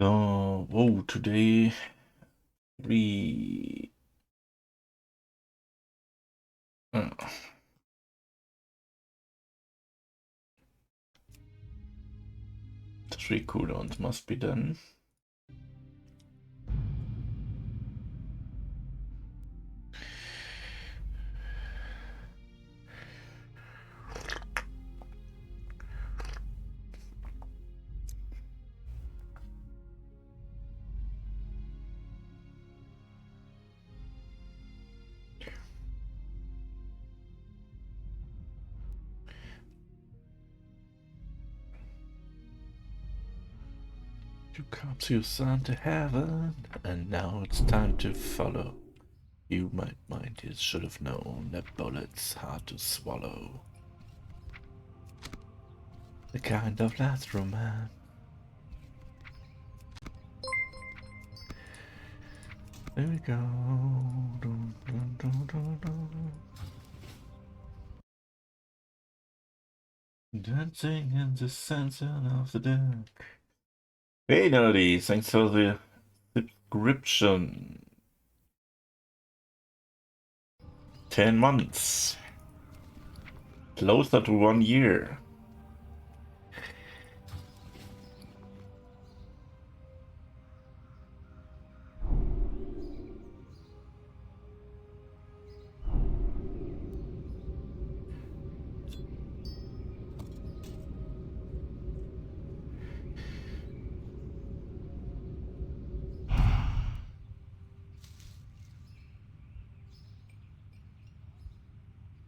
So, whoa, today we... Uh, 3 cooldowns must be done. You come to sun to heaven, and now it's time to follow. You might mind you should have known that bullets hard to swallow. The kind of last romance. There we go. Dun, dun, dun, dun, dun. Dancing in the center of the dark. Hey Nerdy, thanks for the subscription. 10 months. Closer to 1 year.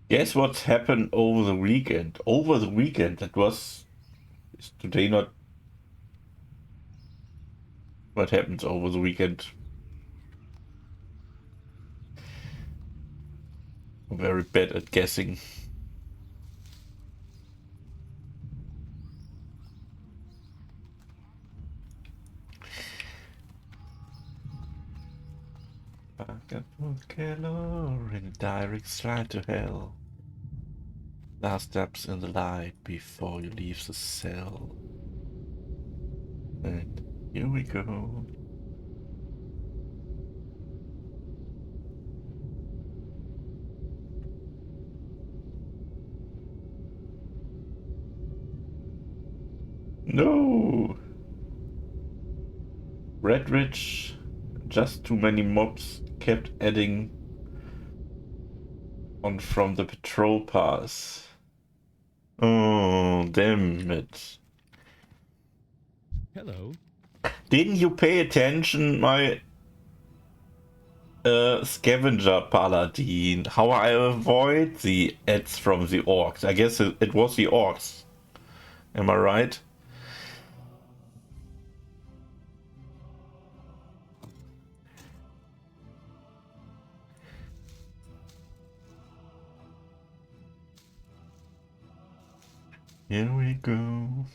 Guess what happened over the weekend? Over the weekend, that was... Is today not... What happens over the weekend? I'm very bad at guessing. Bankalts killer in a direct stride to hell. Last steps in the light before you leave the cell. And here we go. No! Redridge, just too many mobs kept adding on from the patrol pass. Oh, damn it. Hello. Didn't you pay attention, my scavenger paladin? How I avoid the ads from the orcs? I guess it was the orcs. Am I right? Here we go.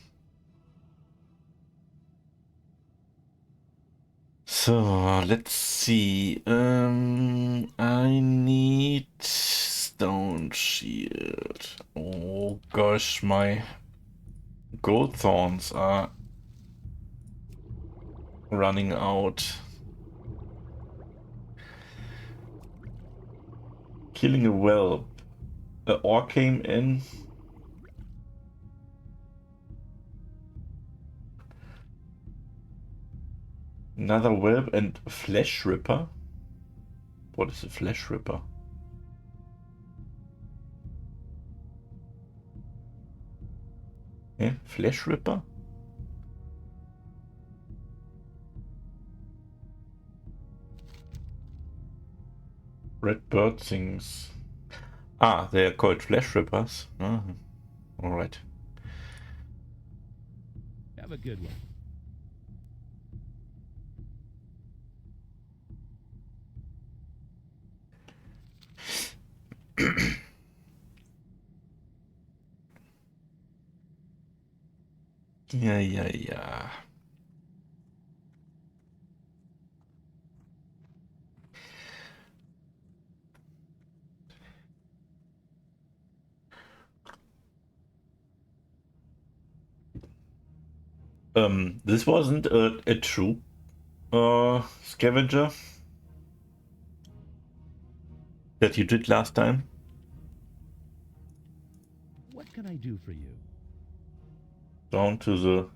So let's see. I need stone shield. Oh gosh, my gold thorns are running out. Killing a whelp. The orc came in. Another whelp and flesh ripper. What is a flesh ripper? Yeah, flesh ripper? Red bird things. Ah, they are called flesh rippers. Ah, alright. Have a good one. Yeah. This wasn't a true scavenger that you did last time. What can I do for you? Down to the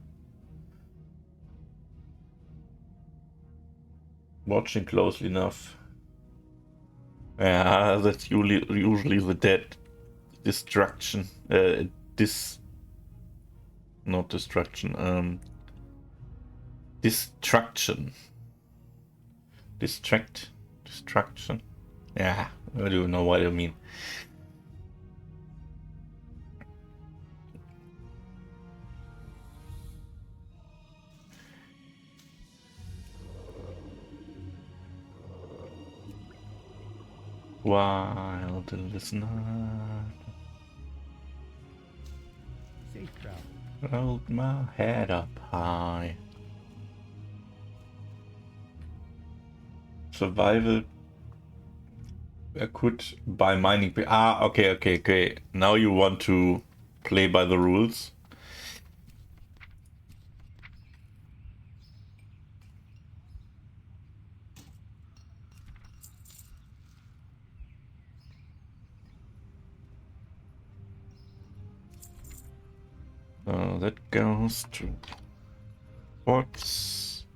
watching closely enough. Yeah, that's usually the dead destruction. Not destruction. Destruction. Destruction. Yeah, I don't know what I mean. Wild listener. Safe travel. Hold my head up high. Survival. I could buy mining. Okay. Now you want to play by the rules. That goes to bots.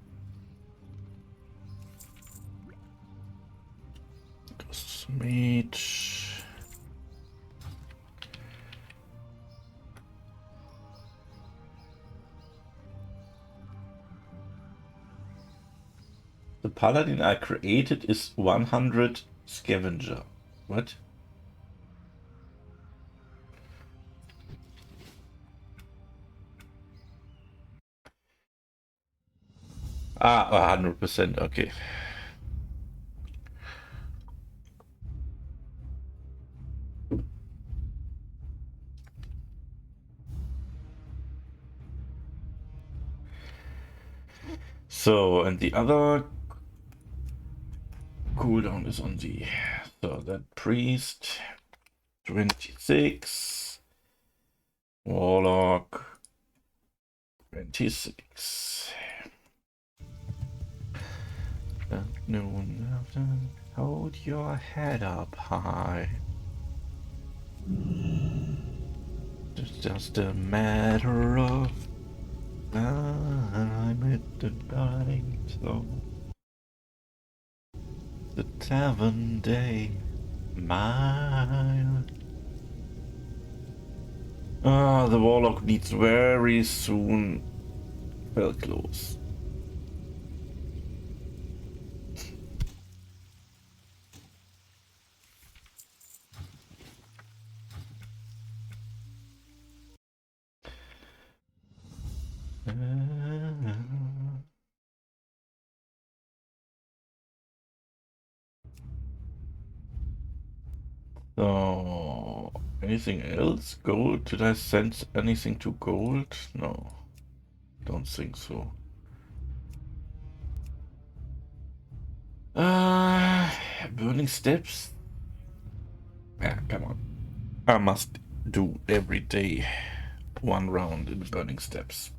Goes to mage. The paladin I created is 100 scavenger. What? Ah, 100%, okay. So, and the other cooldown is on the... So, that priest, 26. Warlock, 26. Darkmoon, hold your head up high. It's just a matter of time at the dying zone. The tavern day mile. The warlock needs very soon. Well, close. So, anything else? Gold? Did I send anything to gold? No, don't think so. Burning steps? Yeah, come on. I must do every day one round in burning steps.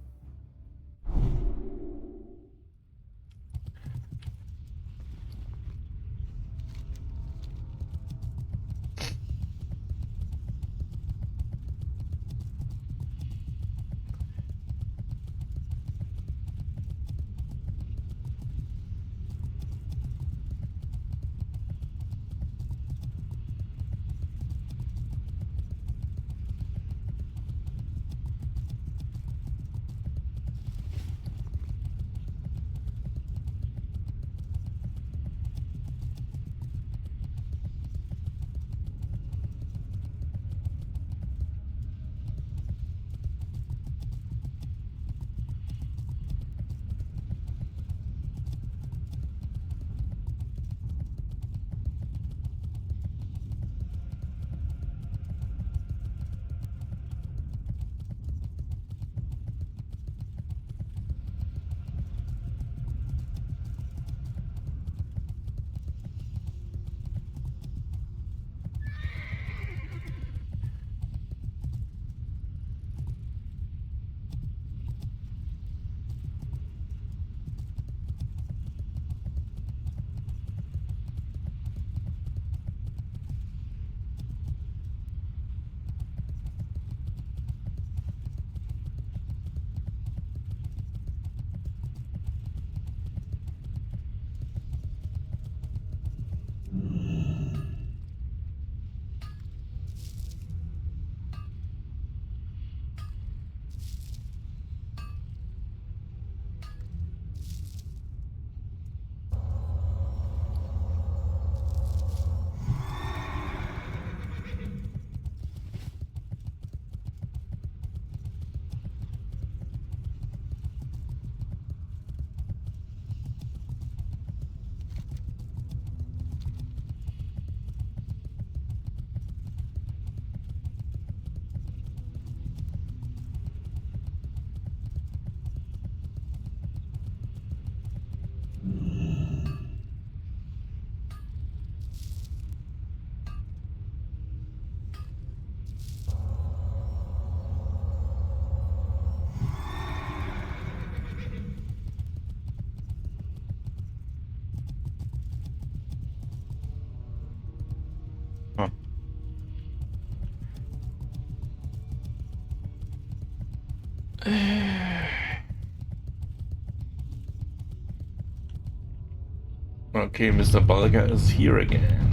Okay, Mr. Bulger is here again.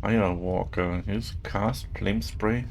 Fire Walker, here's cast flame spray.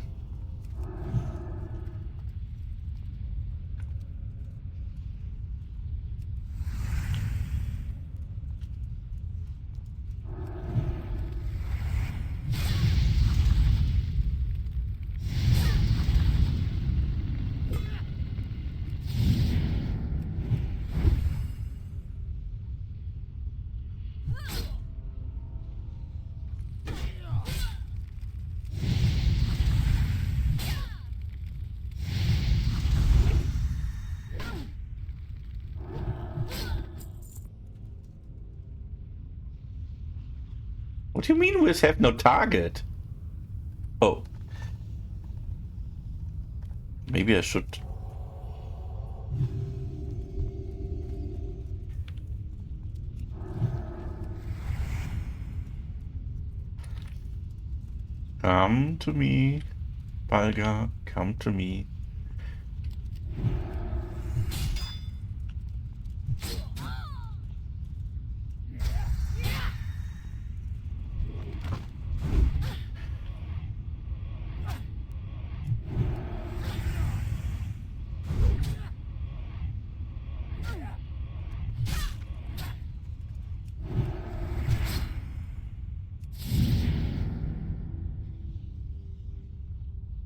What do you mean we have no target? Oh. Maybe I should... Come to me, Balga, come to me.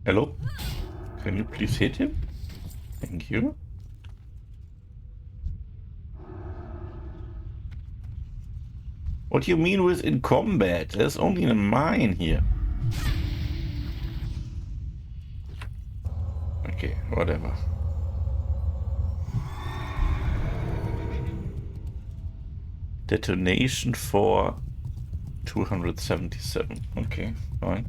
Hello? Can you please hit him? Thank you. What do you mean with in combat? There's only a mine here. Okay, whatever. Detonation for 277. Okay, fine.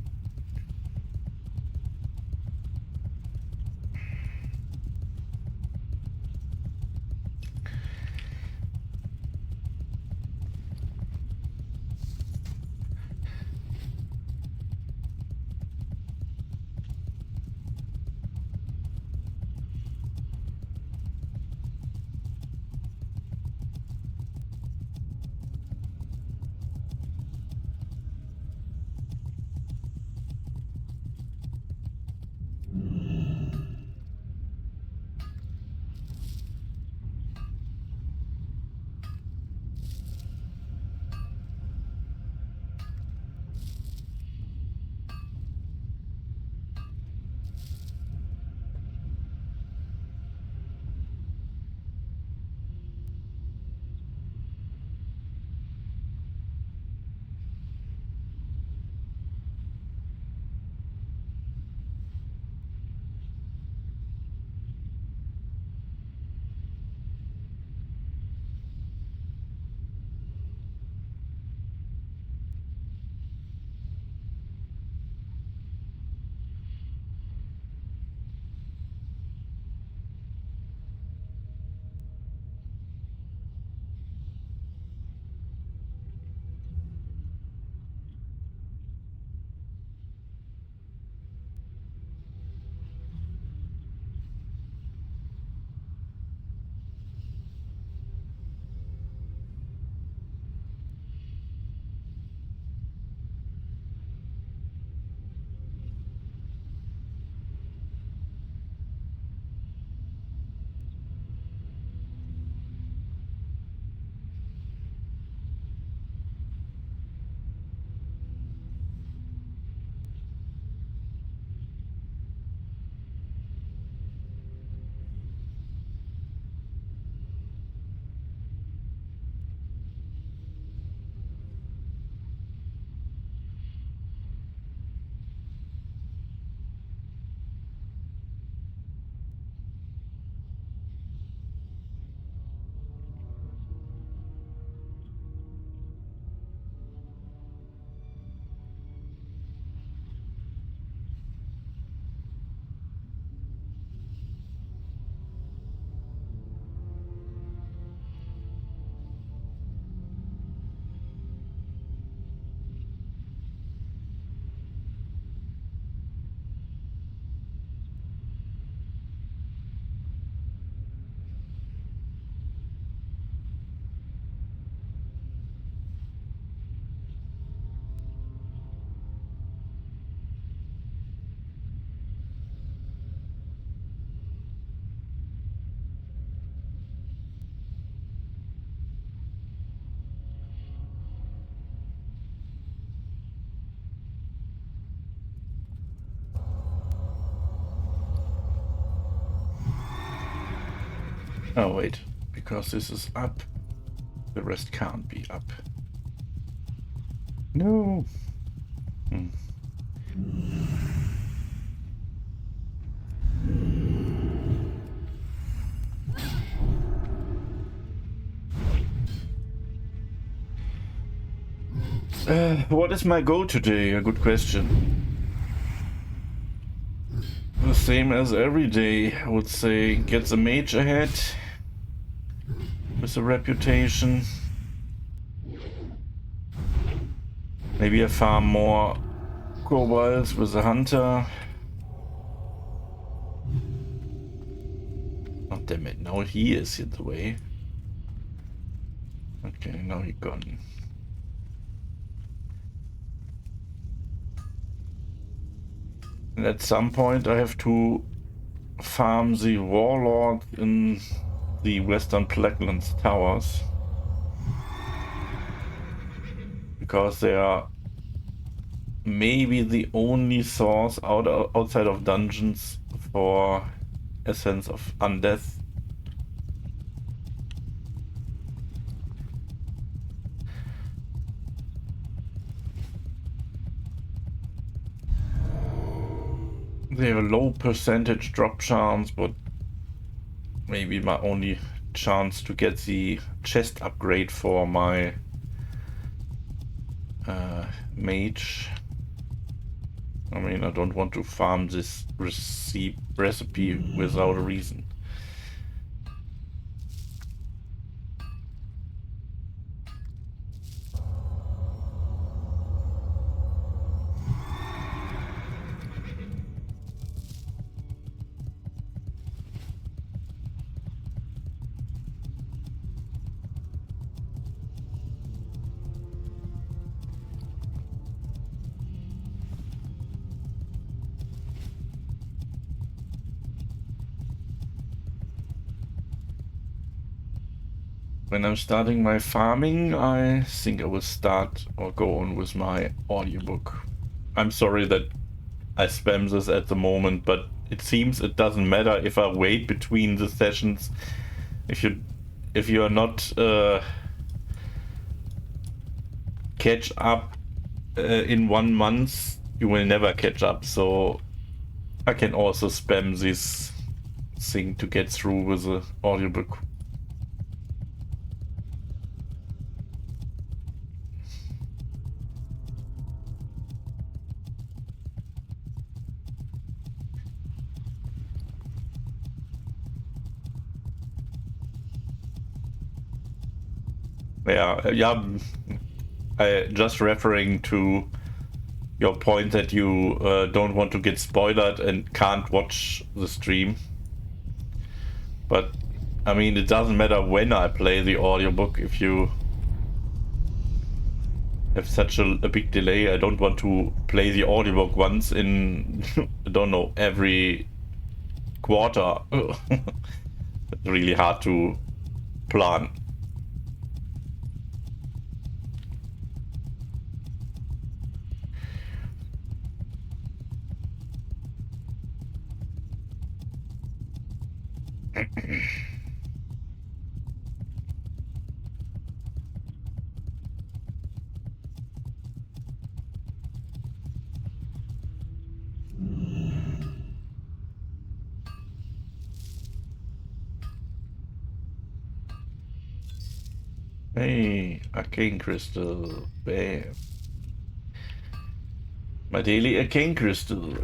Oh wait, because this is up, the rest can't be up. No. Hmm. What is my goal today? A good question. The same as every day, I would say. Get the mage ahead with a reputation. Maybe I farm more kobolds with a hunter. Oh damn it, now he is in the way. Okay, now he gone. And at some point I have to farm the warlord in the Western Blacklands towers. Because they are maybe the only source outside of dungeons for Essence of Undeath. They have a low percentage drop chance, but maybe my only chance to get the chest upgrade for my mage. I mean, I don't want to farm this recipe without a reason. When I'm starting my farming, I think I will start or go on with my audiobook. I'm sorry that I spam this at the moment, but it seems it doesn't matter if I wait between the sessions. If you are not catch up in 1 month, you will never catch up. So I can also spam this thing to get through with the audiobook. Yeah, I just referring to your point that you don't want to get spoiled and can't watch the stream. But I mean, it doesn't matter when I play the audiobook if you have such a big delay. I don't want to play the audiobook once in, I don't know, every quarter. It's really hard to plan. Hey, arcane crystal, bam. My daily arcane crystal.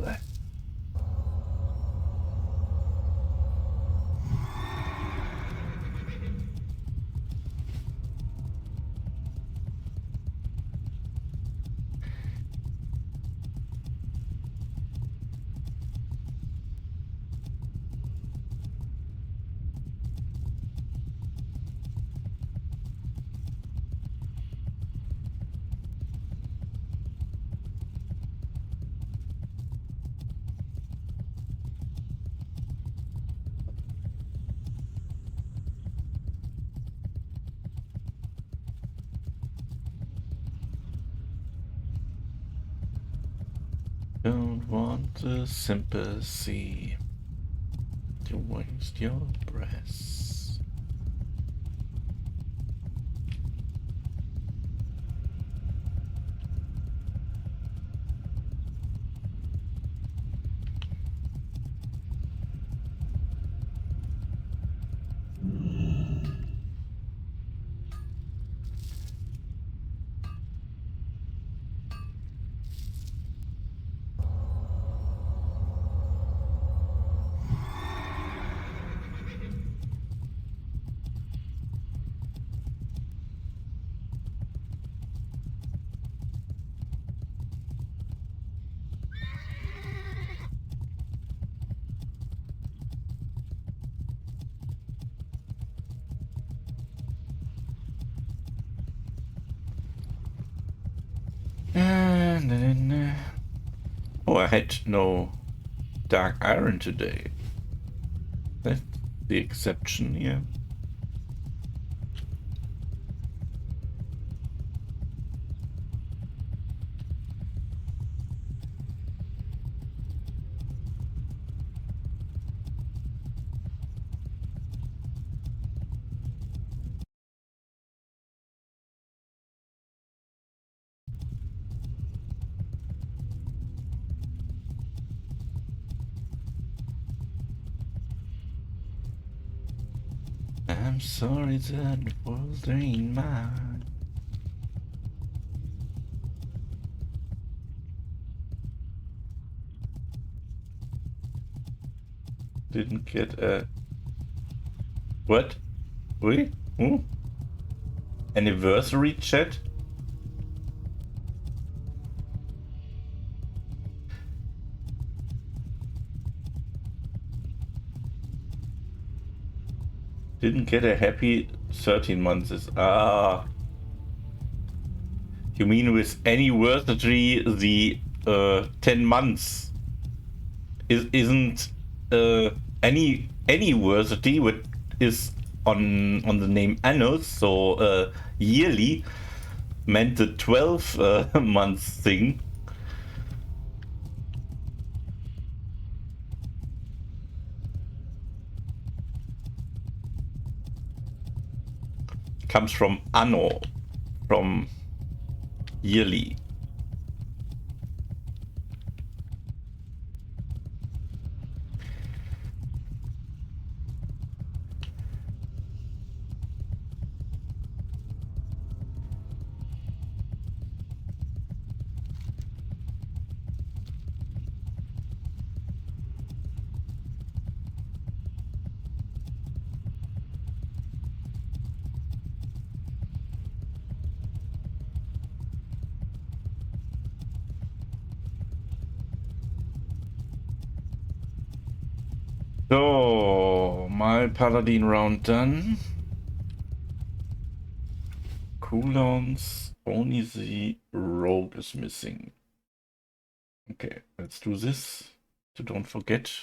Don't want the sympathy to waste your breath. Oh, I had no dark iron today. That's the exception here. I'm sorry that the world ain't mine. Didn't get a... What? Wait? Who? Anniversary chat? Didn't get a happy 13 months. Ah. You mean with anniversary the 10 months? Isn't any anniversary which is on the name annos, so yearly, meant the 12 months thing. Comes from anno, from yearly. So, my paladin round done. Cooldowns, only the rogue is missing. Okay, let's do this, so don't forget.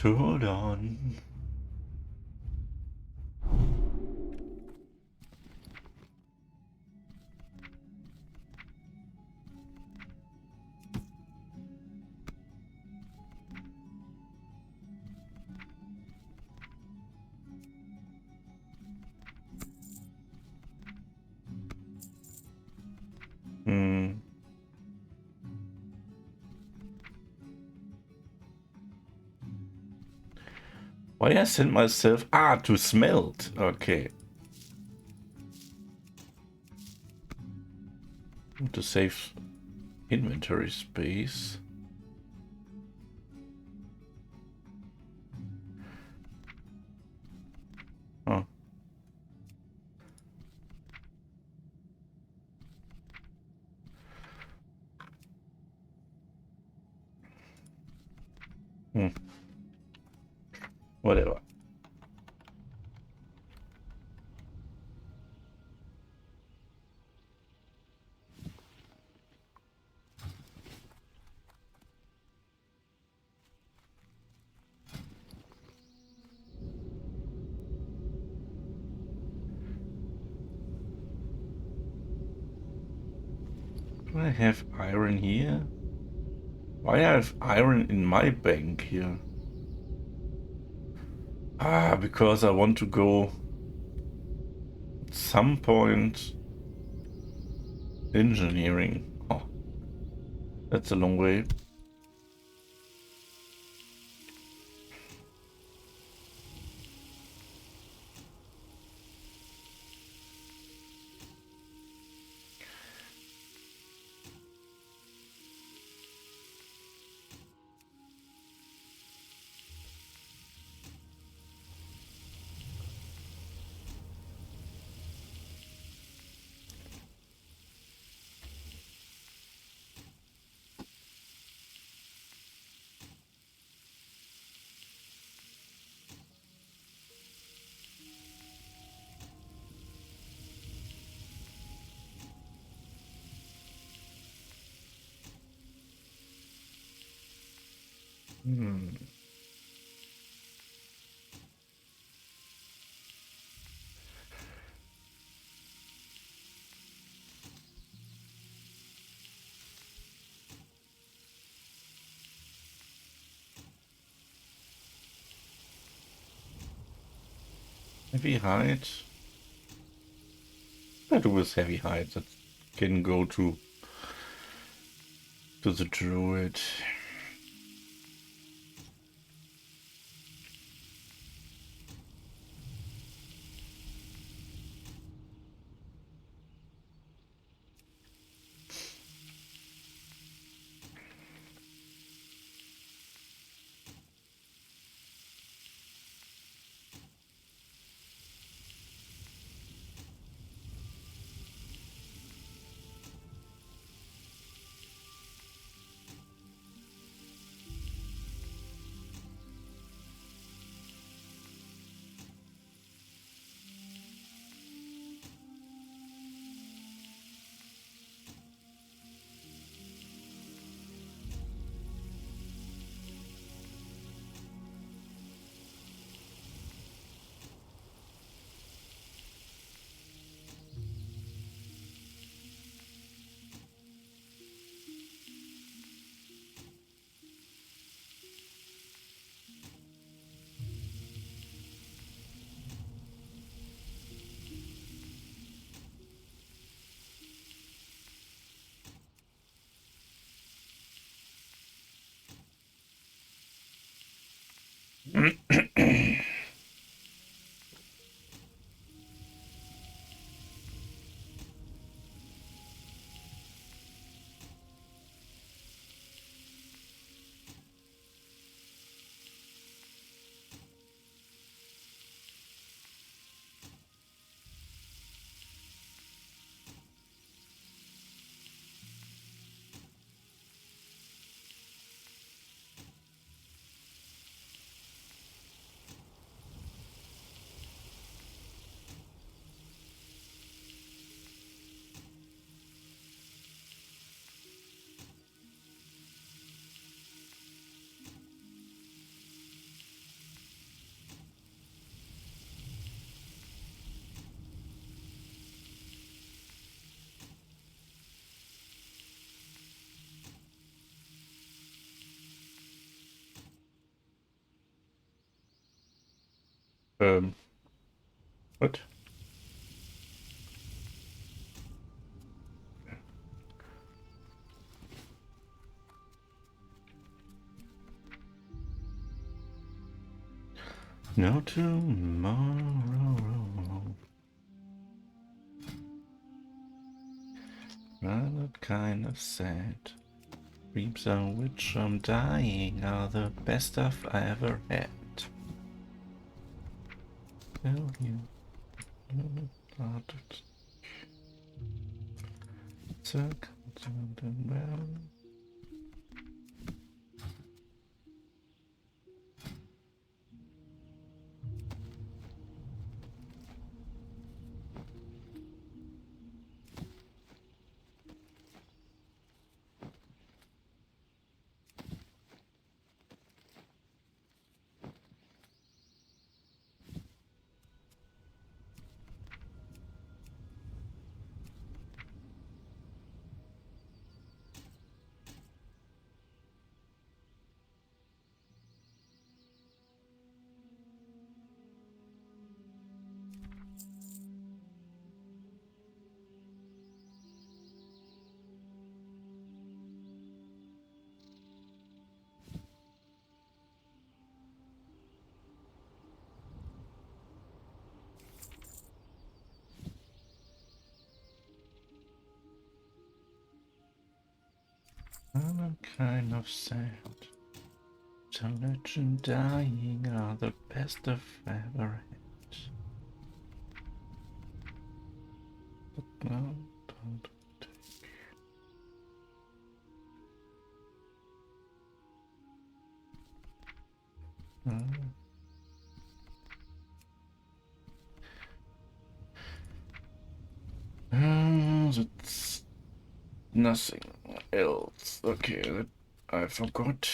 Hold on. Why I sent myself to smelt? Okay. To save inventory space. Oh. Whatever. Do I have iron here? Why I have iron in my bank here? Because I want to go at some point engineering. Oh, that's a long way. Hmm. Heavy hide. I do with heavy hide. That can go to the druid. What? No tomorrow. Well, kind of sad. Dreams on which I'm dying are the best stuff I ever had. Tell you. Well. I'm kind of sad. So legend dying are the best I've ever had. But no, don't take. That's nothing else. Okay, that I forgot.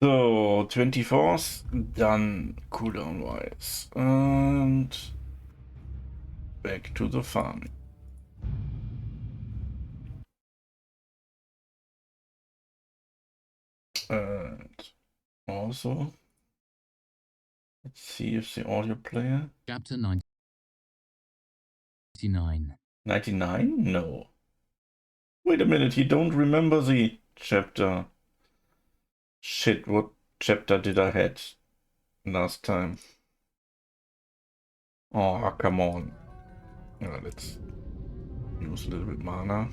So, 24th, done cooldown wise. And back to the farming. And also, let's see if the audio player. Chapter 99. 99? No. Wait a minute, you don't remember the chapter. Shit, what chapter did I had last time? Oh, come on. Let's use a little bit mana.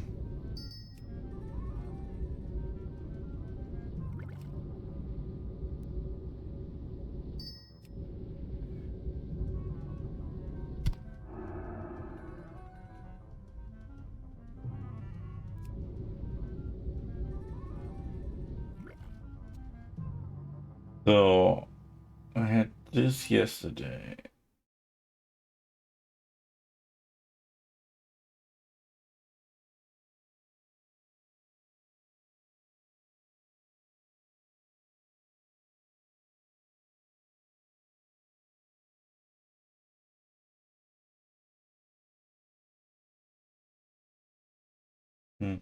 So, I had this yesterday. Hmm.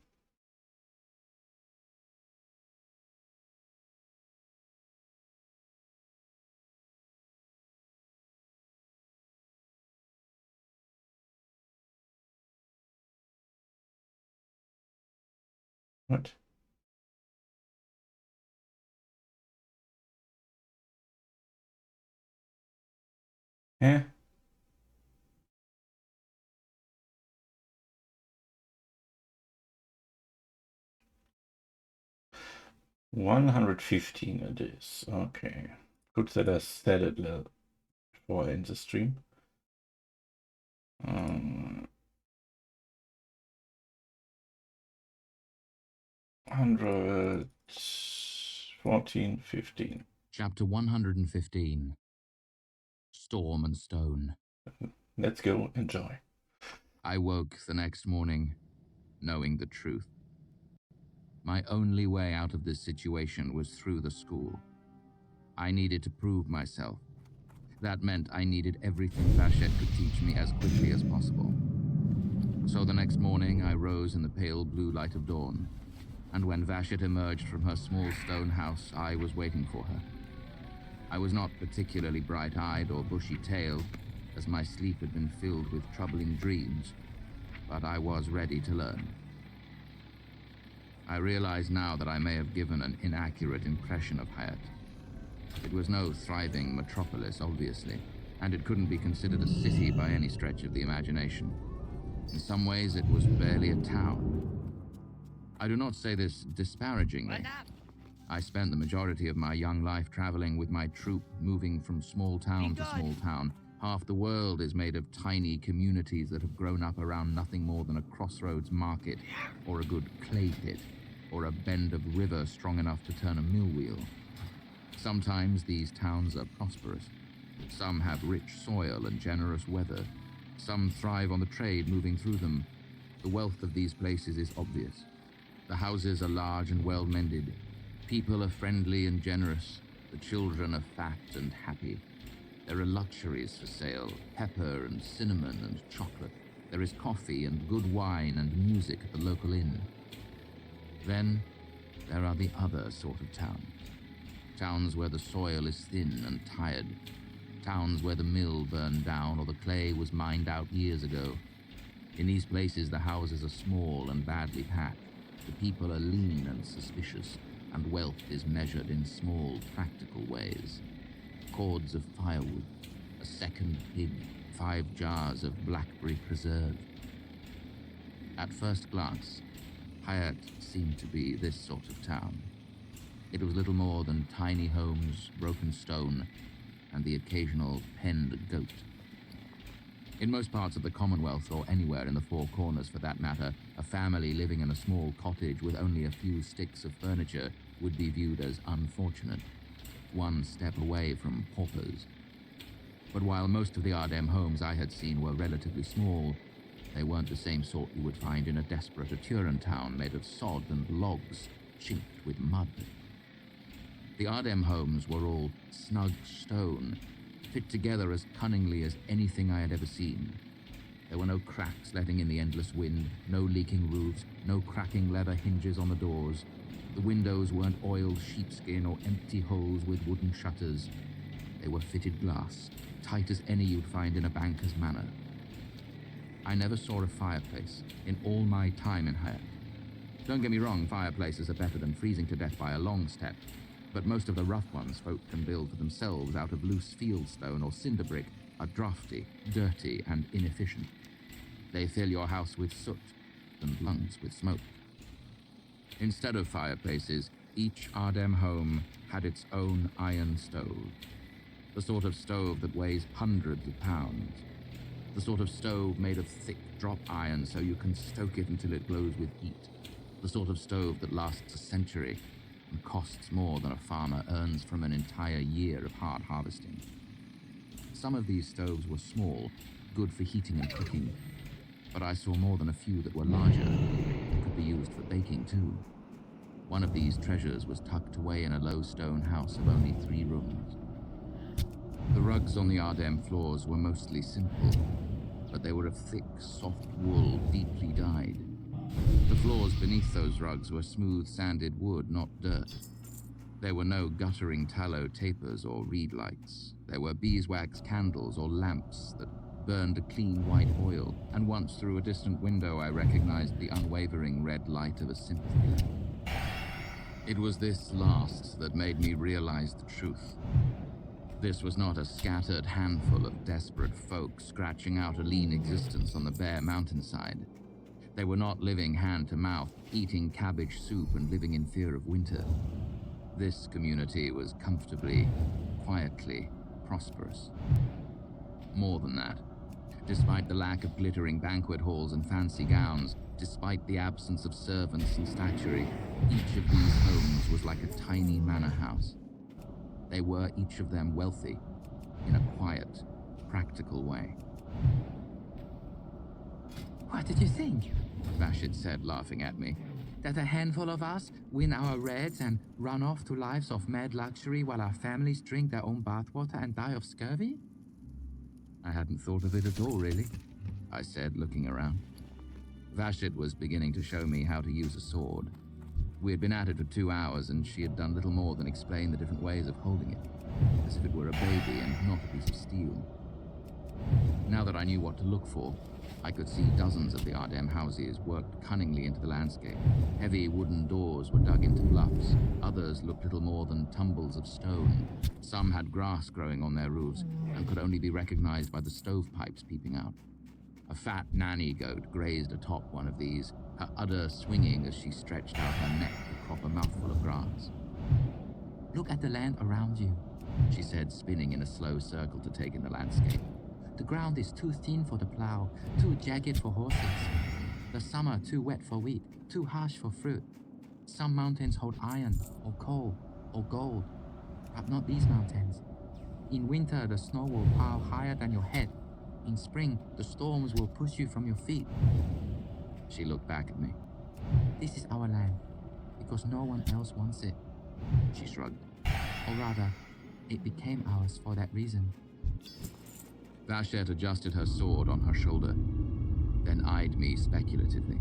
What? Eh? 115 it is. Okay. Good that I said it before in the stream. 114, 15. Chapter 115. Storm and Stone. Let's go, enjoy. I woke the next morning, knowing the truth. My only way out of this situation was through the school. I needed to prove myself. That meant I needed everything Vashette could teach me as quickly as possible. So the next morning, I rose in the pale blue light of dawn, and when Vashette emerged from her small stone house, I was waiting for her. I was not particularly bright-eyed or bushy-tailed, as my sleep had been filled with troubling dreams, but I was ready to learn. I realize now that I may have given an inaccurate impression of Hayat. It was no thriving metropolis, obviously, and it couldn't be considered a city by any stretch of the imagination. In some ways, it was barely a town. I do not say this disparagingly. I spent the majority of my young life traveling with my troop, moving from small town to small town. Half the world is made of tiny communities that have grown up around nothing more than a crossroads market, or a good clay pit, or a bend of river strong enough to turn a mill wheel. Sometimes these towns are prosperous. Some have rich soil and generous weather. Some thrive on the trade moving through them. The wealth of these places is obvious. The houses are large and well-mended. People are friendly and generous. The children are fat and happy. There are luxuries for sale, pepper and cinnamon and chocolate. There is coffee and good wine and music at the local inn. Then there are the other sort of towns. Towns where the soil is thin and tired. Towns where the mill burned down or the clay was mined out years ago. In these places, the houses are small and badly packed. The people are lean and suspicious, and wealth is measured in small, practical ways. Cords of firewood, a second pig, 5 jars of blackberry preserve. At first glance, Hayat seemed to be this sort of town. It was little more than tiny homes, broken stone, and the occasional penned goat. In most parts of the Commonwealth, or anywhere in the Four Corners for that matter, a family living in a small cottage with only a few sticks of furniture would be viewed as unfortunate, one step away from paupers. But while most of the Ardem homes I had seen were relatively small, they weren't the same sort you would find in a desperate Aturan town made of sod and logs, chinked with mud. The Ardem homes were all snug stone, fit together as cunningly as anything I had ever seen. There were no cracks letting in the endless wind, no leaking roofs, no cracking leather hinges on the doors. The windows weren't oiled sheepskin or empty holes with wooden shutters. They were fitted glass, tight as any you'd find in a banker's manor. I never saw a fireplace in all my time in Hayat. Don't get me wrong, fireplaces are better than freezing to death by a long step, but most of the rough ones folk can build for themselves out of loose fieldstone or cinder brick are drafty, dirty, and inefficient. They fill your house with soot and lungs with smoke. Instead of fireplaces, each Ardem home had its own iron stove. The sort of stove that weighs hundreds of pounds. The sort of stove made of thick drop iron so you can stoke it until it glows with heat. The sort of stove that lasts a century and costs more than a farmer earns from an entire year of hard harvesting. Some of these stoves were small, good for heating and cooking, but I saw more than a few that were larger and could be used for baking too. One of these treasures was tucked away in a low stone house of only 3 rooms. The rugs on the Ardem floors were mostly simple, but they were of thick, soft wool, deeply dyed. The floors beneath those rugs were smooth, sanded wood, not dirt. There were no guttering tallow tapers or reed lights. There were beeswax candles or lamps that burned a clean white oil, and once through a distant window I recognized the unwavering red light of a sympathy lamp. It was this last that made me realize the truth. This was not a scattered handful of desperate folk scratching out a lean existence on the bare mountainside. They were not living hand to mouth, eating cabbage soup and living in fear of winter. This community was comfortably, quietly prosperous. More than that, despite the lack of glittering banquet halls and fancy gowns, despite the absence of servants and statuary, each of these homes was like a tiny manor house. They were each of them wealthy, in a quiet, practical way. What did you think? Vashid said, laughing at me. That a handful of us win our Rezz and run off to lives of mad luxury while our families drink their own bathwater and die of scurvy? I hadn't thought of it at all, really, I said, looking around. Vashid was beginning to show me how to use a sword. We had been at it for 2 hours, and she had done little more than explain the different ways of holding it, as if it were a baby and not a piece of steel. Now that I knew what to look for, I could see dozens of the Ardem houses worked cunningly into the landscape. Heavy wooden doors were dug into bluffs. Others looked little more than tumbles of stone. Some had grass growing on their roofs and could only be recognized by the stovepipes peeping out. A fat nanny goat grazed atop one of these, her udder swinging as she stretched out her neck to crop a mouthful of grass. Look at the land around you, she said, spinning in a slow circle to take in the landscape. The ground is too thin for the plow, too jagged for horses. The summer too wet for wheat, too harsh for fruit. Some mountains hold iron, or coal, or gold, but not these mountains. In winter, the snow will pile higher than your head. In spring, the storms will push you from your feet. She looked back at me. This is our land, because no one else wants it. She shrugged. Or rather, it became ours for that reason. Vashid adjusted her sword on her shoulder, then eyed me speculatively.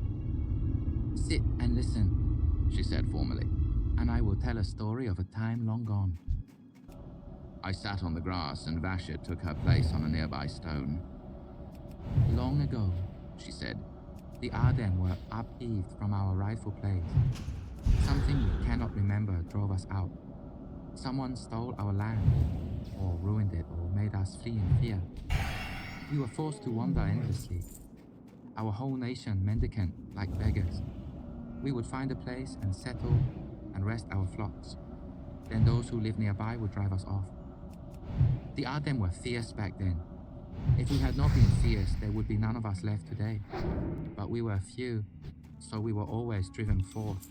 Sit and listen, she said formally, and I will tell a story of a time long gone. I sat on the grass, and Vashid took her place on a nearby stone. Long ago, she said, the Ardem were upheaved from our rightful place. Something we cannot remember drove us out. Someone stole our land, or ruined it, or made us flee in fear. We were forced to wander endlessly. Our whole nation mendicant like beggars. We would find a place and settle and rest our flocks. Then those who lived nearby would drive us off. The Ardem were fierce back then. If we had not been fierce, there would be none of us left today. But we were few, so we were always driven forth.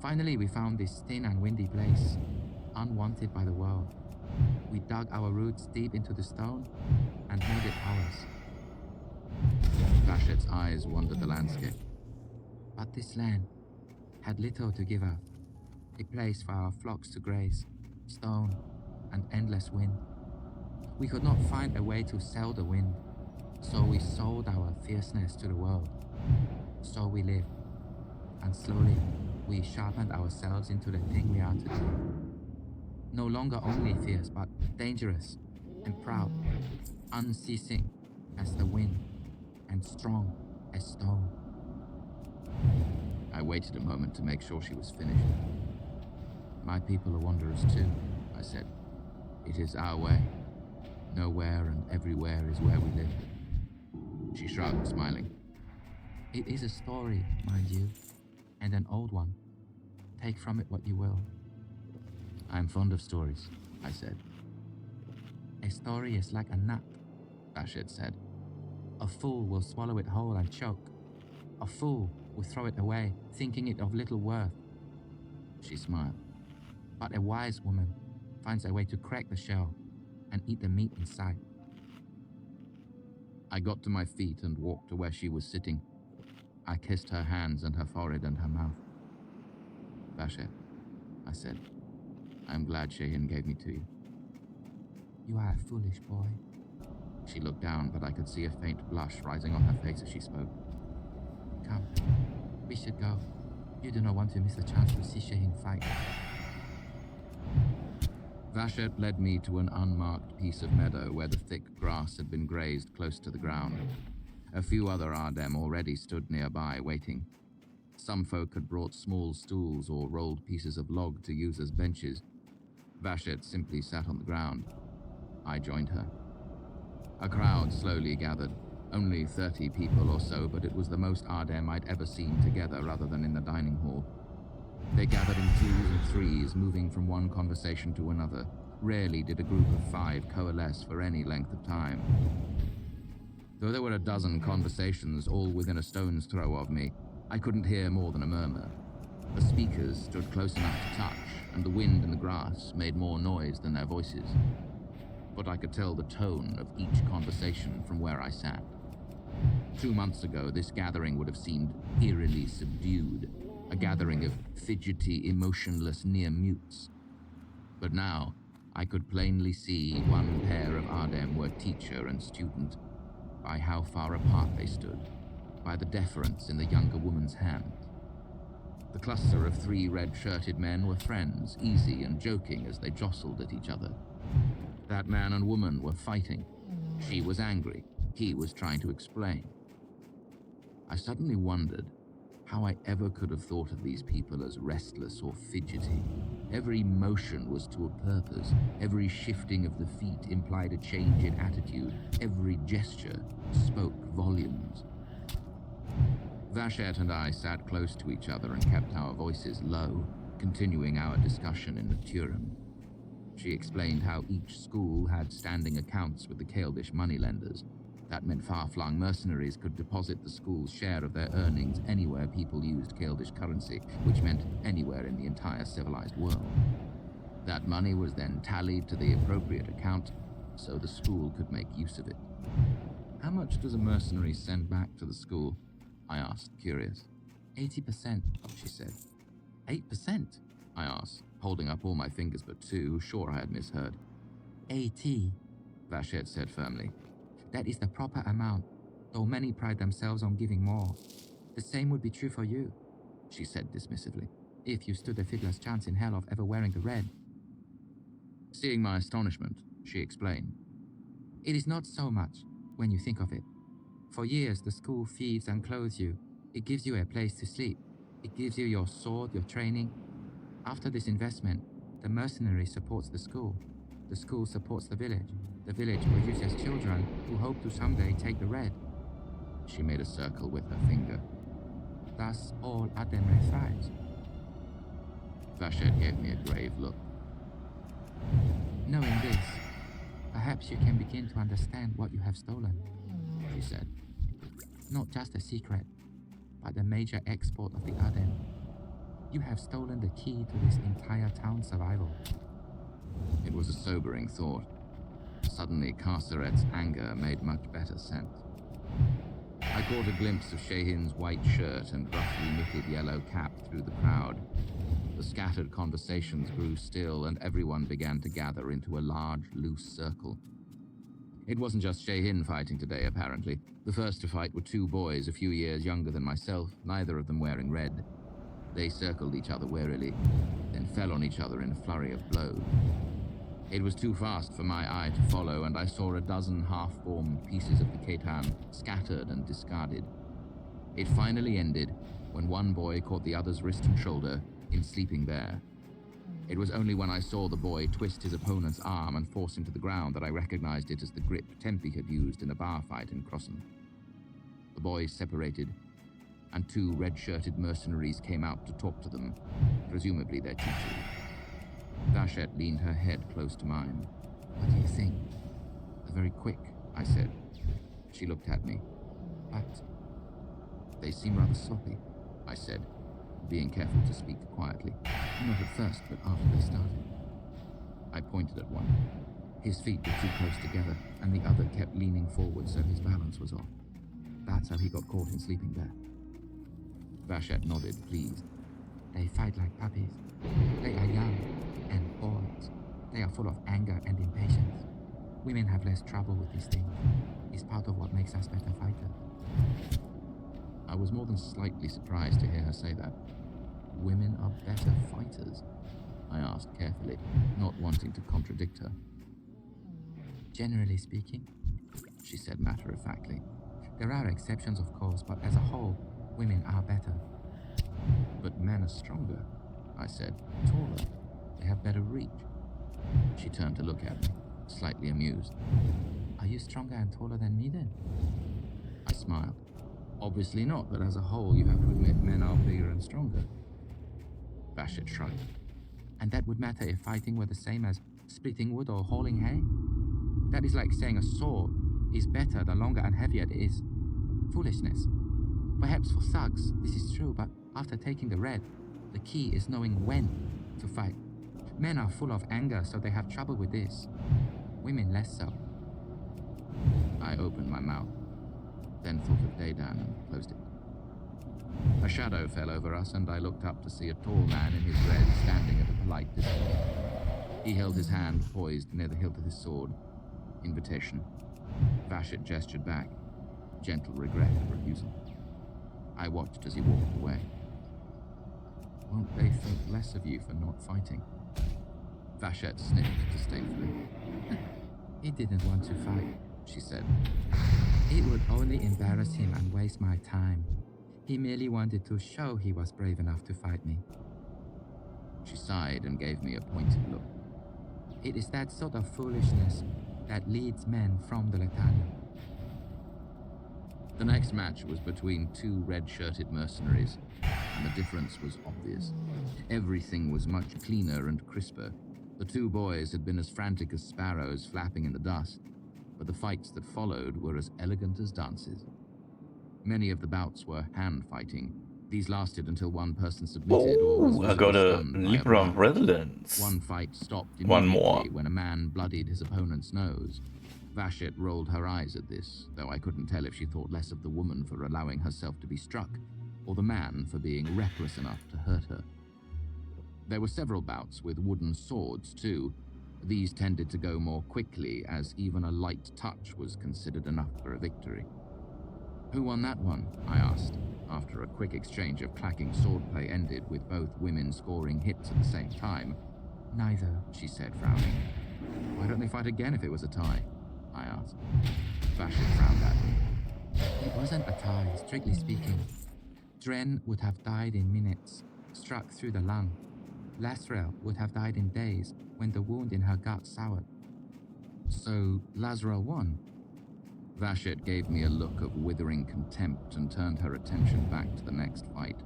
Finally, we found this thin and windy place, unwanted by the world. We dug our roots deep into the stone and made it ours. Vashid's eyes wandered the landscape. But this land had little to give us. a place for our flocks to graze, stone, and endless wind. We could not find a way to sell the wind, so we sold our fierceness to the world. So we lived, and slowly we sharpened ourselves into the thing we are today. No longer only fierce, but dangerous and proud, unceasing as the wind, and strong as stone. I waited a moment to make sure she was finished. My people are wanderers too, I said. It is our way. Nowhere and everywhere is where we live. She shrugged, smiling. It is a story, mind you, and an old one. Take from it what you will. I'm fond of stories, I said. A story is like a nut, Vashed said. A fool will swallow it whole and choke. A fool will throw it away, thinking it of little worth. She smiled. But a wise woman finds a way to crack the shell and eat the meat inside. I got to my feet and walked to where she was sitting. I kissed her hands and her forehead and her mouth. Vashed, I said, I'm glad Shehin gave me to you. You are a foolish boy. She looked down, but I could see a faint blush rising on her face as she spoke. Come, we should go. You do not want to miss the chance to see Shehin fight. Vashed led me to an unmarked piece of meadow where the thick grass had been grazed close to the ground. A few other Ardem already stood nearby, waiting. Some folk had brought small stools or rolled pieces of log to use as benches. Vashed simply sat on the ground. I joined her. A crowd slowly gathered. Only 30 people or so, but it was the most Ardem I'd ever seen together rather than in the dining hall. They gathered in twos and threes, moving from one conversation to another. Rarely did a group of 5 coalesce for any length of time. Though there were a dozen conversations, all within a stone's throw of me, I couldn't hear more than a murmur. The speakers stood close enough to touch, and the wind and the grass made more noise than their voices. But I could tell the tone of each conversation from where I sat. 2 months ago, this gathering would have seemed eerily subdued, a gathering of fidgety, emotionless near-mutes. But now, I could plainly see one pair of Ardem were teacher and student, by how far apart they stood, by the deference in the younger woman's hand. The cluster of 3 red-shirted men were friends, easy and joking as they jostled at each other. That man and woman were fighting. She was angry. He was trying to explain. I suddenly wondered how I ever could have thought of these people as restless or fidgety. Every motion was to a purpose. Every shifting of the feet implied a change in attitude. Every gesture spoke volumes. Vashed and I sat close to each other and kept our voices low, continuing our discussion in Naturum. She explained how each school had standing accounts with the Kael'dish moneylenders. That meant far-flung mercenaries could deposit the school's share of their earnings anywhere people used Kael'dish currency, which meant anywhere in the entire civilized world. That money was then tallied to the appropriate account, so the school could make use of it. How much does a mercenary send back to the school? I asked, curious. 80%, she said. 8%? I asked, holding up all my fingers but 2, sure I had misheard. 80, Vashed said firmly. That is the proper amount, though many pride themselves on giving more. The same would be true for you, she said dismissively, if you stood a fiddler's chance in hell of ever wearing the red. Seeing my astonishment, she explained. It is not so much, when you think of it. For years, the school feeds and clothes you. It gives you a place to sleep. It gives you your sword, your training. After this investment, the mercenary supports the school. The school supports the village. The village produces children who hope to someday take the red. She made a circle with her finger. Thus, all Ademre thrives. Vashed gave me a grave look. Knowing this, perhaps you can begin to understand what you have stolen, she said. Not just a secret, but the major export of the Adem. You have stolen the key to this entire town's survival. It was a sobering thought. Suddenly, Carceret's anger made much better sense. I caught a glimpse of Shehin's white shirt and roughly knitted yellow cap through the crowd. The scattered conversations grew still, and everyone began to gather into a large, loose circle. It wasn't just Shehin fighting today, apparently. The first to fight were two boys a few years younger than myself, neither of them wearing red. They circled each other warily, then fell on each other in a flurry of blows. It was too fast for my eye to follow, and I saw a dozen half-formed pieces of the Khaitan scattered and discarded. It finally ended when one boy caught the other's wrist and shoulder in Sleeping Bear. It was only when I saw the boy twist his opponent's arm and force him to the ground that I recognized it as the grip Tempe had used in a bar fight in Crossen. The boys separated, and two red-shirted mercenaries came out to talk to them, presumably their teachers. Vashette leaned her head close to mine. "What do you think?" "They're very quick," I said. She looked at me. "But they seem rather sloppy," I said, being careful to speak quietly. "Not at first, but after they started." I pointed at one. His feet were too close together, and the other kept leaning forward so his balance was off. That's how he got caught in Sleeping Bear. Vashette nodded, pleased. "They fight like puppies. They are young and bold. They are full of anger and impatience. Women have less trouble with these things. It's part of what makes us better fighters." I was more than slightly surprised to hear her say that. "Women are better fighters?" I asked carefully, not wanting to contradict her. "Generally speaking," she said matter-of-factly. "There are exceptions, of course, but as a whole, women are better." "But men are stronger," I said, "taller. They have better reach." She turned to look at me, slightly amused. "Are you stronger and taller than me then?" I smiled. "Obviously not, but as a whole, you have to admit men are bigger and stronger." Vashette shrugged. "And that would matter if fighting were the same as splitting wood or hauling hay? That is like saying a sword is better the longer and heavier it is. Foolishness. Perhaps for thugs, this is true, but after taking the red, the key is knowing when to fight. Men are full of anger, so they have trouble with this. Women less so." I opened my mouth, then thought of Dedan and closed it. A shadow fell over us, and I looked up to see a tall man in his red standing at a polite distance. He held his hand poised near the hilt of his sword. Invitation. Vashette gestured back, gentle regret and refusal. I watched as he walked away. "Won't they think less of you for not fighting?" Vashette sniffed disdainfully. "He didn't want to fight," she said. "It would only embarrass him and waste my time. He merely wanted to show he was brave enough to fight me." She sighed and gave me a pointed look. "It is that sort of foolishness that leads men from the Letania." The next match was between two red-shirted mercenaries, and the difference was obvious. Everything was much cleaner and crisper. The two boys had been as frantic as sparrows flapping in the dust, but the fights that followed were as elegant as dances. Many of the bouts were hand-fighting. These lasted until one person submitted or was I got visibly a stunned by a Libra blow. residence. One fight stopped One more. immediately when a man bloodied his opponent's nose. Vashette rolled her eyes at this, though I couldn't tell if she thought less of the woman for allowing herself to be struck, or the man for being reckless enough to hurt her. There were several bouts with wooden swords, too. These tended to go more quickly, as even a light touch was considered enough for a victory. "Who won that one?" I asked, after a quick exchange of clacking swordplay ended with both women scoring hits at the same time. "Neither," she said, frowning. "Why don't they fight again if it was a tie?" I asked. Vashette frowned at me. "It wasn't a tie, strictly speaking. Dren would have died in minutes, struck through the lung. Lasrel would have died in days when the wound in her gut soured." "So Lasrel won?" Vashette gave me a look of withering contempt and turned her attention back to the next fight.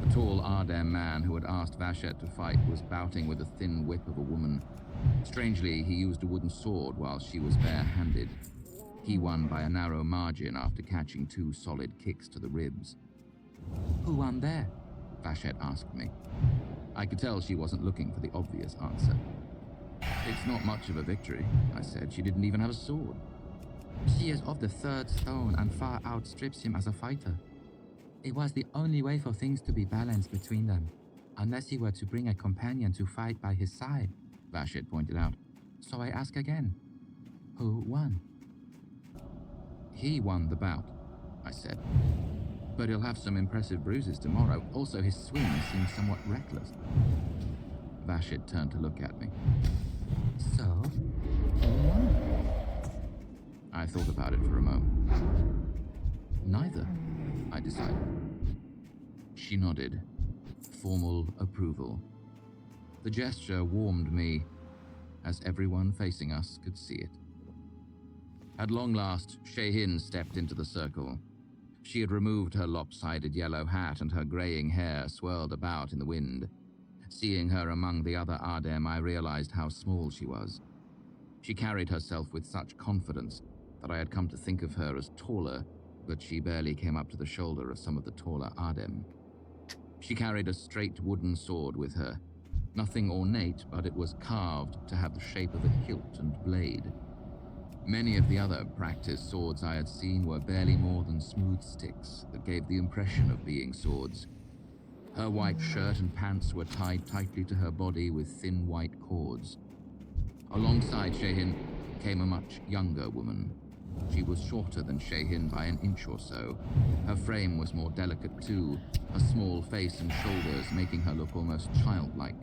The tall Ardem man who had asked Vashette to fight was bouting with a thin whip of a woman. Strangely, he used a wooden sword while she was bare-handed. He won by a narrow margin after catching two solid kicks to the ribs. "Who won there?" Vashette asked me. I could tell she wasn't looking for the obvious answer. "It's not much of a victory," I said. "She didn't even have a sword." "She is of the third stone and far outstrips him as a fighter. It was the only way for things to be balanced between them. unless he were to bring a companion to fight by his side, Vashit pointed out. So I ask again, who won? He won the bout, I said. But he'll have some impressive bruises tomorrow. Also, his swing seems somewhat reckless. Vashit turned to look at me. So, who won? I thought about it for a moment. Neither, I decided. She nodded. Formal approval. The gesture warmed me, as everyone facing us could see it. At long last, Shehin stepped into the circle. She had removed her lopsided yellow hat and her greying hair swirled about in the wind. Seeing her among the other Ardem, I realized how small she was. She carried herself with such confidence that I had come to think of her as taller, but she barely came up to the shoulder of some of the taller Ardem. She carried a straight wooden sword with her. Nothing ornate, but it was carved to have the shape of a hilt and blade. Many of the other practiced swords I had seen were barely more than smooth sticks that gave the impression of being swords. Her white shirt and pants were tied tightly to her body with thin white cords. Alongside Shehin came a much younger woman. She was shorter than Shehin by an inch or so. Her frame was more delicate too, a small face and shoulders making her look almost childlike.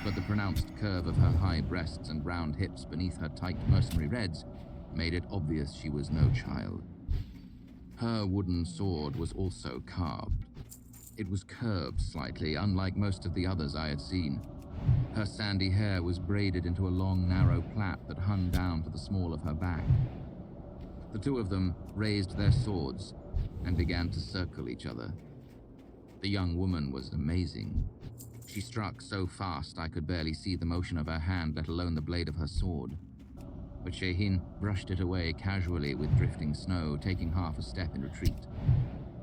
But the pronounced curve of her high breasts and round hips beneath her tight mercenary reds made it obvious she was no child. Her wooden sword was also carved. It was curved slightly, unlike most of the others I had seen. Her sandy hair was braided into a long, narrow plait that hung down to the small of her back. The two of them raised their swords and began to circle each other. The young woman was amazing. She struck so fast I could barely see the motion of her hand, let alone the blade of her sword. But Shehin brushed it away casually with drifting snow, taking half a step in retreat.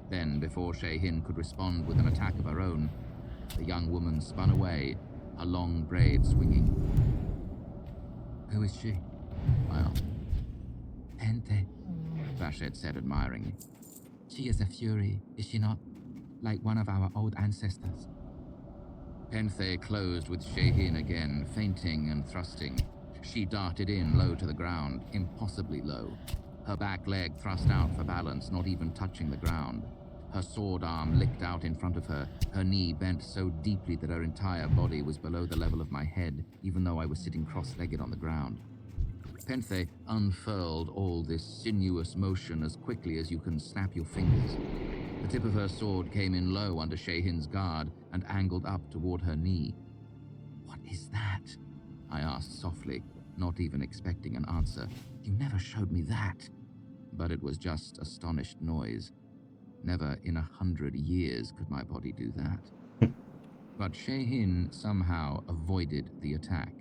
Then, before Shehin could respond with an attack of her own, the young woman spun away, her long braid swinging. Who is she? I asked. Pente. Vashit said admiringly. She is a fury, is she not? Like one of our old ancestors. Penthe closed with Shehin again, feinting and thrusting. She darted in low to the ground, impossibly low. Her back leg thrust out for balance, not even touching the ground. Her sword arm licked out in front of her, her knee bent so deeply that her entire body was below the level of my head, even though I was sitting cross-legged on the ground. Penthe unfurled all this sinuous motion as quickly as you can snap your fingers. The tip of her sword came in low under Shehin's guard and angled up toward her knee. What is that? I asked softly, not even expecting an answer. You never showed me that. But it was just astonished noise. Never in 100 years could my body do that. But Shehin somehow avoided the attack,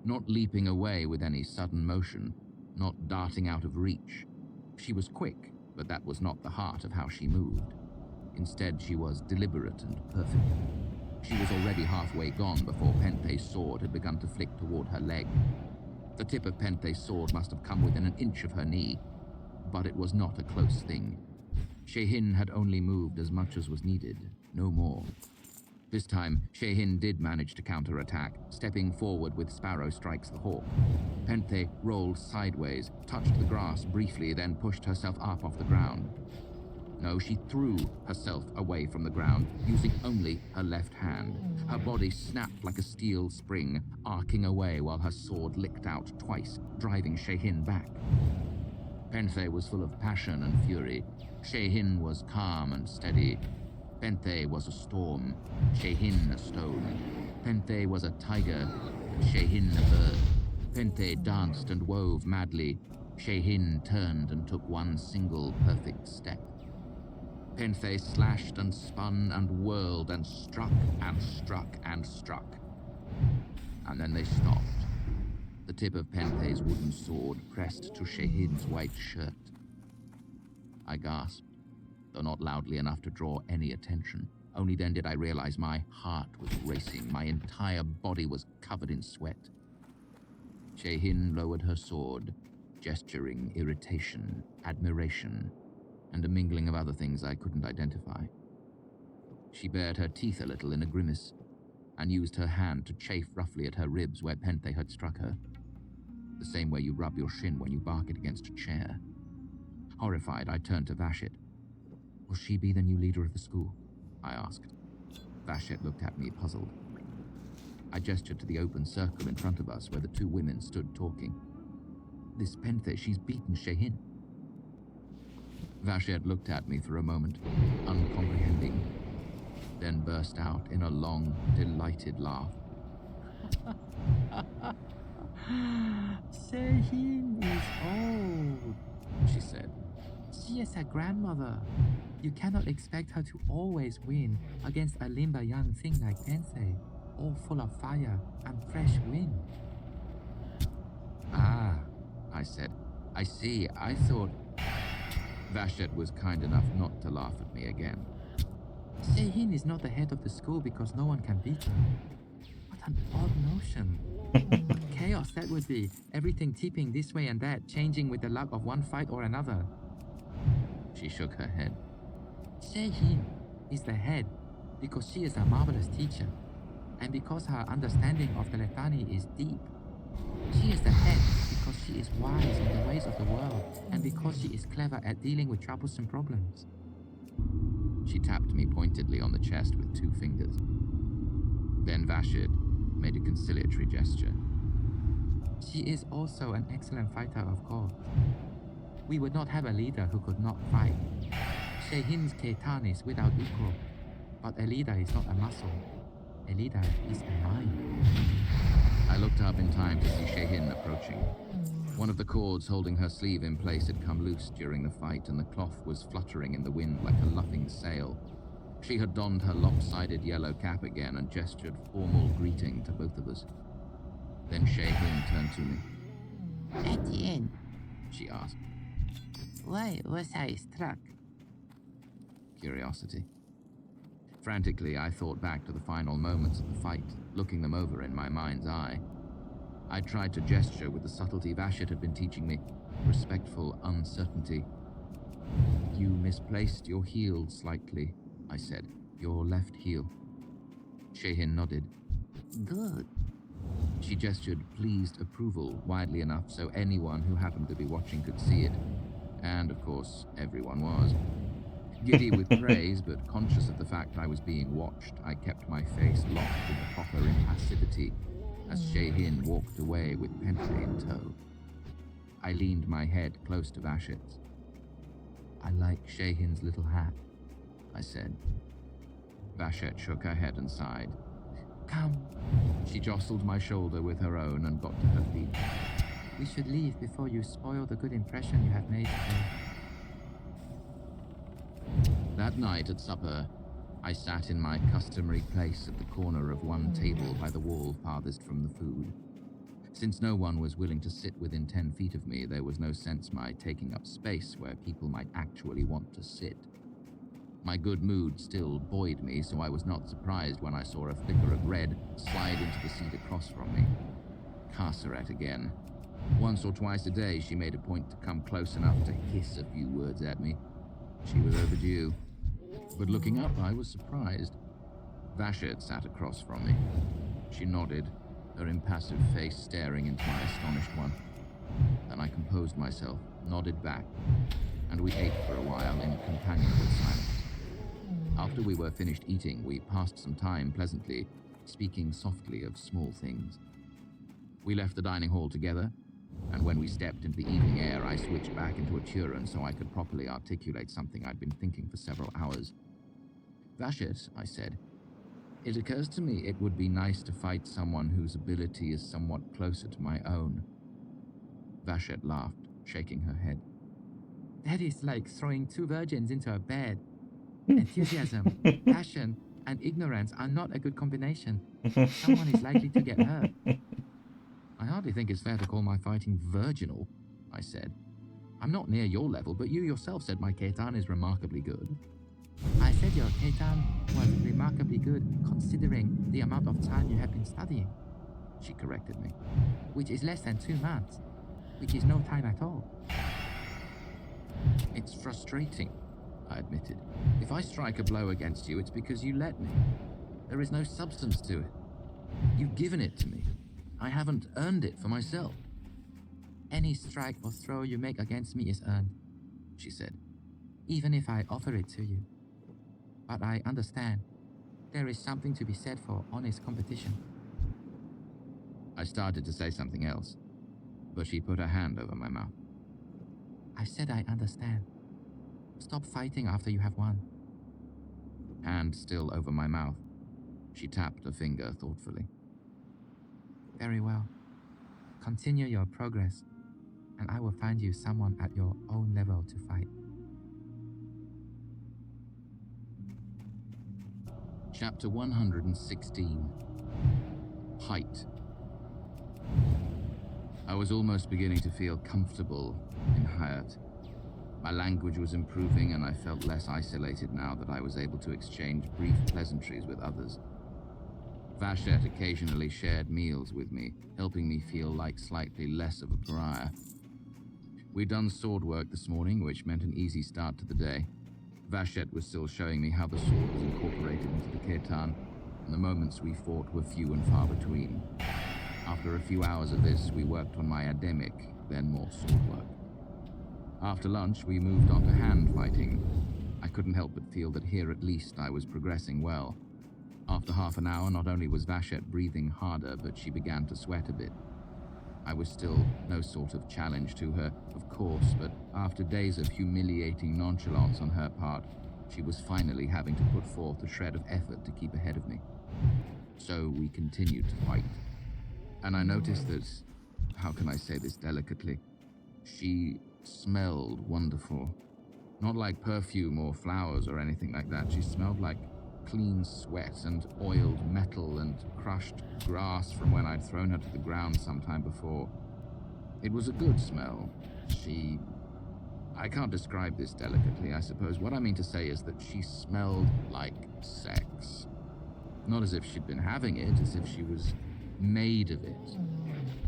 not leaping away with any sudden motion, not darting out of reach. She was quick, but that was not the heart of how she moved. Instead, she was deliberate and perfect. She was already halfway gone before Penthe's sword had begun to flick toward her leg. The tip of Penthe's sword must have come within an inch of her knee, but it was not a close thing. Shehin had only moved as much as was needed, no more. This time, Shehin did manage to counterattack, stepping forward with Sparrow Strikes the Hawk. Penthe rolled sideways, touched the grass briefly, then pushed herself up off the ground. No, she threw herself away from the ground, using only her left hand. Her body snapped like a steel spring, arcing away while her sword licked out twice, driving Shehin back. Penthe was full of passion and fury. Shehin was calm and steady. Penthe was a storm, Shehin a stone. Penthe was a tiger, Shehin a bird. Penthe danced and wove madly. Shehin turned and took one single perfect step. Penthe slashed and spun and whirled and struck and struck and struck. And then they stopped. The tip of Penthe's wooden sword pressed to Shehin's white shirt. I gasped, though not loudly enough to draw any attention. Only then did I realize my heart was racing. My entire body was covered in sweat. Shehin lowered her sword, gesturing irritation, admiration, and a mingling of other things I couldn't identify. She bared her teeth a little in a grimace, and used her hand to chafe roughly at her ribs where Penthe had struck her. The same way you rub your shin when you bark it against a chair. Horrified, I turned to Vashit. Will she be the new leader of the school? I asked. Vashit looked at me, puzzled. I gestured to the open circle in front of us where the two women stood talking. This Penthe, she's beaten Shehin. Vashit looked at me for a moment, uncomprehending, then burst out in a long, delighted laugh. Shehin is old, she said. She is a grandmother. You cannot expect her to always win against a limber young thing like Pensei, all full of fire and fresh wind. Ah, I said. I see. I thought... Vashit was kind enough not to laugh at me again. Shehin is not the head of the school because no one can beat her. What an odd notion. What chaos that would be. Everything tipping this way and that, changing with the luck of one fight or another. She shook her head. Shehin is the head because she is a marvelous teacher, and because her understanding of the Lethani is deep. She is the head because she is wise in the ways of the world, and because she is clever at dealing with troublesome problems. She tapped me pointedly on the chest with 2 fingers. Then Vashit made a conciliatory gesture. She is also an excellent fighter, of course. We would not have a leader who could not fight. Shehin's Ketan is without equal, but a leader is not a muscle. A leader is a mind. I looked up in time to see Shehin approaching. One of the cords holding her sleeve in place had come loose during the fight, and the cloth was fluttering in the wind like a luffing sail. She had donned her lopsided yellow cap again and gestured formal greeting to both of us. Then Shehin turned to me. At the end, She asked. why was I struck? Curiosity. Frantically, I thought back to the final moments of the fight, looking them over in my mind's eye. I tried to gesture with the subtlety Vashit had been teaching me, respectful uncertainty. You misplaced your heel slightly, I said. Your left heel. Shehin nodded. Good. She gestured pleased approval widely enough so anyone who happened to be watching could see it. And, of course, everyone was. Giddy with praise, but conscious of the fact I was being watched, I kept my face locked with the proper impassivity as Shehin walked away with Penthe in tow. I leaned my head close to Vashit's. I like Shehin's little hat, I said. Vashit shook her head and sighed. Come. She jostled my shoulder with her own and got to her feet. We should leave before you spoil the good impression you have made today. That night at supper, I sat in my customary place at the corner of one table by the wall farthest from the food. Since no one was willing to sit within 10 feet of me, there was no sense my taking up space where people might actually want to sit. My good mood still buoyed me, so I was not surprised when I saw a flicker of red slide into the seat across from me. Carceret again. Once or twice a day, she made a point to come close enough to hiss a few words at me. She was overdue. But looking up, I was surprised. Vashit sat across from me. She nodded, her impassive face staring into my astonished one. Then I composed myself, nodded back, and we ate for a while in companionable silence. After we were finished eating, we passed some time pleasantly, speaking softly of small things. We left the dining hall together, and when we stepped into the evening air, I switched back into a Turan so I could properly articulate something I'd been thinking for several hours. Vashit, I said, it occurs to me it would be nice to fight someone whose ability is somewhat closer to my own. Vashit laughed, shaking her head. That is like throwing 2 virgins into a bed. Enthusiasm, passion, and ignorance are not a good combination. Someone is likely to get hurt. I hardly think it's fair to call my fighting virginal, I said. I'm not near your level, but you yourself said my Ketan is remarkably good. I said your Ketan was remarkably good considering the amount of time you have been studying. She corrected me. Which is less than 2 months, which is no time at all. It's frustrating, I admitted. If I strike a blow against you, it's because you let me. There is no substance to it. You've given it to me. I haven't earned it for myself. Any strike or throw you make against me is earned, she said, even if I offer it to you. But I understand. There is something to be said for honest competition. I started to say something else, but she put her hand over my mouth. I said I understand. Stop fighting after you have won. Hand still over my mouth, she tapped a finger thoughtfully. Very well. Continue your progress, and I will find you someone at your own level to fight. Chapter 116. Height. I was almost beginning to feel comfortable in Hyatt. My language was improving and I felt less isolated now that I was able to exchange brief pleasantries with others. Vashette occasionally shared meals with me, helping me feel like slightly less of a pariah. We'd done sword work this morning, which meant an easy start to the day. Vashette was still showing me how the sword was incorporated into the kirtan, and the moments we fought were few and far between. After a few hours of this, we worked on my Ademic, then more sword work. After lunch, we moved on to hand fighting. I couldn't help but feel that here at least I was progressing well. After half an hour, not only was Vashette breathing harder, but she began to sweat a bit. I was still no sort of challenge to her, of course, but after days of humiliating nonchalance on her part, she was finally having to put forth a shred of effort to keep ahead of me. So we continued to fight. And I noticed that, how can I say this delicately, she smelled wonderful. Not like perfume or flowers or anything like that. She smelled like clean sweat and oiled metal and crushed grass from when I'd thrown her to the ground sometime before. It was a good smell. I can't describe this delicately, I suppose. What I mean to say is that she smelled like sex. Not as if she'd been having it, as if she was made of it.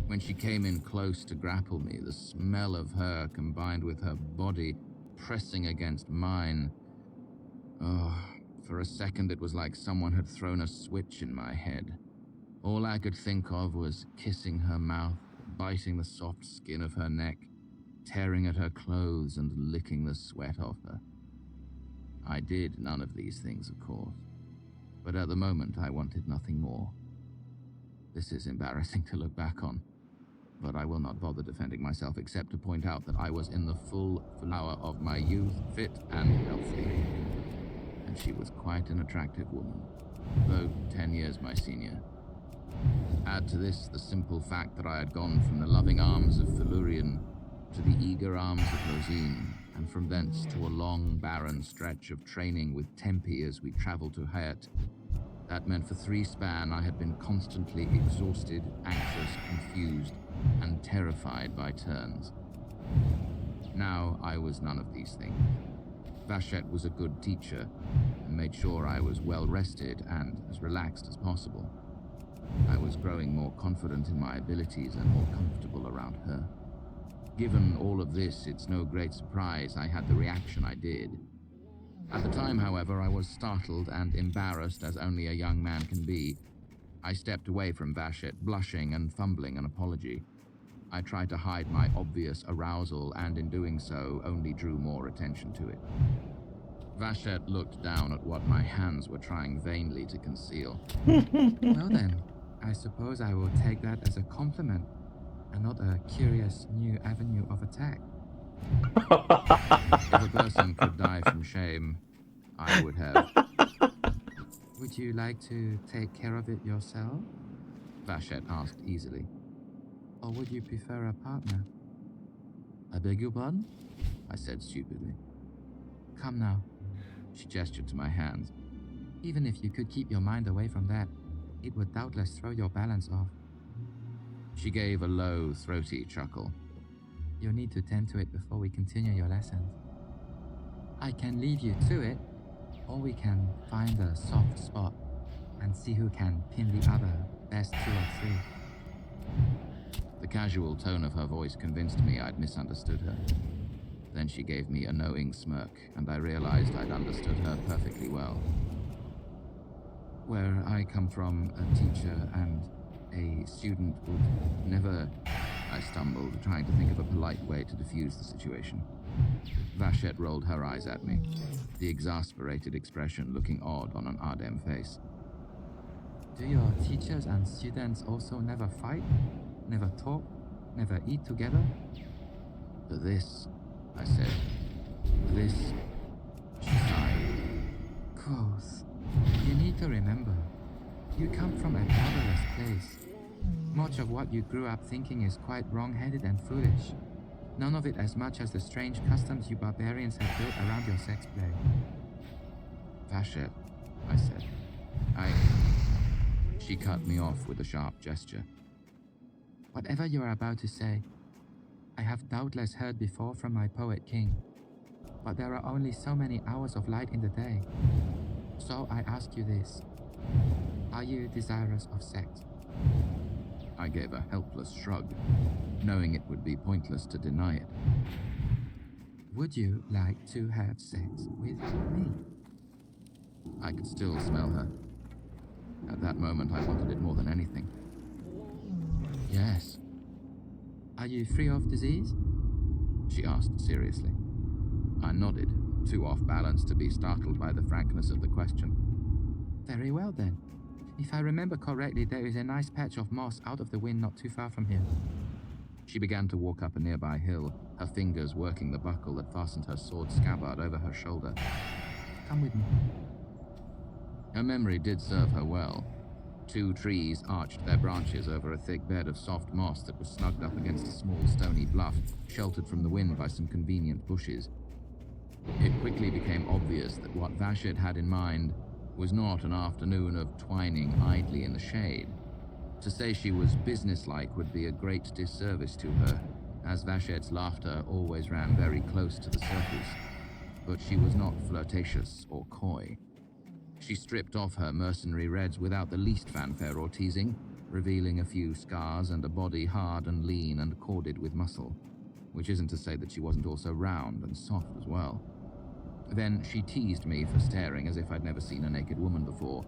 When she came in close to grapple me, the smell of her combined with her body pressing against mine. For a second it was like someone had thrown a switch in my head. All I could think of was kissing her mouth, biting the soft skin of her neck, tearing at her clothes and licking the sweat off her. I did none of these things, of course, but at the moment I wanted nothing more. This is embarrassing to look back on, but I will not bother defending myself except to point out that I was in the full flower of my youth, fit and healthy. And she was quite an attractive woman, though 10 years my senior. Add to this the simple fact that I had gone from the loving arms of Felurian to the eager arms of Rosine, and from thence to a long, barren stretch of training with Tempe as we traveled to Hyatt. That meant for 3 span I had been constantly exhausted, anxious, confused, and terrified by turns. Now I was none of these things. Vashette was a good teacher and made sure I was well rested and as relaxed as possible. I was growing more confident in my abilities and more comfortable around her. Given all of this, it's no great surprise I had the reaction I did. At the time, however, I was startled and embarrassed as only a young man can be. I stepped away from Vashette, blushing and fumbling an apology. I tried to hide my obvious arousal, and in doing so, only drew more attention to it. Vashette looked down at what my hands were trying vainly to conceal. Well then, I suppose I will take that as a compliment, and not a curious new avenue of attack. If a person could die from shame, I would have. Would you like to take care of it yourself? Vashette asked easily. Or would you prefer a partner? I beg your pardon? I said stupidly. Come now. She gestured to my hands. Even if you could keep your mind away from that, it would doubtless throw your balance off. She gave a low, throaty chuckle. You'll need to tend to it before we continue your lessons. I can leave you to it, or we can find a soft spot and see who can pin the other, best 2 or 3. The casual tone of her voice convinced me I'd misunderstood her. Then she gave me a knowing smirk, and I realized I'd understood her perfectly well. Where I come from, a teacher and a student would never... I stumbled, trying to think of a polite way to diffuse the situation. Vachette rolled her eyes at me, the exasperated expression looking odd on an Ardem face. Do your teachers and students also never fight? Never talk? Never eat together? This, I said. This... She sighed. Gross. You need to remember, you come from a barbarous place. Much of what you grew up thinking is quite wrong-headed and foolish. None of it as much as the strange customs you barbarians have built around your sex play. Vachette, I said. She cut me off with a sharp gesture. Whatever you are about to say, I have doubtless heard before from my poet king. But there are only so many hours of light in the day. So I ask you this. Are you desirous of sex? I gave a helpless shrug, knowing it would be pointless to deny it. Would you like to have sex with me? I could still smell her. At that moment, I wanted it more than anything. Yes. Are you free of disease? She asked seriously. I nodded, too off balance to be startled by the frankness of the question. Very well then. If I remember correctly, there is a nice patch of moss out of the wind not too far from here. She began to walk up a nearby hill, her fingers working the buckle that fastened her sword scabbard over her shoulder. Come with me. Her memory did serve her well. 2 trees arched their branches over a thick bed of soft moss that was snugged up against a small stony bluff, sheltered from the wind by some convenient bushes. It quickly became obvious that what Vachette had in mind was not an afternoon of twining idly in the shade. To say she was businesslike would be a great disservice to her, as Vachette's laughter always ran very close to the surface. But she was not flirtatious or coy. She stripped off her mercenary reds without the least fanfare or teasing, revealing a few scars and a body hard and lean and corded with muscle, which isn't to say that she wasn't also round and soft as well. Then she teased me for staring as if I'd never seen a naked woman before,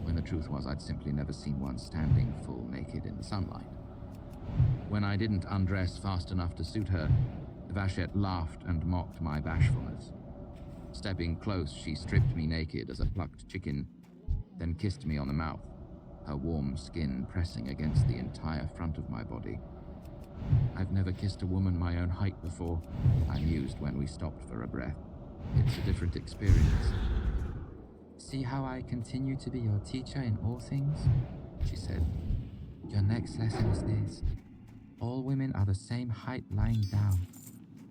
when the truth was I'd simply never seen one standing full naked in the sunlight. When I didn't undress fast enough to suit her, Vachette laughed and mocked my bashfulness. Stepping close, she stripped me naked as a plucked chicken, then kissed me on the mouth, her warm skin pressing against the entire front of my body. I've never kissed a woman my own height before, I mused when we stopped for a breath. It's a different experience. See how I continue to be your teacher in all things? She said. Your next lesson is this. All women are the same height lying down.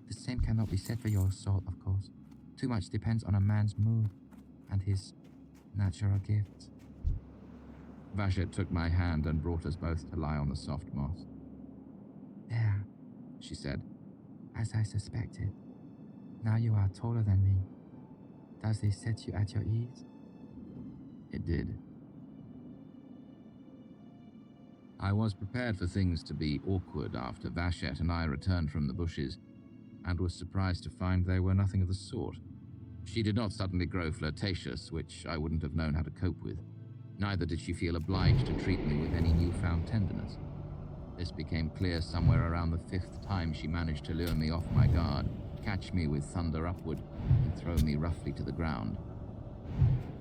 The same cannot be said for your sort, of course. Too much depends on a man's mood and his natural gifts. Vachette took my hand and brought us both to lie on the soft moss. There, she said, as I suspected. Now you are taller than me. Does this set you at your ease? It did. I was prepared for things to be awkward after Vachette and I returned from the bushes, and was surprised to find they were nothing of the sort. She did not suddenly grow flirtatious, which I wouldn't have known how to cope with. Neither did she feel obliged to treat me with any newfound tenderness. This became clear somewhere around the 5th time she managed to lure me off my guard, catch me with thunder upward, and throw me roughly to the ground.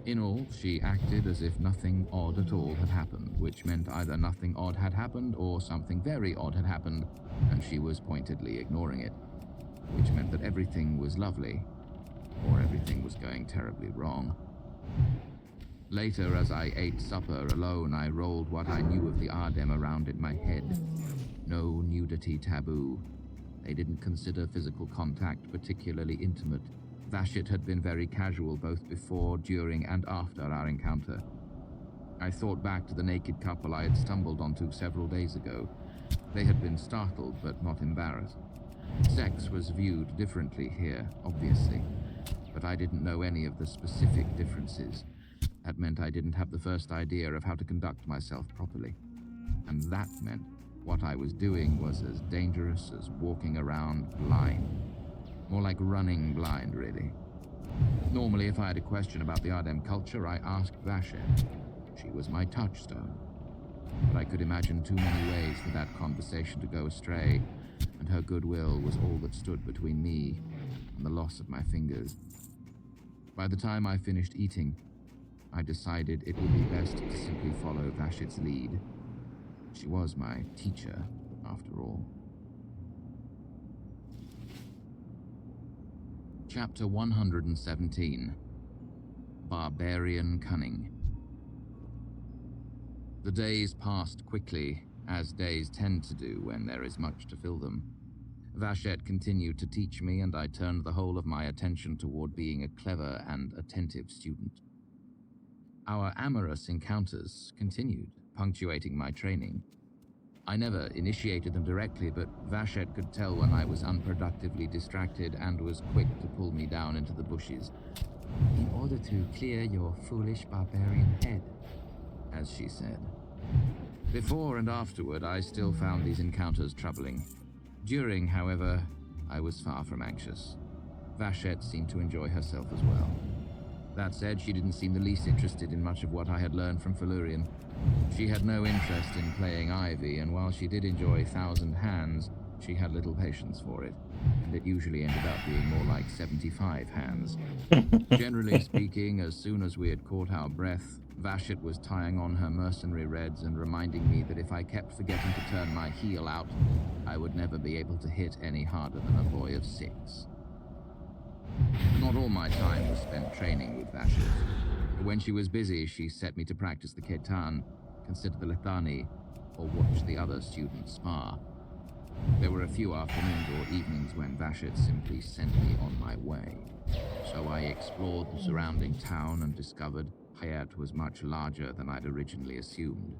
In all, she acted as if nothing odd at all had happened, which meant either nothing odd had happened or something very odd had happened, and she was pointedly ignoring it, which meant that everything was lovely, or everything was going terribly wrong. Later, as I ate supper alone, I rolled what I knew of the Ardem around in my head. No nudity taboo. They didn't consider physical contact particularly intimate. Vachette had been very casual both before, during, and after our encounter. I thought back to the naked couple I had stumbled onto several days ago. They had been startled, but not embarrassed. Sex was viewed differently here, obviously, but I didn't know any of the specific differences. That meant I didn't have the first idea of how to conduct myself properly. And that meant what I was doing was as dangerous as walking around blind. More like running blind, really. Normally, if I had a question about the Ardem culture, I asked Vachette. She was my touchstone. But I could imagine too many ways for that conversation to go astray, and her goodwill was all that stood between me and the loss of my fingers. By the time I finished eating, I decided it would be best to simply follow Vashit's lead. She was my teacher, after all. Chapter 117. Barbarian Cunning. The days passed quickly, as days tend to do when there is much to fill them. Vashit continued to teach me, and I turned the whole of my attention toward being a clever and attentive student. Our amorous encounters continued, punctuating my training. I never initiated them directly, but Vashit could tell when I was unproductively distracted and was quick to pull me down into the bushes. In order to clear your foolish barbarian head, as she said. Before and afterward, I still found these encounters troubling. During, however, I was far from anxious. Vashit seemed to enjoy herself as well. That said, she didn't seem the least interested in much of what I had learned from Felurian. She had no interest in playing Ivy, and while she did enjoy Thousand Hands, she had little patience for it, and it usually ended up being more like 75 hands. Generally speaking, as soon as we had caught our breath, Vashit was tying on her mercenary Rezz and reminding me that if I kept forgetting to turn my heel out, I would never be able to hit any harder than a boy of 6. Not all my time was spent training with Vashit. When she was busy, she set me to practice the Ketan, consider the Lithani, or watch the other students spar. There were a few afternoons or evenings when Vashit simply sent me on my way. So I explored the surrounding town and discovered Hayat was much larger than I'd originally assumed.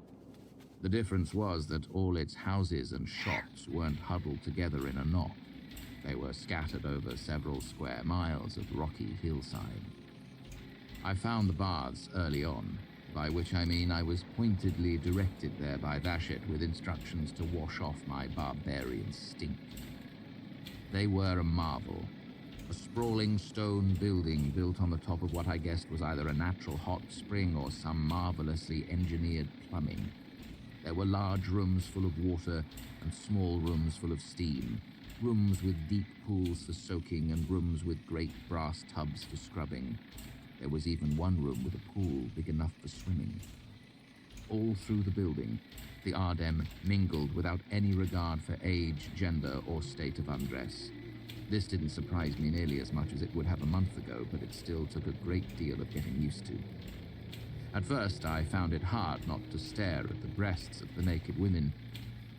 The difference was that all its houses and shops weren't huddled together in a knot. They were scattered over several square miles of rocky hillside. I found the baths early on, by which I mean I was pointedly directed there by Vashit with instructions to wash off my barbarian stink. They were a marvel. A sprawling stone building built on the top of what I guessed was either a natural hot spring or some marvelously engineered plumbing. There were large rooms full of water and small rooms full of steam, rooms with deep pools for soaking and rooms with great brass tubs for scrubbing. There was even one room with a pool big enough for swimming. All through the building, the Ardem mingled without any regard for age, gender, or state of undress. This didn't surprise me nearly as much as it would have a month ago, but it still took a great deal of getting used to. At first, I found it hard not to stare at the breasts of the naked women.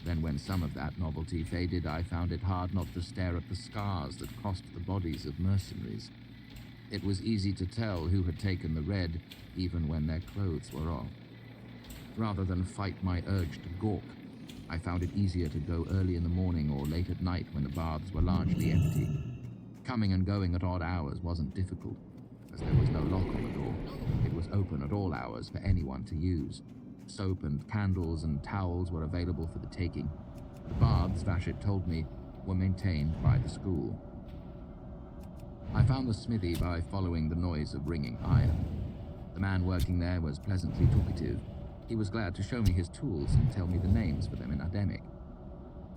Then when some of that novelty faded, I found it hard not to stare at the scars that crossed the bodies of mercenaries. It was easy to tell who had taken the red, even when their clothes were off. Rather than fight my urge to gawk, I found it easier to go early in the morning or late at night when the baths were largely empty. Coming and going at odd hours wasn't difficult, as there was no lock on the door. It was open at all hours for anyone to use. Soap and candles and towels were available for the taking. The baths, Vashit told me, were maintained by the school. I found the smithy by following the noise of ringing iron. The man working there was pleasantly talkative. He was glad to show me his tools and tell me the names for them in Ademic.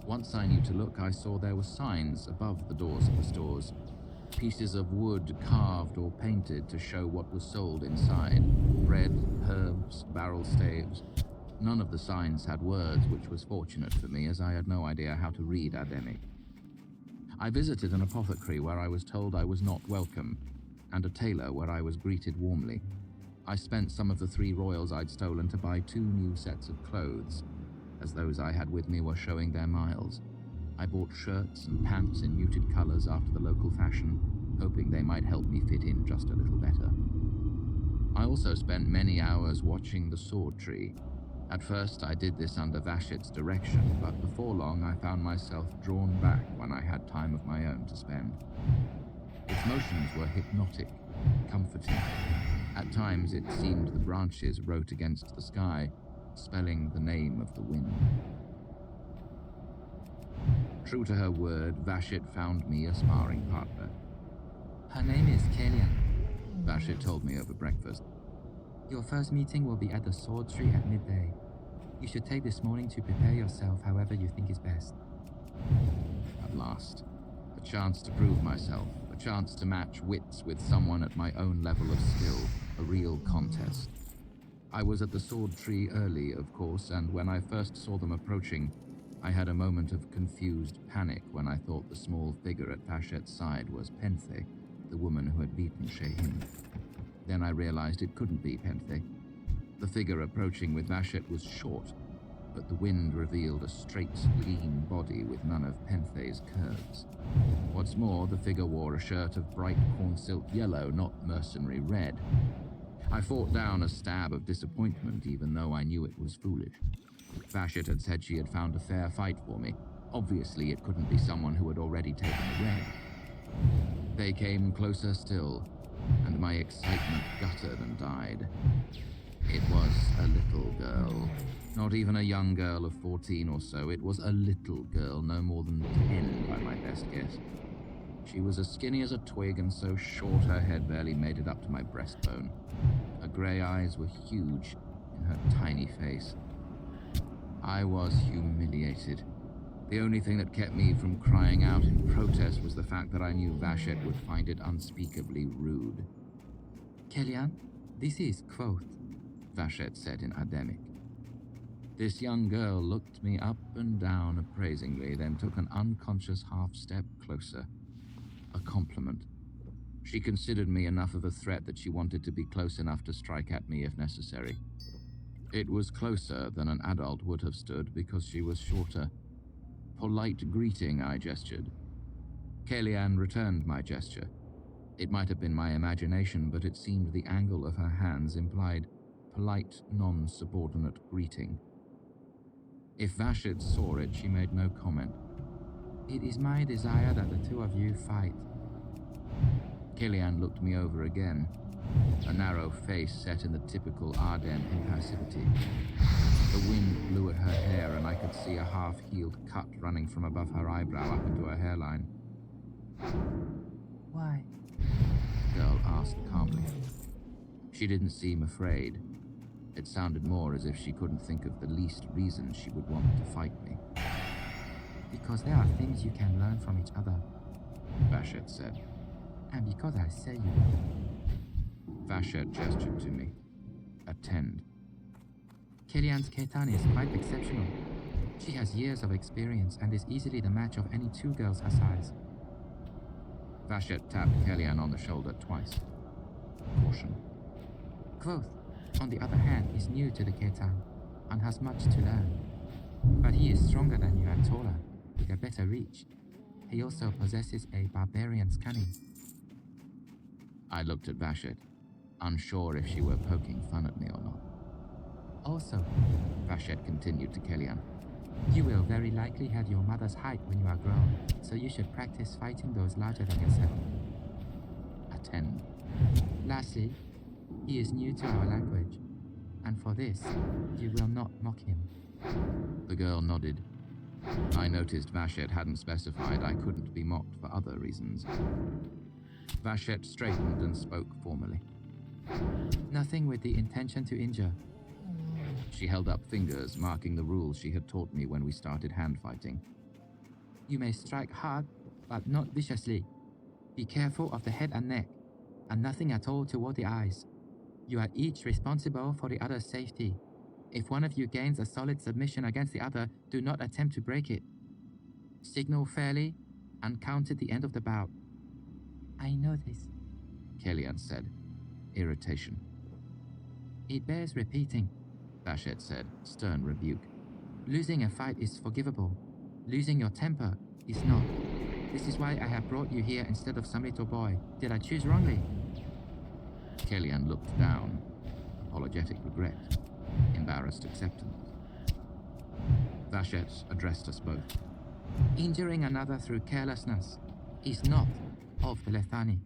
Once I knew to look, I saw there were signs above the doors of the stores. Pieces of wood carved or painted to show what was sold inside. Bread, herbs, barrel staves. None of the signs had words, which was fortunate for me as I had no idea how to read Ademic. I visited an apothecary where I was told I was not welcome, and a tailor where I was greeted warmly. I spent some of the 3 royals I'd stolen to buy 2 new sets of clothes, as those I had with me were showing their miles. I bought shirts and pants in muted colors after the local fashion, hoping they might help me fit in just a little better. I also spent many hours watching the sword tree. At first, I did this under Vashit's direction, but before long I found myself drawn back when I had time of my own to spend. Its motions were hypnotic, comforting. At times it seemed the branches wrote against the sky, spelling the name of the wind. True to her word, Vashit found me a sparring partner. her name is Kelian. Vashit told me over breakfast. Your first meeting will be at the Sword Tree at midday. You should take this morning to prepare yourself however you think is best. At last, a chance to prove myself, a chance to match wits with someone at my own level of skill, a real contest. I was at the Sword Tree early, of course, and when I first saw them approaching, I had a moment of confused panic when I thought the small figure at Vachet's side was Penthe, the woman who had beaten Shehin. Then I realized it couldn't be Penthe. The figure approaching with Vachet was short, but the wind revealed a straight, lean body with none of Penthe's curves. What's more, the figure wore a shirt of bright corn silk yellow, not mercenary red. I fought down a stab of disappointment, even though I knew it was foolish. Vachet had said she had found a fair fight for me. Obviously, it couldn't be someone who had already taken the red. They came closer still, and my excitement guttered and died. It was a little girl. Not even a young girl of 14 or so. It was a little girl, no more than 10 by my best guess. She was as skinny as a twig and so short her head barely made it up to my breastbone. Her grey eyes were huge in her tiny face. I was humiliated. The only thing that kept me from crying out in protest was the fact that I knew Vachet would find it unspeakably rude. Kellyanne, this is Quoth, Vachet said in Ademic. This young girl looked me up and down appraisingly, then took an unconscious half-step closer. A compliment. She considered me enough of a threat that she wanted to be close enough to strike at me if necessary. It was closer than an adult would have stood because she was shorter. Polite greeting, I gestured. Kellyanne returned my gesture. It might have been my imagination, but it seemed the angle of her hands implied polite, non-subordinate greeting. If Vachet saw it, she made no comment. It is my desire that the two of you fight. Kellyanne looked me over again, a narrow face set in the typical Ardennes impassivity. The wind blew at her hair, and I could see a half-healed cut running from above her eyebrow up into her hairline. Why? The girl asked calmly. She didn't seem afraid. It sounded more as if she couldn't think of the least reason she would want to fight me. Because there are things you can learn from each other, Vachet said. And because I say you will. Vachet gestured to me. Attend. Kellyanne's Ketan is quite exceptional. She has years of experience and is easily the match of any two girls her size. Vachet tapped Kellyanne on the shoulder twice. Caution. Quoth, on the other hand, is new to the Ketan and has much to learn. But he is stronger than you and taller, with a better reach. He also possesses a barbarian's cunning. I looked at Vachet, unsure if she were poking fun at me or not. Also, Vachet continued to Kellyanne, you will very likely have your mother's height when you are grown, so you should practice fighting those larger than yourself. Attend. Lastly, he is new to our language, and for this, you will not mock him. The girl nodded. I noticed Vachet hadn't specified I couldn't be mocked for other reasons. Vachet straightened and spoke formally. Nothing with the intention to injure. She held up fingers, marking the rules she had taught me when we started hand fighting. You may strike hard, but not viciously. Be careful of the head and neck, and nothing at all toward the eyes. You are each responsible for the other's safety. If one of you gains a solid submission against the other, do not attempt to break it. Signal fairly and count at the end of the bout. I know this, Kellyanne said, irritation. It bears repeating, Vachet said, stern rebuke. Losing a fight is forgivable. Losing your temper is not. This is why I have brought you here instead of some little boy. Did I choose wrongly? Kellyanne looked down, apologetic regret, embarrassed acceptance. Vachet addressed us both. Injuring another through carelessness is not of the Lethani.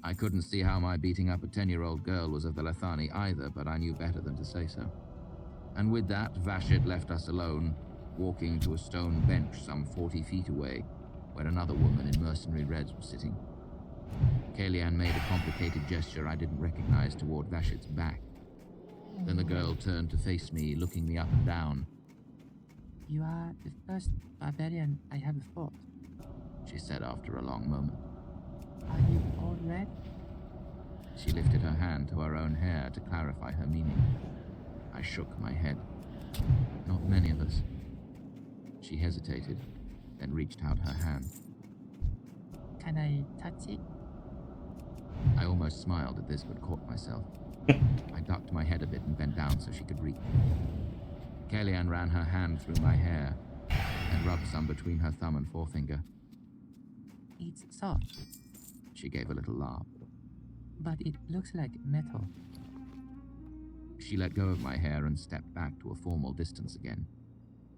I couldn't see how my beating up a 10-year-old girl was of the Lethani either, but I knew better than to say so. And with that, Vachet left us alone, walking to a stone bench some 40 feet away, where another woman in mercenary Rezz was sitting. Kalian made a complicated gesture I didn't recognize toward Vashit's back. Then the girl turned to face me, looking me up and down. You are the first barbarian I have fought. She said after a long moment. Are you all red? She lifted her hand to her own hair to clarify her meaning. I shook my head. Not many of us. She hesitated, then reached out her hand. Can I touch it? I almost smiled at this, but caught myself. I ducked my head a bit and bent down so she could reach. Kalian ran her hand through my hair and rubbed some between her thumb and forefinger. It's soft, She gave a little laugh. but it looks like metal. She let go of my hair and stepped back to a formal distance again.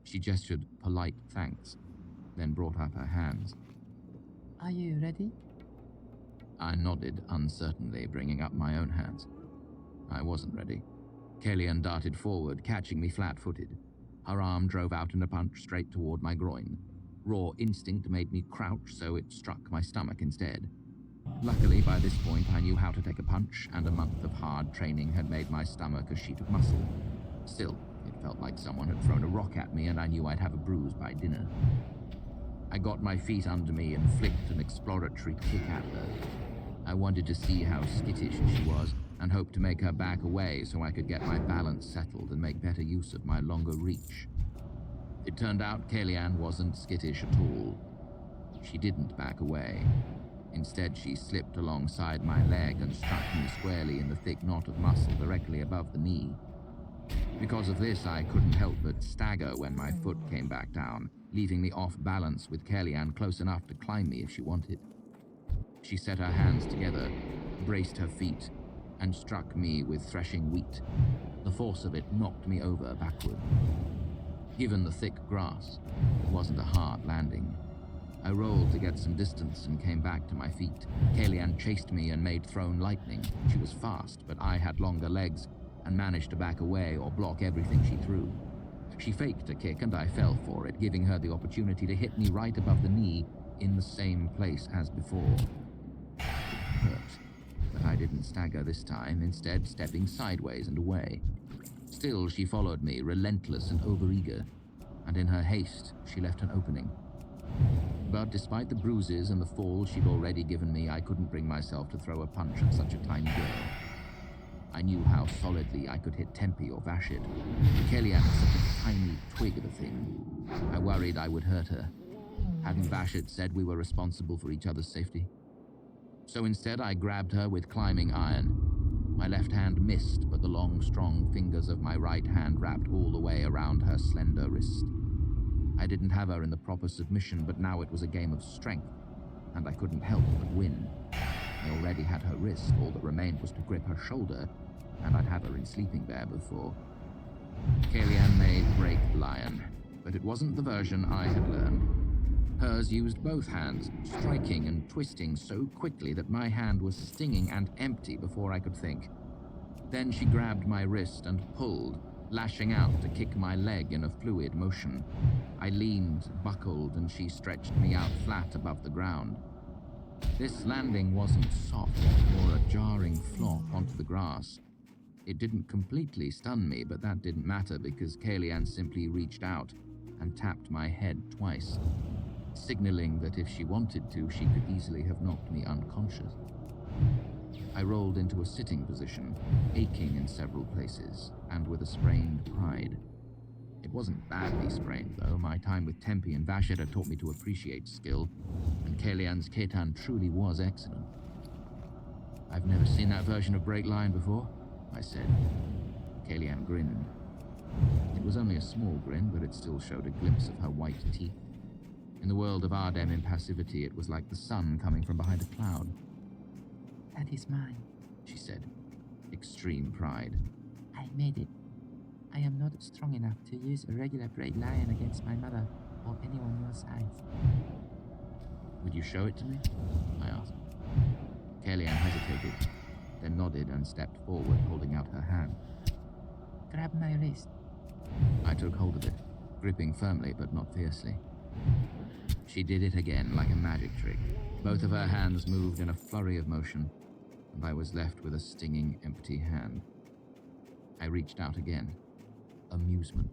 She gestured polite thanks, then brought up her hands. Are you ready? I nodded uncertainly, bringing up my own hands. I wasn't ready. Kalian darted forward, catching me flat-footed. Her arm drove out in a punch straight toward my groin. Raw instinct made me crouch, so it struck my stomach instead. Luckily, by this point, I knew how to take a punch, and a month of hard training had made my stomach a sheet of muscle. Still, it felt like someone had thrown a rock at me, and I knew I'd have a bruise by dinner. I got my feet under me and flicked an exploratory kick at her. I wanted to see how skittish she was, and hoped to make her back away so I could get my balance settled and make better use of my longer reach. It turned out Kalian wasn't skittish at all. She didn't back away. Instead, she slipped alongside my leg and struck me squarely in the thick knot of muscle directly above the knee. Because of this, I couldn't help but stagger when my foot came back down, leaving me off balance with Kalian close enough to climb me if she wanted. She set her hands together, braced her feet, and struck me with threshing wheat. The force of it knocked me over backward. Given the thick grass, it wasn't a hard landing. I rolled to get some distance and came back to my feet. Kalian chased me and made thrown lightning. She was fast, but I had longer legs and managed to back away or block everything she threw. She faked a kick and I fell for it, giving her the opportunity to hit me right above the knee in the same place as before. It hurt, but I didn't stagger this time, instead stepping sideways and away. Still, she followed me, relentless and overeager, and in her haste, she left an opening. But despite the bruises and the fall she'd already given me, I couldn't bring myself to throw a punch at such a tiny girl. I knew how solidly I could hit Tempe or Vashit. Kalian was such a tiny twig of a thing. I worried I would hurt her. Hadn't Vashit said we were responsible for each other's safety? So instead, I grabbed her with climbing iron. My left hand missed, but the long, strong fingers of my right hand wrapped all the way around her slender wrist. I didn't have her in the proper submission, but now it was a game of strength, and I couldn't help but win. I already had her wrist, all that remained was to grip her shoulder, and I'd had her in sleeping bear before. Kalian made break lion, but it wasn't the version I had learned. Hers used both hands, striking and twisting so quickly that my hand was stinging and empty before I could think. Then she grabbed my wrist and pulled, lashing out to kick my leg in a fluid motion. I leaned, buckled, and she stretched me out flat above the ground. This landing wasn't soft or a jarring flop onto the grass. It didn't completely stun me, but that didn't matter because Kalian simply reached out and tapped my head twice, signaling that if she wanted to, she could easily have knocked me unconscious. I rolled into a sitting position, aching in several places, and with a sprained pride. It wasn't badly sprained, though. My time with Tempe and Vashit had taught me to appreciate skill, and Kalian's Ketan truly was excellent. "I've never seen that version of Break Line before," I said. Kalian grinned. It was only a small grin, but it still showed a glimpse of her white teeth. In the world of Ardem impassivity, it was like the sun coming from behind a cloud. That is mine. She said, extreme pride. I made it. I am not strong enough to use a regular Break Lion against my mother or anyone your size. Would you show it to me? I asked. Kalian hesitated, then nodded and stepped forward, holding out her hand. Grab my wrist. I took hold of it, gripping firmly but not fiercely. She did it again like a magic trick. Both of her hands moved in a flurry of motion, and I was left with a stinging, empty hand. I reached out again. Amusement.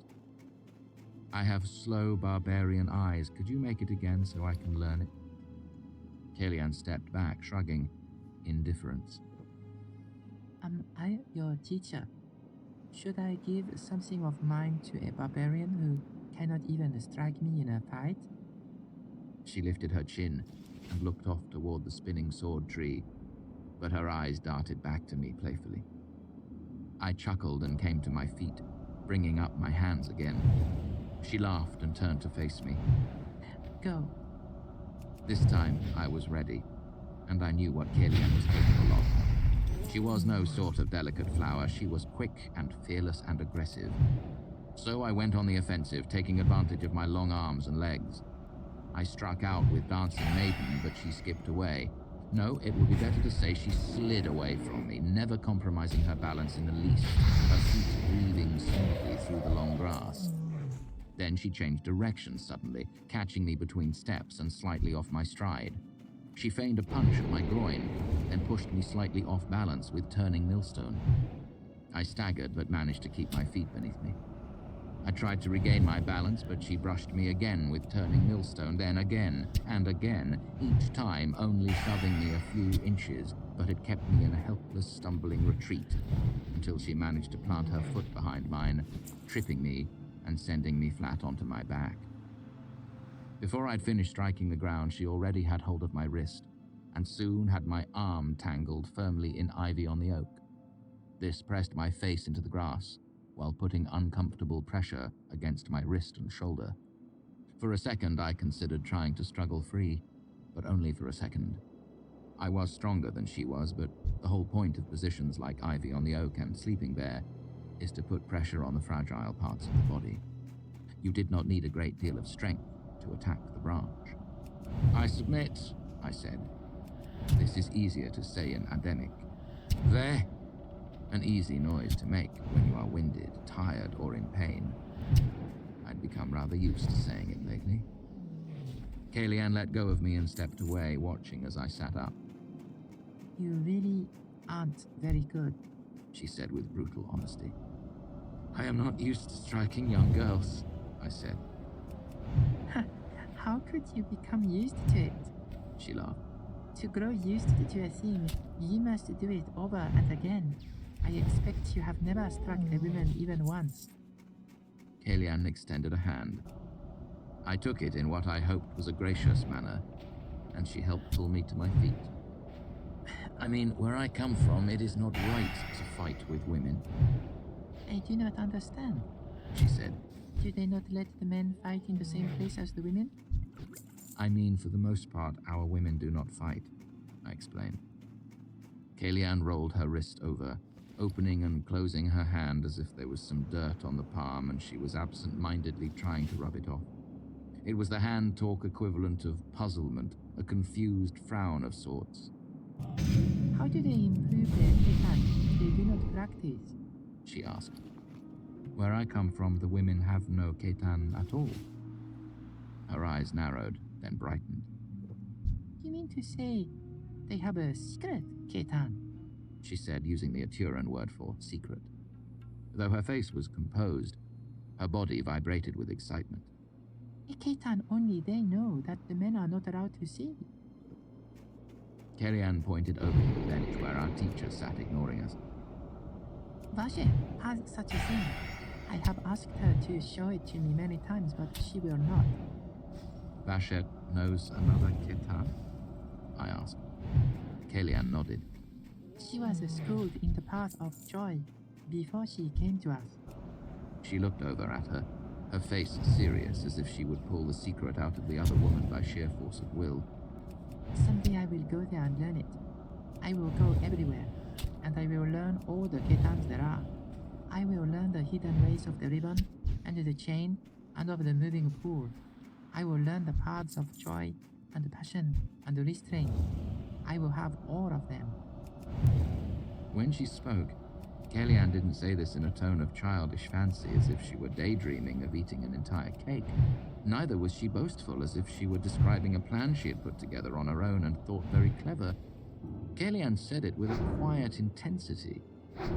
I have slow, barbarian eyes. Could you make it again so I can learn it? Kalian stepped back, shrugging. Indifference. Am I your teacher? Should I give something of mine to a barbarian who cannot even strike me in a fight? She lifted her chin and looked off toward the spinning sword tree, but her eyes darted back to me playfully. I chuckled and came to my feet, bringing up my hands again. She laughed and turned to face me. Go. This time, I was ready, and I knew what Kalian was capable of. She was no sort of delicate flower. She was quick and fearless and aggressive. So I went on the offensive, taking advantage of my long arms and legs. I struck out with Dancing Maiden, but she skipped away. No, it would be better to say she slid away from me, never compromising her balance in the least, her feet weaving smoothly through the long grass. Then she changed direction suddenly, catching me between steps and slightly off my stride. She feigned a punch at my groin, then pushed me slightly off balance with Turning Millstone. I staggered but managed to keep my feet beneath me. I tried to regain my balance, but she brushed me again with Turning Millstone, then again and again, each time only shoving me a few inches, but it kept me in a helpless, stumbling retreat until she managed to plant her foot behind mine, tripping me and sending me flat onto my back. Before I'd finished striking the ground, she already had hold of my wrist, and soon had my arm tangled firmly in ivy on the oak. This pressed my face into the grass, while putting uncomfortable pressure against my wrist and shoulder. For a second, I considered trying to struggle free, but only for a second. I was stronger than she was, but the whole point of positions like ivy on the oak and sleeping bear is to put pressure on the fragile parts of the body. You did not need a great deal of strength to attack the branch. I submit, I said. This is easier to say in Ademic. There. An easy noise to make when you are winded, tired, or in pain. I'd become rather used to saying it lately. Kalian let go of me and stepped away, watching as I sat up. You really aren't very good, she said with brutal honesty. I am not used to striking young girls, I said. How could you become used to it? She laughed. To grow used to a thing, you must do it over and again. I expect you have never struck a woman even once. Kalian extended a hand. I took it in what I hoped was a gracious manner, and she helped pull me to my feet. I mean, where I come from, it is not right to fight with women. I do not understand, she said. Do they not let the men fight in the same place as the women? I mean, for the most part, our women do not fight, I explained. Kalian rolled her wrist over, opening and closing her hand as if there was some dirt on the palm and she was absent-mindedly trying to rub it off. It was the hand talk equivalent of puzzlement, a confused frown of sorts. How do they improve their Ketan if they do not practice? She asked. Where I come from, the women have no Ketan at all. Her eyes narrowed, then brightened. You mean to say they have a secret Ketan? She said, using the Aturan word for secret. Though her face was composed, her body vibrated with excitement. A Ketan only they know that the men are not allowed to see. Kalian pointed over to the bench where our teacher sat ignoring us. Vashe has such a thing. I have asked her to show it to me many times, but she will not. Vashet knows another Ketan? I asked. Kalian nodded. She was schooled in the path of joy before she came to us. She looked over at her face serious as if she would pull the secret out of the other woman by sheer force of will. Someday I will go there and learn it. I will go everywhere, and I will learn all the Ketans there are. I will learn the hidden ways of the ribbon, and the chain, and of the moving pool. I will learn the paths of joy, and passion, and restraint. I will have all of them. When she spoke, Kalian didn't say this in a tone of childish fancy as if she were daydreaming of eating an entire cake. Neither was she boastful, as if she were describing a plan she had put together on her own and thought very clever. Kalian said it with a quiet intensity.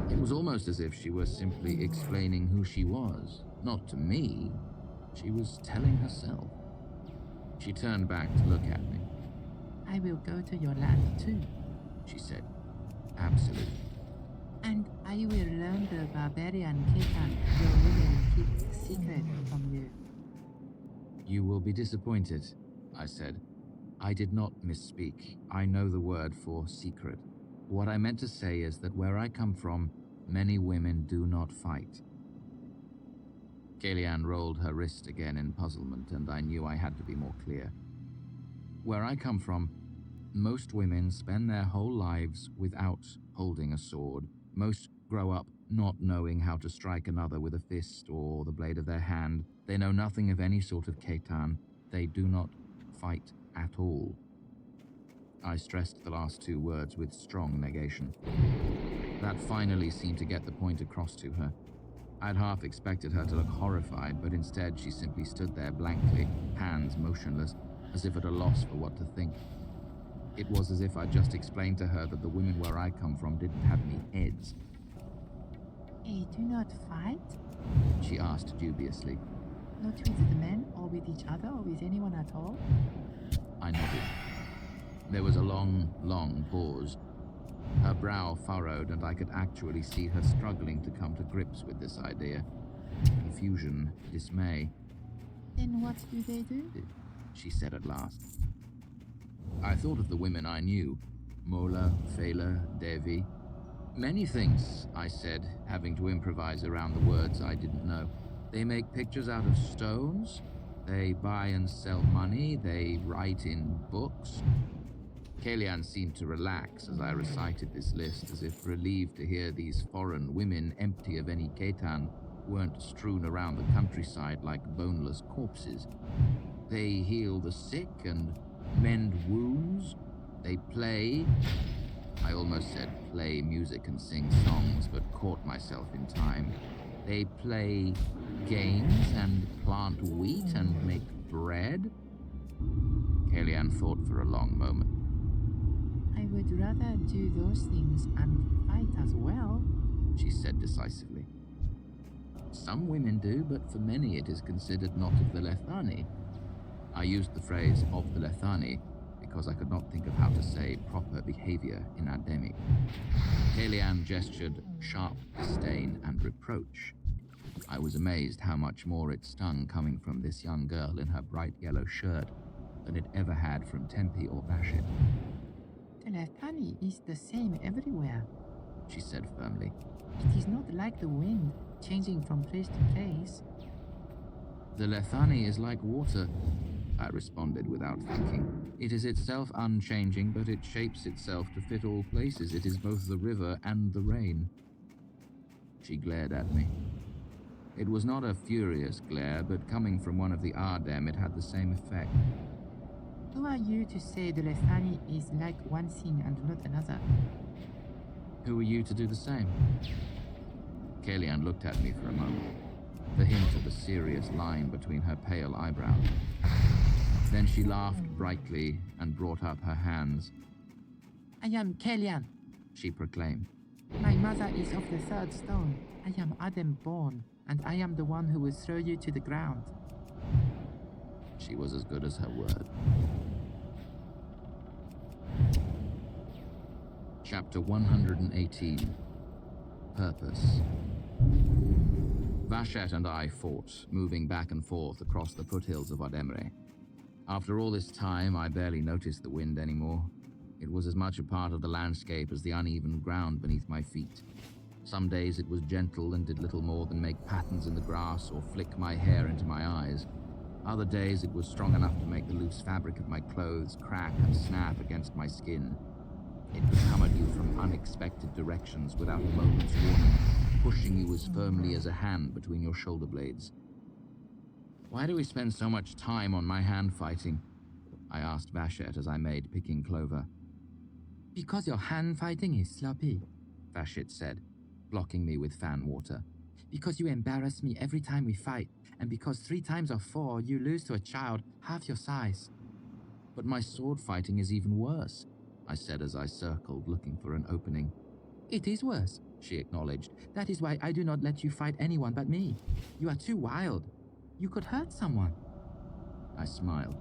It was almost as if she were simply explaining who she was. Not to me. She was telling herself. She turned back to look at me. I will go to your land too, She said. Absolutely. and I will learn the barbarian Ketan your women keep secret from you. You will be disappointed, I said. I did not misspeak. I know the word for secret. What I meant to say is that where I come from, many women do not fight. Kalian rolled her wrist again in puzzlement, and I knew I had to be more clear. Where I come from, most women spend their whole lives without holding a sword. Most grow up not knowing how to strike another with a fist or the blade of their hand. They know nothing of any sort of Ketan. They do not fight at all. I stressed the last two words with strong negation. That finally seemed to get the point across to her. I'd half expected her to look horrified, but instead she simply stood there blankly, hands motionless, as if at a loss for what to think. It was as if I'd just explained to her that the women where I come from didn't have any heads. They do not fight? She asked dubiously. Not with the men, or with each other, or with anyone at all? I nodded. There was a long, long pause. Her brow furrowed, and I could actually see her struggling to come to grips with this idea. Confusion, dismay. Then what do they do? She said at last. I thought of the women I knew. Mola, Faire, Devi. Many things, I said, having to improvise around the words I didn't know. They make pictures out of stones. They buy and sell money. They write in books. Kalian seemed to relax as I recited this list, as if relieved to hear these foreign women empty of any Ketan weren't strewn around the countryside like boneless corpses. They heal the sick and mend wounds. They play. I almost said play music and sing songs, but caught myself in time. They play games and plant wheat and make bread. Kalian thought for a long moment. I would rather do those things and fight as well, She said decisively. Some women do, but for many it is considered not of the Lethani. I used the phrase of the Lethani because I could not think of how to say proper behavior in Ademic. Kalian gestured sharp disdain and reproach. I was amazed how much more it stung coming from this young girl in her bright yellow shirt than it ever had from Tempe or Bashet. The Lethani is the same everywhere. She said firmly. It is not like the wind, changing from place to place. The Lethani is like water, I responded without thinking. It is itself unchanging, but it shapes itself to fit all places. It is both the river and the rain. She glared at me. It was not a furious glare, but coming from one of the Ardem, it had the same effect. Who are you to say the Lethani is like one thing and not another? Who are you to do the same? Kalian looked at me for a moment, the hint of a serious line between her pale eyebrows. Then she laughed brightly and brought up her hands. I am Kalian. She proclaimed. My mother is of the third stone. I am Adam born, and I am the one who will throw you to the ground. She was as good as her word. Chapter 118. Purpose. Vashet and I fought, moving back and forth across the foothills of Ademre. After all this time, I barely noticed the wind anymore. It was as much a part of the landscape as the uneven ground beneath my feet. Some days it was gentle and did little more than make patterns in the grass or flick my hair into my eyes. Other days it was strong enough to make the loose fabric of my clothes crack and snap against my skin. It could come at you from unexpected directions without a moment's warning, pushing you as firmly as a hand between your shoulder blades. Why do we spend so much time on my hand fighting? I asked Vashet as I made picking clover. Because your hand fighting is sloppy, Vashet said, blocking me with fan water. Because you embarrass me every time we fight, and because 3 times of 4 you lose to a child half your size. But my sword fighting is even worse, I said as I circled looking for an opening. It is worse, she acknowledged. That is why I do not let you fight anyone but me. You are too wild. You could hurt someone. I smiled.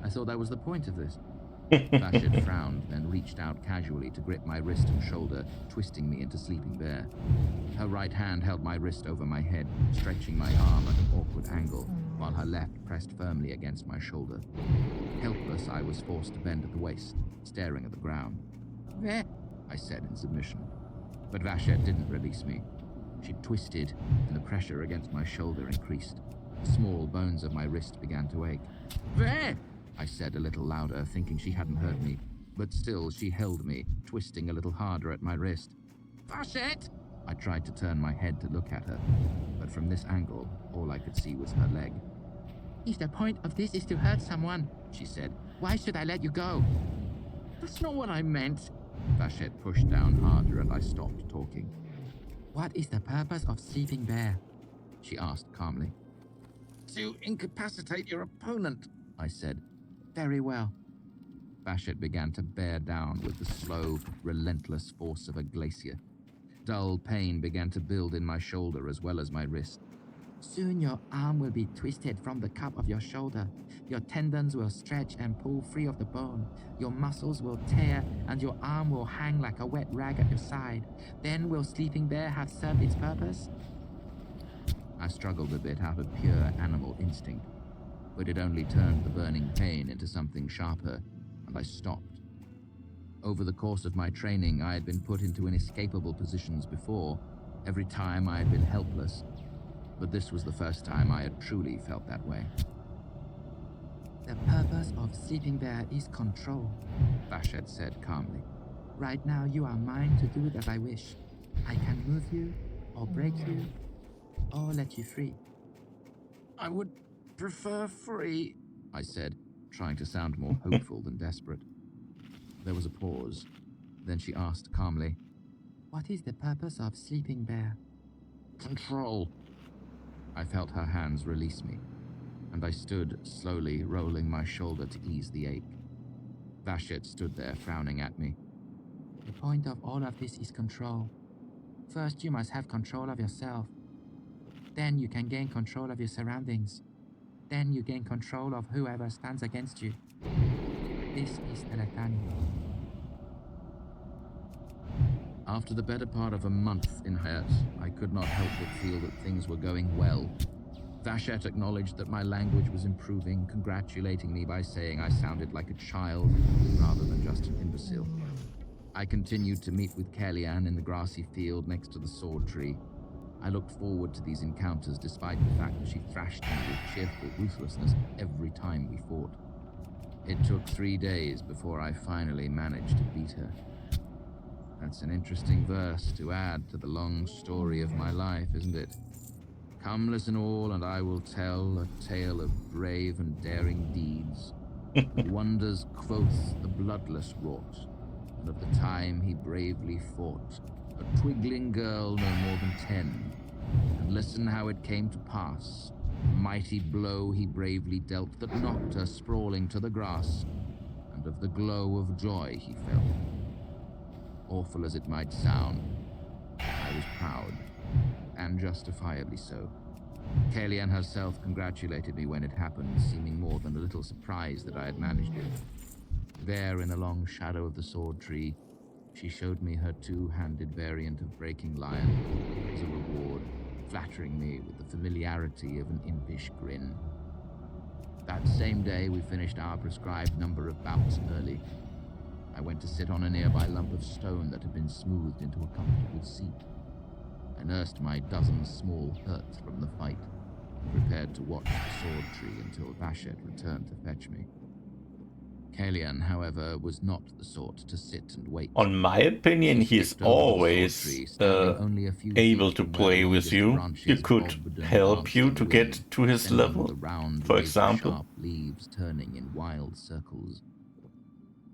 I thought that was the point of this. Vashit frowned, then reached out casually to grip my wrist and shoulder, twisting me into Sleeping Bear. Her right hand held my wrist over my head, stretching my arm at an awkward angle, while her left pressed firmly against my shoulder. Helpless, I was forced to bend at the waist, staring at the ground. There, I said in submission. But Vashit didn't release me. She twisted, and the pressure against my shoulder increased. The small bones of my wrist began to ache. there! I said a little louder, thinking she hadn't heard me, but still she held me, twisting a little harder at my wrist. Vashit! I tried to turn my head to look at her, but from this angle, all I could see was her leg. If the point of this is to hurt someone, she said, why should I let you go? That's not what I meant. Vashit pushed down harder and I stopped talking. What is the purpose of Sleeping Bear? She asked calmly. To incapacitate your opponent, I said. Very well. Vashit began to bear down with the slow, relentless force of a glacier. Dull pain began to build in my shoulder as well as my wrist. Soon your arm will be twisted from the cup of your shoulder. Your tendons will stretch and pull free of the bone. Your muscles will tear and your arm will hang like a wet rag at your side. Then will Sleeping Bear have served its purpose? I struggled a bit out of pure animal instinct, but it only turned the burning pain into something sharper, and I stopped. Over the course of my training, I had been put into inescapable positions before, every time I had been helpless, but this was the first time I had truly felt that way. The purpose of Sleeping Bear is control, Vashit said calmly. Right now you are mine to do it as I wish. I can move you, or break you, or let you free. I would prefer free, I said, trying to sound more hopeful than desperate. There was a pause. Then she asked calmly, What is the purpose of Sleeping Bear? Control. I felt her hands release me, and I stood, slowly rolling my shoulder to ease the ache. Vashit stood there, frowning at me. The point of all of this is control. First, you must have control of yourself. Then you can gain control of your surroundings. Then you gain control of whoever stands against you. This is Teletani. After the better part of a month in Hayat, I could not help but feel that things were going well. Vashit acknowledged that my language was improving, congratulating me by saying I sounded like a child rather than just an imbecile. I continued to meet with Kellyanne in the grassy field next to the sword tree. I looked forward to these encounters despite the fact that she thrashed me with cheerful ruthlessness every time we fought. It took 3 days before I finally managed to beat her. That's an interesting verse to add to the long story of my life, isn't it? Come listen all, and I will tell a tale of brave and daring deeds. Wonders quoth the bloodless wrought, and of the time he bravely fought, a twiggling girl no more than 10. And listen how it came to pass, the mighty blow he bravely dealt that knocked her sprawling to the grass, and of the glow of joy he felt. Awful as it might sound, I was proud, and justifiably so. Kellyanne herself congratulated me when it happened, seeming more than a little surprised that I had managed it. There, in the long shadow of the sword tree, she showed me her two-handed variant of breaking lion as a reward, flattering me with the familiarity of an impish grin. That same day, we finished our prescribed number of bouts early. I went to sit on a nearby lump of stone that had been smoothed into a comfortable seat. I nursed my dozen small hurts from the fight and prepared to watch the sword tree until Vashit returned to fetch me. Kellyanne, however, was not the sort to sit and wait. On my opinion, She he's skipped over the sword always tree, standing only a few able feet to from where play the with longest you. branches He could bobbed and help danced you in to the get wind, to his sending level, the round, for razor example. sharp leaves turning in wild circles.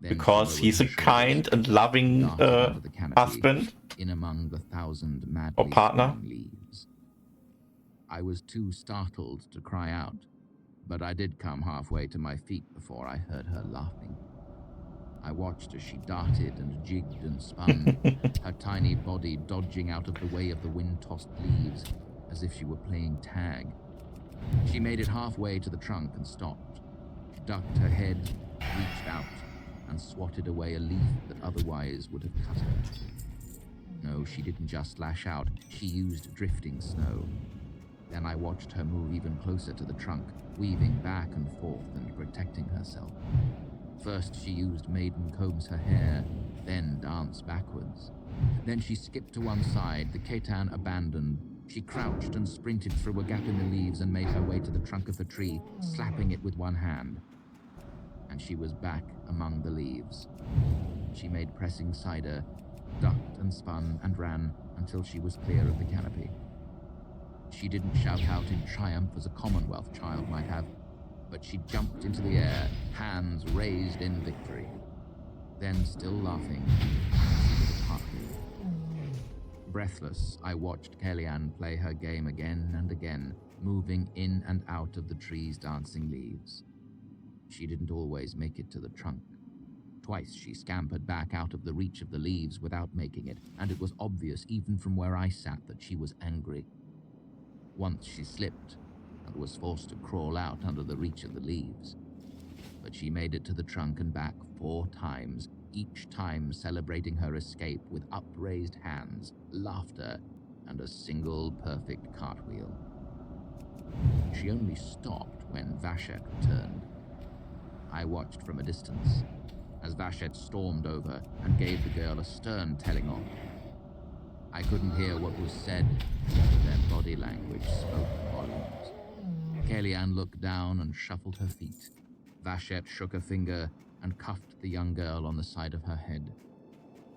Then she Because lowered he's her a shoulders kind and loving darted under the canopy, husband in among the 1,000 or madly partner. spinning leaves. I was too startled to cry out, but I did come halfway to my feet before I heard her laughing. I watched as she darted and jigged and spun, her tiny body dodging out of the way of the wind-tossed leaves, as if she were playing tag. She made it halfway to the trunk and stopped, ducked her head, reached out, and swatted away a leaf that otherwise would have cut her. No, she didn't just lash out, she used drifting snow. Then I watched her move even closer to the trunk, weaving back and forth and protecting herself. First she used maiden combs her hair, then danced backwards. Then she skipped to one side, the Ketan abandoned. She crouched and sprinted through a gap in the leaves and made her way to the trunk of the tree, slapping it with one hand. And she was back among the leaves. She made pressing cider, ducked and spun and ran until she was clear of the canopy. She didn't shout out in triumph as a Commonwealth child might have, but she jumped into the air, hands raised in victory. Then, still laughing, she did a cartwheel. Breathless, I watched Kellyanne play her game again and again, moving in and out of the tree's dancing leaves. She didn't always make it to the trunk. Twice she scampered back out of the reach of the leaves without making it, and it was obvious even from where I sat that she was angry. Once she slipped and was forced to crawl out under the reach of the leaves. But she made it to the trunk and back 4 times, each time celebrating her escape with upraised hands, laughter, and a single perfect cartwheel. She only stopped when Vashet returned. I watched from a distance as Vashet stormed over and gave the girl a stern telling off. I couldn't hear what was said, but their body language spoke volumes. Kellyanne looked down and shuffled her feet. Vashet shook a finger and cuffed the young girl on the side of her head.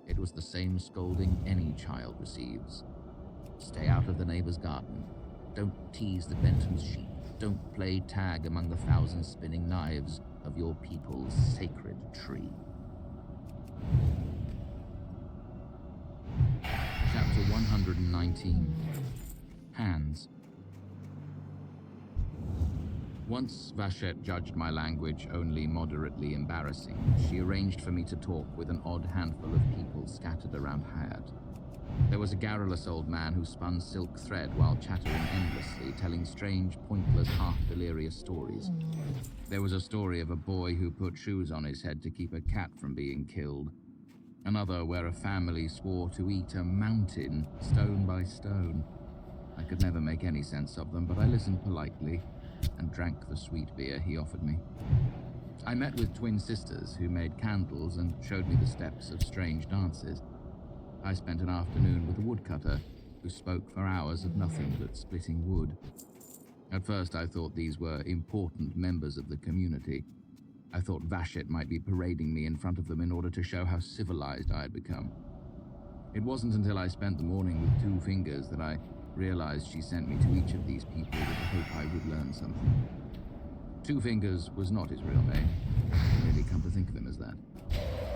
It was the same scolding any child receives. Stay out of the neighbor's garden. Don't tease the Benton's sheep. Don't play tag among the 1,000 spinning knives of your people's sacred tree. Chapter 119. Hands. Once Vashet judged my language only moderately embarrassing, she arranged for me to talk with an odd handful of people scattered around Hayat. There was a garrulous old man who spun silk thread while chattering endlessly, telling strange, pointless, half-delirious stories. There was a story of a boy who put shoes on his head to keep a cat from being killed. Another where a family swore to eat a mountain, stone by stone. I could never make any sense of them, but I listened politely and drank the sweet beer he offered me. I met with twin sisters who made candles and showed me the steps of strange dances. I spent an afternoon with a woodcutter who spoke for hours of nothing but splitting wood. At first I thought these were important members of the community. I thought Vashet might be parading me in front of them in order to show how civilized I had become. It wasn't until I spent the morning with 2 fingers that I realized she sent me to each of these people with the hope I would learn something. 2 Fingers was not his real name. I really come to think of him as that.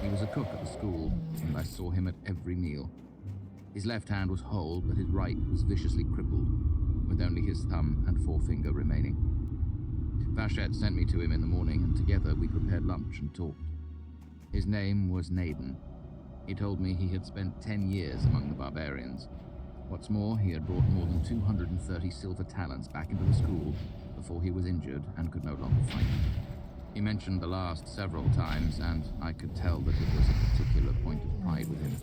He was a cook at the school, and I saw him at every meal. His left hand was whole, but his right was viciously crippled, with only his thumb and forefinger remaining. Vashet sent me to him in the morning, and together we prepared lunch and talked. His name was Naden. He told me he had spent 10 years among the barbarians. What's more, he had brought more than 230 silver talents back into the school before he was injured and could no longer fight. He mentioned the last several times, and I could tell that it was a particular point of pride with him.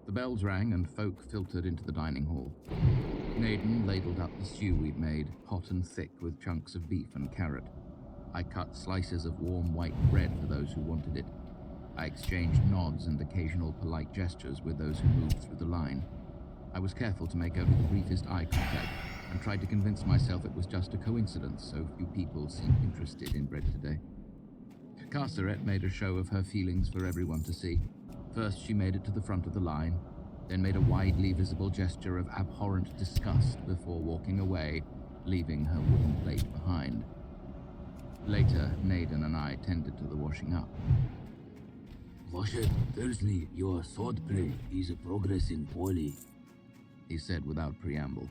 The bells rang and folk filtered into the dining hall. Naden ladled up the stew we'd made, hot and thick with chunks of beef and carrot. I cut slices of warm white bread for those who wanted it. I exchanged nods and occasional polite gestures with those who moved through the line. I was careful to make only the briefest eye contact, and tried to convince myself it was just a coincidence so few people seemed interested in bread today. Carceret made a show of her feelings for everyone to see. First she made it to the front of the line, then made a widely visible gesture of abhorrent disgust before walking away, leaving her wooden plate behind. Later, Naden and I tended to the washing up. Vashet tells me your sword play is progressing poorly, he said without preamble.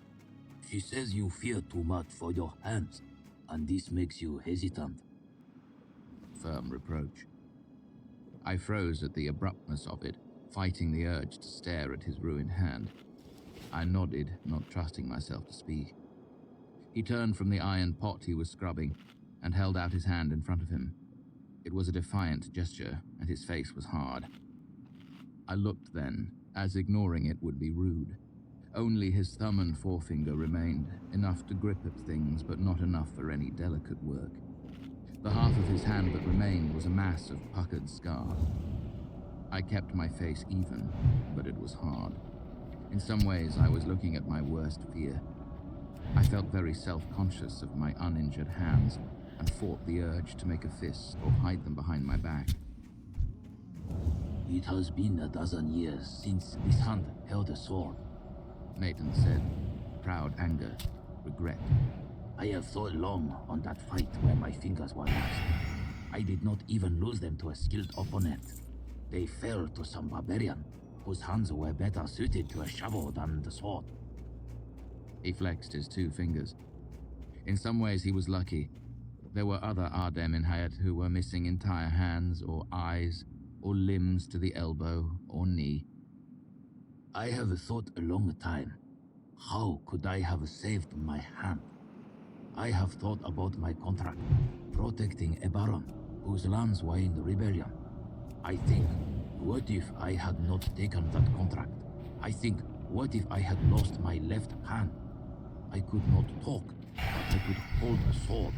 She says you fear too much for your hands, and this makes you hesitant. Firm reproach. I froze at the abruptness of it, fighting the urge to stare at his ruined hand. I nodded, not trusting myself to speak. He turned from the iron pot he was scrubbing and held out his hand in front of him. It was a defiant gesture, and his face was hard. I looked then, as ignoring it would be rude. Only his thumb and forefinger remained, enough to grip at things, but not enough for any delicate work. The half of his hand that remained was a mass of puckered scar. I kept my face even, but it was hard. In some ways, I was looking at my worst fear. I felt very self-conscious of my uninjured hands and fought the urge to make a fist or hide them behind my back. It has been a dozen years since this hand held a sword, Nathan said, proud anger, regret. I have thought long on that fight where my fingers were lost. I did not even lose them to a skilled opponent. They fell to some barbarian whose hands were better suited to a shovel than the sword. He flexed his 2 fingers. In some ways he was lucky. There were other Ardem in Hayat who were missing entire hands or eyes or limbs to the elbow or knee. I have thought a long time. How could I have saved my hand? I have thought about my contract, protecting a baron whose lands were in rebellion. I think, what if I had not taken that contract? I think, what if I had lost my left hand? I could not talk, but I could hold a sword.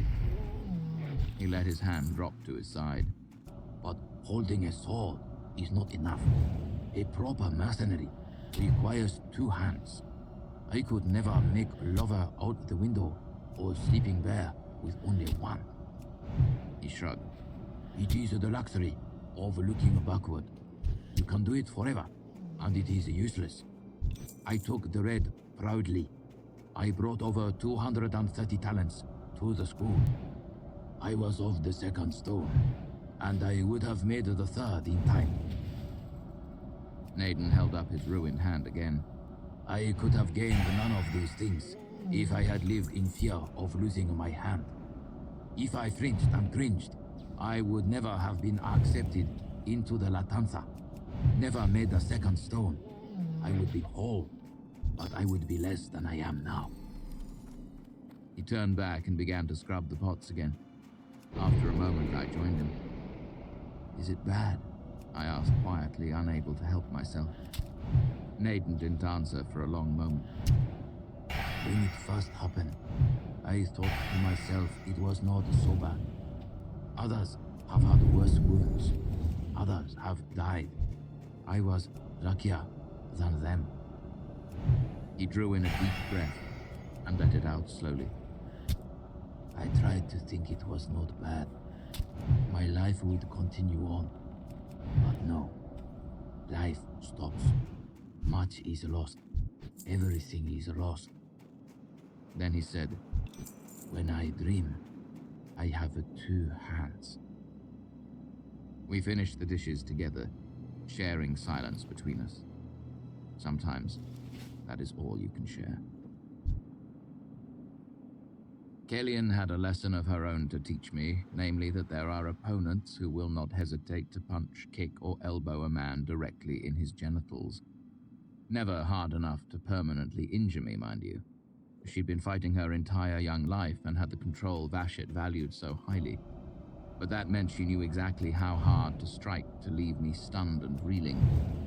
He let his hand drop to his side. But holding a sword is not enough. A proper mercenary requires 2 hands. I could never make lover out the window or sleeping bear with only 1. He shrugged. It is the luxury of looking backward. You can do it forever, and it is useless. I took the red proudly. I brought over 230 talents to the school. I was of the 2nd stone, and I would have made the 3rd in time. Naden held up his ruined hand again. I could have gained none of these things if I had lived in fear of losing my hand. If I flinched and cringed, I would never have been accepted into the Latanza, never made the 2nd stone. I would be whole, but I would be less than I am now. He turned back and began to scrub the pots again. After a moment, I joined him. Is it bad? I asked quietly, unable to help myself. Naden didn't answer for a long moment. When it first happened, I thought to myself it was not so bad. Others have had worse wounds. Others have died. I was luckier than them. He drew in a deep breath and let it out slowly. I tried to think it was not bad. My life would continue on. But no. Life stops. Much is lost. Everything is lost. Then he said, When I dream, I have 2 hands. We finished the dishes together, sharing silence between us. Sometimes, that is all you can share. Kalian had a lesson of her own to teach me, namely that there are opponents who will not hesitate to punch, kick, or elbow a man directly in his genitals. Never hard enough to permanently injure me, mind you. She'd been fighting her entire young life and had the control Vashit valued so highly. But that meant she knew exactly how hard to strike to leave me stunned and reeling,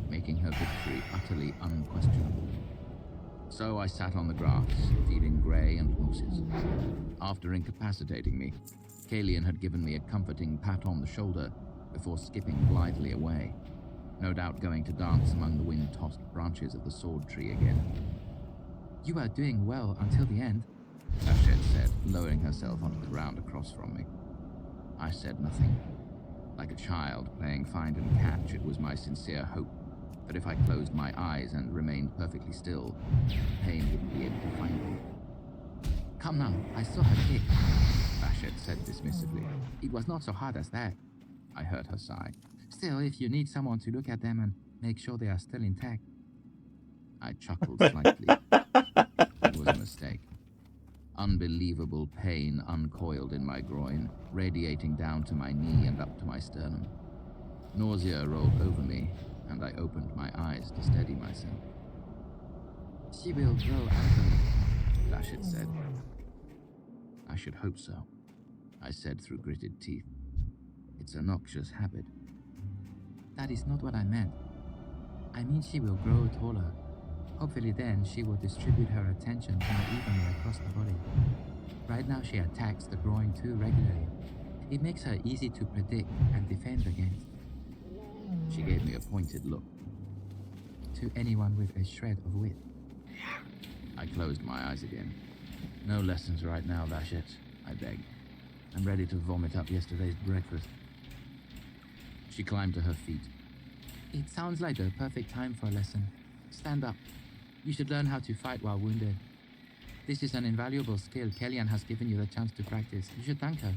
making her victory utterly unquestionable. So I sat on the grass, feeling grey and mooses. After incapacitating me, Kalian had given me a comforting pat on the shoulder before skipping blithely away, no doubt going to dance among the wind-tossed branches of the sword tree again. You were doing well until the end, Vashit said, lowering herself onto the ground across from me. I said nothing. Like a child playing find and catch, it was my sincere hope that if I closed my eyes and remained perfectly still, pain wouldn't be able to find me. Come now, I saw her kick. Vashit said dismissively. It was not so hard as that. I heard her sigh. Still, if you need someone to look at them and make sure they are still intact. I chuckled slightly. It was was a mistake. Unbelievable pain uncoiled in my groin, radiating down to my knee and up to my sternum. Nausea rolled over me, and I opened my eyes to steady myself. She will grow out of it. Vashit said. I should hope so, I said through gritted teeth. It's a noxious habit. That is not what I meant. I mean she will grow taller. Hopefully then she will distribute her attention more evenly across the body. Right now she attacks the groin too regularly. It makes her easy to predict and defend against. She gave me a pointed look. To anyone with a shred of wit. I closed my eyes again. No lessons right now, Vashit, I begged. I'm ready to vomit up yesterday's breakfast. She climbed to her feet. It sounds like the perfect time for a lesson. Stand up. You should learn how to fight while wounded. This is an invaluable skill Kellyanne has given you the chance to practice. You should thank her.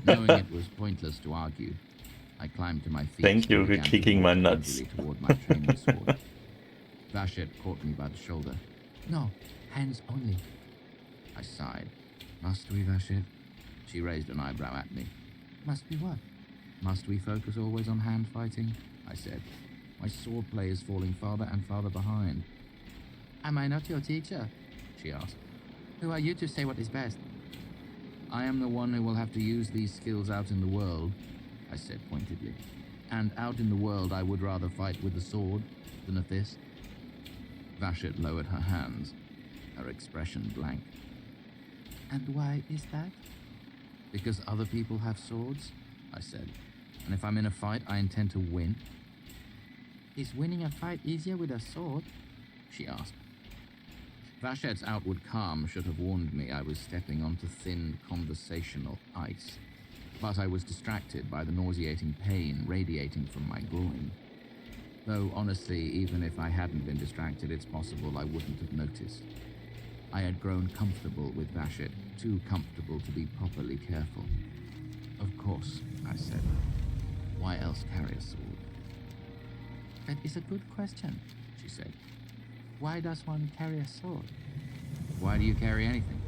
Knowing it was pointless to argue, I climbed to my feet. Thank you for kicking my nuts. Toward my training sword. Vashit caught me by the shoulder. No, hands only. I sighed. Must we, Vashit? She raised an eyebrow at me. Must we what? Must we focus always on hand fighting? I said. My sword play is falling farther and farther behind. Am I not your teacher? She asked. Who are you to say what is best? I am the one who will have to use these skills out in the world, I said pointedly. And out in the world I would rather fight with a sword than a fist. Vashit lowered her hands, her expression blank. And why is that? Because other people have swords, I said. And if I'm in a fight, I intend to win. Is winning a fight easier with a sword? She asked. Vashit's outward calm should have warned me I was stepping onto thin conversational ice. But I was distracted by the nauseating pain radiating from my groin. Though honestly, even if I hadn't been distracted, it's possible I wouldn't have noticed. I had grown comfortable with Vashit, too comfortable to be properly careful. Of course, I said. Why else carry a sword? That is a good question, she said. Why does one carry a sword? Why do you carry anything?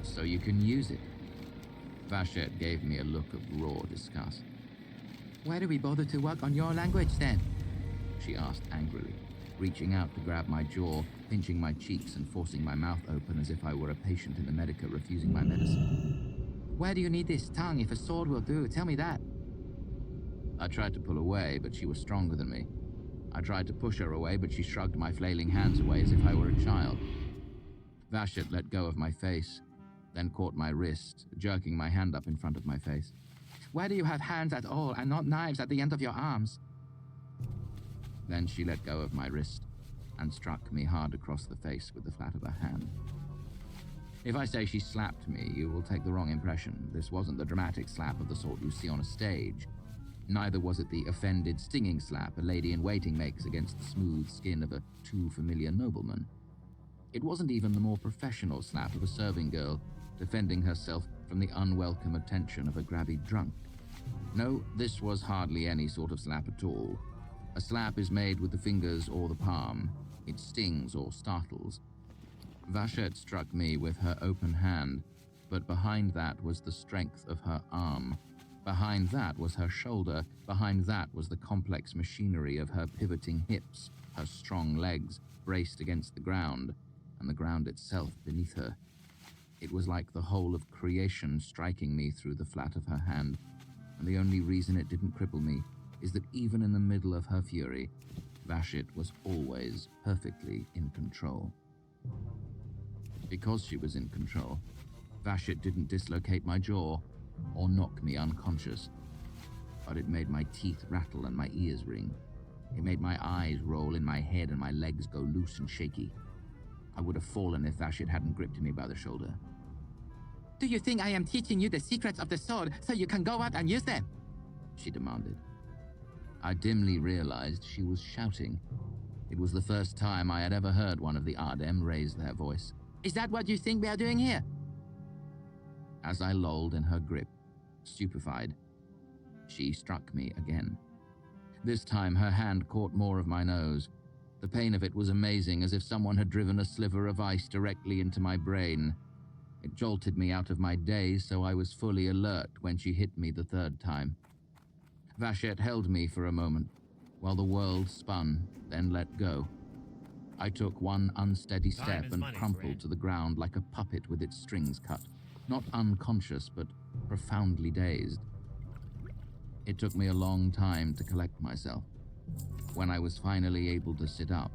So you can use it. Vashit gave me a look of raw disgust. Why do we bother to work on your language then? She asked angrily, reaching out to grab my jaw, pinching my cheeks and forcing my mouth open as if I were a patient in the Medica refusing my medicine. Why do you need this tongue if a sword will do? Tell me that. I tried to pull away, but she was stronger than me. I tried to push her away, but she shrugged my flailing hands away as if I were a child. Vashit let go of my face, then caught my wrist, jerking my hand up in front of my face. Why do you have hands at all and not knives at the end of your arms? Then she let go of my wrist and struck me hard across the face with the flat of her hand. If I say she slapped me, you will take the wrong impression. This wasn't the dramatic slap of the sort you see on a stage. Neither was it the offended, stinging slap a lady-in-waiting makes against the smooth skin of a too familiar nobleman. It wasn't even the more professional slap of a serving girl defending herself from the unwelcome attention of a grabby drunk. No, this was hardly any sort of slap at all. A slap is made with the fingers or the palm. It stings or startles. Vashit struck me with her open hand, but behind that was the strength of her arm. Behind that was her shoulder. Behind that was the complex machinery of her pivoting hips, her strong legs braced against the ground, and the ground itself beneath her. It was like the whole of creation striking me through the flat of her hand, and the only reason it didn't cripple me is that even in the middle of her fury, Vashit was always perfectly in control. Because she was in control, Vashit didn't dislocate my jaw or knock me unconscious, but it made my teeth rattle and my ears ring. It made my eyes roll in my head and my legs go loose and shaky. I would have fallen if Vashit hadn't gripped me by the shoulder. Do you think I am teaching you the secrets of the sword so you can go out and use them? She demanded. I dimly realized she was shouting. It was the first time I had ever heard one of the Ardem raise their voice. Is that what you think we are doing here? As I lolled in her grip, stupefied, she struck me again. This time her hand caught more of my nose. The pain of it was amazing, as if someone had driven a sliver of ice directly into my brain. It jolted me out of my daze, so I was fully alert when she hit me the third time. Vachette held me for a moment, while the world spun, then let go. I took one unsteady step and crumpled to the ground like a puppet with its strings cut, not unconscious, but profoundly dazed. It took me a long time to collect myself. When I was finally able to sit up,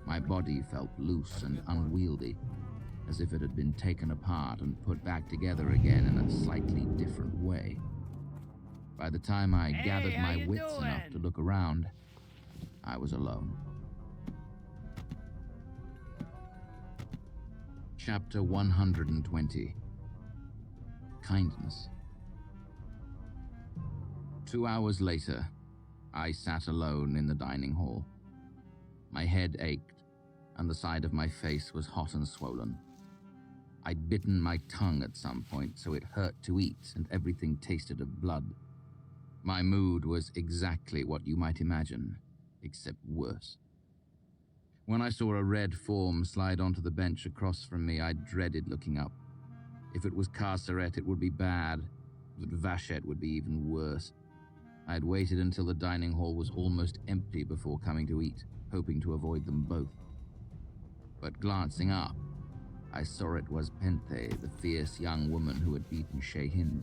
my body felt loose and unwieldy, as if it had been taken apart and put back together again in a slightly different way. By the time I gathered my wits enough to look around, I was alone. Chapter 120. Kindness. 2 hours later, I sat alone in the dining hall. My head ached, and the side of my face was hot and swollen. I'd bitten my tongue at some point, so it hurt to eat, and everything tasted of blood. My mood was exactly what you might imagine, except worse. When I saw a red form slide onto the bench across from me, I dreaded looking up. If it was Carceret, it would be bad, but Vachette would be even worse. I had waited until the dining hall was almost empty before coming to eat, hoping to avoid them both. But glancing up, I saw it was Penthe, the fierce young woman who had beaten Shehin.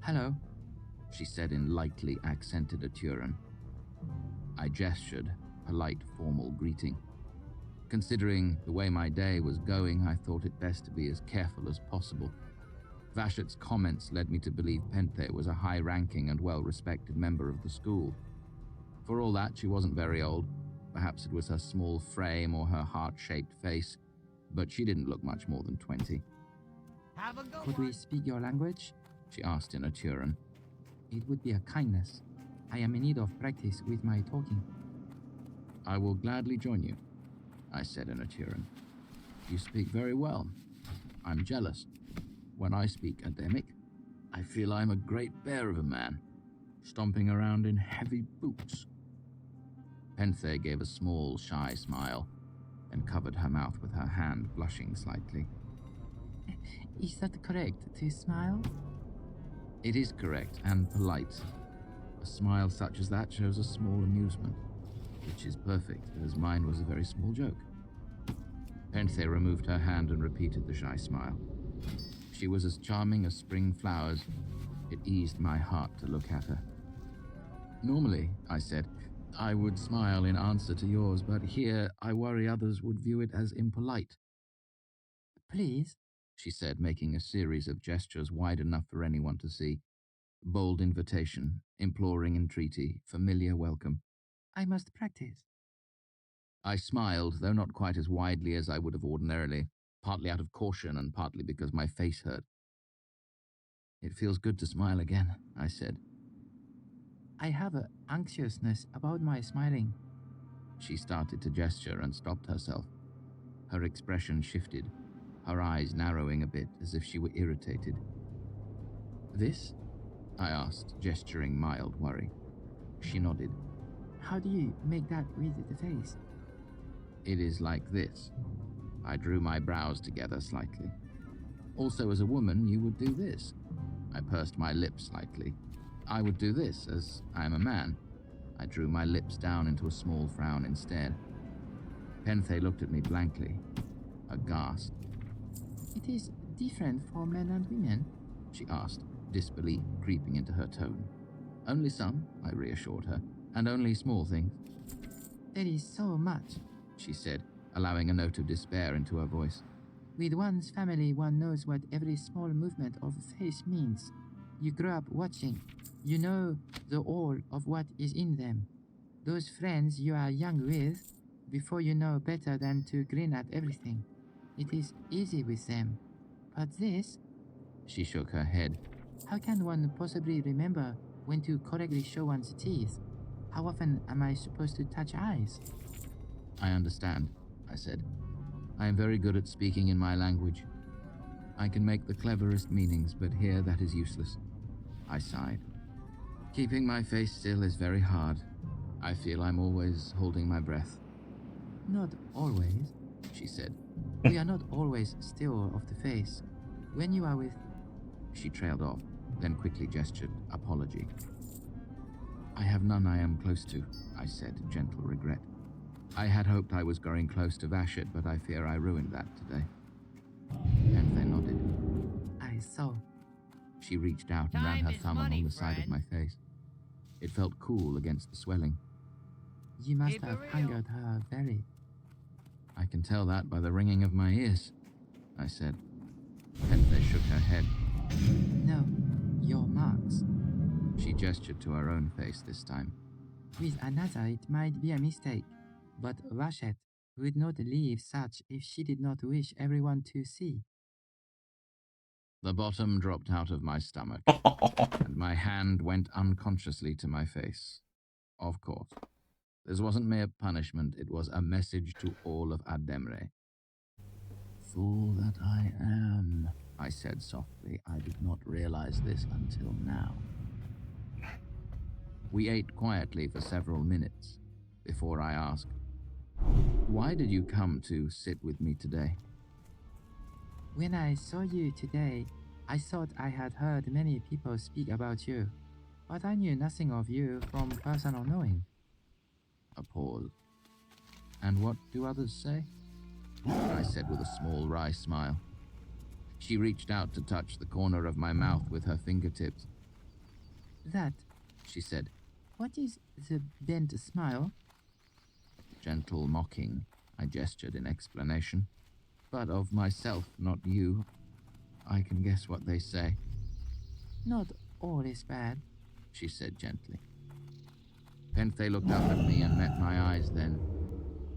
Hello. She said in lightly accented Aturan. I gestured, polite formal greeting. Considering the way my day was going, I thought it best to be as careful as possible. Vachette's comments led me to believe Penthe was a high-ranking and well-respected member of the school. For all that, she wasn't very old. Perhaps it was her small frame or her heart-shaped face, but she didn't look much more than 20. Could we speak your language? She asked in Aturan. It would be a kindness. I am in need of practice with my talking. I will gladly join you, I said in Aturan. You speak very well. I'm jealous. When I speak Ademic, I feel I'm a great bear of a man, stomping around in heavy boots. Penthe gave a small, shy smile and covered her mouth with her hand, blushing slightly. Is that correct, to smile? It is correct and polite. A smile such as that shows a small amusement, which is perfect, as mine was a very small joke. Penthe removed her hand and repeated the shy smile. She was as charming as spring flowers. It eased my heart to look at her. Normally, I said, I would smile in answer to yours, but here I worry others would view it as impolite. Please, she said, making a series of gestures wide enough for anyone to see. Bold invitation, imploring entreaty, familiar welcome. I must practice. I smiled, though not quite as widely as I would have ordinarily, partly out of caution and partly because my face hurt. It feels good to smile again, I said. I have an anxiousness about my smiling. She started to gesture and stopped herself. Her expression shifted, her eyes narrowing a bit as if she were irritated. This? I asked, gesturing mild worry. She nodded. How do you make that with the face? It is like this. I drew my brows together slightly. Also, as a woman, you would do this. I pursed my lips slightly. I would do this, as I am a man. I drew my lips down into a small frown instead. Penthe looked at me blankly, aghast. It is different for men and women? She asked, disbelief creeping into her tone. Only some, I reassured her, and only small things. There is so much, she said, allowing a note of despair into her voice. With one's family, one knows what every small movement of face means. You grow up watching. You know the all of what is in them. Those friends you are young with, before you know better than to grin at everything. It is easy with them. But this? She shook her head. How can one possibly remember when to correctly show one's teeth? How often am I supposed to touch eyes? I understand, I said. I am very good at speaking in my language. I can make the cleverest meanings, but here that is useless. I sighed. Keeping my face still is very hard. I feel I'm always holding my breath. Not always, she said. We are not always still of the face. When you are with... She trailed off, then quickly gestured apology. I have none I am close to, I said, gentle regret. I had hoped I was growing close to Vashit, but I fear I ruined that today. Penthe nodded. I saw. She reached out and ran her thumb along the side of my face. It felt cool against the swelling. You must have angered her very. I can tell that by the ringing of my ears, I said. Penthe shook her head. No, your marks. She gestured to her own face this time. With another, it might be a mistake, but Vashit would not leave such if she did not wish everyone to see. The bottom dropped out of my stomach, and my hand went unconsciously to my face. Of course. This wasn't mere punishment, it was a message to all of Ademre. Fool that I am, I said softly. I did not realize this until now. We ate quietly for several minutes before I asked, why did you come to sit with me today? When I saw you today, I thought I had heard many people speak about you, but I knew nothing of you from personal knowing. A pause. And what do others say? I said with a small wry smile. She reached out to touch the corner of my mouth with her fingertips. That, she said. What is the bent smile? Gentle mocking, I gestured in explanation. But of myself, not you. I can guess what they say. Not all is bad, she said gently. Penthe looked up at me and met my eyes then.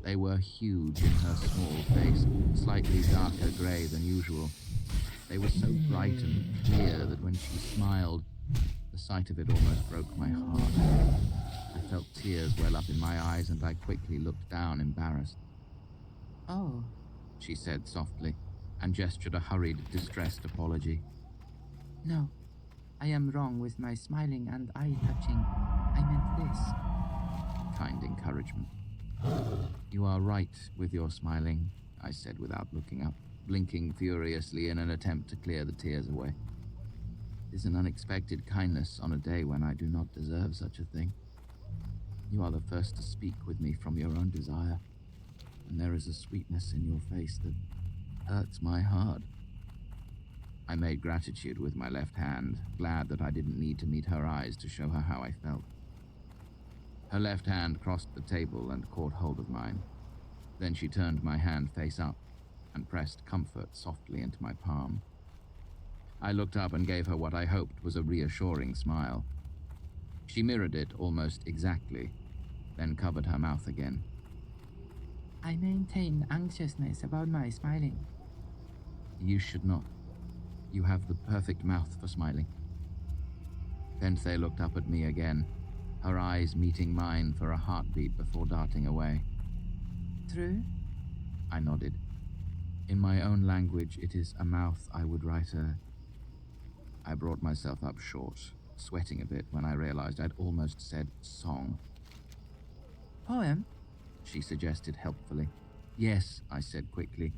They were huge in her small face, slightly darker grey than usual. They were so bright and clear that when she smiled, the sight of it almost broke my heart. I felt tears well up in my eyes and I quickly looked down, embarrassed. Oh, she said softly, and gestured a hurried, distressed apology. No, I am wrong with my smiling and eye-touching. I meant this. Kind encouragement. You are right with your smiling, I said without looking up, blinking furiously in an attempt to clear the tears away. It is an unexpected kindness on a day when I do not deserve such a thing. You are the first to speak with me from your own desire, and there is a sweetness in your face that hurts my heart. I made gratitude with my left hand, glad that I didn't need to meet her eyes to show her how I felt. Her left hand crossed the table and caught hold of mine. Then she turned my hand face up and pressed comfort softly into my palm. I looked up and gave her what I hoped was a reassuring smile. She mirrored it almost exactly, then covered her mouth again. I maintain anxiousness about my smiling. You should not. You have the perfect mouth for smiling. Penthe looked up at me again, her eyes meeting mine for a heartbeat before darting away. True? I nodded. In my own language, it is a mouth I would write a... I brought myself up short, sweating a bit when I realized I'd almost said song. Poem? She suggested helpfully. Yes, I said quickly.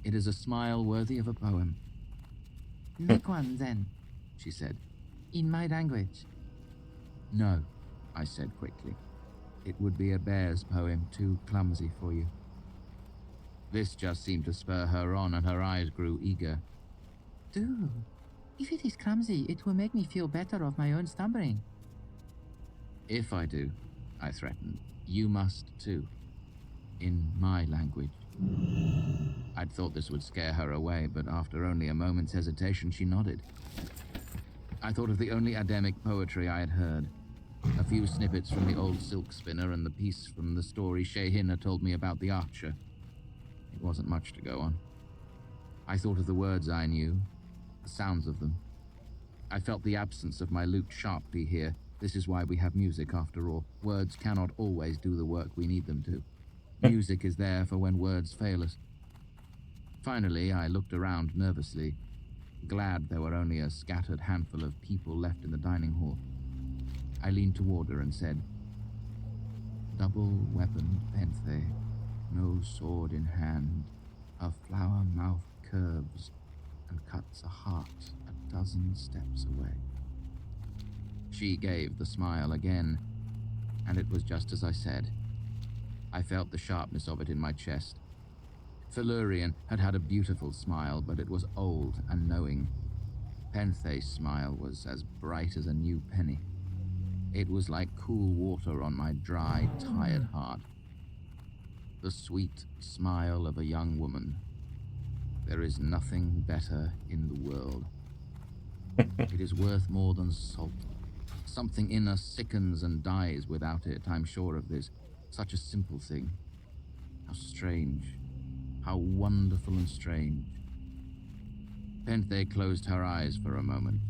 It is a smile worthy of a poem. Make one then, she said. In my language. No, I said quickly. It would be a bear's poem, too clumsy for you. This just seemed to spur her on, and her eyes grew eager. Do. If it is clumsy, it will make me feel better of my own stumbling. If I do, I threatened, you must too. In my language. I'd thought this would scare her away, but after only a moment's hesitation, she nodded. I thought of the only Adamic poetry I had heard. A few snippets from the old silk spinner and the piece from the story Shehin had told me about the archer. It wasn't much to go on. I thought of the words I knew, the sounds of them. I felt the absence of my lute sharply here. This is why we have music after all. Words cannot always do the work we need them to. Music is there for when words fail us. Finally, I looked around nervously, glad there were only a scattered handful of people left in the dining hall. I leaned toward her and said, double-weaponed Penthe, no sword in hand, her flower mouth curves and cuts a heart a dozen steps away. She gave the smile again, and it was just as I said. I felt the sharpness of it in my chest. Felurian had had a beautiful smile, but it was old and knowing. Penthe's smile was as bright as a new penny. It was like cool water on my dry, tired heart. The sweet smile of a young woman. There is nothing better in the world. It is worth more than salt. Something in us sickens and dies without it, I'm sure of this. Such a simple thing. How strange. How wonderful and strange. Penthe closed her eyes for a moment,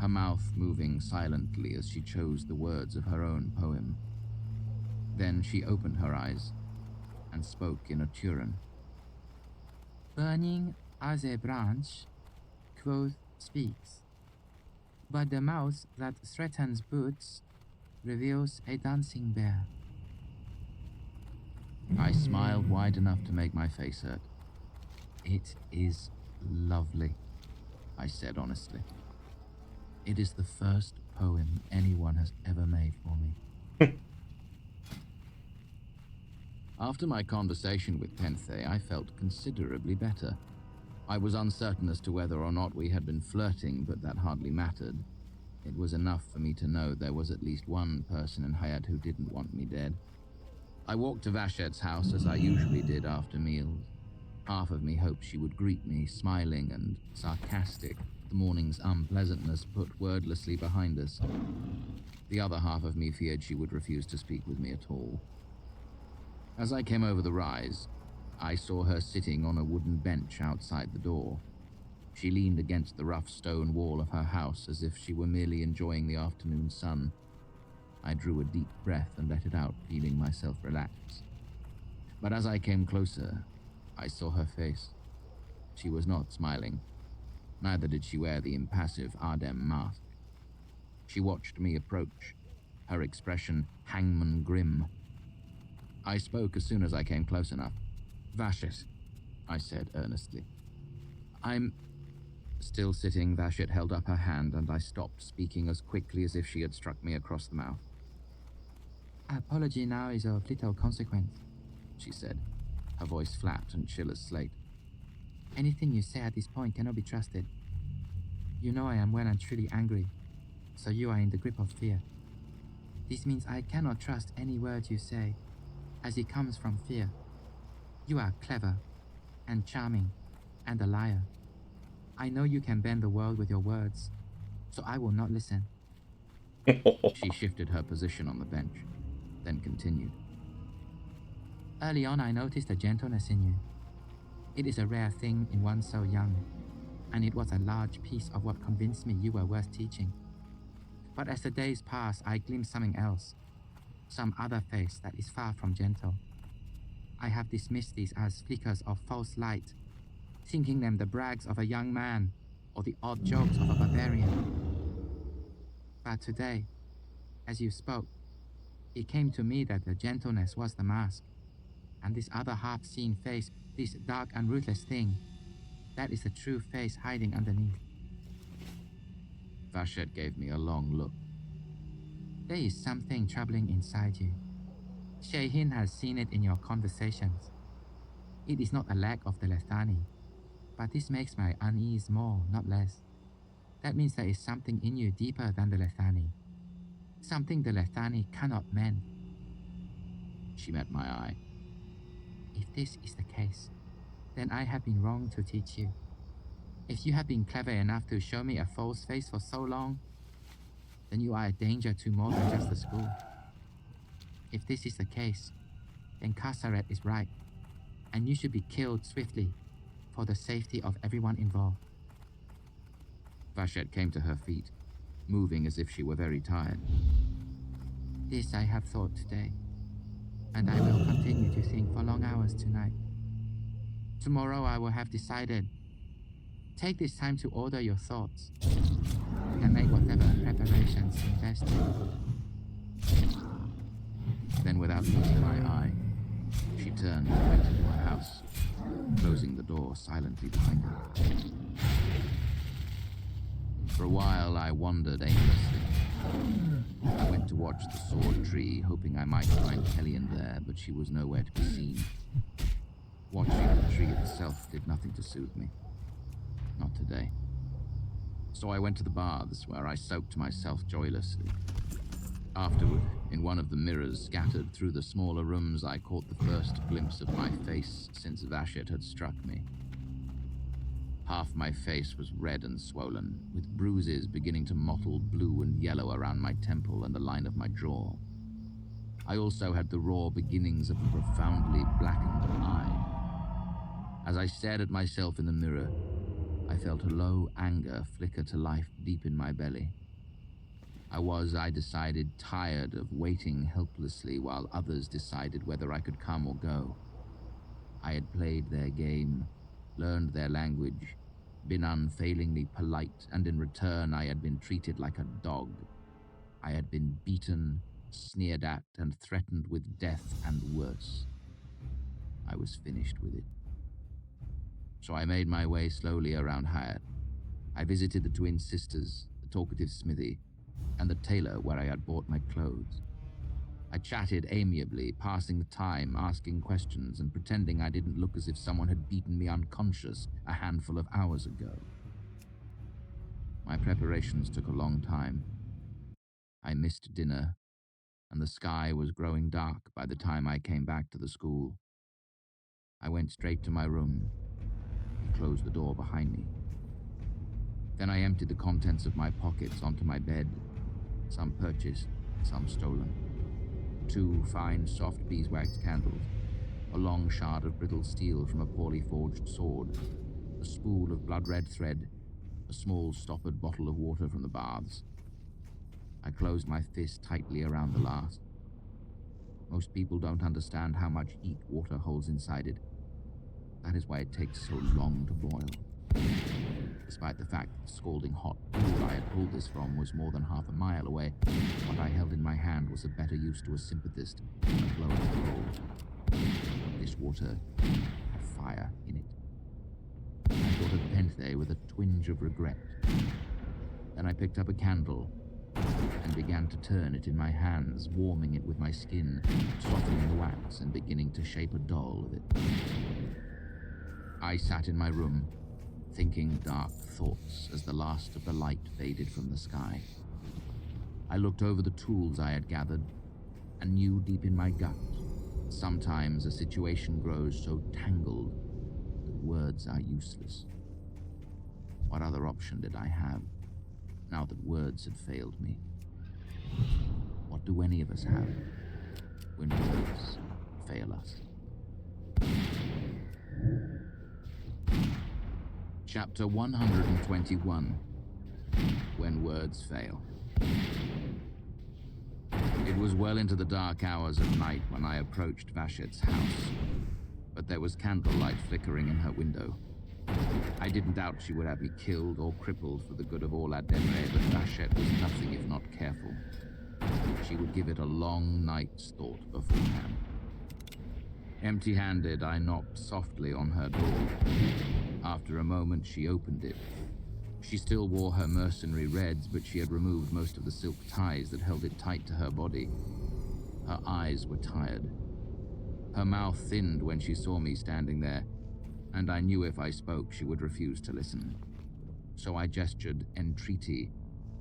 her mouth moving silently as she chose the words of her own poem. Then she opened her eyes and spoke in a Turan. Burning as a branch, quoth speaks, but the mouth that threatens boots reveals a dancing bear. I smiled wide enough to make my face hurt. It is lovely, I said honestly. It is the first poem anyone has ever made for me. After my conversation with Penthe, I felt considerably better. I was uncertain as to whether or not we had been flirting, but that hardly mattered. It was enough for me to know there was at least one person in Hayat who didn't want me dead. I walked to Vashet's house as I usually did after meals. Half of me hoped she would greet me, smiling and sarcastic, the morning's unpleasantness put wordlessly behind us. The other half of me feared she would refuse to speak with me at all. As I came over the rise, I saw her sitting on a wooden bench outside the door. She leaned against the rough stone wall of her house as if she were merely enjoying the afternoon sun. I drew a deep breath and let it out, feeling myself relax. But as I came closer, I saw her face. She was not smiling. Neither did she wear the impassive Ardem mask. She watched me approach, her expression hangman grim. I spoke as soon as I came close enough. Vashet, I said earnestly. I'm... Still sitting, Vashet held up her hand and I stopped, speaking as quickly as if she had struck me across the mouth. Apology now is of little consequence, she said, her voice flat and chill as slate. Anything you say at this point cannot be trusted. You know I am well and truly angry, so you are in the grip of fear. This means I cannot trust any word you say, as it comes from fear. You are clever, and charming, and a liar. I know you can bend the world with your words, so I will not listen. She shifted her position on the bench, then continued. Early on I noticed a gentleness in you. It is a rare thing in one so young, and it was a large piece of what convinced me you were worth teaching. But as the days passed, I glimpsed something else, some other face that is far from gentle. I have dismissed these as flickers of false light, thinking them the brags of a young man or the odd jokes of a barbarian. But today, as you spoke, it came to me that the gentleness was the mask, and this other half-seen face, this dark and ruthless thing, that is the true face hiding underneath. Vashet gave me a long look. There is something troubling inside you. Shehin has seen it in your conversations. It is not a lack of the Lethani, but this makes my unease more, not less. That means there is something in you deeper than the Lethani. Something the Lethani cannot mend. She met my eye. If this is the case, then I have been wrong to teach you. If you have been clever enough to show me a false face for so long, then you are a danger to more than just the school. If this is the case, then Kasaret is right, and you should be killed swiftly for the safety of everyone involved. Vashet came to her feet, moving as if she were very tired. This I have thought today, and I will continue to think for long hours tonight. Tomorrow I will have decided. Take this time to order your thoughts and make whatever preparations seem best to you. Then, without meeting my eye, she turned and went into her house, closing the door silently behind her. For a while, I wandered aimlessly. I went to watch the sword tree, hoping I might find Kellyanne there, but she was nowhere to be seen. Watching the tree itself did nothing to soothe me. Not today. So I went to the baths, where I soaked myself joylessly. Afterward, in one of the mirrors scattered through the smaller rooms, I caught the first glimpse of my face since Vashit had struck me. Half my face was red and swollen, with bruises beginning to mottle blue and yellow around my temple and the line of my jaw. I also had the raw beginnings of a profoundly blackened eye. As I stared at myself in the mirror, I felt a low anger flicker to life deep in my belly. I decided, tired of waiting helplessly while others decided whether I could come or go. I had played their game, learned their language, been unfailingly polite, and in return I had been treated like a dog. I had been beaten, sneered at, and threatened with death and worse. I was finished with it. So I made my way slowly around Hyatt. I visited the twin sisters, the talkative smithy, and the tailor where I had bought my clothes. I chatted amiably, passing the time, asking questions, and pretending I didn't look as if someone had beaten me unconscious a handful of hours ago. My preparations took a long time. I missed dinner, and the sky was growing dark by the time I came back to the school. I went straight to my room and closed the door behind me. Then I emptied the contents of my pockets onto my bed, some purchased, some stolen. 2 fine, soft beeswax candles, a long shard of brittle steel from a poorly forged sword, a spool of blood-red thread, a small stoppered bottle of water from the baths. I closed my fist tightly around the last. Most people don't understand how much heat water holds inside it. That is why it takes so long to boil. Despite the fact that the scalding hot pool I had pulled this from was more than half a mile away, what I held in my hand was of better use to a sympathist than a glowing coal. This water had fire in it. I thought of Penthe with a twinge of regret. Then I picked up a candle and began to turn it in my hands, warming it with my skin, softening the wax and beginning to shape a doll of it. I sat in my room, thinking dark thoughts as the last of the light faded from the sky. I looked over the tools I had gathered and knew deep in my gut, sometimes a situation grows so tangled that words are useless. What other option did I have, now that words had failed me? What do any of us have when words fail us? Chapter 121, When Words Fail. It was well into the dark hours of night when I approached Vashit's house, but there was candlelight flickering in her window. I didn't doubt she would have me killed or crippled for the good of all Ademre, but Vashit was nothing if not careful. She would give it a long night's thought beforehand. Empty-handed, I knocked softly on her door. After a moment, she opened it. She still wore her mercenary reds, but she had removed most of the silk ties that held it tight to her body. Her eyes were tired. Her mouth thinned when she saw me standing there, and I knew if I spoke, she would refuse to listen. So I gestured entreaty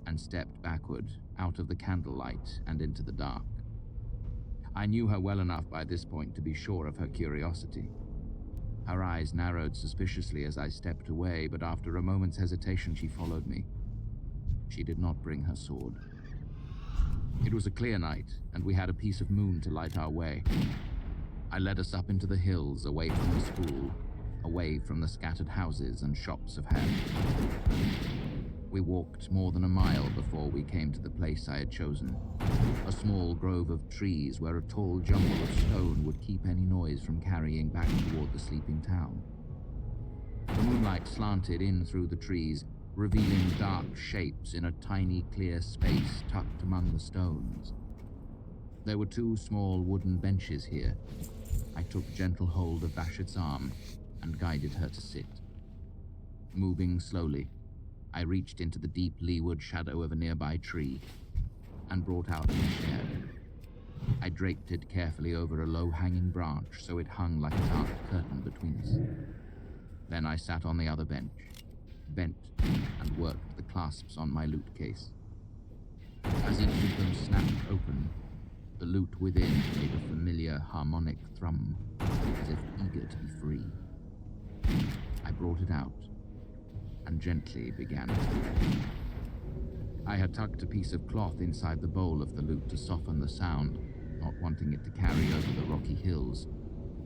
and stepped backward, out of the candlelight and into the dark. I knew her well enough by this point to be sure of her curiosity. Her eyes narrowed suspiciously as I stepped away, but after a moment's hesitation, she followed me. She did not bring her sword. It was a clear night, and we had a piece of moon to light our way. I led us up into the hills, away from the school, away from the scattered houses and shops of Have. We walked more than a mile before we came to the place I had chosen, a small grove of trees where a tall jumble of stone would keep any noise from carrying back toward the sleeping town. The moonlight slanted in through the trees, revealing dark shapes in a tiny clear space tucked among the stones. There were 2 small wooden benches here. I took gentle hold of Vashit's arm and guided her to sit. Moving slowly, I reached into the deep leeward shadow of a nearby tree and brought out my shed. I draped it carefully over a low-hanging branch so it hung like a dark curtain between us. Then I sat on the other bench, bent and worked the clasps on my lute case. As each of them snapped open, the lute within made a familiar harmonic thrum, as if eager to be free. I brought it out and gently began to play. I had tucked a piece of cloth inside the bowl of the lute to soften the sound, not wanting it to carry over the rocky hills,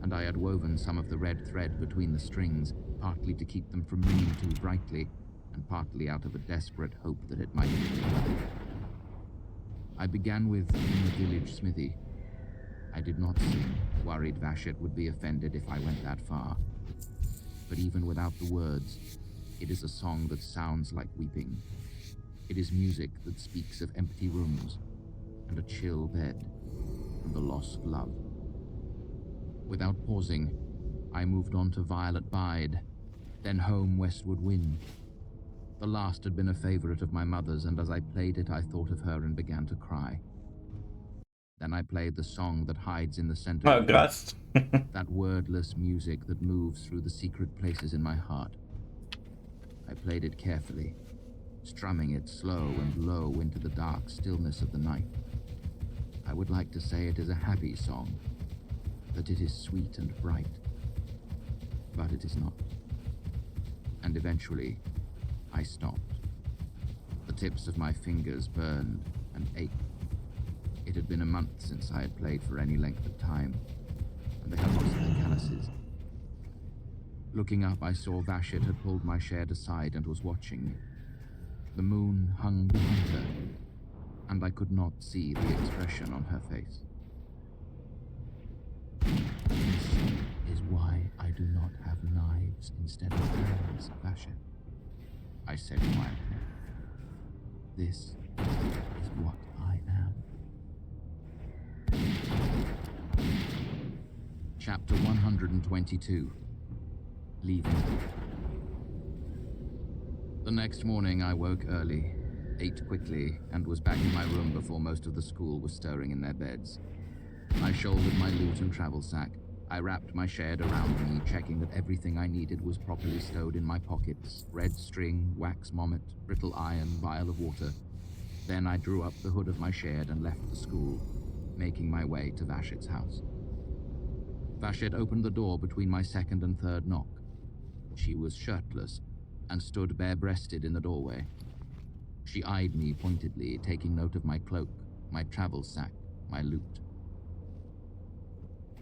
and I had woven some of the red thread between the strings, partly to keep them from ringing too brightly, and partly out of a desperate hope that it might be enough. I began with In the Village Smithy. I did not sing, worried Vashit would be offended if I went that far. But even without the words, it is a song that sounds like weeping. It is music that speaks of empty rooms, and a chill bed, and the loss of love. Without pausing, I moved on to Violet Bide, then Home Westward Wind. The last had been a favorite of my mother's, and as I played it, I thought of her and began to cry. Then I played the song that hides in the center Oh, of krass. that wordless music that moves through the secret places in my heart. I played it carefully, strumming it slow and low into the dark stillness of the night. I would like to say it is a happy song, that it is sweet and bright, but it is not. And eventually, I stopped. The tips of my fingers burned and ached. It had been a month since I had played for any length of time, and they had lost their calluses. Looking up, I saw Vashit had pulled my shed aside and was watching me. The moon hung behind her, and I could not see the expression on her face. This is why I do not have knives instead of hands, Vashit, I said quietly. This is what I am. Chapter 122. Leaving. The next morning I woke early, ate quickly, and was back in my room before most of the school was stirring in their beds. I shouldered my loot and travel sack. I wrapped my shed around me, checking that everything I needed was properly stowed in my pockets: red string, wax mommet, brittle iron, vial of water. Then I drew up the hood of my shed and left the school, making my way to Vashit's house. Vashit opened the door between my second and third knock. She was shirtless and stood bare-breasted in the doorway. She eyed me pointedly, taking note of my cloak, my travel sack, my loot.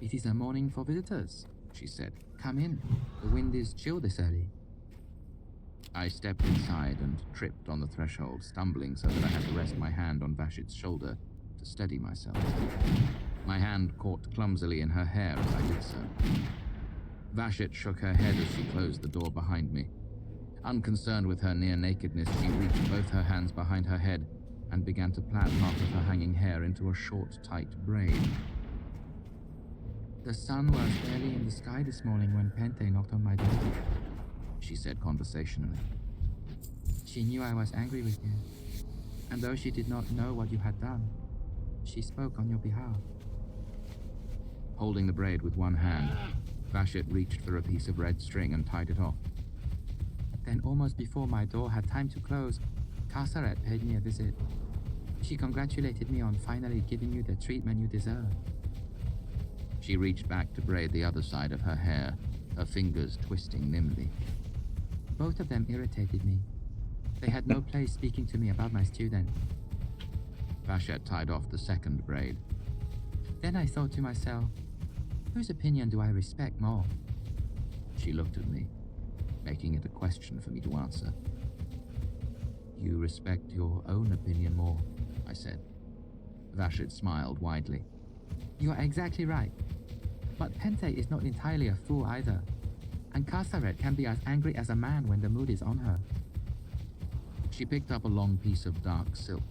It is a morning for visitors, she said. Come in. The wind is chill this early. I stepped inside and tripped on the threshold, stumbling so that I had to rest my hand on Vashit's shoulder to steady myself. My hand caught clumsily in her hair as I did so. Vashit shook her head as she closed the door behind me. Unconcerned with her near nakedness, she reached both her hands behind her head and began to plait half of her hanging hair into a short, tight braid. The sun was barely in the sky this morning when Pente knocked on my door, she said conversationally. She knew I was angry with you, and though she did not know what you had done, she spoke on your behalf. Holding the braid with one hand, Vashit reached for a piece of red string and tied it off. Then, almost before my door had time to close, Kassaret paid me a visit. She congratulated me on finally giving you the treatment you deserve. She reached back to braid the other side of her hair, her fingers twisting nimbly. Both of them irritated me. They had no place speaking to me about my student. Vashit tied off the second braid. Then I thought to myself, whose opinion do I respect more? She looked at me, making it a question for me to answer. You respect your own opinion more, I said. Vashit smiled widely. You are exactly right. But Pente is not entirely a fool either. And Kassaret can be as angry as a man when the mood is on her. She picked up a long piece of dark silk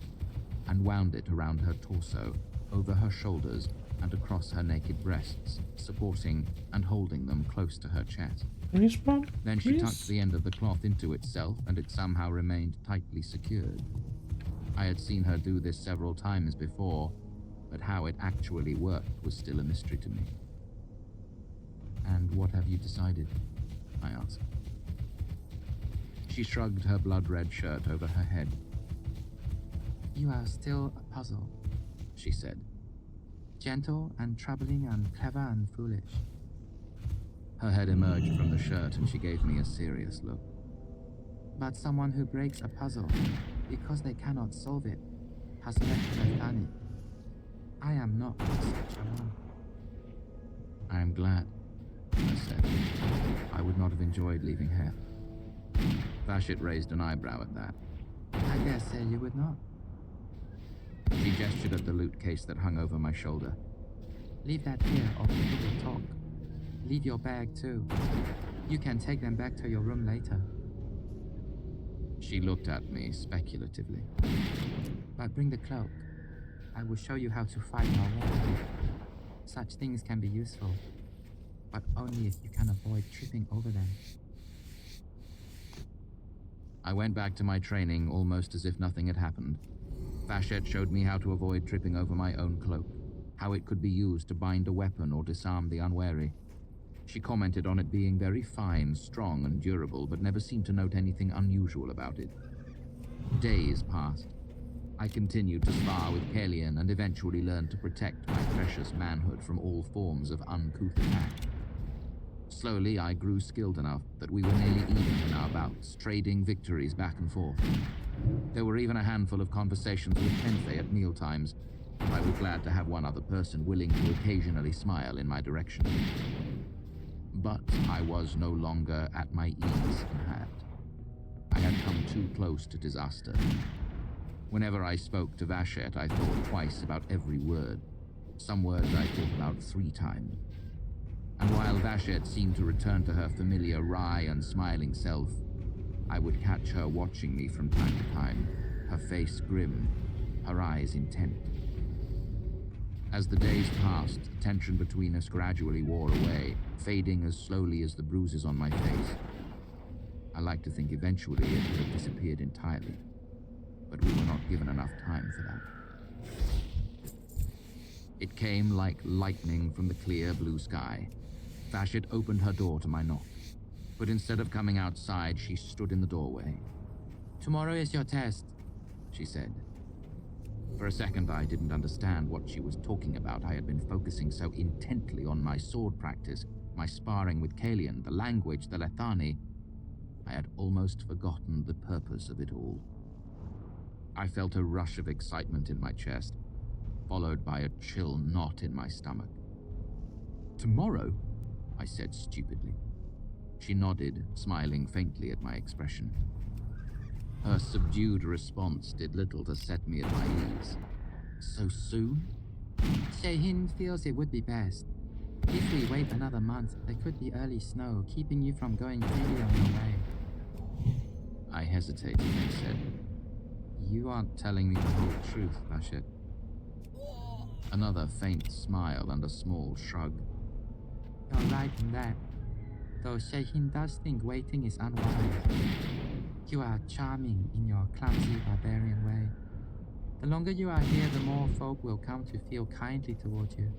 and wound it around her torso, over her shoulders and across her naked breasts, supporting and holding them close to her chest. Please, Mom? Then she Please? tucked the end of the cloth into itself, and it somehow remained tightly secured. I had seen her do this several times before, but how it actually worked was still a mystery to me. "And what have you decided?" I asked. She shrugged her blood-red shirt over her head. "You are still a puzzle," she said. "gentle and troubling and clever and foolish." Her head emerged from the shirt and she gave me a serious look. "But someone who breaks a puzzle because they cannot solve it has left Valentins. I am not such a one." "I am glad," I said. I would not have enjoyed leaving Here. Vashit raised an eyebrow at that. "I dare say you would not." She gestured at the loot case that hung over my shoulder. "Leave that here or people will talk. Leave your bag too. You can take them back to your room later." She looked at me speculatively. "But bring the cloak. I will show you how to fight our war. Such things can be useful, but only if you can avoid tripping over them." I went back to my training almost as if nothing had happened. Vashit showed me how to avoid tripping over my own cloak, how it could be used to bind a weapon or disarm the unwary. She commented on it being very fine, strong, and durable, but never seemed to note anything unusual about it. Days passed. I continued to spar with Kalian and eventually learned to protect my precious manhood from all forms of uncouth attack. Slowly, I grew skilled enough that we were nearly even in our bouts, trading victories back and forth. There were even a handful of conversations with Pense at mealtimes. I was glad to have one other person willing to occasionally smile in my direction. But I was no longer at my ease in hand. I had come too close to disaster. Whenever I spoke to Vashit, I thought twice about every word. Some words I thought about 3 times. And while Vashit seemed to return to her familiar wry and smiling self, I would catch her watching me from time to time, her face grim, her eyes intent. As the days passed, tension between us gradually wore away, fading as slowly as the bruises on my face. I like to think eventually it would have disappeared entirely, but we were not given enough time for that. It came like lightning from the clear blue sky. Vashit opened her door to my knock, but instead of coming outside, she stood in the doorway. "Tomorrow is your test," she said. For a second, I didn't understand what she was talking about. I had been focusing so intently on my sword practice, my sparring with Kalian, the language, the Lethani. I had almost forgotten the purpose of it all. I felt a rush of excitement in my chest, followed by a chill knot in my stomach. "Tomorrow?" I said stupidly. She nodded, smiling faintly at my expression. Her subdued response did little to set me at my ease. "So soon?" "Shehin feels it would be best. If we wait another month, there could be early snow, keeping you from going freely on your way." I hesitated and said, "You aren't telling me the whole truth, Vashit." Another faint smile and a small shrug. "You're right in that, though Shehin does think waiting is unwise. You are charming in your clumsy barbarian way. The longer you are here, the more folk will come to feel kindly toward you."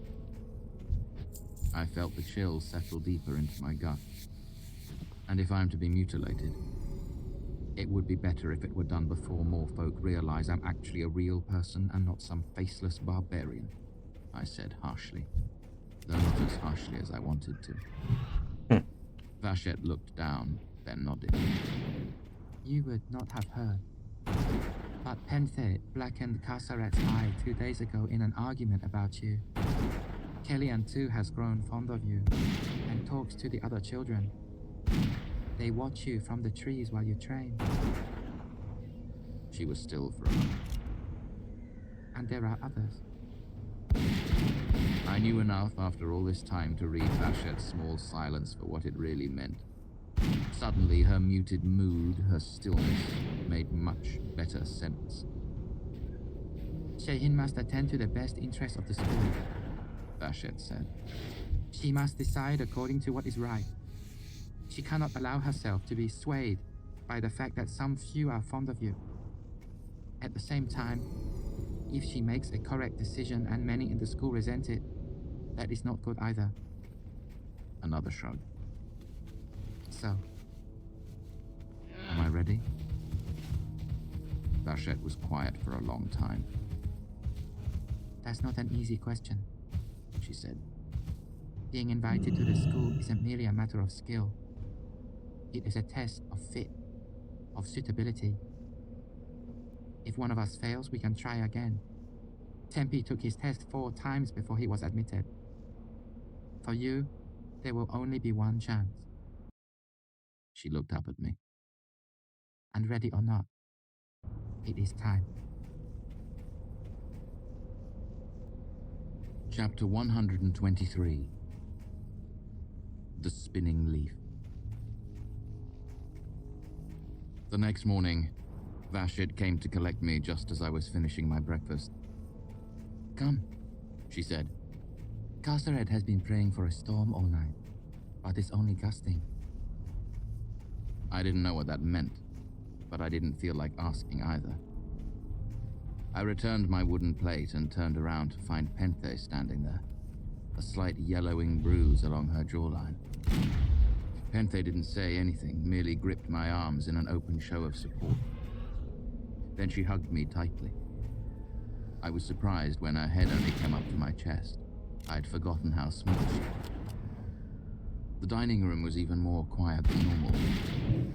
I felt the chill settle deeper into my gut. And if I'm to be mutilated, it would be better if it were done before more folk realize I'm actually a real person and not some faceless barbarian, I said harshly, though not as harshly as I wanted to. Vashit looked down, then nodded. "You would not have heard, but Pense blackened Kassaret's eye 2 days ago in an argument about you. Kalian too has grown fond of you and talks to the other children. They watch you from the trees while you train." She was still for a moment. "And there are others." I knew enough after all this time to read Vashit's small silence for what it really meant. Suddenly, her muted mood, her stillness, made much better sense. Shehin must attend to the best interests of the school, Vashet said. She must decide according to what is right. She cannot allow herself to be swayed by the fact that some few are fond of you. At the same time, if she makes a correct decision and many in the school resent it, that is not good either. Another shrug. So, Am I ready? Vashet was quiet for a long time. that's not an easy question, she said. Being invited to the school isn't merely a matter of skill. It is a test of fit, of suitability. If one of us fails, we can try again. Tempe took his test 4 times before he was admitted. For you, there will only be one chance. She looked up at me. And ready or not, it is time. Chapter 123. The Spinning Leaf. The next morning, Vashet came to collect me just as I was finishing my breakfast. Come, She said. Carcered has been praying for a storm all night, but it's only gusting. I didn't know what that meant, but I didn't feel like asking either. I returned my wooden plate and turned around to find Penthe standing there, a slight yellowing bruise along her jawline. Penthe didn't say anything, merely gripped my arms in an open show of support. Then she hugged me tightly. I was surprised when her head only came up to my chest. I'd forgotten how small she was. The dining room was even more quiet than normal,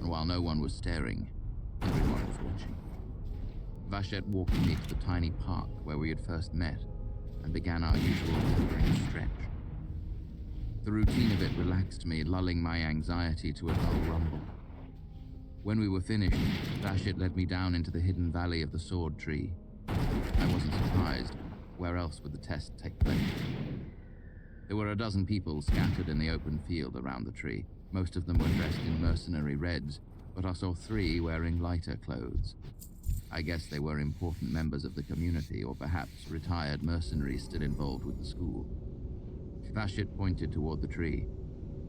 and while no one was staring, everyone was watching. Vashet walked me to the tiny park where we had first met and began our usual lingering stretch. The routine of it relaxed me, lulling my anxiety to a dull rumble. When we were finished, Vashet led me down into the hidden valley of the sword tree. I wasn't surprised. Where else would the test take place? There were a dozen people scattered in the open field around the tree. Most of them were dressed in mercenary reds, but I saw 3 wearing lighter clothes. I guess they were important members of the community, or perhaps retired mercenaries still involved with the school. Vashet pointed toward the tree.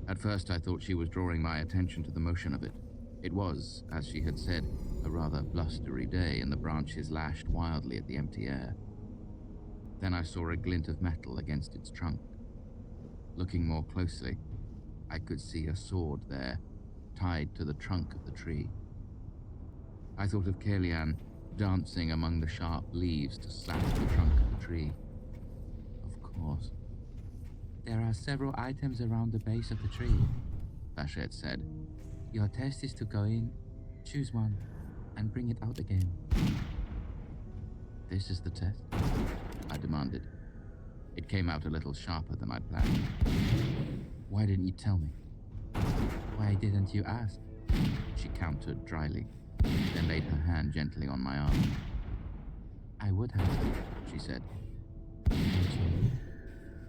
At first I thought she was drawing my attention to the motion of it. It was, as she had said, a rather blustery day, and the branches lashed wildly at the empty air. Then I saw a glint of metal against its trunk. Looking more closely, I could see a sword there, tied to the trunk of the tree. I thought of Kelian dancing among the sharp leaves to slap the trunk of the tree. Of course. There are several items around the base of the tree, Vashet said. Your test is to go in, choose one, and bring it out again. This is the test? I demanded. It came out a little sharper than I'd planned. Why didn't you tell me? Why didn't you ask? She countered dryly, then laid her hand gently on my arm. I would have, She said. eventually.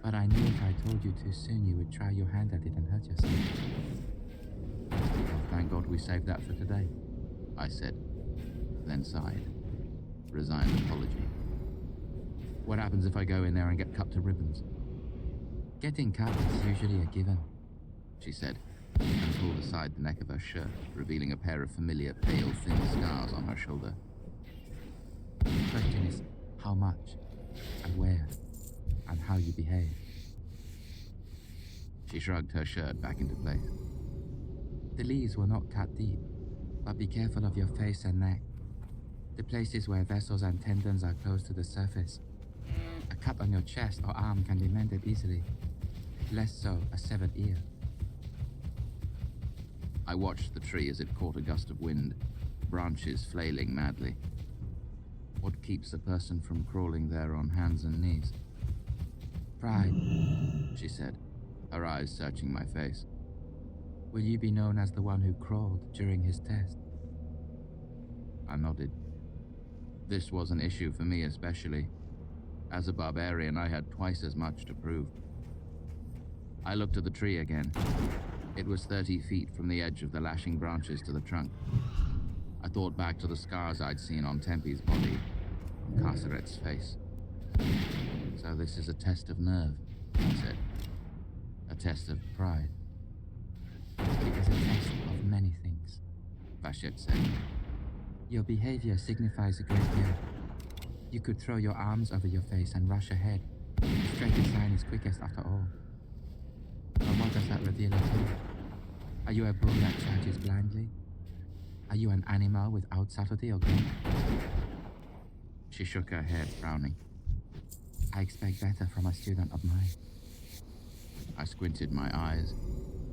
But I knew if I told you too soon, you would try your hand at it and hurt yourself. Well, thank God we saved that for today, I said, then sighed. Resigned apology. What happens if I go in there and get cut to ribbons? Getting cut is usually a given, She said, and pulled aside the neck of her shirt, revealing a pair of familiar pale, thin scars on her shoulder. The question is how much, and where, and how you behave. She shrugged her shirt back into place. The leaves will not cut deep, but be careful of your face and neck. The places where vessels and tendons are close to the surface. A cut on your chest or arm can be mended easily. Less so a severed ear. I watched the tree as it caught a gust of wind, branches flailing madly. What keeps a person from crawling there on hands and knees? Pride. She said, her eyes searching my face. Will you be known as the one who crawled during his test? I nodded. This was an issue for me especially. As a barbarian, I had twice as much to prove. I looked at the tree again. It was 30 feet from the edge of the lashing branches to the trunk. I thought back to the scars I'd seen on Tempe's body. from Carceret's face. So this is a test of nerve, I said. A test of pride. It is a test of many things. Vashette said. Your behavior signifies a great deal. You could throw your arms over your face and rush ahead. The straightest line is quickest after all. But what does that reveal of you? Are you a bull that charges blindly? Are you an animal without subtlety or grace? She shook her head, frowning. I expect better from a student of mine. I squinted my eyes,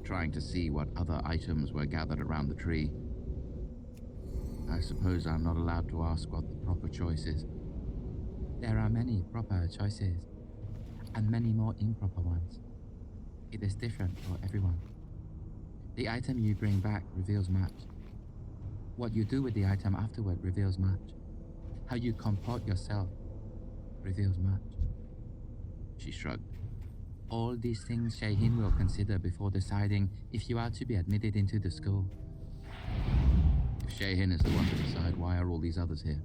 trying to see what other items were gathered around the tree. I suppose I'm not allowed to ask what the proper choice is. There are many proper choices, and many more improper ones. It is different for everyone. The item you bring back reveals much. What you do with the item afterward reveals much. How you comport yourself reveals much. She shrugged. All these things Shayhin will consider before deciding if you are to be admitted into the school. If Shayhin is the one to decide, why are all these others here?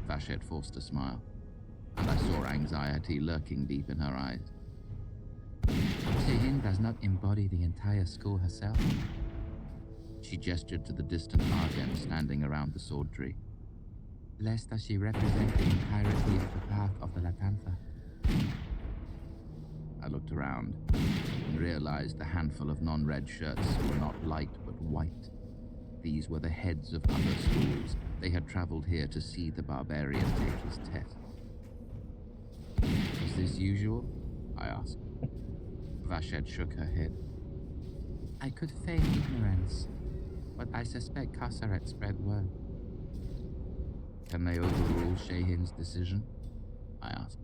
Vashette forced a smile, and I saw anxiety lurking deep in her eyes. Shayhin does not embody the entire school herself. She gestured to the distant Arden standing around the sword tree. Less does she represent the entirety of the path of the Latantha. I looked around and realized the handful of non-red shirts were not light but white. These were the heads of other schools. They had traveled here to see the barbarian take his test. Is this usual? I asked. Vashette shook her head. I could feign ignorance, but I suspect Carceret spread word. Can they overrule Shayhin's decision? I asked.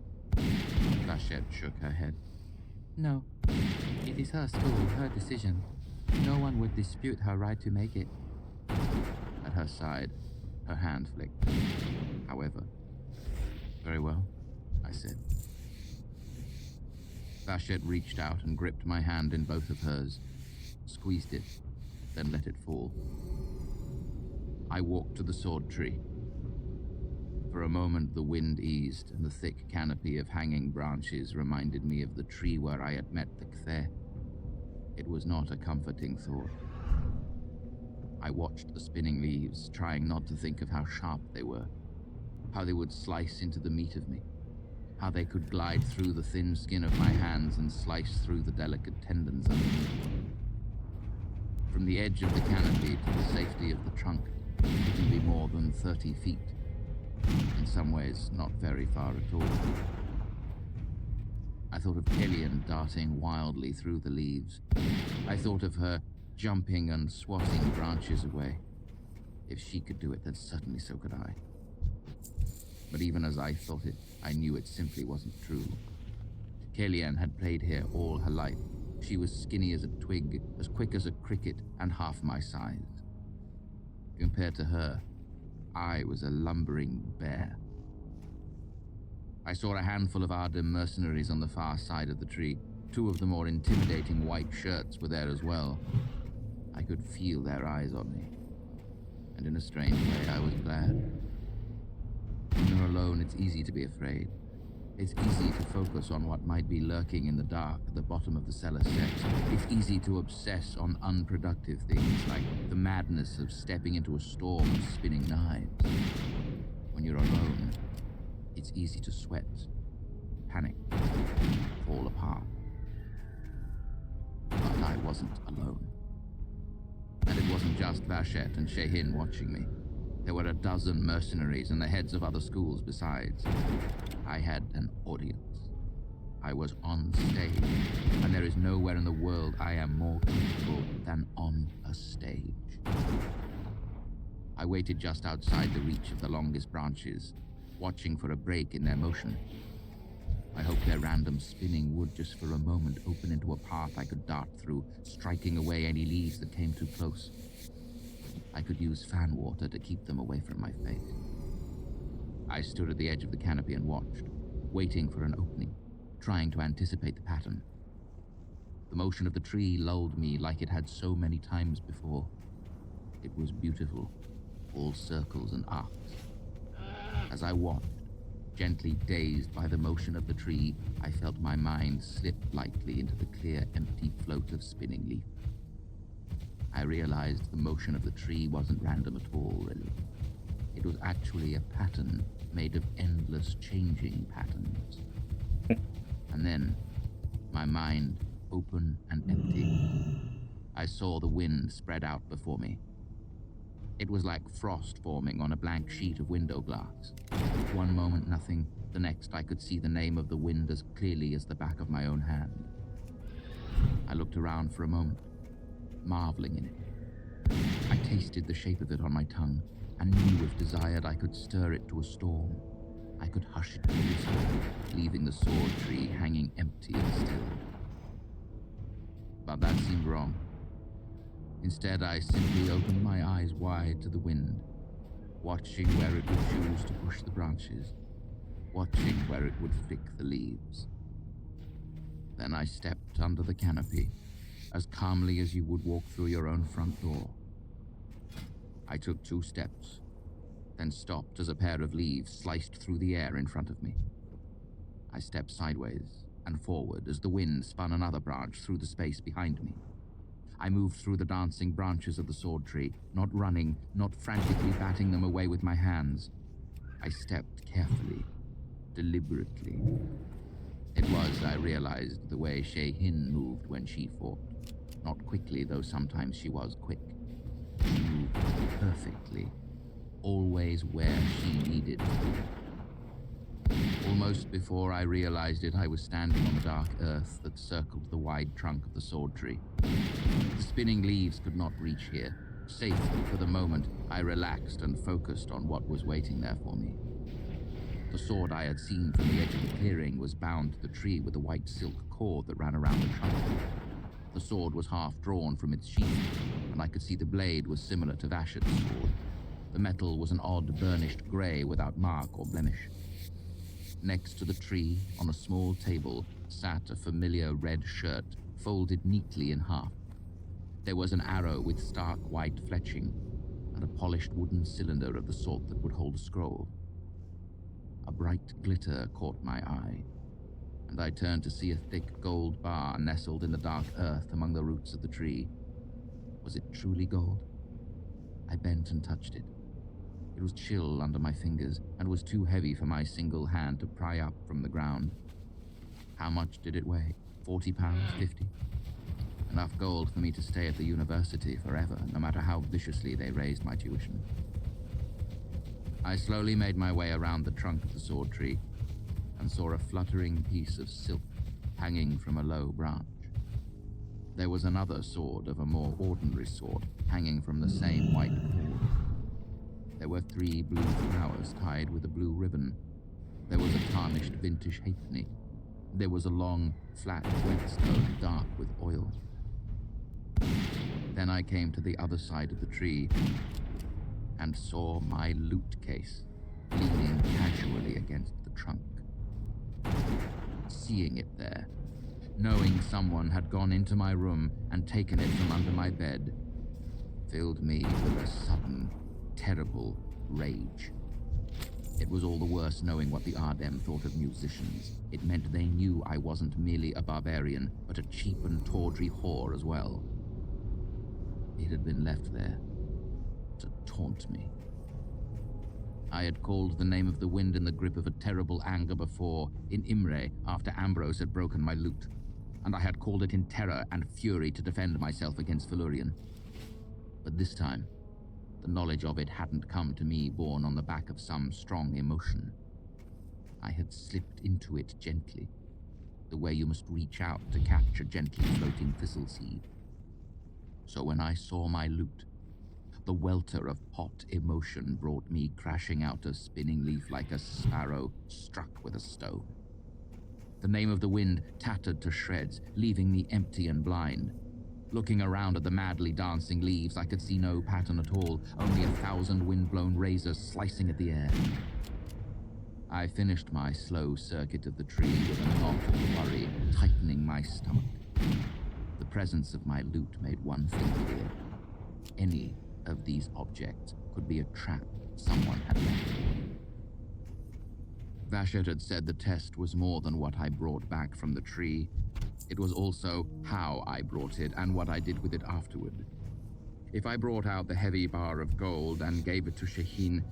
Vashette shook her head. No. It is her school, her decision. No one would dispute her right to make it. At her side, her hand flicked. However, very well, I said. Vashette reached out and gripped my hand in both of hers, squeezed it, then let it fall. I walked to the sword tree. For a moment the wind eased, and the thick canopy of hanging branches reminded me of the tree where I had met the Faire. It was not a comforting thought. I watched the spinning leaves, trying not to think of how sharp they were, how they would slice into the meat of me, how they could glide through the thin skin of my hands and slice through the delicate tendons underneath. From the edge of the canopy to the safety of the trunk, it can be more than 30 feet. In some ways, not very far at all. I thought of Killian darting wildly through the leaves. I thought of her jumping and swatting branches away. If she could do it, then certainly so could I. But even as I thought it, I knew it simply wasn't true. Killian had played here all her life. She was skinny as a twig, as quick as a cricket, and half my size. Compared to her, I was a lumbering bear. I saw a handful of Arden mercenaries on the far side of the tree. Two of the more intimidating white shirts were there as well. I could feel their eyes on me. And in a strange way, I was glad. When you're alone, it's easy to be afraid. It's easy to focus on what might be lurking in the dark at the bottom of the cellar steps. It's easy to obsess on unproductive things like the madness of stepping into a storm of spinning knives. When you're alone, it's easy to sweat, panic, fall apart. But I wasn't alone. And it wasn't just Vashette and Shayhin watching me. There were a dozen mercenaries and the heads of other schools besides. I had an audience. I was on stage, and there is nowhere in the world I am more comfortable than on a stage. I waited just outside the reach of the longest branches, watching for a break in their motion. I hoped their random spinning would just for a moment open into a path I could dart through, striking away any leaves that came too close. I could use fan water to keep them away from my face. I stood at the edge of the canopy and watched, waiting for an opening, trying to anticipate the pattern. The motion of the tree lulled me like it had so many times before. It was beautiful, all circles and arcs. As I watched, gently dazed by the motion of the tree, I felt my mind slip lightly into the clear, empty float of spinning leaf. I realized the motion of the tree wasn't random at all, really. It was actually a pattern made of endless changing patterns. And then, my mind open and empty, I saw the wind spread out before me. It was like frost forming on a blank sheet of window glass. One moment nothing, the next I could see the name of the wind as clearly as the back of my own hand. I looked around for a moment, marveling in it. I tasted the shape of it on my tongue, and knew if desired I could stir it to a storm. I could hush it to whisper, leaving the sword tree hanging empty and still. But that seemed wrong. Instead, I simply opened my eyes wide to the wind, watching where it would choose to push the branches, watching where it would flick the leaves. Then I stepped under the canopy, as calmly as you would walk through your own front door. I took 2 steps, then stopped as a pair of leaves sliced through the air in front of me. I stepped sideways and forward as the wind spun another branch through the space behind me. I moved through the dancing branches of the sword tree, not running, not frantically batting them away with my hands. I stepped carefully, deliberately. It was, I realized, the way Shei-Hin moved when she fought. Not quickly, though sometimes she was quick. She moved perfectly, always where she needed to be. Almost before I realized it, I was standing on the dark earth that circled the wide trunk of the sword tree. The spinning leaves could not reach here. Safe for the moment, I relaxed and focused on what was waiting there for me. The sword I had seen from the edge of the clearing was bound to the tree with a white silk cord that ran around the trunk. The sword was half drawn from its sheath, and I could see the blade was similar to Vash's sword. The metal was an odd burnished grey without mark or blemish. Next to the tree, on a small table, sat a familiar red shirt, folded neatly in half. There was an arrow with stark white fletching, and a polished wooden cylinder of the sort that would hold a scroll. A bright glitter caught my eye, and I turned to see a thick gold bar nestled in the dark earth among the roots of the tree. Was it truly gold? I bent and touched it. It was chill under my fingers and was too heavy for my single hand to pry up from the ground. How much did it weigh? 40 pounds? 50? Enough gold for me to stay at the university forever, no matter how viciously they raised my tuition. I slowly made my way around the trunk of the sword tree and saw a fluttering piece of silk hanging from a low branch. There was another sword of a more ordinary sort hanging from the same white cord. There were 3 blue flowers tied with a blue ribbon. There was a tarnished vintage halfpenny. There was a long, flat whetstone dark with oil. Then I came to the other side of the tree and saw my loot case leaning casually against the trunk. Seeing it there, knowing someone had gone into my room and taken it from under my bed, filled me with a sudden, terrible rage. It was all the worse knowing what the Ardem thought of musicians. It meant they knew I wasn't merely a barbarian, but a cheap and tawdry whore as well. It had been left there to taunt me. I had called the name of the wind in the grip of a terrible anger before, in Imre, after Ambrose had broken my loot, and I had called it in terror and fury to defend myself against Felurian. But this time, the knowledge of it hadn't come to me borne on the back of some strong emotion. I had slipped into it gently, the way you must reach out to catch a gently floating thistle seed. So when I saw my loot, the welter of hot emotion brought me crashing out of spinning leaf like a sparrow struck with a stone. The name of the wind tattered to shreds, leaving me empty and blind. Looking around at the madly dancing leaves, I could see no pattern at all, only 1,000 wind-blown razors slicing at the air. I finished my slow circuit of the tree with a knot of worry tightening my stomach. The presence of my loot made one thing clear. Any of these objects could be a trap someone had left. Vashet had said the test was more than what I brought back from the tree. It was also how I brought it and what I did with it afterward. If I brought out the heavy bar of gold and gave it to Shaheen,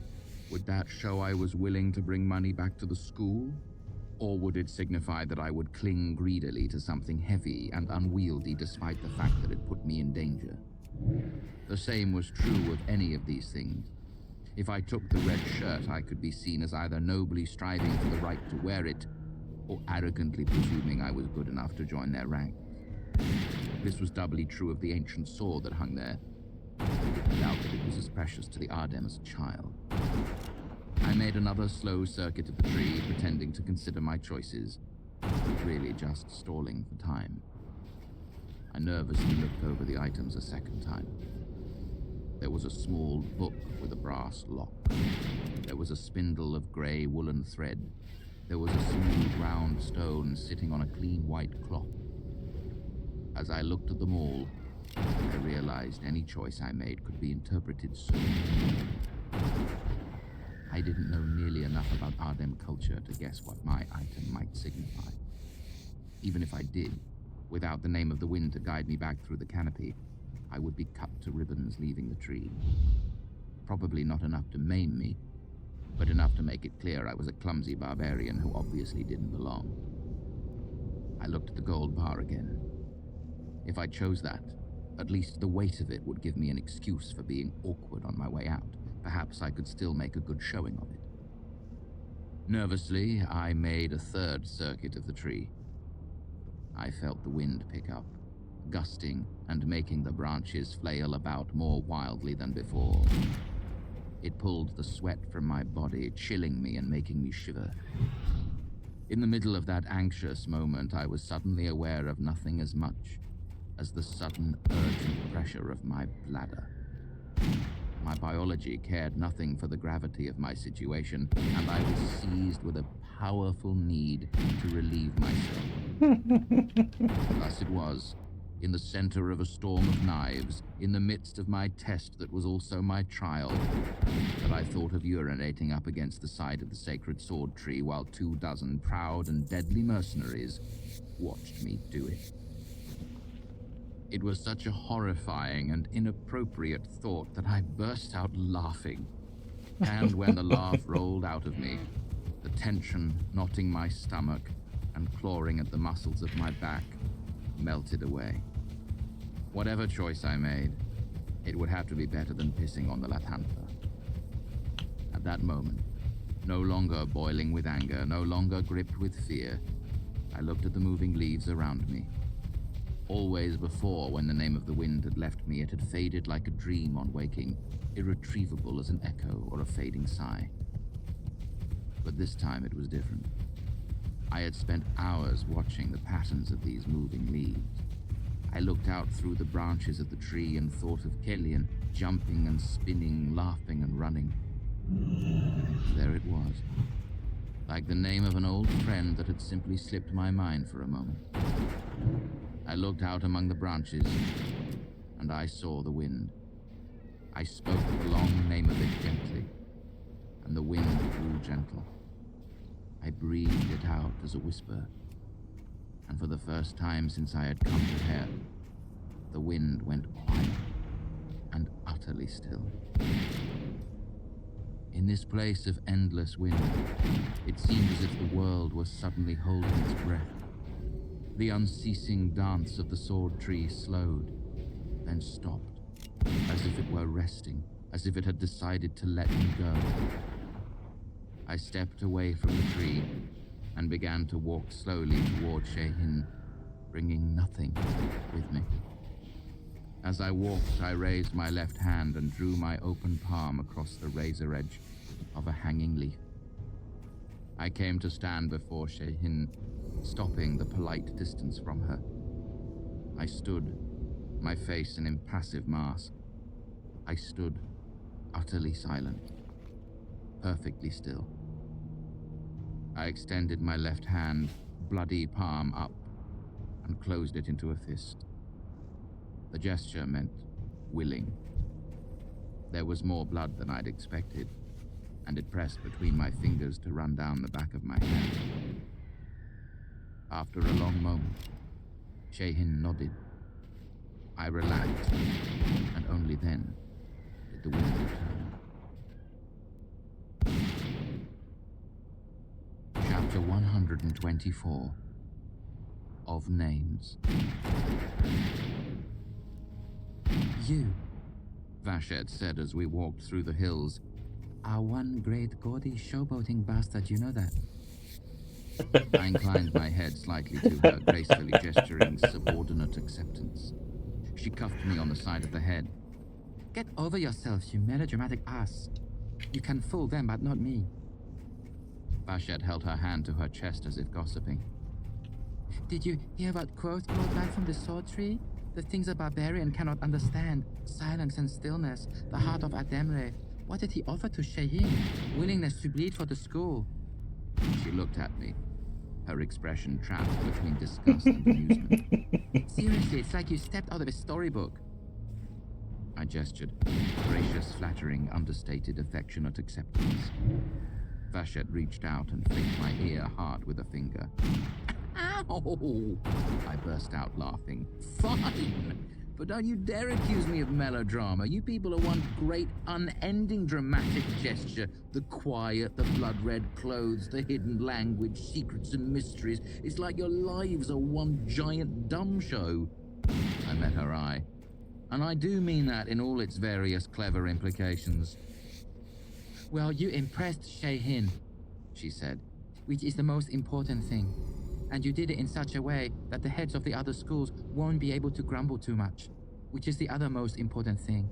would that show I was willing to bring money back to the school? Or would it signify that I would cling greedily to something heavy and unwieldy despite the fact that it put me in danger? The same was true of any of these things. If I took the red shirt, I could be seen as either nobly striving for the right to wear it, or arrogantly presuming I was good enough to join their ranks. This was doubly true of the ancient sword that hung there. I doubt that it was as precious to the Ardem as a child. I made another slow circuit of the tree, pretending to consider my choices, but really just stalling for time. I nervously looked over the items a second time. There was a small book with a brass lock. There was a spindle of grey woolen thread. There was a smooth round stone sitting on a clean white cloth. As I looked at them all, I realized any choice I made could be interpreted so. I didn't know nearly enough about Ardem culture to guess what my item might signify. Even if I did, without the name of the wind to guide me back through the canopy, I would be cut to ribbons leaving the tree. Probably not enough to maim me, but enough to make it clear I was a clumsy barbarian who obviously didn't belong. I looked at the gold bar again. If I chose that, at least the weight of it would give me an excuse for being awkward on my way out. Perhaps I could still make a good showing of it. Nervously, I made a third circuit of the tree. I felt the wind pick up, gusting and making the branches flail about more wildly than before. It pulled the sweat from my body, chilling me and making me shiver. In the middle of that anxious moment, I was suddenly aware of nothing as much as the sudden, urgent pressure of my bladder. My biology cared nothing for the gravity of my situation, and I was seized with a powerful need to relieve myself. Thus it was, in the center of a storm of knives, in the midst of my test that was also my trial, that I thought of urinating up against the side of the sacred sword tree while 24 proud and deadly mercenaries watched me do it. It was such a horrifying and inappropriate thought that I burst out laughing. And when the laugh rolled out of me, the tension knotting my stomach and clawing at the muscles of my back melted away. Whatever choice I made, it would have to be better than pissing on the Latantha. At that moment, no longer boiling with anger, no longer gripped with fear, I looked at the moving leaves around me. Always before, when the name of the wind had left me, it had faded like a dream on waking, irretrievable as an echo or a fading sigh. But this time it was different. I had spent hours watching the patterns of these moving leaves. I looked out through the branches of the tree and thought of Killian jumping and spinning, laughing and running. There it was, like the name of an old friend that had simply slipped my mind for a moment. I looked out among the branches, and I saw the wind. I spoke the long name of it gently, and the wind grew gentle. I breathed it out as a whisper, and for the first time since I had come to Faire, the wind went quiet and utterly still. In this place of endless wind, it seemed as if the world was suddenly holding its breath. The unceasing dance of the sword tree slowed, then stopped, as if it were resting, as if it had decided to let me go. I stepped away from the tree and began to walk slowly toward Shaheen, bringing nothing with me. As I walked, I raised my left hand and drew my open palm across the razor edge of a hanging leaf. I came to stand before Shaheen, stopping the polite distance from her. I stood, my face an impassive mask. I stood, utterly silent, perfectly still. I extended my left hand, bloody palm up, and closed it into a fist. The gesture meant willing. There was more blood than I'd expected, and it pressed between my fingers to run down the back of my hand. After a long moment, Shehin nodded. I relaxed, and only then did the wind return. Chapter 124 of Names. You Vashette said as we walked through the hills. are one great gaudy showboating bastard, you know that? I inclined my head slightly to her, gracefully gesturing subordinate acceptance. She cuffed me on the side of the head. Get over yourself, you melodramatic ass. You can fool them, but not me. Vashette held her hand to her chest as if gossiping. Did you hear what quote rolled back from the sword tree? The things a barbarian cannot understand. Silence and stillness, the heart of Ademre. What did he offer to Shehin? Willingness to bleed for the school. She looked at me, her expression trapped between disgust and amusement. Seriously, it's like you stepped out of a storybook. I gestured, gracious, flattering, understated, affectionate acceptance. Vashette reached out and flicked my ear hard with a finger. Ow! I burst out laughing. Fine! But don't you dare accuse me of melodrama. You people are one great, unending dramatic gesture. The quiet, the blood-red clothes, the hidden language, secrets and mysteries. It's like your lives are one giant dumb show. I met her eye. And I do mean that in all its various clever implications. Well, you impressed Shehin, she said. which is the most important thing. And you did it in such a way that the heads of the other schools won't be able to grumble too much, which is the other most important thing.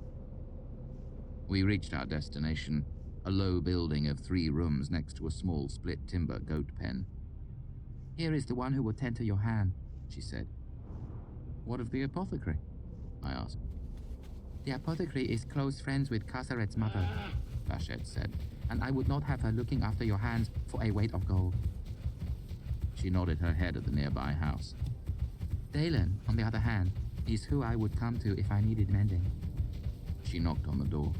We reached our destination, a low building of 3 rooms next to a small split timber goat pen. Here is the one who will tend to your hand, she said. What of the apothecary? I asked. The apothecary is close friends with Kasaret's mother, Vashette said. and I would not have her looking after your hands for a weight of gold. She nodded her head at the nearby house. Dalen, on the other hand, is who I would come to if I needed mending. She knocked on the door.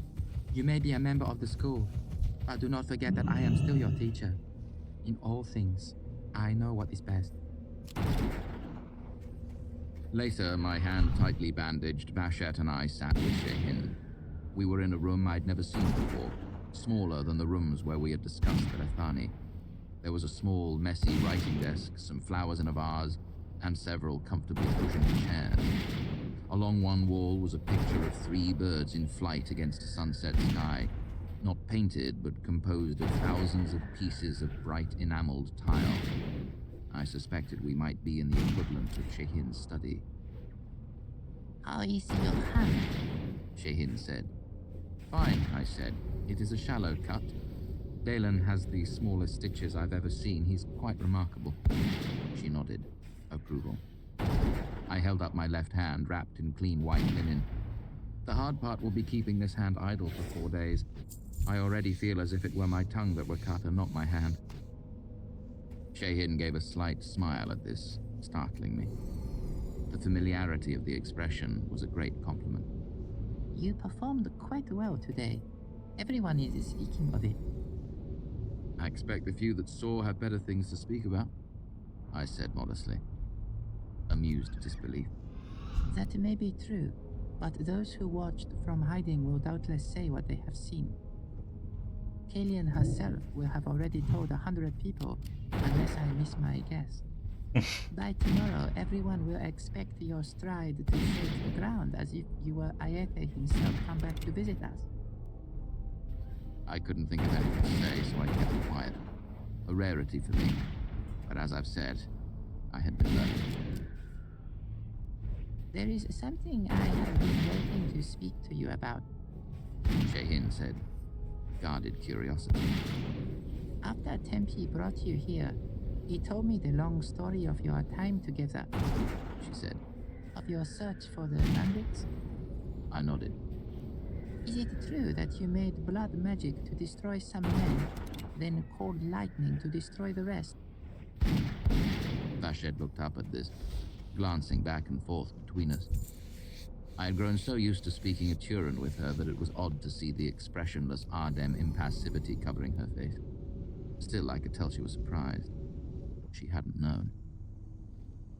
You may be a member of the school, but do not forget that I am still your teacher. In all things, I know what is best. Later, my hand tightly bandaged, Vashette and I sat with Shehin. We were in a room I'd never seen before, smaller than the rooms where we had discussed Belethani. There was a small, messy writing desk, some flowers in a vase, and several comfortably cushioned chairs. Along one wall was a picture of 3 birds in flight against a sunset sky, not painted, but composed of thousands of pieces of bright enameled tile. I suspected we might be in the equivalent of Shehin's study. How is your hand? Shehin said. Fine, I said. It is a shallow cut. Dalen has the smallest stitches I've ever seen. He's quite remarkable. She nodded. Approval. I held up my left hand, wrapped in clean white linen. The hard part will be keeping this hand idle for 4 days. I already feel as if it were my tongue that were cut and not my hand. Shehin gave a slight smile at this, startling me. The familiarity of the expression was a great compliment. You performed quite well today. Everyone is speaking of it. I expect the few that saw have better things to speak about, I said modestly, amused disbelief. That may be true, but those who watched from hiding will doubtless say what they have seen. Kalian herself will have already told 100 people, unless I miss my guess. By tomorrow, everyone will expect your stride to shake the ground as if you were Ayete himself come back to visit us. I couldn't think of anything to say, so I kept quiet. A rarity for me, but as I've said, I had been learning. There is something I have been waiting to speak to you about, Shehin said, guarded curiosity. After Tempi brought you here, he told me the long story of your time together, She said. of your search for the bandits. I nodded. Is it true that you made blood magic to destroy some men, then called lightning to destroy the rest? Vashette looked up at this, glancing back and forth between us. I had grown so used to speaking Turan with her that it was odd to see the expressionless Ardem impassivity covering her face. Still, I could tell she was surprised. She hadn't known.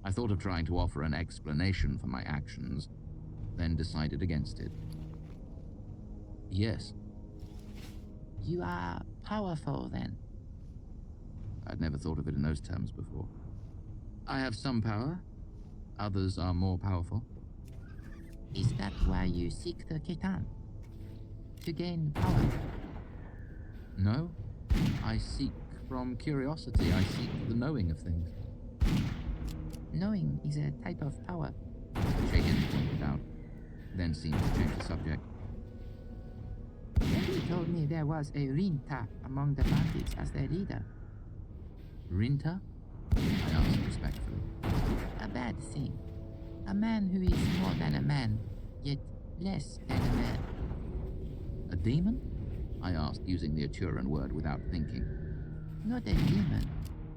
I thought of trying to offer an explanation for my actions, then decided against it. Yes. You are powerful, then? I'd never thought of it in those terms before. I have some power. Others are more powerful. Is that why you seek the Ketan? To gain power? No. I seek from curiosity. I seek the knowing of things. Knowing is a type of power. Shaken pointed out, then seemed to change the subject. He told me there was a Rinta among the bandits as their leader. Rinta? I asked respectfully. A bad thing. A man who is more than a man, yet less than a man. A demon? I asked, using the Aturan word without thinking. Not a demon.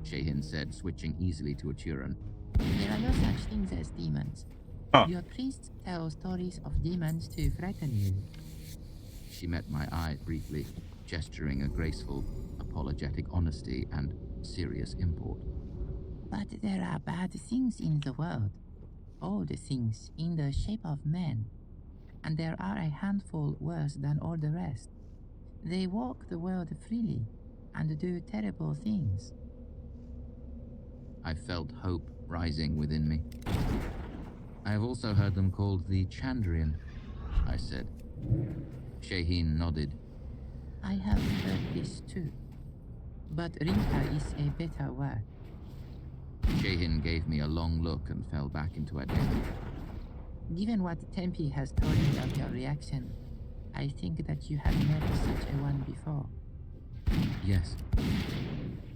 Shehin said, switching easily to Aturan. There are no such things as demons. Huh. Your priests tell stories of demons to frighten you. She met my eye briefly, gesturing a graceful, apologetic honesty and serious import. But there are bad things in the world. Old things in the shape of men. And there are a handful worse than all the rest. They walk the world freely and do terrible things. I felt hope rising within me. I have also heard them called the Chandrian, I said. Shehin nodded. I have heard this too. But Rinka is a better word. Shehin gave me a long look and fell back into a den. Given what Tempe has told me of your reaction, I think that you have met such a one before. Yes.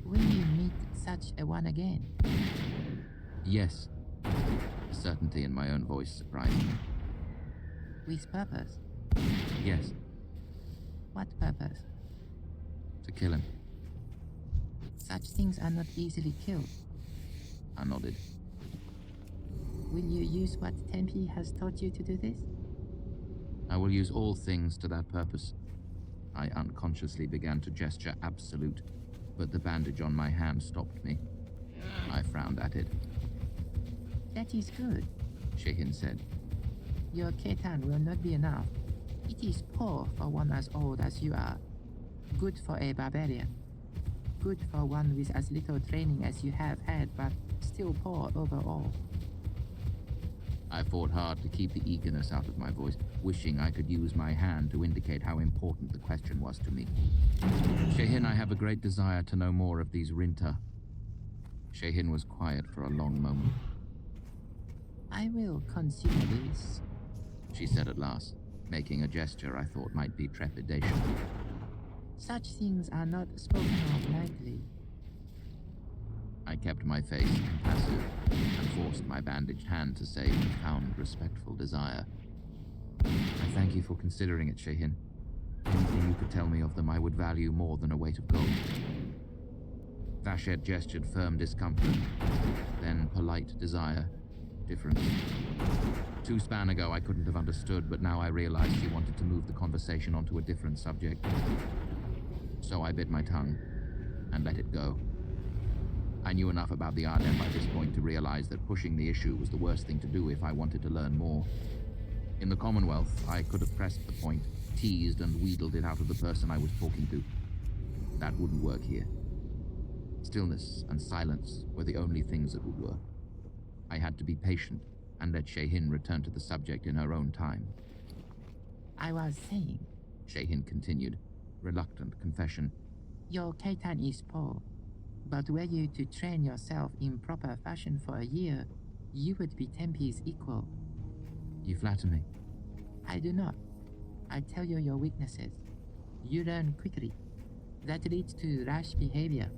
Will you meet such a one again? Yes. The certainty in my own voice surprised me. With purpose? Yes. What purpose? To kill him. Such things are not easily killed. I nodded. Will you use what Tempe has taught you to do this? I will use all things to that purpose. I unconsciously began to gesture absolute, but the bandage on my hand stopped me. I frowned at it. That is good, Shehin said. Your Ketan will not be enough. It is poor for one as old as you are. Good for a barbarian. Good for one with as little training as you have had, but still poor overall. I fought hard to keep the eagerness out of my voice, wishing I could use my hand to indicate how important the question was to me. Shehin, I have a great desire to know more of these Rinta. Shehin was quiet for a long moment. I will consider this, she said at last, making a gesture I thought might be trepidation. Such things are not spoken of lightly. I kept my face impassive and forced my bandaged hand to say profound, respectful desire. I thank you for considering it, Shehin. Anything you could tell me of them I would value more than a weight of gold. Vashet gestured firm discomfort, then polite desire, difference. 2 span ago I couldn't have understood, but now I realized she wanted to move the conversation onto a different subject. So I bit my tongue and let it go. I knew enough about the Ardem by this point to realize that pushing the issue was the worst thing to do if I wanted to learn more. In the Commonwealth, I could have pressed the point, teased and wheedled it out of the person I was talking to. That wouldn't work here. Stillness and silence were the only things that would work. I had to be patient and let Shehin return to the subject in her own time. I was saying, Shehin continued, reluctant confession. Your Ketan is poor, but were you to train yourself in proper fashion for a year, you would be Tempe's equal. You flatter me. I do not. I tell you your weaknesses. You learn quickly. That leads to rash behavior,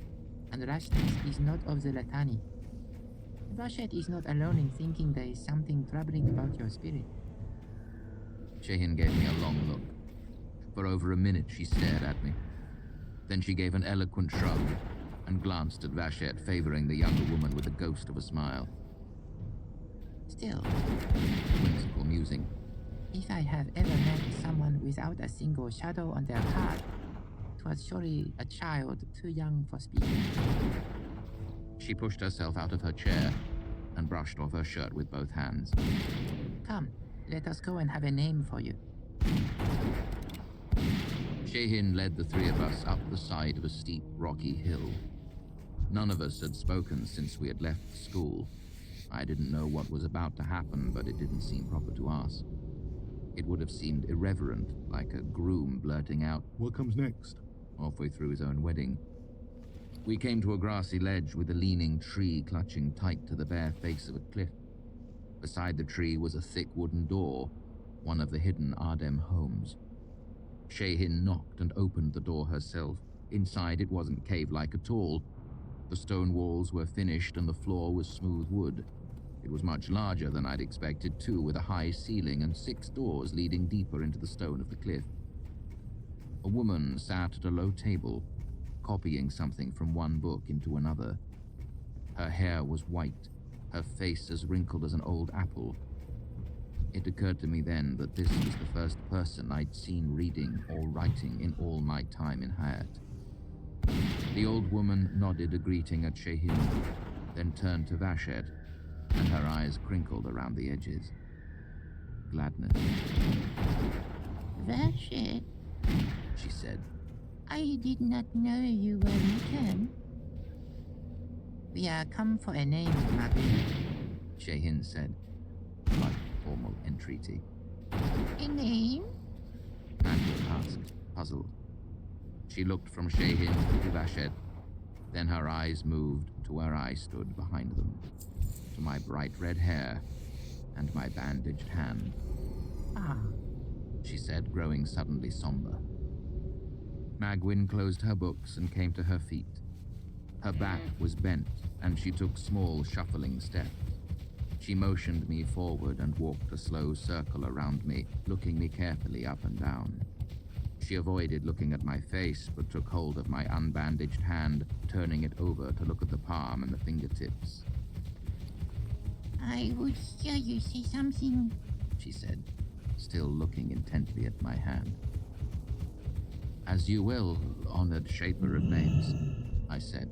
and rashness is not of the Latani. Vashet is not alone in thinking there is something troubling about your spirit. Shehin gave me a long look. For over a minute she stared at me. Then she gave an eloquent shrug and glanced at Vashet, favoring the younger woman with a ghost of a smile. Still, Whimsical musing. If I have ever met someone without a single shadow on their heart, 'twas surely a child too young for speaking. She pushed herself out of her chair and brushed off her shirt with both hands. Come, let us go and have a name for you. Shehin led the three of us up the side of a steep, rocky hill. None of us had spoken since we had left school. I didn't know what was about to happen, but it didn't seem proper to ask. It would have seemed irreverent, like a groom blurting out, "What comes next?" halfway through his own wedding. We came to a grassy ledge with a leaning tree clutching tight to the bare face of a cliff. Beside the tree was a thick wooden door, one of the hidden Ardem homes. Shehin knocked and opened the door herself. Inside, it wasn't cave-like at all. The stone walls were finished and the floor was smooth wood. It was much larger than I'd expected too, with a high ceiling and 6 doors leading deeper into the stone of the cliff. A woman sat at a low table, copying something from one book into another. Her hair was white, her face as wrinkled as an old apple. It occurred to me then that this was the first person I'd seen reading or writing in all my time in Hayat. The old woman nodded a greeting at Shehin, then turned to Vashet, and her eyes crinkled around the edges. Gladness. Vashet, She said. I did not know you were returned. We are come for a name, Magwin. Shehin said, like formal entreaty. A name? Magwin asked, puzzled. She looked from Shehin to Vashet, then her eyes moved to where I stood behind them, to my bright red hair and my bandaged hand. Ah, She said, growing suddenly somber. Magwin closed her books and came to her feet. Her back was bent, and she took small, shuffling steps. She motioned me forward and walked a slow circle around me, looking me carefully up and down. She avoided looking at my face, but took hold of my unbandaged hand, turning it over to look at the palm and the fingertips. I would hear you say something. She said, still looking intently at my hand. As you will, honored shaper of names, I said.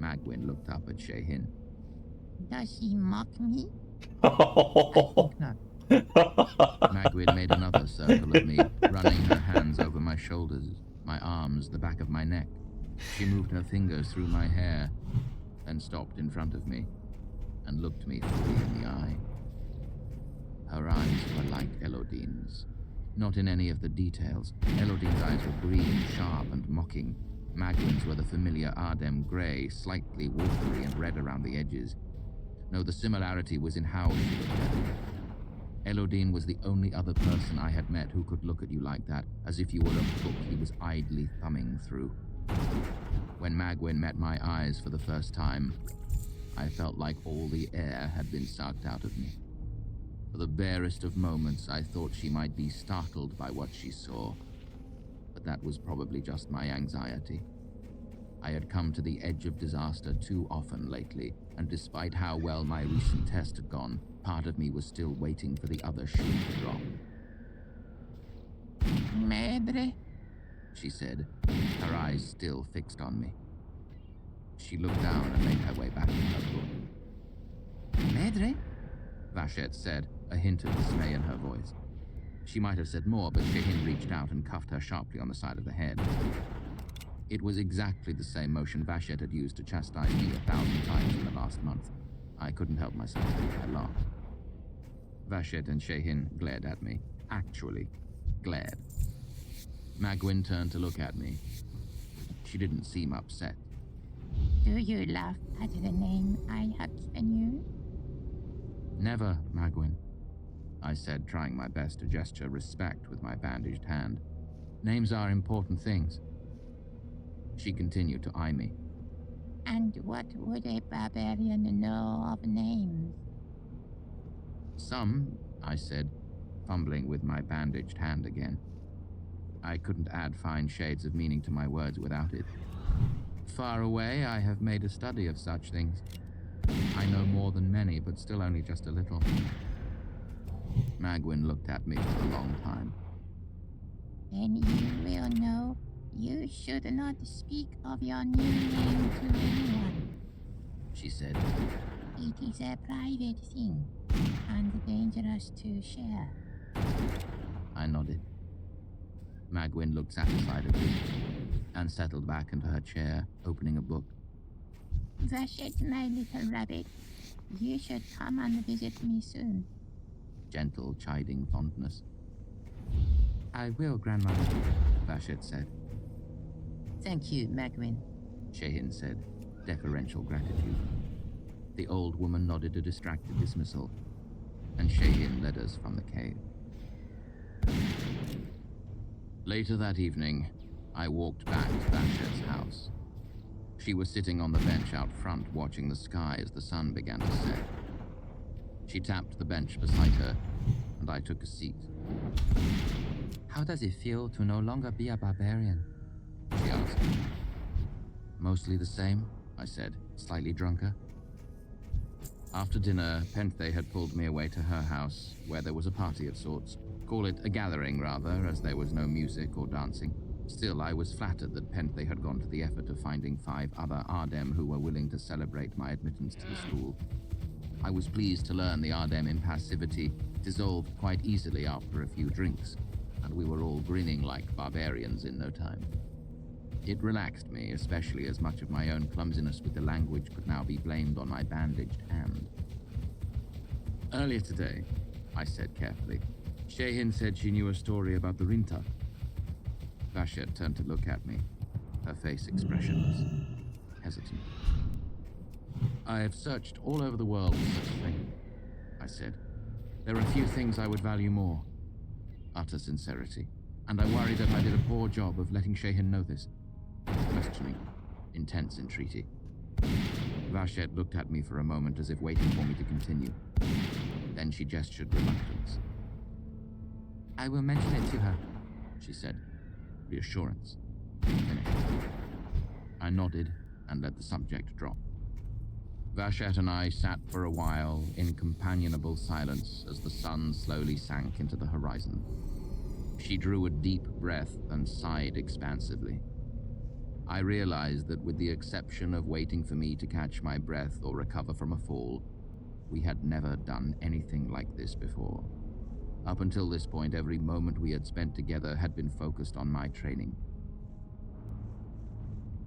Magwin looked up at Shehin. Does he mock me? think not. Magwin made another circle of me, running her hands over my shoulders, my arms, the back of my neck. She moved her fingers through my hair, then stopped in front of me and looked me fully in the eye. Her eyes were like Elodine's, not in any of the details. Elodine's eyes were green, sharp, and mocking. Magwin's were the familiar Ardem grey, slightly watery and red around the edges. No, the similarity was in how she looked at me. Elodine was the only other person I had met who could look at you like that, as if you were a book he was idly thumbing through. When Magwin met my eyes for the first time, I felt like all the air had been sucked out of me. For the barest of moments, I thought she might be startled by what she saw. But that was probably just my anxiety. I had come to the edge of disaster too often lately, and despite how well my recent test had gone, part of me was still waiting for the other shoe to drop. Madre? She said, her eyes still fixed on me. She looked down and made her way back to her book. Madre? Vashet said, a hint of dismay in her voice. She might have said more, but Shehin reached out and cuffed her sharply on the side of the head. It was exactly the same motion Vashet had used to chastise me 1,000 times in the last month. I couldn't help myself. I laughed. Vashet and Shehin glared at me. Actually, glared. Magwin turned to look at me. She didn't seem upset. Do you laugh at the name I have given you? Never, Magwin, I said, trying my best to gesture respect with my bandaged hand. Names are important things. She continued to eye me. And what would a barbarian know of names? Some, I said, fumbling with my bandaged hand again. I couldn't add fine shades of meaning to my words without it. Far away, I have made a study of such things. I know more than many, but still only just a little. Magwyn looked at me for a long time. Then you will know you should not speak of your new name to anyone. She said. It is a private thing and dangerous to share. I nodded. Magwyn looked satisfied at this and settled back into her chair, opening a book. Vashet, my little rabbit, you should come and visit me soon. Gentle, chiding fondness. I will, Grandmother. Vashet said. Thank you, Magwyn. Shehin said, deferential gratitude. The old woman nodded a distracted dismissal, and Shehin led us from the cave. Later that evening, I walked back to Vashet's house. She was sitting on the bench out front watching the sky as the sun began to set. She tapped the bench beside her, and I took a seat. How does it feel to no longer be a barbarian? She asked. Mostly the same, I said, slightly drunker. After dinner, Penthe had pulled me away to her house, where there was a party of sorts. Call it a gathering, rather, as there was no music or dancing. Still, I was flattered that Penthe had gone to the effort of finding 5 other Ardem who were willing to celebrate my admittance to the school. I was pleased to learn the Ardem impassivity dissolved quite easily after a few drinks, and we were all grinning like barbarians in no time. It relaxed me, especially as much of my own clumsiness with the language could now be blamed on my bandaged hand. Earlier today, I said carefully, Shehin said she knew a story about the Rinta. Vashet turned to look at me, her face expressionless, hesitant. I have searched all over the world for such a thing, I said. There are few things I would value more. Utter sincerity. And I worry that I did a poor job of letting Shehin know this. Questioning. Intense entreaty. Vashet looked at me for a moment as if waiting for me to continue. Then she gestured reluctance. I will mention it to her, she said. Reassurance. Finished. I nodded and let the subject drop. Vashet and I sat for a while in companionable silence as the sun slowly sank into the horizon. She drew a deep breath and sighed expansively. I realized that with the exception of waiting for me to catch my breath or recover from a fall, we had never done anything like this before. Up until this point, every moment we had spent together had been focused on my training.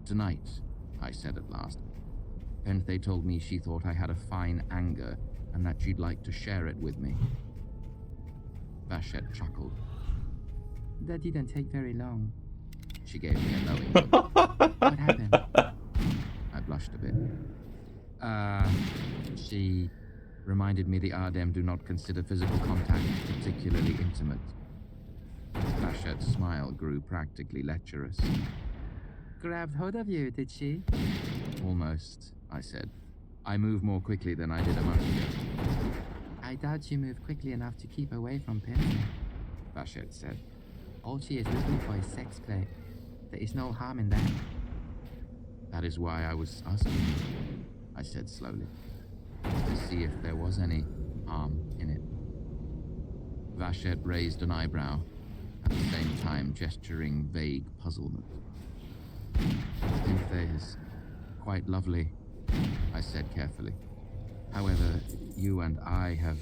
Tonight, I said at last, Penthe told me she thought I had a fine anger and that she'd like to share it with me. Vashet chuckled. That didn't take very long. She gave me a knowing look. What happened? I blushed a bit. She reminded me the Ardem do not consider physical contact particularly intimate. Vashet's smile grew practically lecherous. Grabbed hold of you, did she? Almost, I said. I move more quickly than I did a month ago. I doubt you move quickly enough to keep away from Penthe, Vashet said. All she is looking for is sex play. There is no harm in that. That is why I was asking you, I said slowly, to see if there was any harm in it. Vashet raised an eyebrow, at the same time gesturing vague puzzlement. Penthe is quite lovely, I said carefully. However, you and I have,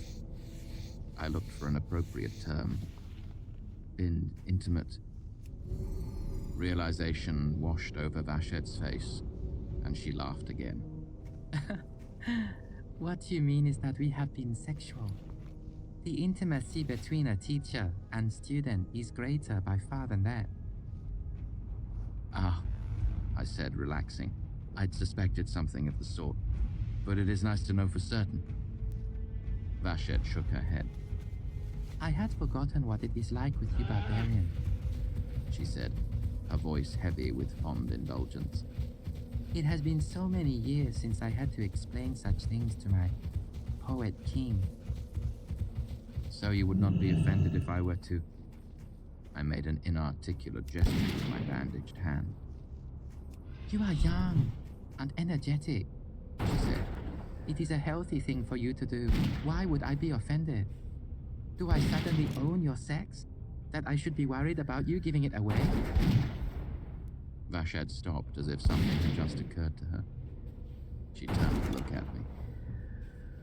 I looked for an appropriate term, been intimate. Realization washed over Vashet's face, and she laughed again. What you mean is that we have been sexual. The intimacy between a teacher and student is greater by far than that. Ah, I said, relaxing. I'd suspected something of the sort, but it is nice to know for certain. Vashet shook her head. I had forgotten what it is like with you, barbarian, she said, her voice heavy with fond indulgence. It has been so many years since I had to explain such things to my poet king. So you would not be offended if I were to... I made an inarticulate gesture with my bandaged hand. You are young and energetic, she said. It is a healthy thing for you to do. Why would I be offended? Do I suddenly own your sex? That I should be worried about you giving it away? Vashad stopped as if something had just occurred to her. She turned to look at me.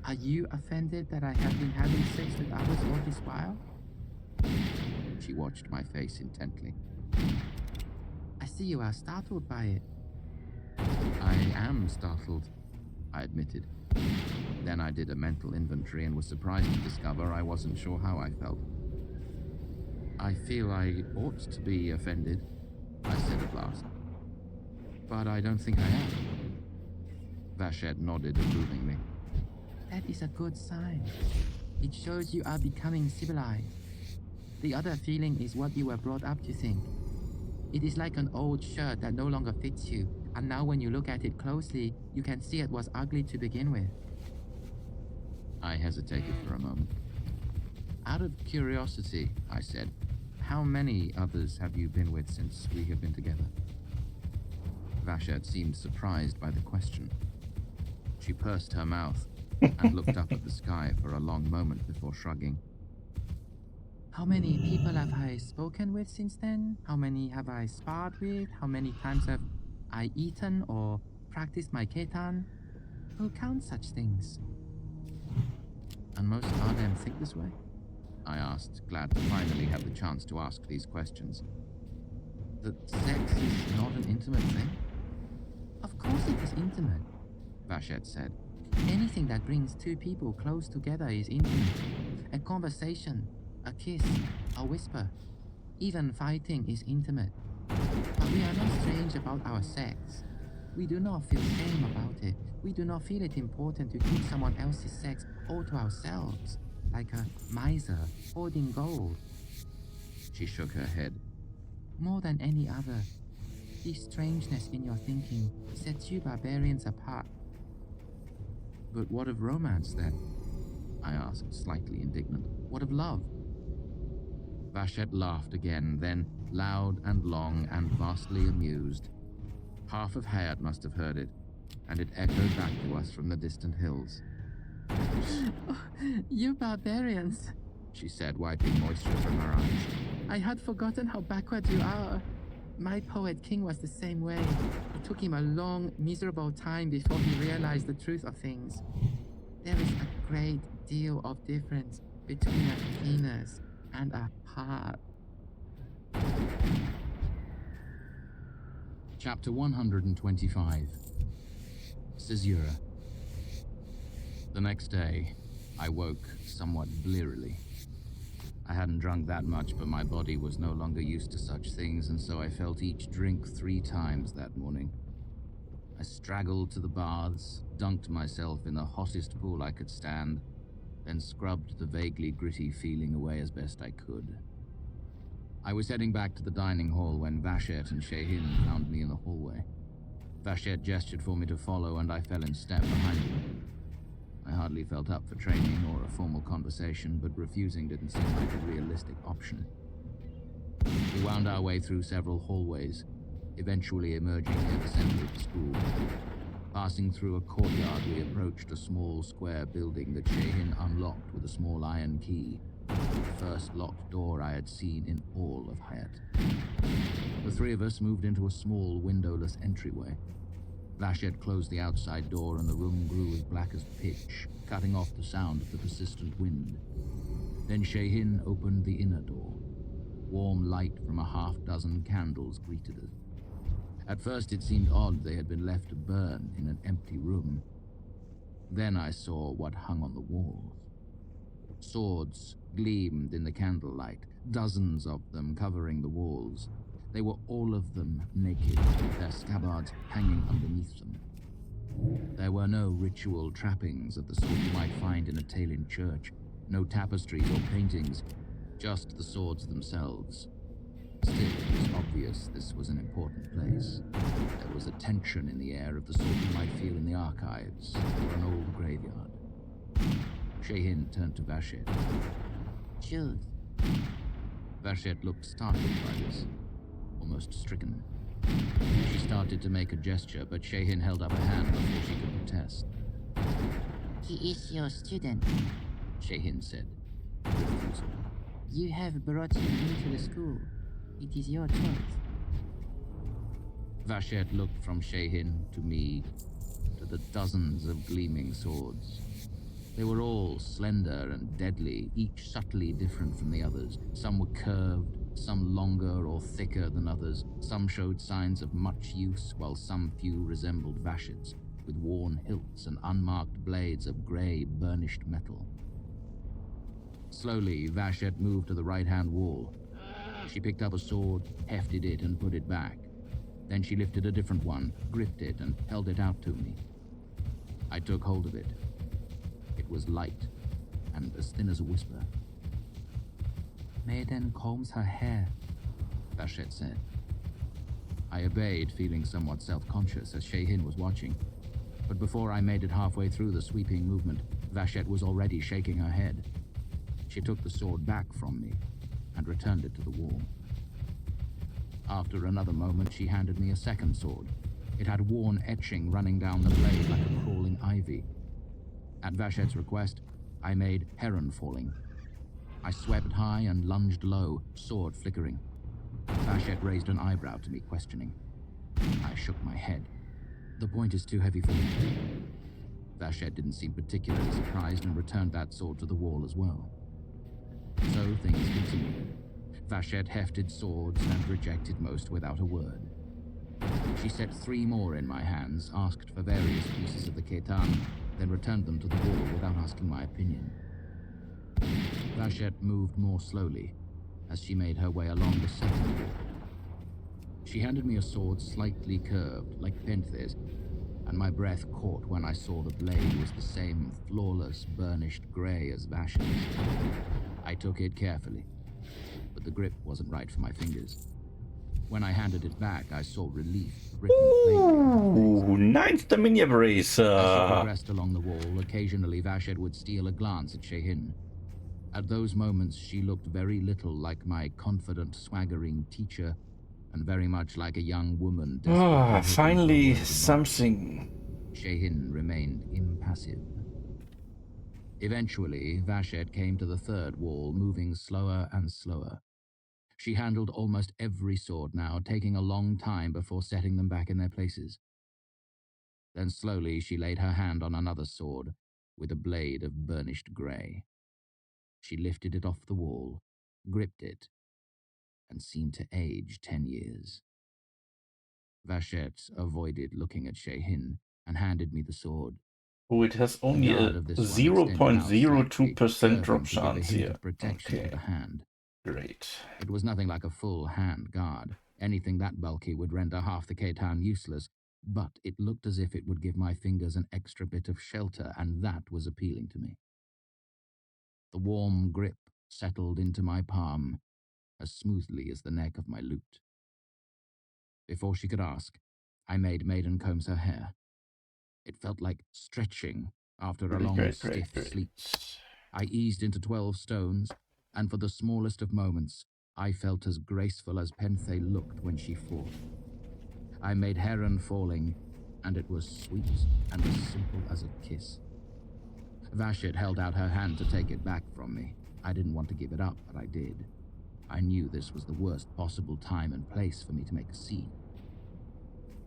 Are you offended that I have been having sex with others all this while? She watched my face intently. I see you are startled by it. I am startled, I admitted. Then I did a mental inventory and was surprised to discover I wasn't sure how I felt. I feel I ought to be offended, I said at last. But I don't think I am. Vashad nodded approvingly. That is a good sign. It shows you are becoming civilized. The other feeling is what you were brought up to think. It is like an old shirt that no longer fits you, and now when you look at it closely, you can see it was ugly to begin with. I hesitated for a moment. Out of curiosity, I said, how many others have you been with since we have been together? Vashad seemed surprised by the question. She pursed her mouth and looked up at the sky for a long moment before shrugging. How many people have I spoken with since then? How many have I sparred with? How many times have I eaten or practiced my ketan? Who counts such things? And most of them think this way? I asked, glad to finally have the chance to ask these questions. That sex is not an intimate thing? Of course it is intimate, Vashad said. Anything that brings two people close together is intimate. A conversation, a kiss, a whisper, even fighting is intimate. But we are not strange about our sex. We do not feel shame about it. We do not feel it important to keep someone else's sex all to ourselves, like a miser hoarding gold. She shook her head. More than any other, this strangeness in your thinking sets you barbarians apart. But what of romance, then? I asked, slightly indignant. What of love? Vashad laughed again, then loud and long and vastly amused. Half of Hayat must have heard it, and it echoed back to us from the distant hills. Oh, you barbarians, she said, wiping moisture from her eyes. I had forgotten how backward you are. My poet king was the same way. It took him a long, miserable time before he realized the truth of things. There is a great deal of difference between a penis and a heart. Chapter 125. Caesura. The next day, I woke somewhat blearily. I hadn't drunk that much, but my body was no longer used to such things, and so I felt each drink 3 times that morning. I straggled to the baths, dunked myself in the hottest pool I could stand, then scrubbed the vaguely gritty feeling away as best I could. I was heading back to the dining hall when Vashad and Shehin found me in the hallway. Vashad gestured for me to follow, and I fell in step behind him. I hardly felt up for training or a formal conversation, but refusing didn't seem like a realistic option. We wound our way through several hallways, eventually emerging near the center of the school. Passing through a courtyard, we approached a small square building that Shehin unlocked with a small iron key, the first locked door I had seen in all of Hayat. The 3 of us moved into a small, windowless entryway. Vashad closed the outside door and the room grew as black as pitch, cutting off the sound of the persistent wind. Then Shehin opened the inner door. Warm light from a half-dozen candles greeted us. At first it seemed odd they had been left to burn in an empty room. Then I saw what hung on the walls. Swords gleamed in the candlelight, dozens of them covering the walls. They were all of them naked, their scabbards hanging underneath them. There were no ritual trappings of the sort you might find in a Talin church, no tapestries or paintings, just the swords themselves. Still, it was obvious this was an important place. There was a tension in the air of the sort you might feel in the archives or an old graveyard. Shehin turned to Vashad. Choose. Vashad looked startled by this, almost stricken. She started to make a gesture, but Shehin held up a hand before she could protest. He is your student. Shehin said, refusing. refusal. You have brought him into the school. It is your choice. Vashette looked from Shehin to me, to the dozens of gleaming swords. They were all slender and deadly, each subtly different from the others. Some were curved, some longer or thicker than others. Some showed signs of much use, while some few resembled Vashette's, with worn hilts and unmarked blades of grey, burnished metal. Slowly, Vashette moved to the right-hand wall. She picked up a sword, hefted it, and put it back. Then she lifted a different one, gripped it, and held it out to me. I took hold of it. It was light, and as thin as a whisper. Maiden combs her hair, Vashette said. I obeyed, feeling somewhat self-conscious as Shehin was watching. But before I made it halfway through the sweeping movement, Vashette was already shaking her head. She took the sword back from me and returned it to the wall. After another moment, she handed me a second sword. It had worn etching running down the blade like a crawling ivy. At Vashette's request, I made heron falling. I swept high and lunged low, sword flickering. Vashette raised an eyebrow to me, questioning. I shook my head. The point is too heavy for me. Vashette didn't seem particularly surprised and returned that sword to the wall as well. So things continued. Vashette hefted swords and rejected most without a word. She set 3 more in my hands, asked for various pieces of the ketan, then returned them to the wall without asking my opinion. Vashette moved more slowly as she made her way along the second wall. She handed me a sword slightly curved, like Penthe's, and my breath caught when I saw the blade was the same flawless, burnished grey as Vashette's. I took it carefully, but the grip wasn't right for my fingers. When I handed it back, I saw relief written plainly on her face. Ooh, ninth Dominion Brace. As she progressed along the wall, occasionally Vashette would steal a glance at Shehin. At those moments, she looked very little like my confident, swaggering teacher, and very much like a young woman desperately hoping for a Finally word of advice. something. Shehin remained impassive. Eventually, Vashette came to the third wall, moving slower and slower. She handled almost every sword now, taking a long time before setting them back in their places. Then slowly she laid her hand on another sword, with a blade of burnished grey. She lifted it off the wall, gripped it, and seemed to age 10 years. Vashette avoided looking at Shehin and handed me the sword. Oh, it has The only guard a of this one extended out slightly, 0.02% drop curving to give a chance hint here. of protection to Okay, the hand. great. It was nothing like a full hand guard. Anything that bulky would render half the ketan useless, but it looked as if it would give my fingers an extra bit of shelter, and that was appealing to me. The warm grip settled into my palm as smoothly as the neck of my lute. Before she could ask, I made Maiden combs her hair. It felt like stretching after a long, stiff sleep. I eased into 12 stones, and for the smallest of moments, I felt as graceful as Penthe looked when she fought. I made heron falling, and it was sweet and as simple as a kiss. Vashette held out her hand to take it back from me. I didn't want to give it up, but I did. I knew this was the worst possible time and place for me to make a scene.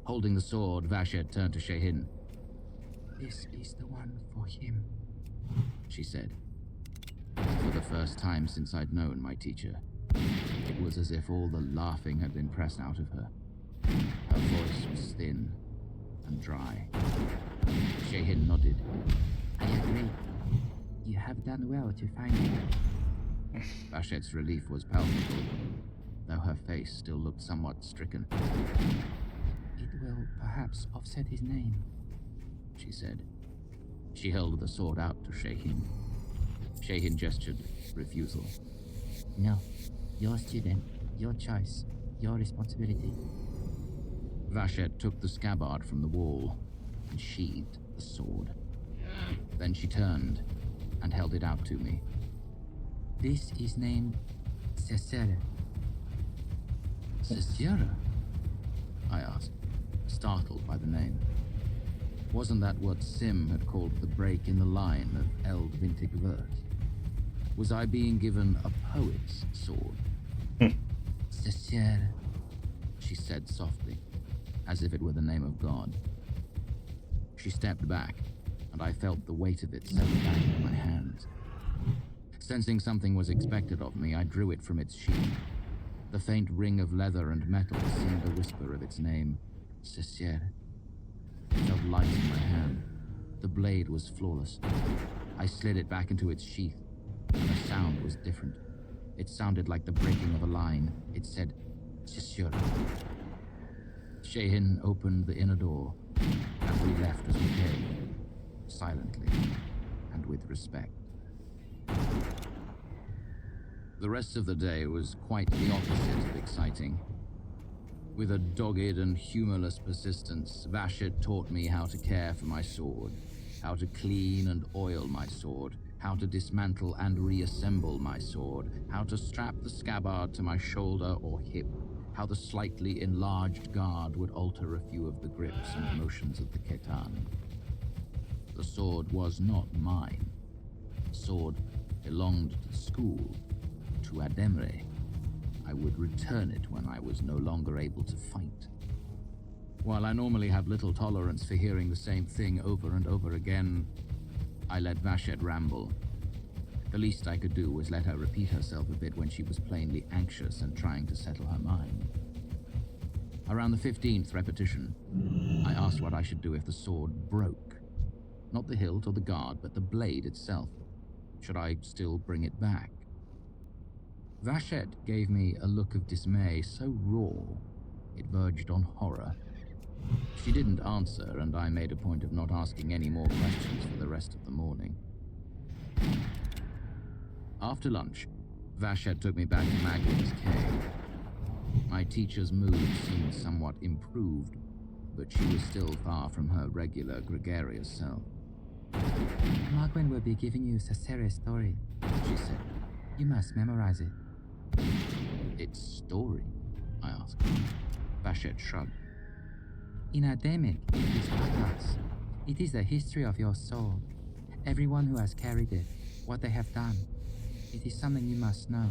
Holding the sword, Vashette turned to Shehin. This is the one for him, she said. For the first time since I'd known my teacher, it was as if all the laughing had been pressed out of her. Her voice was thin and dry. Shehin nodded. I agree. You have done well to find it. Vashette's relief was palpable, though her face still looked somewhat stricken. It will perhaps offset his name, she said. She held the sword out to Shehin. Shehin gestured refusal. No, your student, your choice, your responsibility. Vashette took the scabbard from the wall and sheathed the sword. Then she turned and held it out to me. This is named Cesare. Cesare? I asked, startled by the name. Wasn't that what Sim had called the break in the line of Eld Vintig verse? Was I being given a poet's sword? Sincere. She said softly, as if it were the name of God. She stepped back, and I felt the weight of it settle back into my hands. Sensing something was expected of me, I drew it from its sheath. The faint ring of leather and metal seemed a whisper of its name, Sincere. It felt light in my hand. The blade was flawless. I slid it back into its sheath, and the sound was different. It sounded like the breaking of a line. It said, Sincere. Shehin opened the inner door, and we left as we came, silently and with respect. The rest of the day was quite the opposite of exciting. With a dogged and humorless persistence, Vashet taught me how to care for my sword, how to clean and oil my sword, how to dismantle and reassemble my sword, how to strap the scabbard to my shoulder or hip, how the slightly enlarged guard would alter a few of the grips and motions of the ketan. The sword was not mine. The sword belonged to the school, to Ademre. I would return it when I was no longer able to fight. While I normally have little tolerance for hearing the same thing over and over again, I let Vashet ramble. The least I could do was let her repeat herself a bit when she was plainly anxious and trying to settle her mind. Around the 15th repetition, I asked what I should do if the sword broke. Not the hilt or the guard, but the blade itself. Should I still bring it back? Vashet gave me a look of dismay so raw, it verged on horror. She didn't answer, and I made a point of not asking any more questions for the rest of the morning. After lunch, Vashet took me back to Magwin's cave. My teacher's mood seemed somewhat improved, but she was still far from her regular gregarious self. Magwin will be giving you Sacere's story, She said. You must memorize it. Its story? I asked. Vashet shrugged. In Ademic, it is Atas. It is the history of your soul. Everyone who has carried it, what they have done. It is something you must know.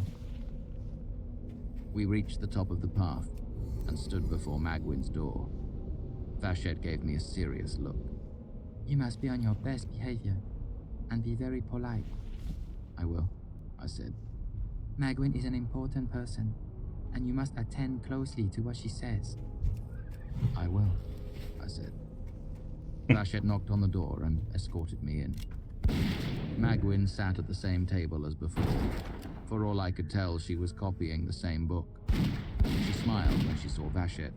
We reached the top of the path and stood before Magwin's door. Vashet gave me a serious look. You must be on your best behavior and be very polite. I will, I said. Magwin is an important person, and you must attend closely to what she says. I will, I said. Vashet knocked on the door and escorted me in. Magwin sat at the same table as before. For all I could tell, she was copying the same book. She smiled when she saw Vashet,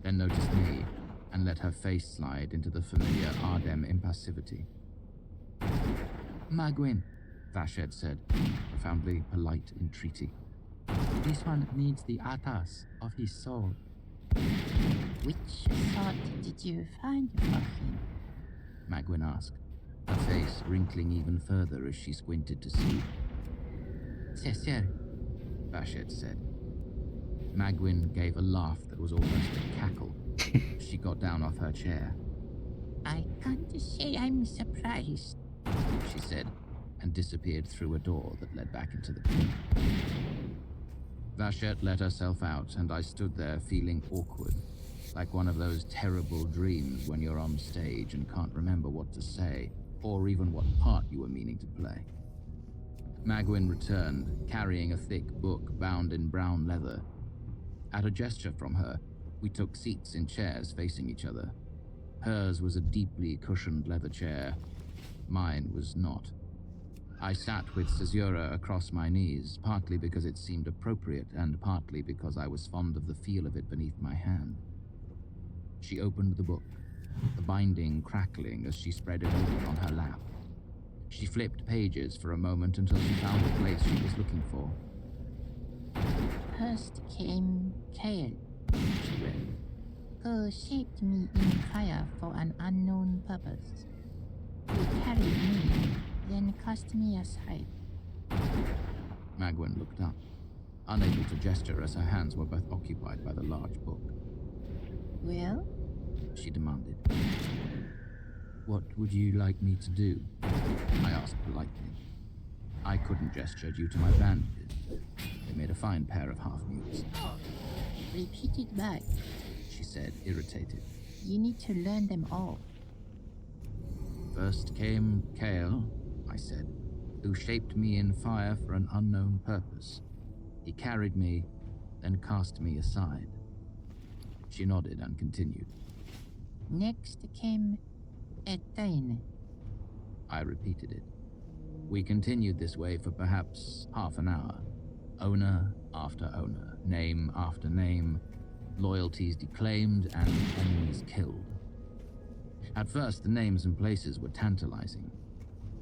then noticed me, and let her face slide into the familiar Ardem impassivity. Magwin, Vashet said, profoundly polite entreaty. this one needs the Atas of his soul. Which sword did you find for him? Magwin asked, her face wrinkling even further as she squinted to see. Sincere, Vashet said. Magwin gave a laugh that was almost a cackle. She got down off her chair. I can't say I'm surprised. She said, and disappeared through a door that led back into the pit. Vashet let herself out, and I stood there feeling awkward, like one of those terrible dreams when you're on stage and can't remember what to say, or even what part you were meaning to play. Magwin returned, carrying a thick book bound in brown leather. At a gesture from her, we took seats in chairs facing each other. Hers was a deeply cushioned leather chair. Mine was not. I sat with Caesura across my knees, partly because it seemed appropriate and partly because I was fond of the feel of it beneath my hand. She opened the book, the binding crackling as she spread it open on her lap. She flipped pages for a moment until she found the place she was looking for. First came Kale, She read. who shaped me in fire for an unknown purpose. He carried me, then cast me aside. Magwin looked up, unable to gesture as her hands were both occupied by the large book. Well, She demanded. What would you like me to do? I asked politely. I couldn't gesture due to my bandages. They made a fine pair of half-mutes. Repeat it back. She said, irritated. You need to learn them all. First came Kale, I said, who shaped me in fire for an unknown purpose. He carried me, then cast me aside. She nodded and continued. Next came Etain. I repeated it. We continued this way for perhaps half an hour. Owner after owner, name after name, loyalties declaimed and enemies killed. At first, the names and places were tantalizing.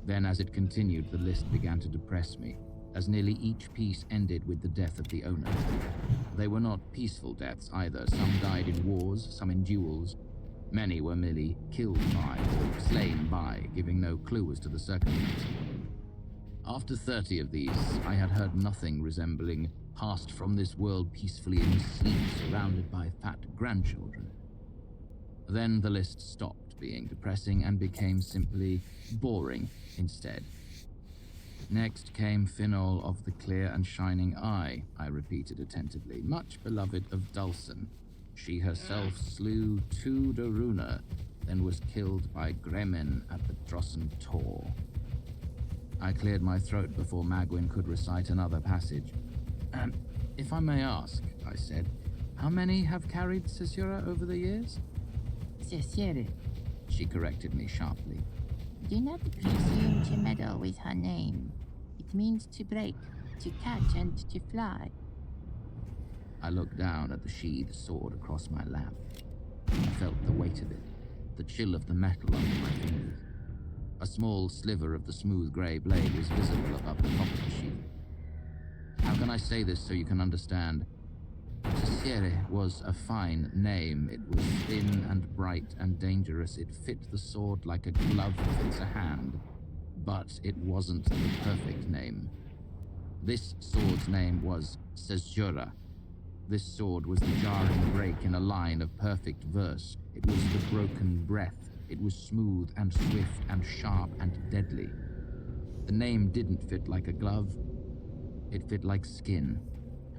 Then, as it continued, the list began to depress me, as nearly each piece ended with the death of the owner. They were not peaceful deaths either. Some died in wars, some in duels. Many were merely killed by or slain by, giving no clue as to the circumstances. After 30 of these, I had heard nothing resembling passed from this world peacefully in sleep, surrounded by fat grandchildren. Then the list stopped being depressing and became simply boring instead. Next came Finol of the Clear and Shining Eye, I repeated attentively, much beloved of Dulcin. She herself slew 2 Daruna, then was killed by Gremin at the Drossen Tor. I cleared my throat before Magwyn could recite another passage. If I may ask, I said, how many have carried Cesura over the years? Cesere. She corrected me sharply. Do not presume to meddle with her name. It means to break, to catch, and to fly. I looked down at the sheathed sword across my lap. I felt the weight of it, the chill of the metal under my fingers. A small sliver of the smooth grey blade was visible above the top of the sheath. How can I say this so you can understand? Cesere was a fine name. It was thin and bright and dangerous. It fit the sword like a glove fits a hand. But it wasn't the perfect name. This sword's name was Cesura. This sword was the jarring break in a line of perfect verse. It was the broken breath. It was smooth and swift and sharp and deadly. The name didn't fit like a glove. It fit like skin.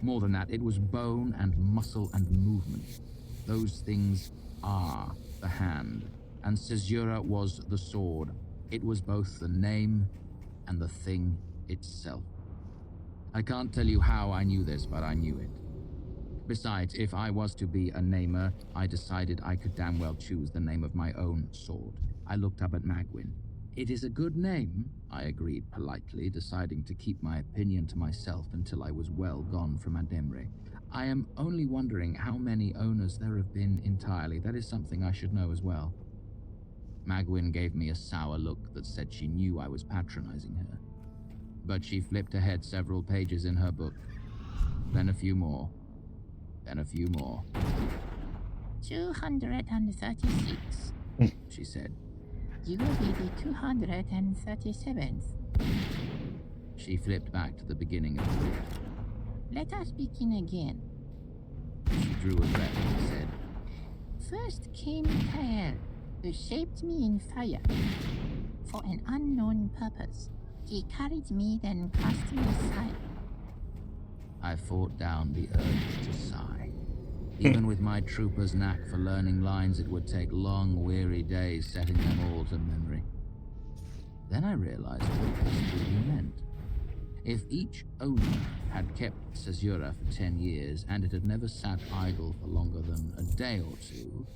More than that, it was bone and muscle and movement. Those things are the hand, and Cesura was the sword. It was both the name and the thing itself. I can't tell you how I knew this, but I knew it. Besides, if I was to be a namer, I decided I could damn well choose the name of my own sword. I looked up at Magwyn. It is a good name, I agreed politely, deciding to keep my opinion to myself until I was well gone from Ademre. I am only wondering how many owners there have been entirely. That is something I should know as well. Magwyn gave me a sour look that said she knew I was patronizing her. But she flipped ahead several pages in her book. Then a few more. Then a few more. 236, she said. You will be the 237th. She flipped back to the beginning of the book. Let us begin again. She drew a breath and said, First came Faire, who shaped me in fire. For an unknown purpose. He carried me, then cast me aside. I fought down the urge to sigh. Even with my trooper's knack for learning lines, it would take long, weary days setting them all to memory. Then I realized what this really meant. If each owner had kept Cesura for 10 years, and it had never sat idle for longer than a day or two,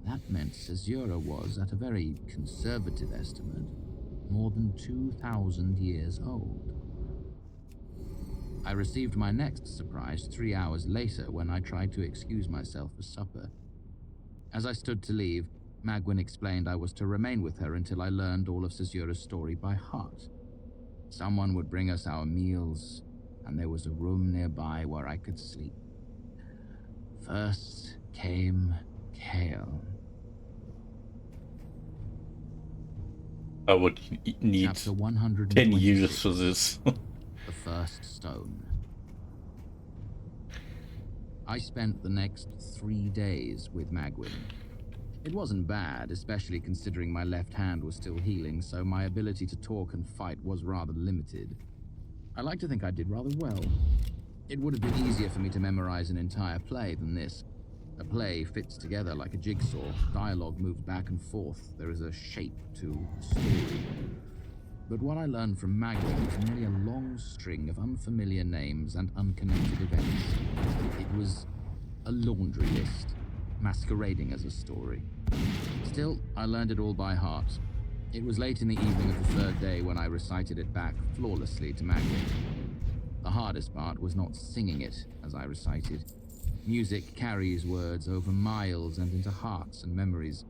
that meant Cesura was, at a very conservative estimate, more than 2,000 years old. I received my next surprise 3 hours later when I tried to excuse myself for supper. As I stood to leave, Magwyn explained I was to remain with her until I learned all of Cesura's story by heart. Someone would bring us our meals, and there was a room nearby where I could sleep. First came Kale. I would need Chapter 126. 10 years for this. The first stone. I spent the next 3 days with Magwyn. It wasn't bad, especially considering my left hand was still healing, so my ability to talk and fight was rather limited. I like to think I did rather well. It would have been easier for me to memorize an entire play than this. A play fits together like a jigsaw. Dialogue moves back and forth. There is a shape to the story. But what I learned from Magwin was merely a long string of unfamiliar names and unconnected events. It was a laundry list, masquerading as a story. Still, I learned it all by heart. It was late in the evening of the third day when I recited it back flawlessly to Magwin. The hardest part was not singing it as I recited. Music carries words over miles and into hearts and memories.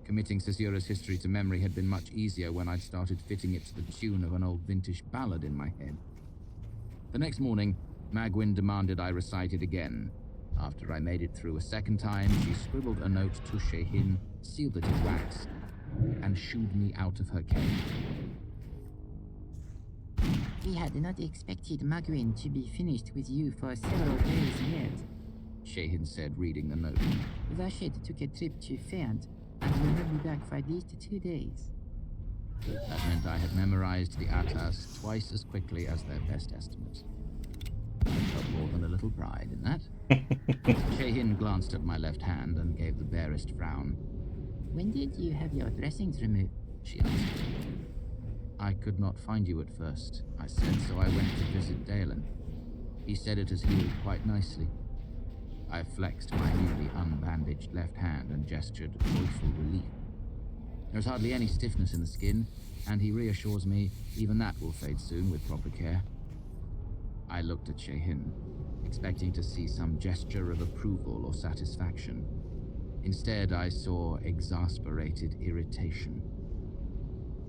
Committing Caesura's history to memory had been much easier when I'd started fitting it to the tune of an old vintage ballad in my head. The next morning, Magwin demanded I recite it again. After I made it through a second time, she scribbled a note to Shehin, sealed it in wax, and shooed me out of her cave. We had not expected Magwin to be finished with you for several days yet, Shehin said, reading the note. Vashed took a trip to Faire and will not be back for at least 2 days. That meant I had memorized the Atas twice as quickly as their best estimate. I felt more than a little pride in that. Shehin glanced at my left hand and gave the barest frown. When did you have your dressings removed? She asked. I could not find you at first, I said, so I went to visit Dalen. He said it has healed quite nicely. I flexed my newly unbandaged left hand and gestured joyful relief. There's hardly any stiffness in the skin, and he reassures me even that will fade soon with proper care. I looked at Shehin, expecting to see some gesture of approval or satisfaction. Instead, I saw exasperated irritation.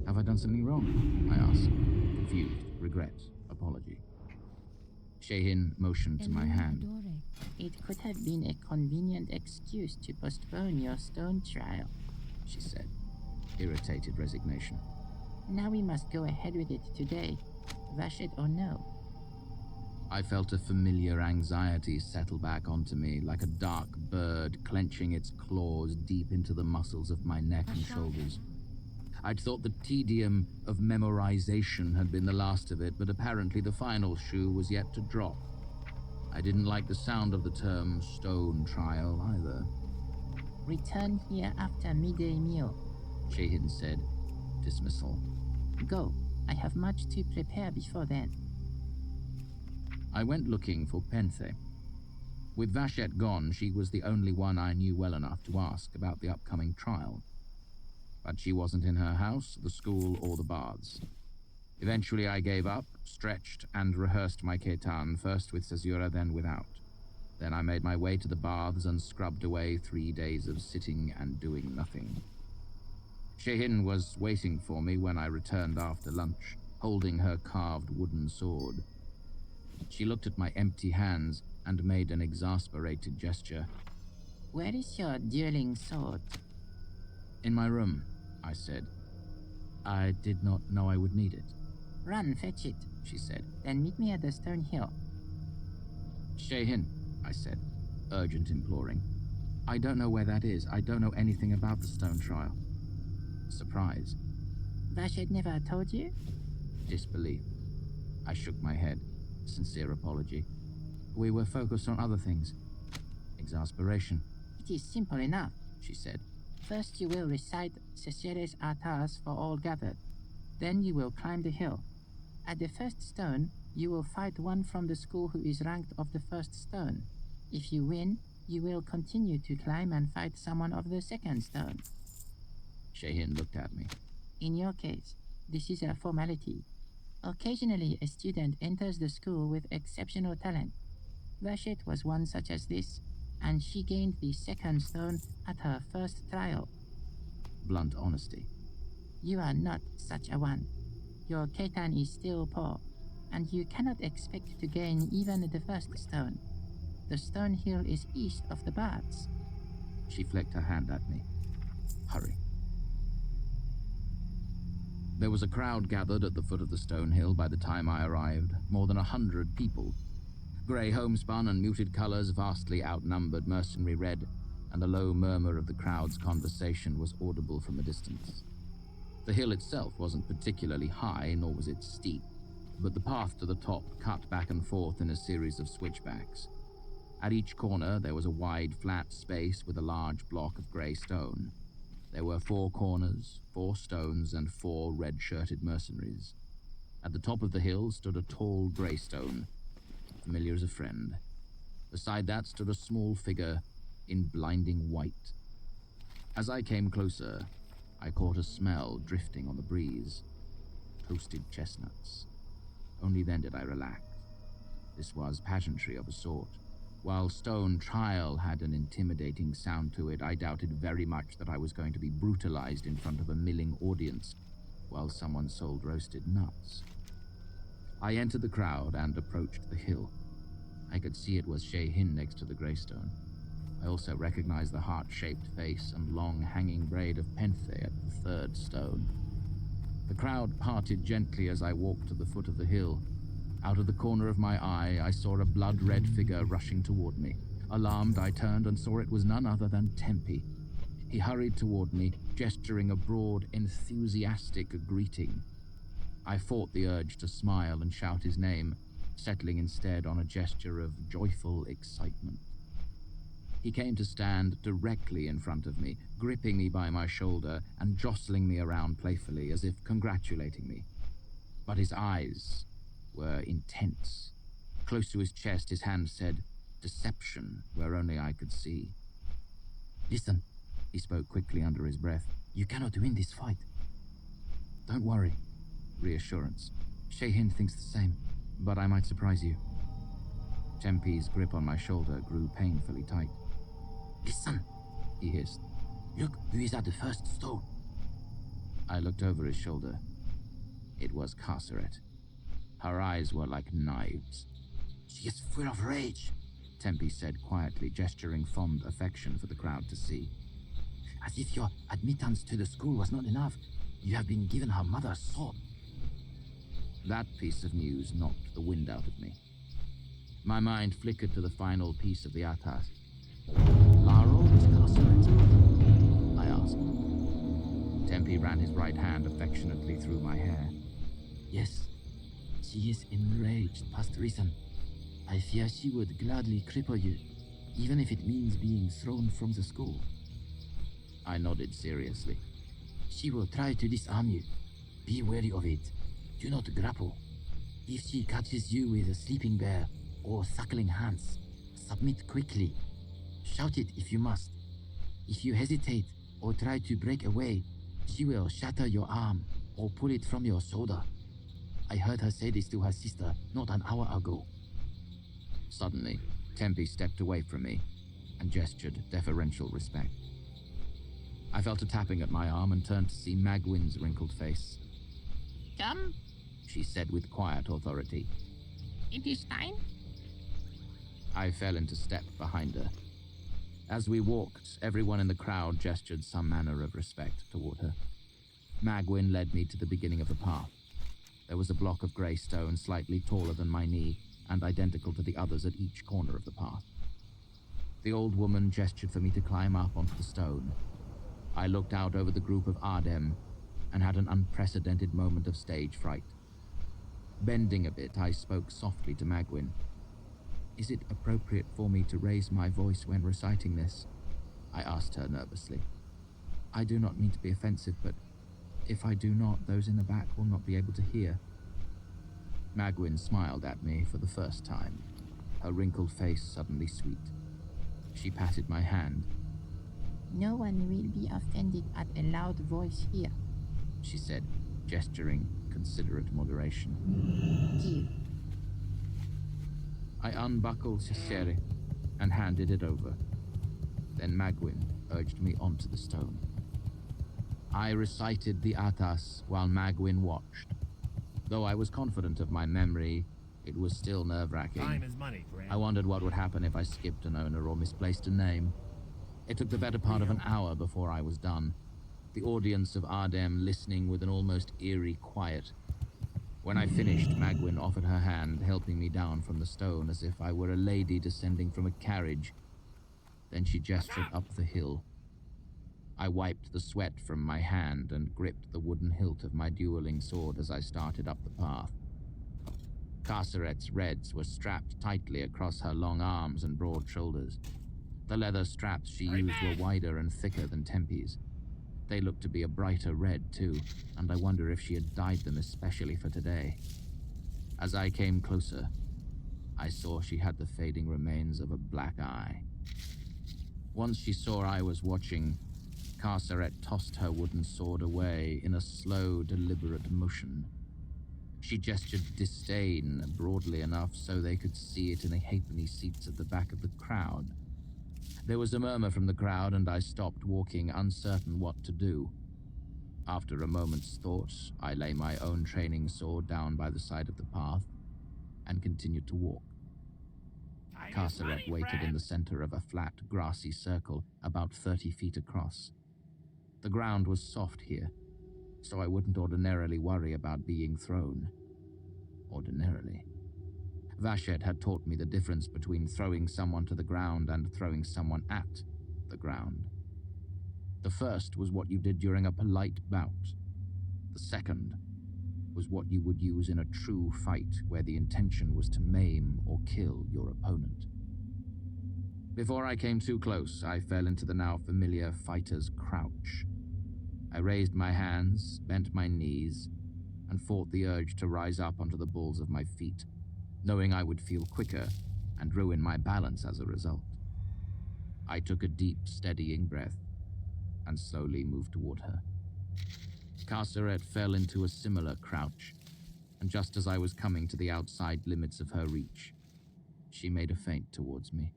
Have I done something wrong? I asked, confused, regret, apology. Shehin motioned to my hand. It could have been a convenient excuse to postpone your stone trial, she said, irritated resignation. Now we must go ahead with it today, Vashed or no. I felt a familiar anxiety settle back onto me like a dark bird clenching its claws deep into the muscles of my neck and shoulders. I'd thought the tedium of memorization had been the last of it, but apparently the final shoe was yet to drop. I didn't like the sound of the term stone trial either. Return here after midday meal, Shehin said, dismissal. Go, I have much to prepare before then. I went looking for Penthe. With Vashet gone, she was the only one I knew well enough to ask about the upcoming trial. But she wasn't in her house, the school, or the baths. Eventually I gave up, stretched, and rehearsed my ketan, first with Caesura, then without. Then I made my way to the baths and scrubbed away 3 days of sitting and doing nothing. Shehin was waiting for me when I returned after lunch, holding her carved wooden sword. She looked at my empty hands and made an exasperated gesture. Where is your dueling sword? In my room, I said. I did not know I would need it. Run, fetch it, she said. Then meet me at the stone hill. Shehin, I said, urgent imploring. I don't know where that is. I don't know anything about the stone trial. Surprise. Vashed never told you? Disbelief. I shook my head. Sincere apology. We were focused on other things. Exasperation. It is simple enough, she said. First you will recite Caesura's Atas for all gathered. Then you will climb the hill. At the first stone, you will fight one from the school who is ranked of the first stone. If you win, you will continue to climb and fight someone of the second stone. Shehin looked at me. In your case, this is a formality. Occasionally, a student enters the school with exceptional talent. Vashet was one such as this, and she gained the second stone at her first trial. Blunt honesty. You are not such a one. Your ketan is still poor, and you cannot expect to gain even the first stone. The stone hill is east of the baths. She flicked her hand at me. Hurry. There was a crowd gathered at the foot of the stone hill by the time I arrived, more than 100 people. Grey homespun and muted colors vastly outnumbered mercenary red. and the low murmur of the crowd's conversation was audible from a distance. The hill itself wasn't particularly high, nor was it steep, but the path to the top cut back and forth in a series of switchbacks. At each corner, there was a wide, flat space with a large block of grey stone. There were 4 corners, 4 stones, and 4 red-shirted mercenaries. At the top of the hill stood a tall grey stone, familiar as a friend. Beside that stood a small figure in blinding white. As I came closer, I caught a smell drifting on the breeze. Toasted chestnuts. Only then did I relax. This was pageantry of a sort. While stone trial had an intimidating sound to it, I doubted very much that I was going to be brutalized in front of a milling audience while someone sold roasted nuts. I entered the crowd and approached the hill. I could see it was Shei-Hin next to the greystone. I also recognized the heart-shaped face and long hanging braid of Penthe at the 3rd stone. The crowd parted gently as I walked to the foot of the hill. Out of the corner of my eye, I saw a blood-red figure rushing toward me. Alarmed, I turned and saw it was none other than Tempe. He hurried toward me, gesturing a broad, enthusiastic greeting. I fought the urge to smile and shout his name, settling instead on a gesture of joyful excitement. He came to stand directly in front of me, gripping me by my shoulder and jostling me around playfully as if congratulating me. But his eyes were intense. Close to his chest, his hand said, "Deception," where only I could see. Listen, he spoke quickly under his breath. You cannot win this fight. Don't worry. Reassurance. Shei-Hin thinks the same, but I might surprise you. Tempe's grip on my shoulder grew painfully tight. Listen, he hissed. Look who is at the 1st stone. I looked over his shoulder. It was Carceret. Her eyes were like knives. She is full of rage, Tempe said quietly, gesturing fond affection for the crowd to see. As if your admittance to the school was not enough, you have been given her mother's sword. That piece of news knocked the wind out of me. My mind flickered to the final piece of the atas. Laro is Carceret? I asked. Tempe ran his right hand affectionately through my hair. Yes, she is enraged past reason. I fear she would gladly cripple you, even if it means being thrown from the school. I nodded seriously. She will try to disarm you. Be wary of it. Do not grapple. If she catches you with a sleeping bear or suckling hands, submit quickly. Shout it if you must. If you hesitate or try to break away, she will shatter your arm or pull it from your shoulder. I heard her say this to her sister not an hour ago. Suddenly, Tempe stepped away from me and gestured deferential respect. I felt a tapping at my arm and turned to see Magwyn's wrinkled face. Come, she said with quiet authority. it is time. I fell into step behind her. As we walked, everyone in the crowd gestured some manner of respect toward her. Magwyn led me to the beginning of the path. There was a block of grey stone slightly taller than my knee and identical to the others at each corner of the path. The old woman gestured for me to climb up onto the stone. I looked out over the group of Ardem and had an unprecedented moment of stage fright. Bending a bit, I spoke softly to Magwyn. Is it appropriate for me to raise my voice when reciting this? I asked her nervously. I do not mean to be offensive, but if I do not, those in the back will not be able to hear. Magwyn smiled at me for the first time, her wrinkled face suddenly sweet. She patted my hand. No one will be offended at a loud voice here. She said, gesturing considerate moderation. Give. I unbuckled Cesare and handed it over. Then Magwyn urged me onto the stone. I recited the atas while Magwyn watched. Though I was confident of my memory, it was still nerve-wracking. Time is money, friend. I wondered what would happen if I skipped an owner or misplaced a name. It took the better part of an hour before I was done, the audience of Ardem listening with an almost eerie quiet. When I finished, Magwyn offered her hand, helping me down from the stone as if I were a lady descending from a carriage. Then she gestured up the hill. I wiped the sweat from my hand and gripped the wooden hilt of my dueling sword as I started up the path. Carceret's Rezz were strapped tightly across her long arms and broad shoulders. The leather straps she used were wider and thicker than Tempe's. They looked to be a brighter red, too, and I wonder if she had dyed them especially for today. As I came closer, I saw she had the fading remains of a black eye. Once she saw I was watching, Carceret tossed her wooden sword away in a slow, deliberate motion. She gestured disdain broadly enough so they could see it in the halfpenny seats at the back of the crowd. There was a murmur from the crowd, and I stopped walking, uncertain what to do. After a moment's thought, I lay my own training sword down by the side of the path and continued to walk. Carceret waited in the center of a flat, grassy circle about 30 feet across. The ground was soft here, so I wouldn't ordinarily worry about being thrown. Ordinarily. Vashet had taught me the difference between throwing someone to the ground and throwing someone at the ground. The first was what you did during a polite bout. The second was what you would use in a true fight where the intention was to maim or kill your opponent. Before I came too close, I fell into the now familiar fighter's crouch. I raised my hands, bent my knees, and fought the urge to rise up onto the balls of my feet, knowing I would feel quicker and ruin my balance as a result. I took a deep, steadying breath and slowly moved toward her. Carceret fell into a similar crouch, and just as I was coming to the outside limits of her reach, she made a feint towards me.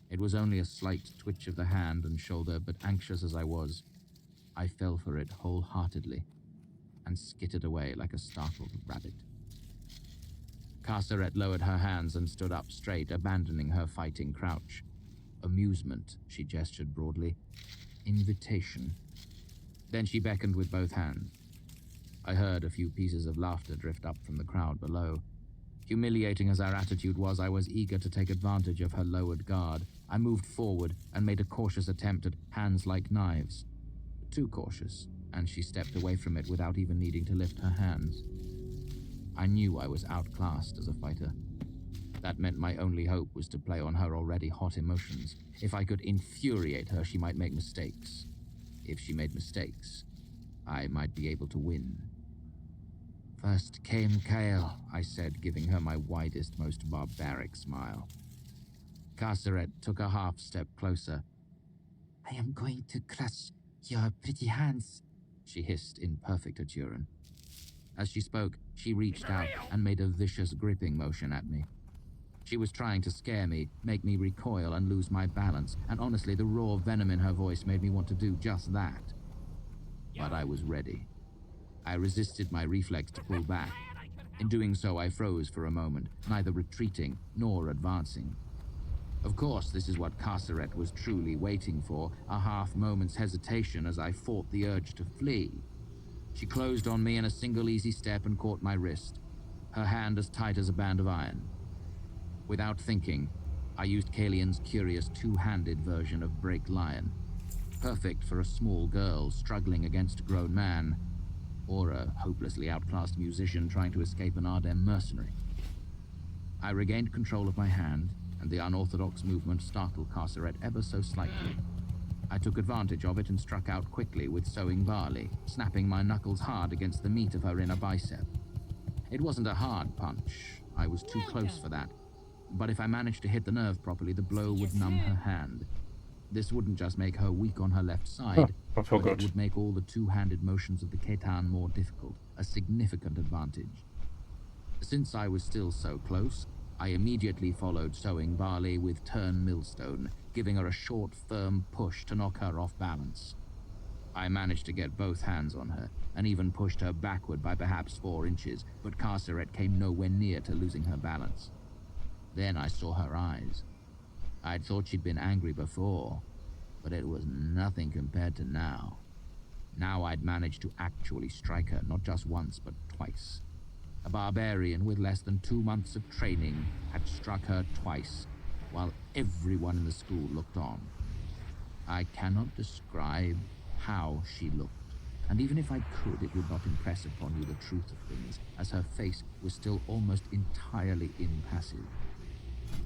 It was only a slight twitch of the hand and shoulder, but anxious as I was, I fell for it wholeheartedly and skittered away like a startled rabbit. Carceret lowered her hands and stood up straight, abandoning her fighting crouch. Amusement, she gestured broadly. Invitation. Then she beckoned with both hands. I heard a few pieces of laughter drift up from the crowd below. Humiliating as our attitude was, I was eager to take advantage of her lowered guard. I moved forward and made a cautious attempt at hands like knives. Too cautious, and she stepped away from it without even needing to lift her hands. I knew I was outclassed as a fighter. That meant my only hope was to play on her already hot emotions. If I could infuriate her, she might make mistakes. If she made mistakes, I might be able to win. First came Kale, I said, giving her my widest, most barbaric smile. Carceret took a half step closer. I am going to crush your pretty hands, she hissed in perfect Aturan. As she spoke, she reached out and made a vicious gripping motion at me. She was trying to scare me, make me recoil and lose my balance, and honestly, the raw venom in her voice made me want to do just that. But I was ready. I resisted my reflex to pull back. In doing so, I froze for a moment, neither retreating nor advancing. Of course, this is what Carceret was truly waiting for, a half-moment's hesitation as I fought the urge to flee. She closed on me in a single easy step and caught my wrist, her hand as tight as a band of iron. Without thinking, I used Kalian's curious two-handed version of Break Lion, perfect for a small girl struggling against a grown man, or a hopelessly outclassed musician trying to escape an Ardem mercenary. I regained control of my hand, and the unorthodox movement startled Carceret ever so slightly. I took advantage of it and struck out quickly with Sowing Barley, snapping my knuckles hard against the meat of her inner bicep. It wasn't a hard punch, I was too close for that, but if I managed to hit the nerve properly, the blow would numb her hand. This wouldn't just make her weak on her left side, but it would make all the two-handed motions of the Ketan more difficult, a significant advantage. Since I was still so close, I immediately followed Sowing Barley with Turn Millstone, giving her a short, firm push to knock her off balance. I managed to get both hands on her, and even pushed her backward by perhaps 4 inches, but Carceret came nowhere near to losing her balance. Then I saw her eyes. I'd thought she'd been angry before, but it was nothing compared to now. Now I'd managed to actually strike her, not just once, but twice. A barbarian with less than 2 months of training had struck her twice, while Everyone in the school looked on. I cannot describe how she looked, and even if I could, it would not impress upon you the truth of things, as her face was still almost entirely impassive.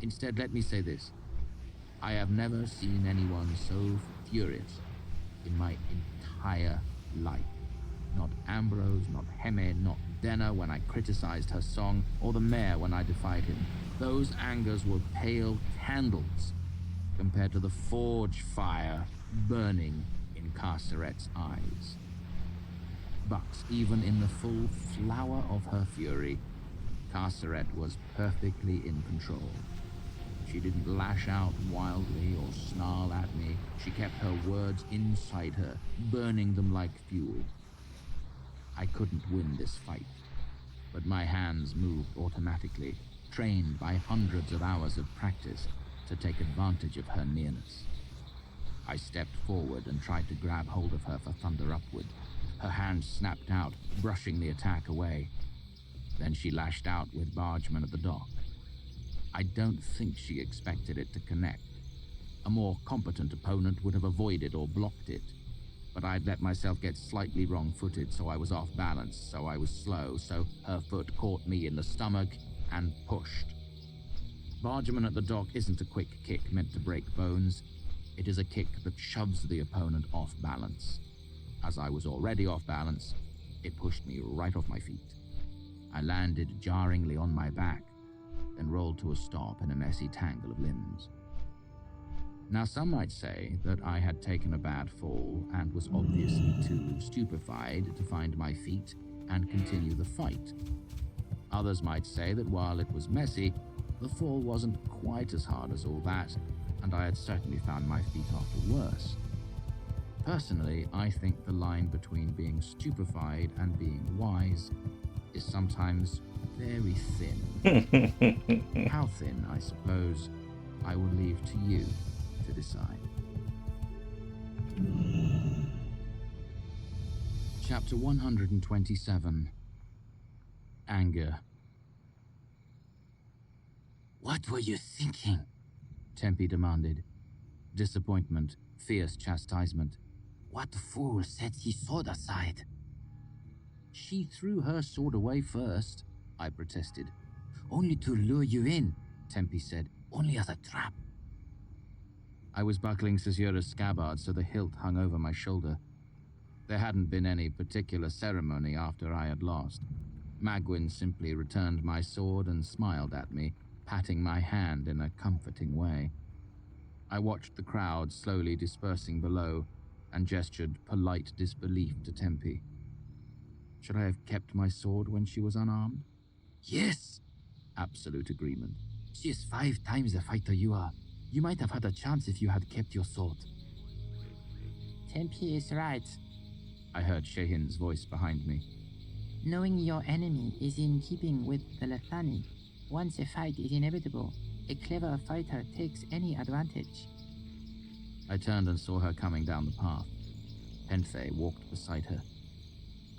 Instead, let me say this. I have never seen anyone so furious in my entire life. Not Ambrose, not Heme, not Denna when I criticized her song, or the mayor when I defied him. Those angers were pale candles compared to the forge fire burning in Carceret's eyes. But even in the full flower of her fury, Carceret was perfectly in control. She didn't lash out wildly or snarl at me. She kept her words inside her, burning them like fuel. I couldn't win this fight, but my hands moved automatically, trained by hundreds of hours of practice to take advantage of her nearness. I stepped forward and tried to grab hold of her for thunder upward. Her hand snapped out, brushing the attack away. Then she lashed out with Bargeman at the dock. I don't think she expected it to connect. A more competent opponent would have avoided or blocked it. But I'd let myself get slightly wrong-footed, so I was off balance, so I was slow, so her foot caught me in the stomach and pushed. Bargeman at the dock isn't a quick kick meant to break bones. It is a kick that shoves the opponent off balance. As I was already off balance, it pushed me right off my feet. I landed jarringly on my back, then rolled to a stop in a messy tangle of limbs. Now, some might say that I had taken a bad fall and was obviously too stupefied to find my feet and continue the fight. Others might say that while it was messy, the fall wasn't quite as hard as all that, and I had certainly found my feet after worse. Personally, I think the line between being stupefied and being wise is sometimes very thin. How thin, I suppose, I will leave to you to decide. Chapter 127. Anger. What were you thinking? Tempe demanded. Disappointment, fierce chastisement. What fool set his sword aside? She threw her sword away first, I protested. Only to lure you in, Tempe said. only as a trap. I was buckling Caesura's scabbard so the hilt hung over my shoulder. There hadn't been any particular ceremony after I had lost. Magwyn simply returned my sword and smiled at me, patting my hand in a comforting way. I watched the crowd slowly dispersing below and gestured polite disbelief to Tempe. Should I have kept my sword when she was unarmed? Yes, Absolute agreement. she is 5 times the fighter you are. You might have had a chance if you had kept your sword. Tempe is right. I heard Shehin's voice behind me. Knowing your enemy is in keeping with the Lethani. Once a fight is inevitable, a clever fighter takes any advantage. I turned and saw her coming down the path. Penthe walked beside her.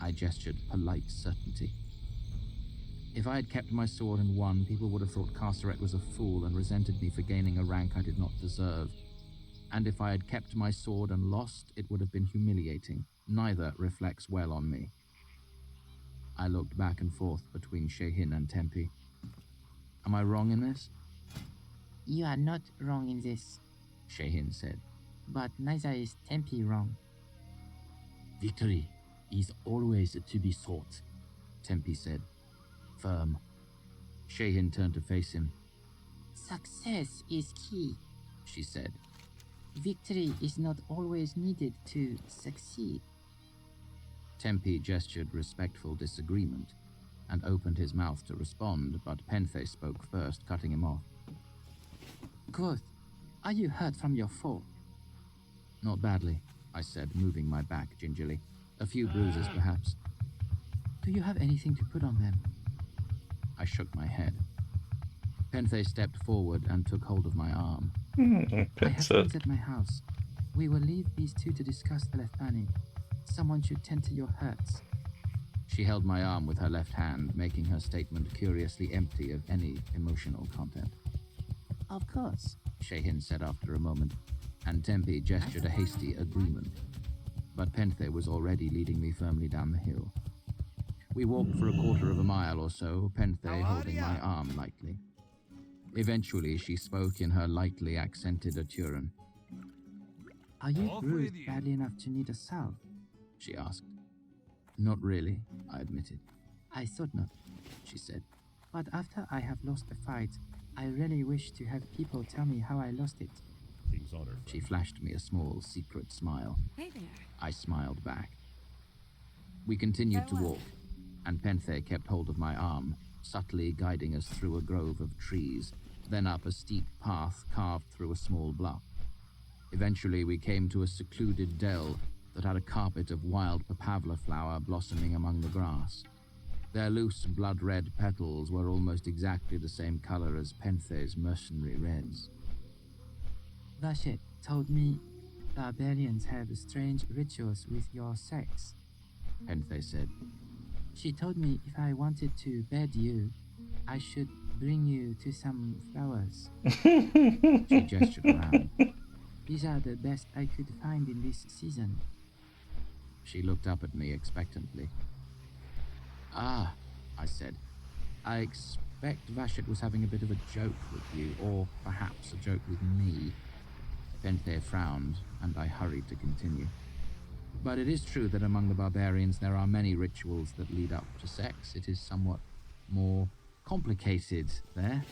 I gestured polite certainty. If I had kept my sword and won, people would have thought Carceret was a fool and resented me for gaining a rank I did not deserve. And if I had kept my sword and lost, it would have been humiliating. Neither reflects well on me. I looked back and forth between Shehin and Tempe. Am I wrong in this? You are not wrong in this, Shehin said. but neither is Tempe wrong. Victory is always to be sought. Tempe said, firm. Shehin turned to face him. Success is key, She said. Victory is not always needed to succeed. Tempe gestured respectful disagreement and opened his mouth to respond, but Penthe spoke first, cutting him off. Good. Are you hurt from your fall? Not badly, I said, moving my back gingerly. A few bruises, perhaps. Do you have anything to put on them? I shook my head. Penthe stepped forward and took hold of my arm. I have friends at my house. We will leave these two to discuss the Lethani. Someone should tend to your hurts. She held my arm with her left hand, making her statement curiously empty of any emotional content. Of course. Shehin said after a moment, and Tempe gestured a hasty agreement. But Penthe was already leading me firmly down the hill. We walked for a quarter of a mile or so, Penthe holding my arm lightly. Eventually, she spoke in her lightly accented Aturan. Are you bruised badly enough to need a salve? She asked. Not really, I admitted. I thought not, She said. but after I have lost a fight, I really wish to have people tell me how I lost it. She flashed me a small, secret smile. Hey there. I smiled back. We continued to walk, and Penthe kept hold of my arm, subtly guiding us through a grove of trees, then up a steep path carved through a small bluff. Eventually, we came to a secluded dell that had a carpet of wild papavla flower blossoming among the grass. Their loose, blood-red petals were almost exactly the same color as Penthe's mercenary Rezz. Vashet told me barbarians have strange rituals with your sex. Penthe said. She told me if I wanted to bed you, I should bring you to some flowers. She gestured around. These are the best I could find in this season. She looked up at me expectantly. Ah, I said. I expect Vashet was having a bit of a joke with you, or perhaps a joke with me. Penthe frowned, and I hurried to continue. But it is true that among the barbarians there are many rituals that lead up to sex. It is somewhat more complicated there.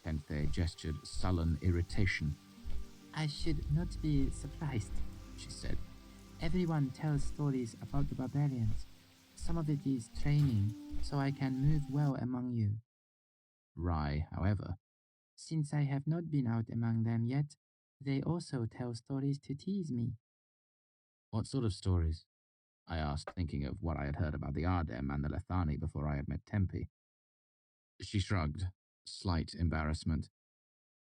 Penthe gestured sullen irritation. I should not be surprised, she said. Everyone tells stories about the barbarians. Some of it is training, so I can move well among you. Rai, however, Since I have not been out among them yet, they also tell stories to tease me. what sort of stories? I asked, thinking of what I had heard about the Ardem and the Lethani before I had met Tempe. She shrugged, slight embarrassment.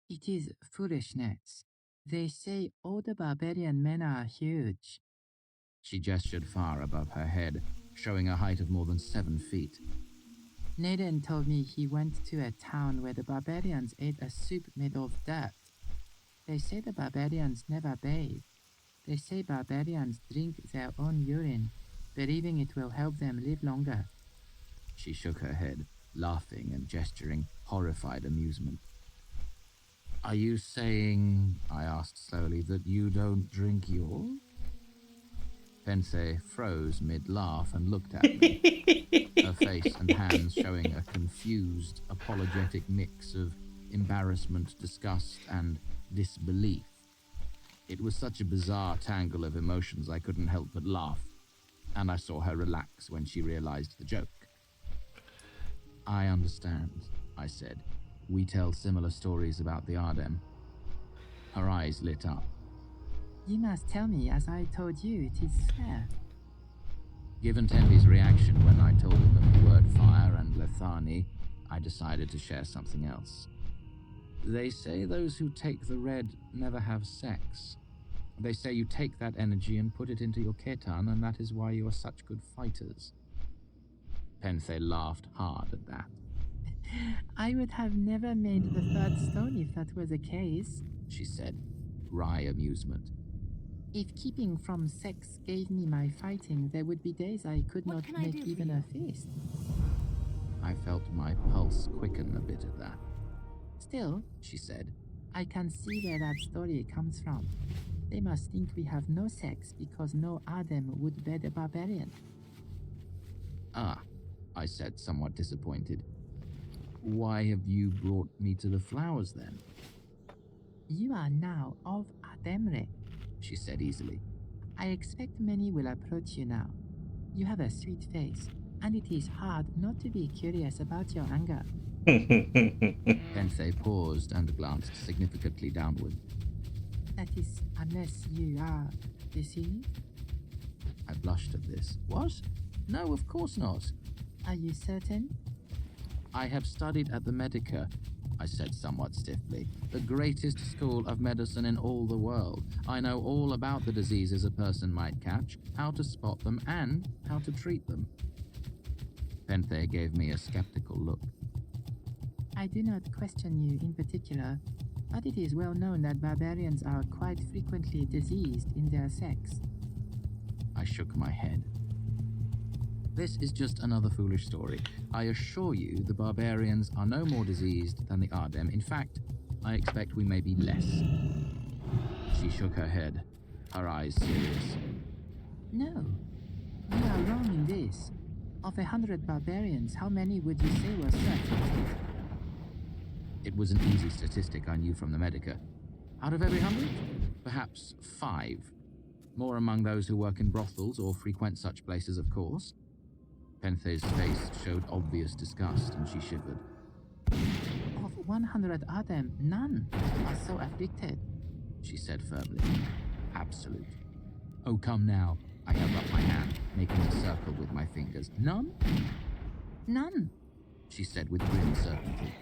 It is foolishness. They say all the barbarian men are huge. She gestured far above her head, showing a height of more than 7 feet. Naden told me he went to a town where the barbarians ate a soup made of dirt. They say the barbarians never bathe. They say barbarians drink their own urine, believing it will help them live longer. She shook her head, laughing and gesturing horrified amusement. Are you saying, I asked slowly, that you don't drink yours? Penthe froze mid-laugh and looked at me, her face and hands showing a confused, apologetic mix of embarrassment, disgust, and disbelief. It was such a bizarre tangle of emotions I couldn't help but laugh, and I saw her relax when she realized the joke. I understand, I said. We tell similar stories about the Ardem. Her eyes lit up. You must tell me as I told you it is fair. Given Tempe's reaction when I told him of the word fire and Lethani, I decided to share something else. They say those who take the red never have sex. They say you take that energy and put it into your ketan, and that is why you are such good fighters. Penthe laughed hard at that. I would have never made the third stone if that were the case, She said, wry amusement. If keeping from sex gave me my fighting, there would be days I could What not can I make do for even you? a fist. I felt my pulse quicken a bit at that. Still, She said, I can see where that story comes from. They must think we have no sex because no Adam would bed a barbarian. Ah, I said, somewhat disappointed. Why have you brought me to the flowers then? You are now of Ademre, She said easily. I expect many will approach you now. You have a sweet face, and it is hard not to be curious about your anger. Penthe paused and glanced significantly downward. That is, unless you are deceived. I blushed at this. What? No, of course not. Are you certain? I have studied at the Medica, I said somewhat stiffly, the greatest school of medicine in all the world. I know all about the diseases a person might catch, how to spot them, and how to treat them. Penthe gave me a skeptical look. I do not question you in particular. but it is well known that barbarians are quite frequently diseased in their sex. I shook my head. This is just another foolish story. I assure you the barbarians are no more diseased than the Ardem. In fact, I expect we may be less. She shook her head, her eyes serious. No, you are wrong in this. Of 100 barbarians, how many would you say were certified? It was an easy statistic I knew from the Medica. Out of every 100? Perhaps 5. More among those who work in brothels or frequent such places, of course. Penthe's face showed obvious disgust, and she shivered. Of 100 Ardem, none are so afflicted, she said firmly. Absolute. Oh, come now. I held up my hand, making a circle with my fingers. None? None. She said with grim certainty.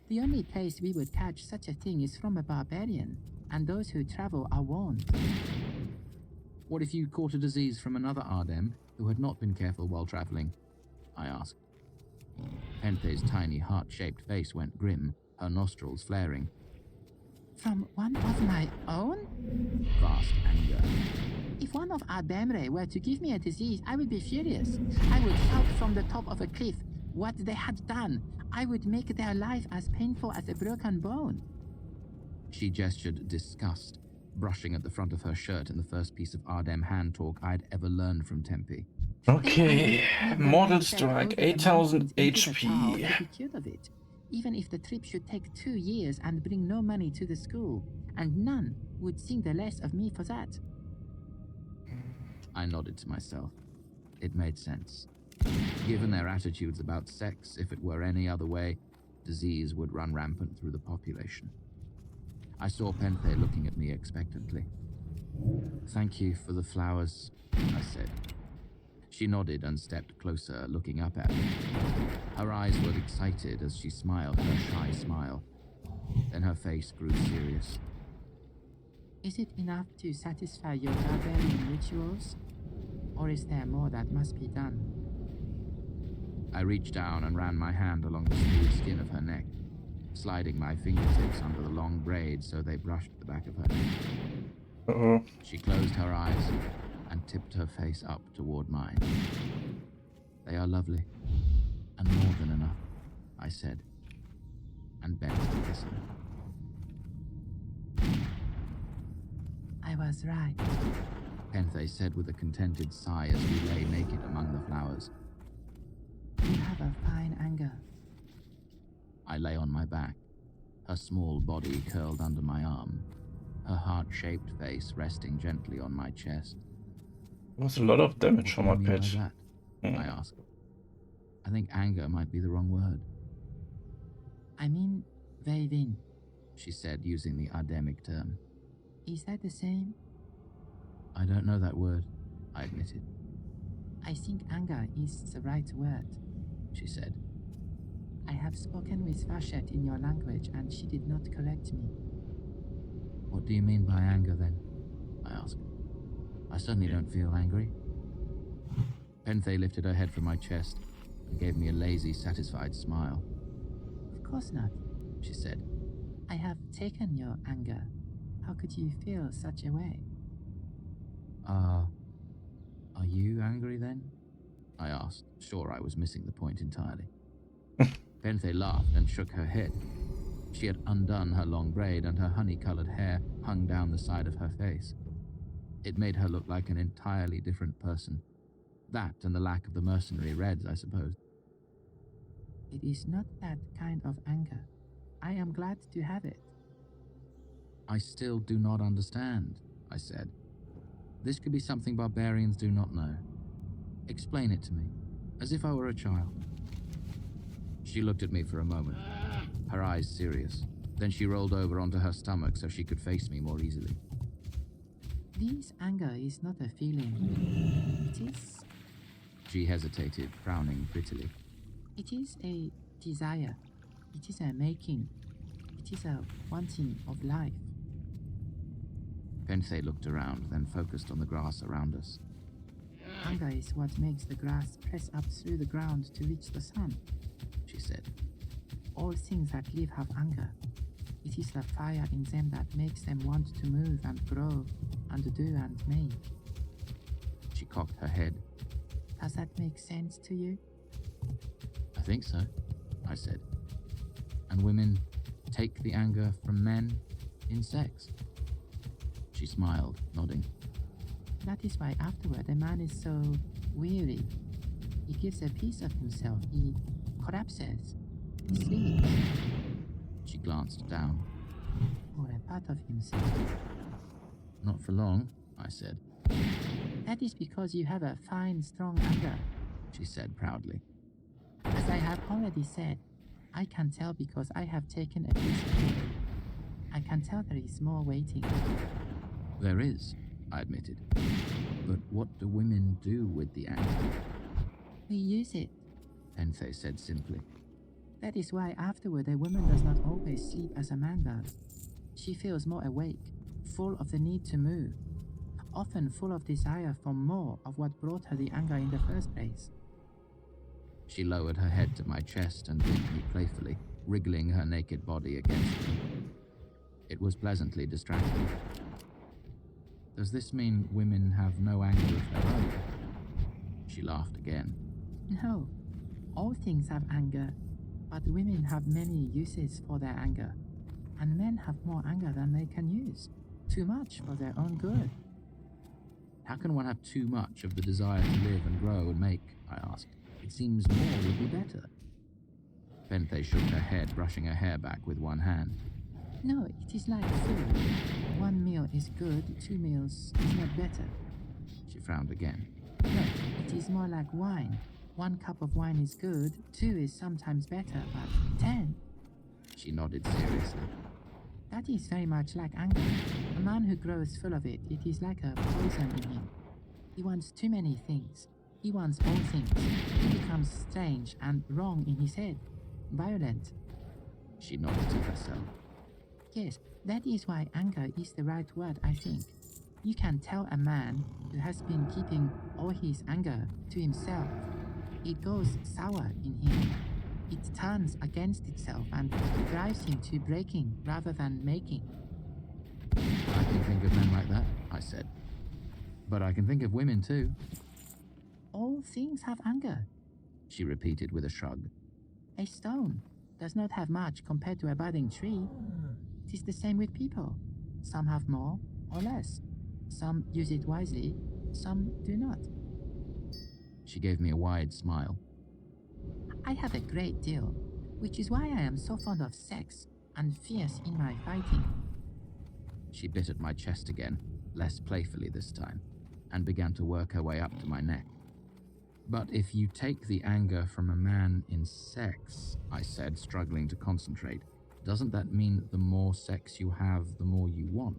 The only place we would catch such a thing is from a barbarian, and those who travel are warned. What if you caught a disease from another Ardem who had not been careful while traveling? I asked. Penthe's tiny heart-shaped face went grim, her nostrils flaring. From one of my own? Vast anger. If one of our Bemre were to give me a disease, I would be furious. I would shout from the top of a cliff what they had done. I would make their life as painful as a broken bone. She gestured disgust, brushing at the front of her shirt in the first piece of Ardem hand talk I'd ever learned from Tempe. Okay, Mortal Strike, 8000 HP. To be cured of it, even if the trip should take 2 years and bring no money to the school, and none would think the less of me for that. I nodded to myself. It made sense. Given their attitudes about sex, if it were any other way, disease would run rampant through the population. I saw Penthe looking at me expectantly. Thank you for the flowers, I said. She nodded and stepped closer, looking up at me. Her eyes were excited as she smiled her shy smile. Then her face grew serious. Is it enough to satisfy your barbarian rituals? Or is there more that must be done? I reached down and ran my hand along the smooth skin of her neck, sliding my fingertips under the long braids so they brushed the back of her neck. Uh-oh. She closed her eyes and tipped her face up toward mine. They are lovely, and more than enough, I said, and bent to kiss her. I was right. Penthe said with a contented sigh as we lay naked among the flowers. You have a fine anger. I lay on my back, her small body curled under my arm, her heart-shaped face resting gently on my chest. There was a lot of damage on my What do you mean pet. by that? I asked. I think anger might be the wrong word. I mean, Vevin. She said, using the Ardemic term. Is that the same? I don't know that word, I admitted. I think anger is the right word, she said. I have spoken with Vashet in your language and she did not correct me. What do you mean by anger then? I asked. I suddenly don't feel angry. Penthe lifted her head from my chest and gave me a lazy, satisfied smile. Of course not, she said. I have taken your anger. How could you feel such a way? Are you angry then? I asked, sure I was missing the point entirely. Penthe laughed and shook her head. She had undone her long braid and her honey-colored hair hung down the side of her face. It made her look like an entirely different person. That and the lack of the mercenary Rezz, I suppose. It is not that kind of anger. I am glad to have it. I still do not understand, I said. This could be something barbarians do not know. Explain it to me, as if I were a child. She looked at me for a moment, her eyes serious. Then she rolled over onto her stomach so she could face me more easily. This anger is not a feeling. It is... She hesitated, frowning prettily. It is a desire. It is a making. It is a wanting of life. Penthe looked around, then focused on the grass around us. Anger is what makes the grass press up through the ground to reach the sun, she said. All things that live have anger. It is the fire in them that makes them want to move and grow and do and make. She cocked her head. Does that make sense to you? I think so, I said. And women take the anger from men in sex? She smiled, nodding. That is why afterward a man is so weary. He gives a piece of himself. He collapses. He sleeps. She glanced down. Or a part of himself. Not for long, I said. That is because you have a fine, strong anger, she said proudly. As I have already said, I can tell because I have taken a piece of it. I can tell there is more waiting. There is, I admitted. But what do women do with the anger? We use it, Penthe said simply. That is why afterward a woman does not always sleep as a man does. She feels more awake, full of the need to move, often full of desire for more of what brought her the anger in the first place. She lowered her head to my chest and licked me playfully, wriggling her naked body against me. It was pleasantly distracting. Does this mean women have no anger of their own? She laughed again. No, all things have anger, but women have many uses for their anger, and men have more anger than they can use, too much for their own good. How can one have too much of the desire to live and grow and make? I asked. It seems more would be better. Penthe shook her head, brushing her hair back with one hand. No, it is like food. 1 meal is good, 2 meals is not better. She frowned again. No, it is more like wine. 1 cup of wine is good, 2 is sometimes better, but 10. She nodded seriously. That is very much like anger. A man who grows full of it, it is like a poison in him. He wants too many things. He wants all things. He becomes strange and wrong in his head. Violent. She nodded to herself. Yes, that is why anger is the right word, I think. You can tell a man who has been keeping all his anger to himself. It goes sour in him. It turns against itself and drives him to breaking rather than making. I can think of men like that, I said. But I can think of women too. All things have anger, she repeated with a shrug. A stone does not have much compared to a budding tree. It is the same with people. Some have more or less. Some use it wisely, some do not. She gave me a wide smile. I have a great deal, which is why I am so fond of sex and fierce in my fighting. She bit at my chest again, less playfully this time, and began to work her way up to my neck. But if you take the anger from a man in sex, I said, struggling to concentrate, doesn't that mean the more sex you have, the more you want?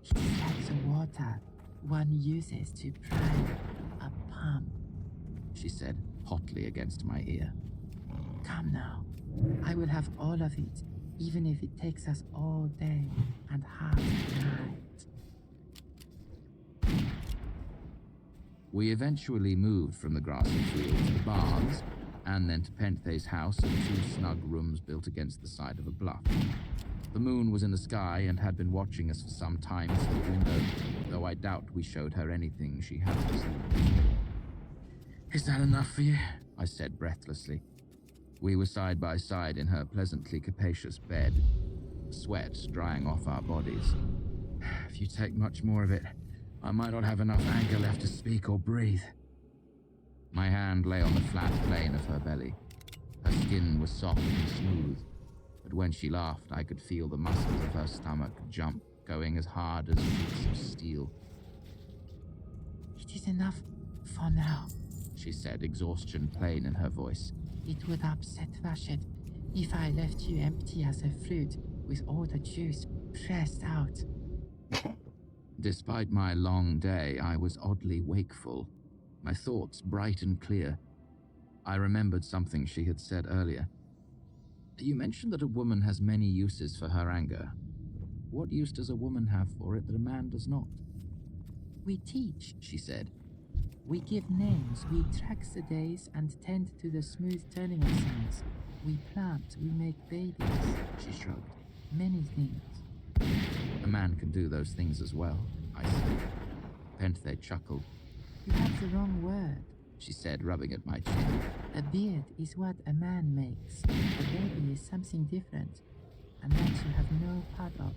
It's like the water one uses to prime a pump, she said, hotly against my ear. Come now, I will have all of it, even if it takes us all day and half the night. We eventually moved from the grassy field to the barns, and then to Penthe's house in 2 snug rooms built against the side of a bluff. The moon was in the sky and had been watching us for some time through the window, though I doubt we showed her anything she hadn't seen before. Is that enough for you? I said breathlessly. We were side by side in her pleasantly capacious bed, sweat drying off our bodies. If you take much more of it, I might not have enough anger left to speak or breathe. My hand lay on the flat plane of her belly. Her skin was soft and smooth, but when she laughed, I could feel the muscles of her stomach jump, going as hard as sheets of steel. It is enough for now, she said, exhaustion plain in her voice. It would upset Vashet if I left you empty as a fruit with all the juice pressed out. Despite my long day, I was oddly wakeful, my thoughts bright and clear. I remembered something she had said earlier. You mentioned that a woman has many uses for her anger. What use does a woman have for it that a man does not? We teach, she said. We give names, we track the days and tend to the smooth turning of things. We plant, we make babies. She shrugged. Many things. A man can do those things as well, I said. Penthe chuckled. You have the wrong word. She said, rubbing at my chin. A beard is what a man makes. A baby is something different, and that you have no part of.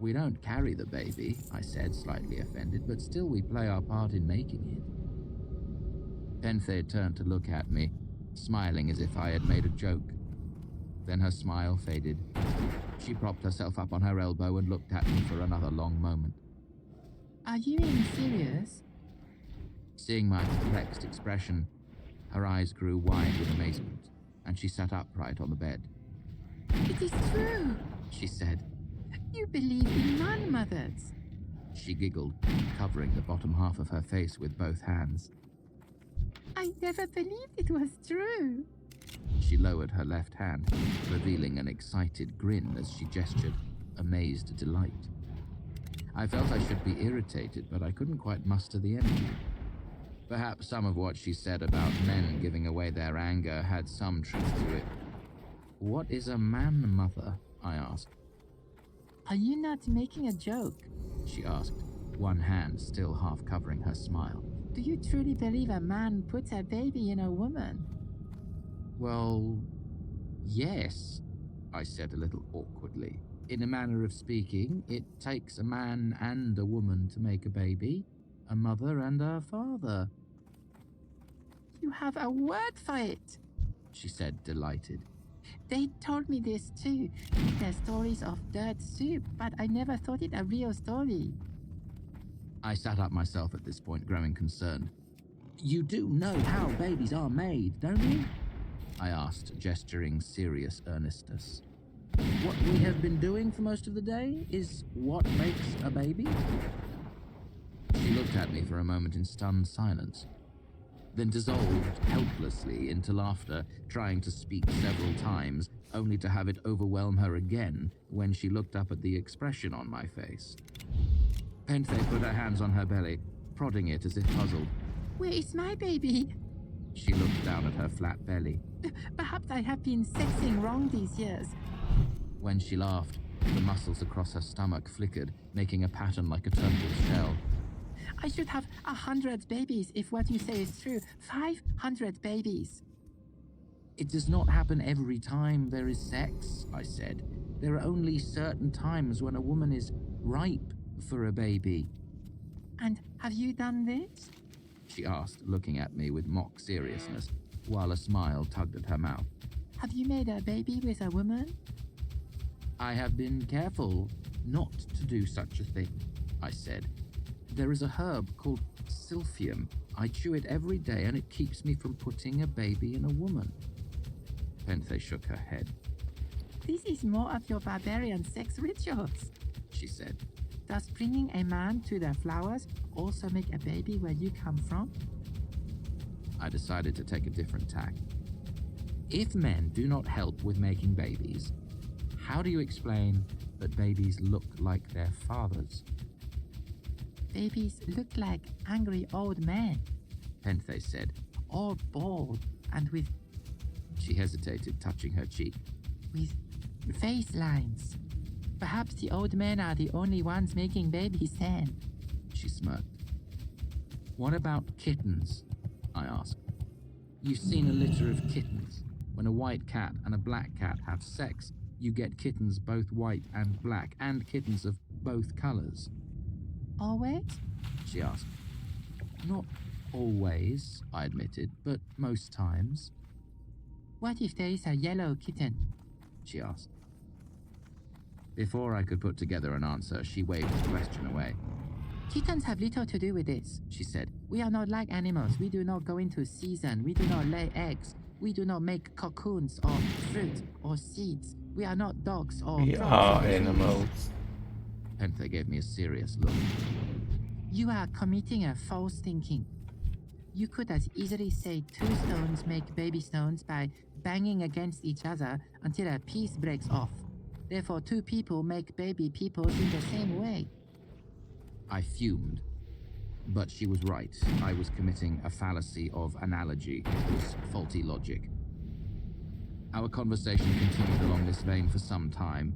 We don't carry the baby, I said, slightly offended, but still we play our part in making it. Penthe turned to look at me, smiling as if I had made a joke. Then her smile faded. She propped herself up on her elbow and looked at me for another long moment. Are you being serious? Seeing my perplexed expression, her eyes grew wide with amazement, and she sat upright on the bed. It is true, She said. You believe in man-mothers. She giggled, covering the bottom half of her face with both hands. I never believed it was true. She lowered her left hand, revealing an excited grin as she gestured, amazed delight. I felt I should be irritated, but I couldn't quite muster the energy. Perhaps some of what she said about men giving away their anger had some truth to it. What is a man-mother? I asked. Are you not making a joke? She asked, one hand still half covering her smile. Do you truly believe a man puts a baby in a woman? Well, yes, I said a little awkwardly. In a manner of speaking, it takes a man and a woman to make a baby, a mother and a father. You have a word for it, She said, delighted. They told me this too. They're stories of dirt soup, but I never thought it a real story. I sat up myself at this point, growing concerned. You do know how babies are made, don't you? I asked, gesturing serious earnestness. What we have been doing for most of the day is what makes a baby? She looked at me for a moment in stunned silence, then dissolved helplessly into laughter, trying to speak several times, only to have it overwhelm her again when she looked up at the expression on my face. Penthe put her hands on her belly, prodding it as if puzzled. Where is my baby? She looked down at her flat belly. Perhaps I have been sexing wrong these years. When she laughed, the muscles across her stomach flickered, making a pattern like a turtle's shell. I should have 100 babies if what you say is true. 500 babies. It does not happen every time there is sex, I said. There are only certain times when a woman is ripe for a baby. And have you done this? She asked, looking at me with mock seriousness, while a smile tugged at her mouth. Have you made a baby with a woman? I have been careful not to do such a thing, I said. There is a herb called silphium. I chew it every day and it keeps me from putting a baby in a woman. Penthe shook her head. This is more of your barbarian sex rituals, She said. Does bringing a man to the flowers also make a baby where you come from? I decided to take a different tack. If men do not help with making babies, how do you explain that babies look like their fathers? Babies look like angry old men, Penthe said. all bald and with She hesitated, touching her cheek. face lines. Perhaps the old men are the only ones making babies then. She smirked. What about kittens? I asked. You've seen a litter of kittens. When a white cat and a black cat have sex, you get kittens both white and black, and kittens of both colors. Always? She asked. Not always, I admitted, but most times. What if there is a yellow kitten? She asked. Before I could put together an answer, she waved the question away. Kittens have little to do with this, She said. We are not like animals. We do not go into season. We do not lay eggs. We do not make cocoons or fruit or seeds. We are not dogs or We frogs are or trees. animals. Penthe gave me a serious look. You are committing a false thinking. You could as easily say two stones make baby stones by banging against each other until a piece breaks off. Therefore, two people make baby peoples in the same way. I fumed. But she was right. I was committing a fallacy of analogy. It was faulty logic. Our conversation continued along this vein for some time.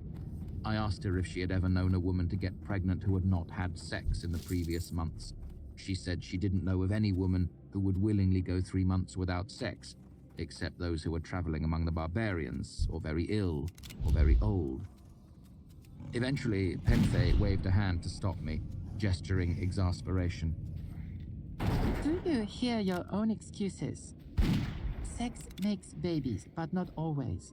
I asked her if she had ever known a woman to get pregnant who had not had sex in the previous months. She said she didn't know of any woman who would willingly go 3 months without sex, except those who were traveling among the barbarians, or very ill, or very old. Eventually, Penthe waved a hand to stop me, gesturing exasperation. Do you hear your own excuses? Sex makes babies, but not always.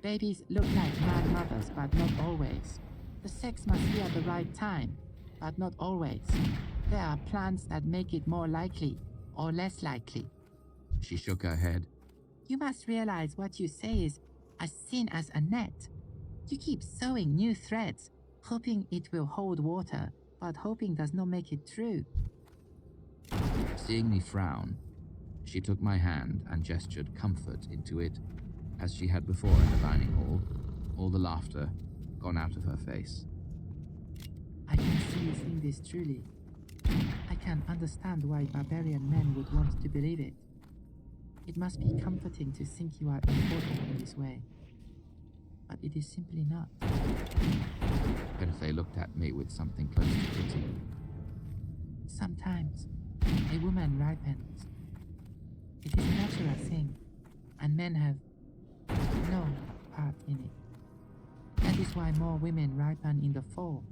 Babies look like man mothers, but not always. The sex must be at the right time, but not always. There are plants that make it more likely, or less likely. She shook her head. You must realize what you say is as thin as a net. You keep sewing new threads, hoping it will hold water, but hoping does not make it true. Seeing me frown, she took my hand and gestured comfort into it, as she had before in the dining hall, all the laughter gone out of her face. I can see you think this truly. I can understand why barbarian men would want to believe it. It must be comforting to think you are important in this way. But it is simply not. Penthe looked at me with something close to pity. Sometimes, a woman ripens. It is a natural thing, and men have no part in it. That is why more women ripen in the fall,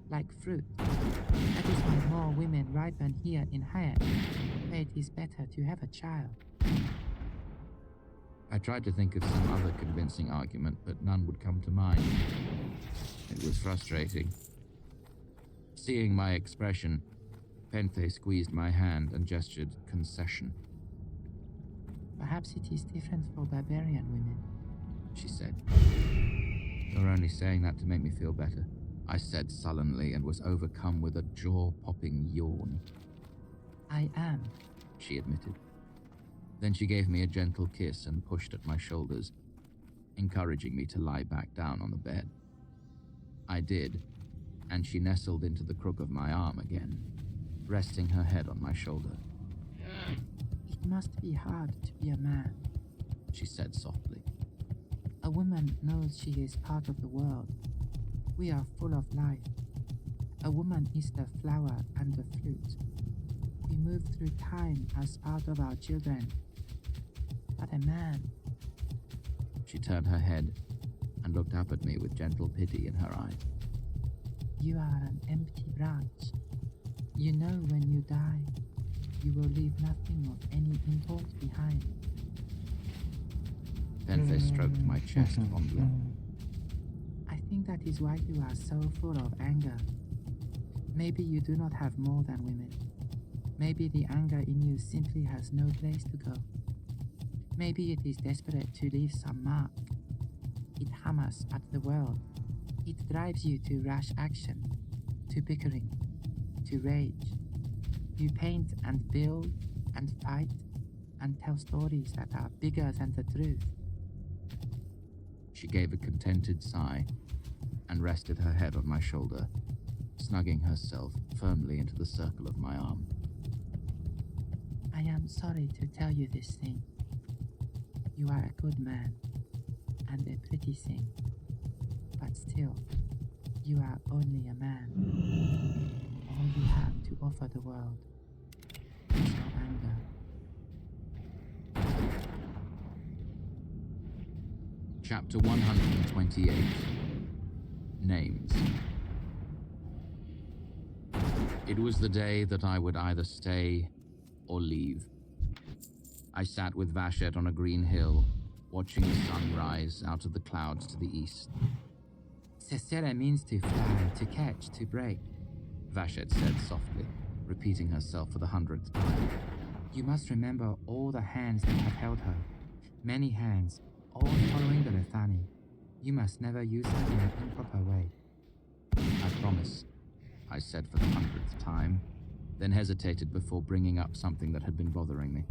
like fruit. That is why more women ripen here in Hyatt, where it is better to have a child. I tried to think of some other convincing argument, but none would come to mind. It was frustrating. Seeing my expression, Penthe squeezed my hand and gestured concession. Perhaps it is different for barbarian women, she said. You're only saying that to make me feel better, I said sullenly, and was overcome with a jaw-popping yawn. I am, she admitted. Then she gave me a gentle kiss and pushed at my shoulders, encouraging me to lie back down on the bed. I did, and she nestled into the crook of my arm again, resting her head on my shoulder. It must be hard to be a man, she said softly. A woman knows she is part of the world. We are full of life. A woman is the flower and the fruit. We move through time as part of our children. But a man... She turned her head and looked up at me with gentle pity in her eyes. You are an empty branch. You know when you die, you will leave nothing of any import behind. Penthe stroked my chest fondly. I think that is why you are so full of anger. Maybe you do not have more than women. Maybe the anger in you simply has no place to go. Maybe it is desperate to leave some mark. It hammers at the world. It drives you to rash action, to bickering, to rage. You paint and build and fight and tell stories that are bigger than the truth. She gave a contented sigh and rested her head on my shoulder, snugging herself firmly into the circle of my arm. I am sorry to tell you this thing. You are a good man and a pretty thing, but still, you are only a man. All you have to offer the world is your anger. Chapter 128. Names. It was the day that I would either stay or leave. I sat with Vashet on a green hill, watching the sun rise out of the clouds to the east. Cesare means to fly, to catch, to break, Vashet said softly, repeating herself for the 100th time. You must remember all the hands that have held her. Many hands, all following the Lethani. You must never use her in an improper way. I promise, I said for the 100th time, then hesitated before bringing up something that had been bothering me.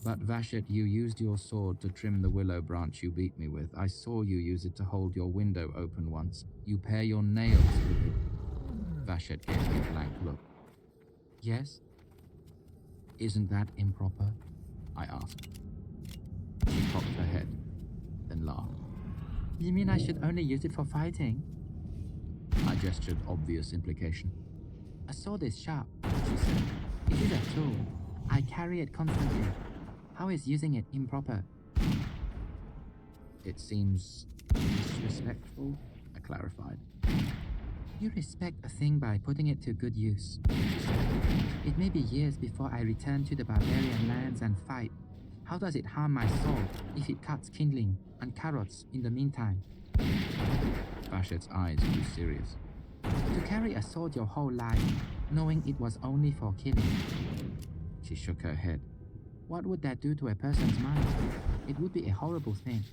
But Vashet, you used your sword to trim the willow branch you beat me with. I saw you use it to hold your window open once. You pare your nails with it. Vashet gave me a blank look. Yes? Isn't that improper? I asked. She cocked her head, then laughed. You mean I should only use it for fighting? I gestured obvious implication. A sword is sharp, she said. It is a tool. I carry it constantly. How is using it improper? It seems disrespectful, I clarified. You respect a thing by putting it to good use, she said. It may be years before I return to the barbarian lands and fight. How does it harm my soul if it cuts kindling and carrots in the meantime? Vashet's eyes grew serious. To carry a sword your whole life, knowing it was only for killing. She shook her head. What would that do to a person's mind? It would be a horrible thing.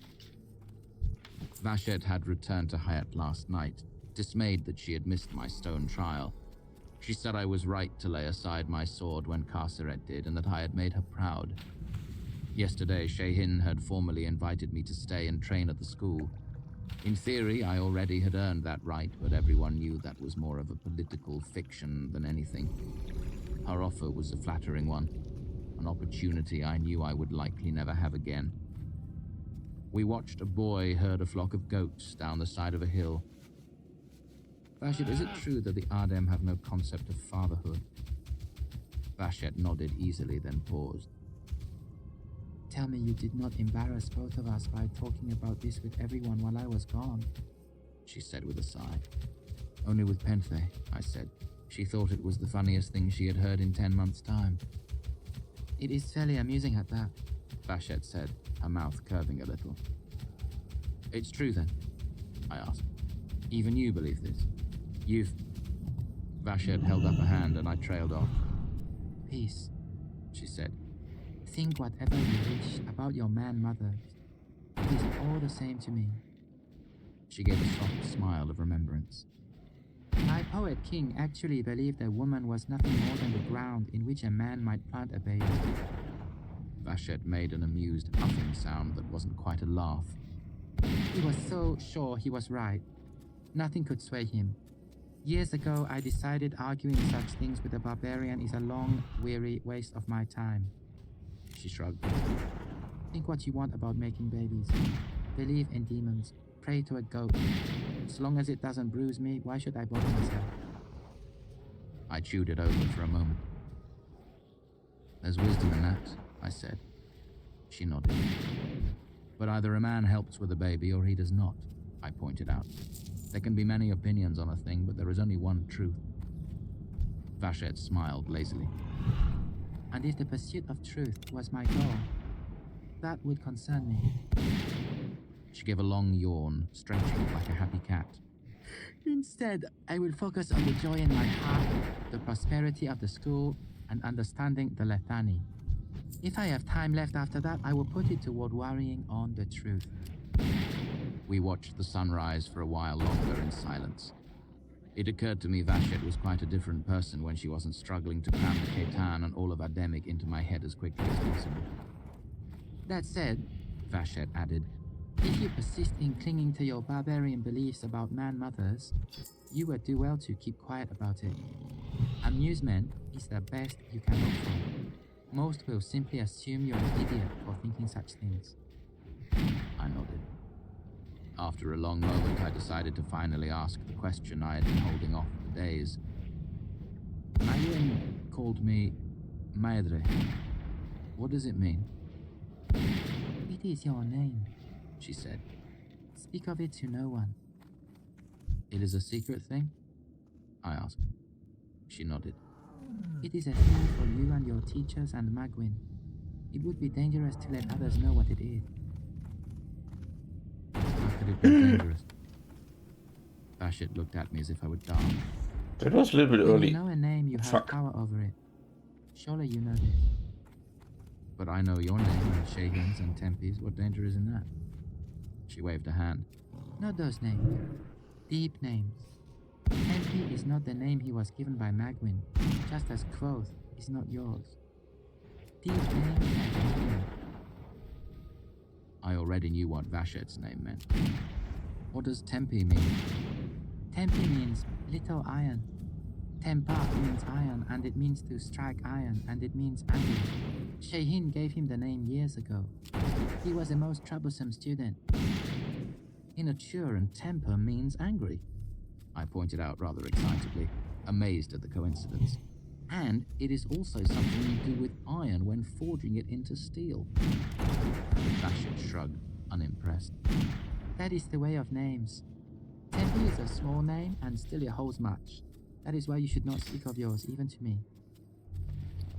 Vashet had returned to Hayat last night, dismayed that she had missed my stone trial. She said I was right to lay aside my sword when Carceret did, and that I had made her proud. Yesterday, Shehin had formally invited me to stay and train at the school. In theory, I already had earned that right, but everyone knew that was more of a political fiction than anything. Her offer was a flattering one, an opportunity I knew I would likely never have again. We watched a boy herd a flock of goats down the side of a hill. Vashet, is it true that the Ardem have no concept of fatherhood? Vashet nodded easily, then paused. Tell me you did not embarrass both of us by talking about this with everyone while I was gone, she said with a sigh. Only with Penthe, I said. She thought it was the funniest thing she had heard in 10 months' time. It is fairly amusing at that, Vashet said, her mouth curving a little. It's true then, I asked. Even you believe this? You've... Vashet held up a hand and I trailed off. Peace, she said. Think whatever you wish about your man-mothers. It is all the same to me. She gave a soft smile of remembrance. My poet king actually believed a woman was nothing more than the ground in which a man might plant a baby. Vashet made an amused huffing sound that wasn't quite a laugh. He was so sure he was right. Nothing could sway him. Years ago, I decided arguing such things with a barbarian is a long, weary waste of my time. She shrugged. Think what you want about making babies. Believe in demons. Pray to a goat. As long as it doesn't bruise me, why should I bother myself? I chewed it over for a moment. There's wisdom in that, I said. She nodded. But either a man helps with a baby or he does not, I pointed out. There can be many opinions on a thing, but there is only one truth. Vashet smiled lazily. And if the pursuit of truth was my goal, that would concern me. She gave a long yawn, stretching like a happy cat. Instead, I will focus on the joy in my heart, the prosperity of the school, and understanding the Lethani. If I have time left after that, I will put it toward worrying on the truth. We watched the sunrise for a while longer in silence. It occurred to me Vashet was quite a different person when she wasn't struggling to cram the Khaitan and all of Ademic into my head as quickly as possible. That said, Vashet added, if you persist in clinging to your barbarian beliefs about man-mothers, you would do well to keep quiet about it. Amusement is the best you can hope for. Most will simply assume you're an idiot for thinking such things. I nodded. After a long moment, I decided to finally ask the question I had been holding off for days. Magwin called me Madre. What does it mean? It is your name, she said. Speak of it to no one. It is a secret thing? I asked. She nodded. It is a thing for you and your teachers and Magwin. It would be dangerous to let others know what it is. How could it be dangerous? Vashet looked at me as if I would die. That was a little bit When early. you know a name, you have Fuck. power over it. Surely you know this. But I know your name and Shehin's and Tempe's. What danger is in that? She waved a hand. Not those names. Deep names. Tempe is not the name he was given by Magwin, just as Quoth is not yours. Deep names are meaning. I already knew what Vashet's name meant. What does Tempe mean? Tempe means little iron. Tempa means iron, and it means to strike iron, and it means angry. Shehin gave him the name years ago. He was a most troublesome student. Immature and temper means angry, I pointed out rather excitedly, amazed at the coincidence. And it is also something you do with iron when forging it into steel. Vashet shrugged, unimpressed. That is the way of names. Tempe is a small name, and still it holds much. That is why you should not speak of yours, even to me.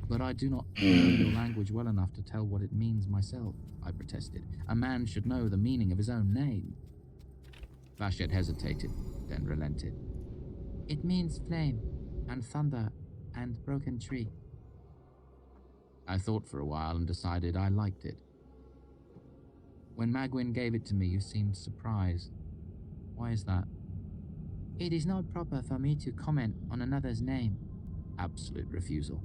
But I do not know your language well enough to tell what it means myself, I protested. A man should know the meaning of his own name. Vashet hesitated, then relented. It means flame, and thunder, and broken tree. I thought for a while and decided I liked it. When Magwyn gave it to me, you seemed surprised. Why is that? It is not proper for me to comment on another's name. Absolute refusal.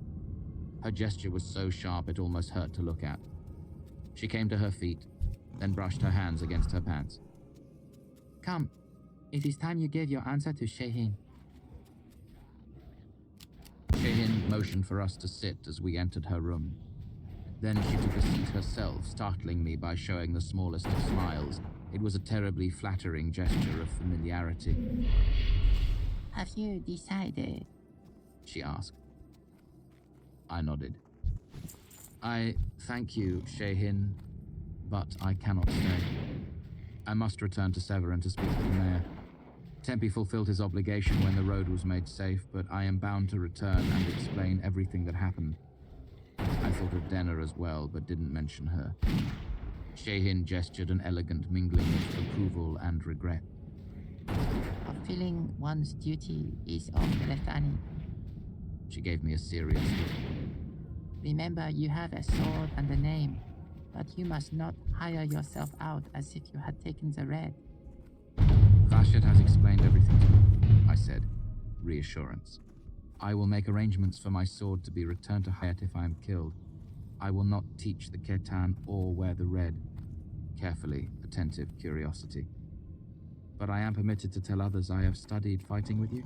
Her gesture was so sharp it almost hurt to look at. She came to her feet, then brushed her hands against her pants. Come, it is time you gave your answer to Shehin. Shehin motioned for us to sit as we entered her room. Then she took a seat herself, startling me by showing the smallest of smiles. It was a terribly flattering gesture of familiarity. Have you decided? She asked. I nodded. I thank you, Shehin, but I cannot stay. I must return to Severin to speak with the mayor. Tempe fulfilled his obligation when the road was made safe, but I am bound to return and explain everything that happened. I thought of Denna as well, but didn't mention her. Shehin gestured an elegant mingling of approval and regret. Fulfilling one's duty is of the Lethani. She gave me a serious look. Remember, you have a sword and a name, but you must not hire yourself out as if you had taken the red. Vashet has explained everything to me, I said, reassurance. I will make arrangements for my sword to be returned to Hayat if I am killed. I will not teach the Ketan or wear the red. Carefully, attentive curiosity. But I am permitted to tell others I have studied fighting with you?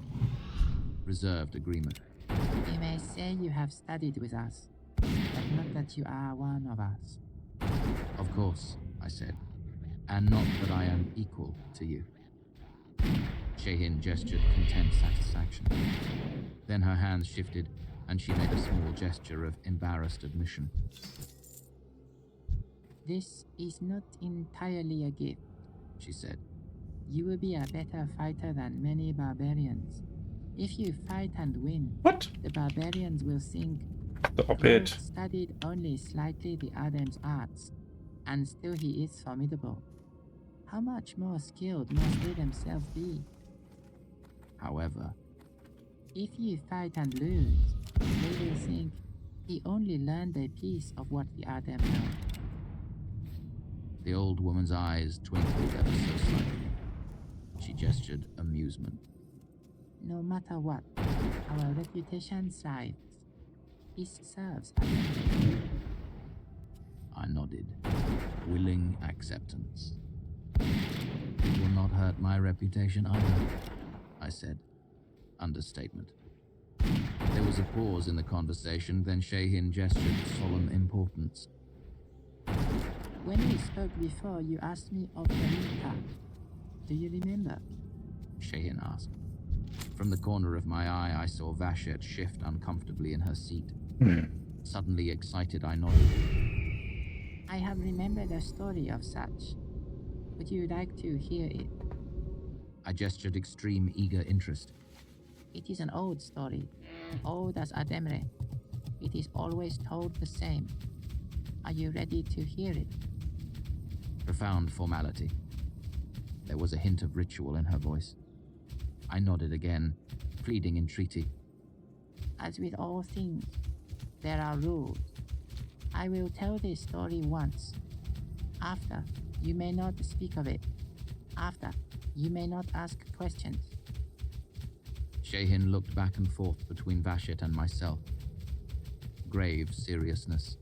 Reserved agreement. You may say you have studied with us, but not that you are one of us. Of course, I said, and not that I am equal to you. Shehin gestured content satisfaction. Then her hands shifted, and she made a small gesture of embarrassed admission. This is not entirely a gift, she said. You will be a better fighter than many barbarians. If you fight and win, What? the barbarians will think, Stop "He it. studied only slightly the Adam's arts, and still he is formidable. How much more skilled must they themselves be?" However, If you fight and lose, they will think, "He only learned a piece of what the Adam know." the old woman's eyes twinkled ever so slightly. She gestured amusement. No matter what, our reputation thrives. This serves Adam. I nodded, willing acceptance. It will not hurt my reputation either, I said. Understatement. There was a pause in the conversation, then Shehin gestured solemn importance. When we spoke before, you asked me of the Rita. Do you remember? Shehin asked. From the corner of my eye, I saw Vashet shift uncomfortably in her seat. Suddenly excited, I nodded. I have remembered a story of such. Would you like to hear it? I gestured extreme eager interest. It is an old story, old as Ademre. It is always told the same. Are you ready to hear it? Profound formality. There was a hint of ritual in her voice. I nodded again, pleading entreaty. As with all things, there are rules. I will tell this story once. After, you may not speak of it. After, you may not ask questions. Shehin looked back and forth between Vashet and myself. Grave seriousness.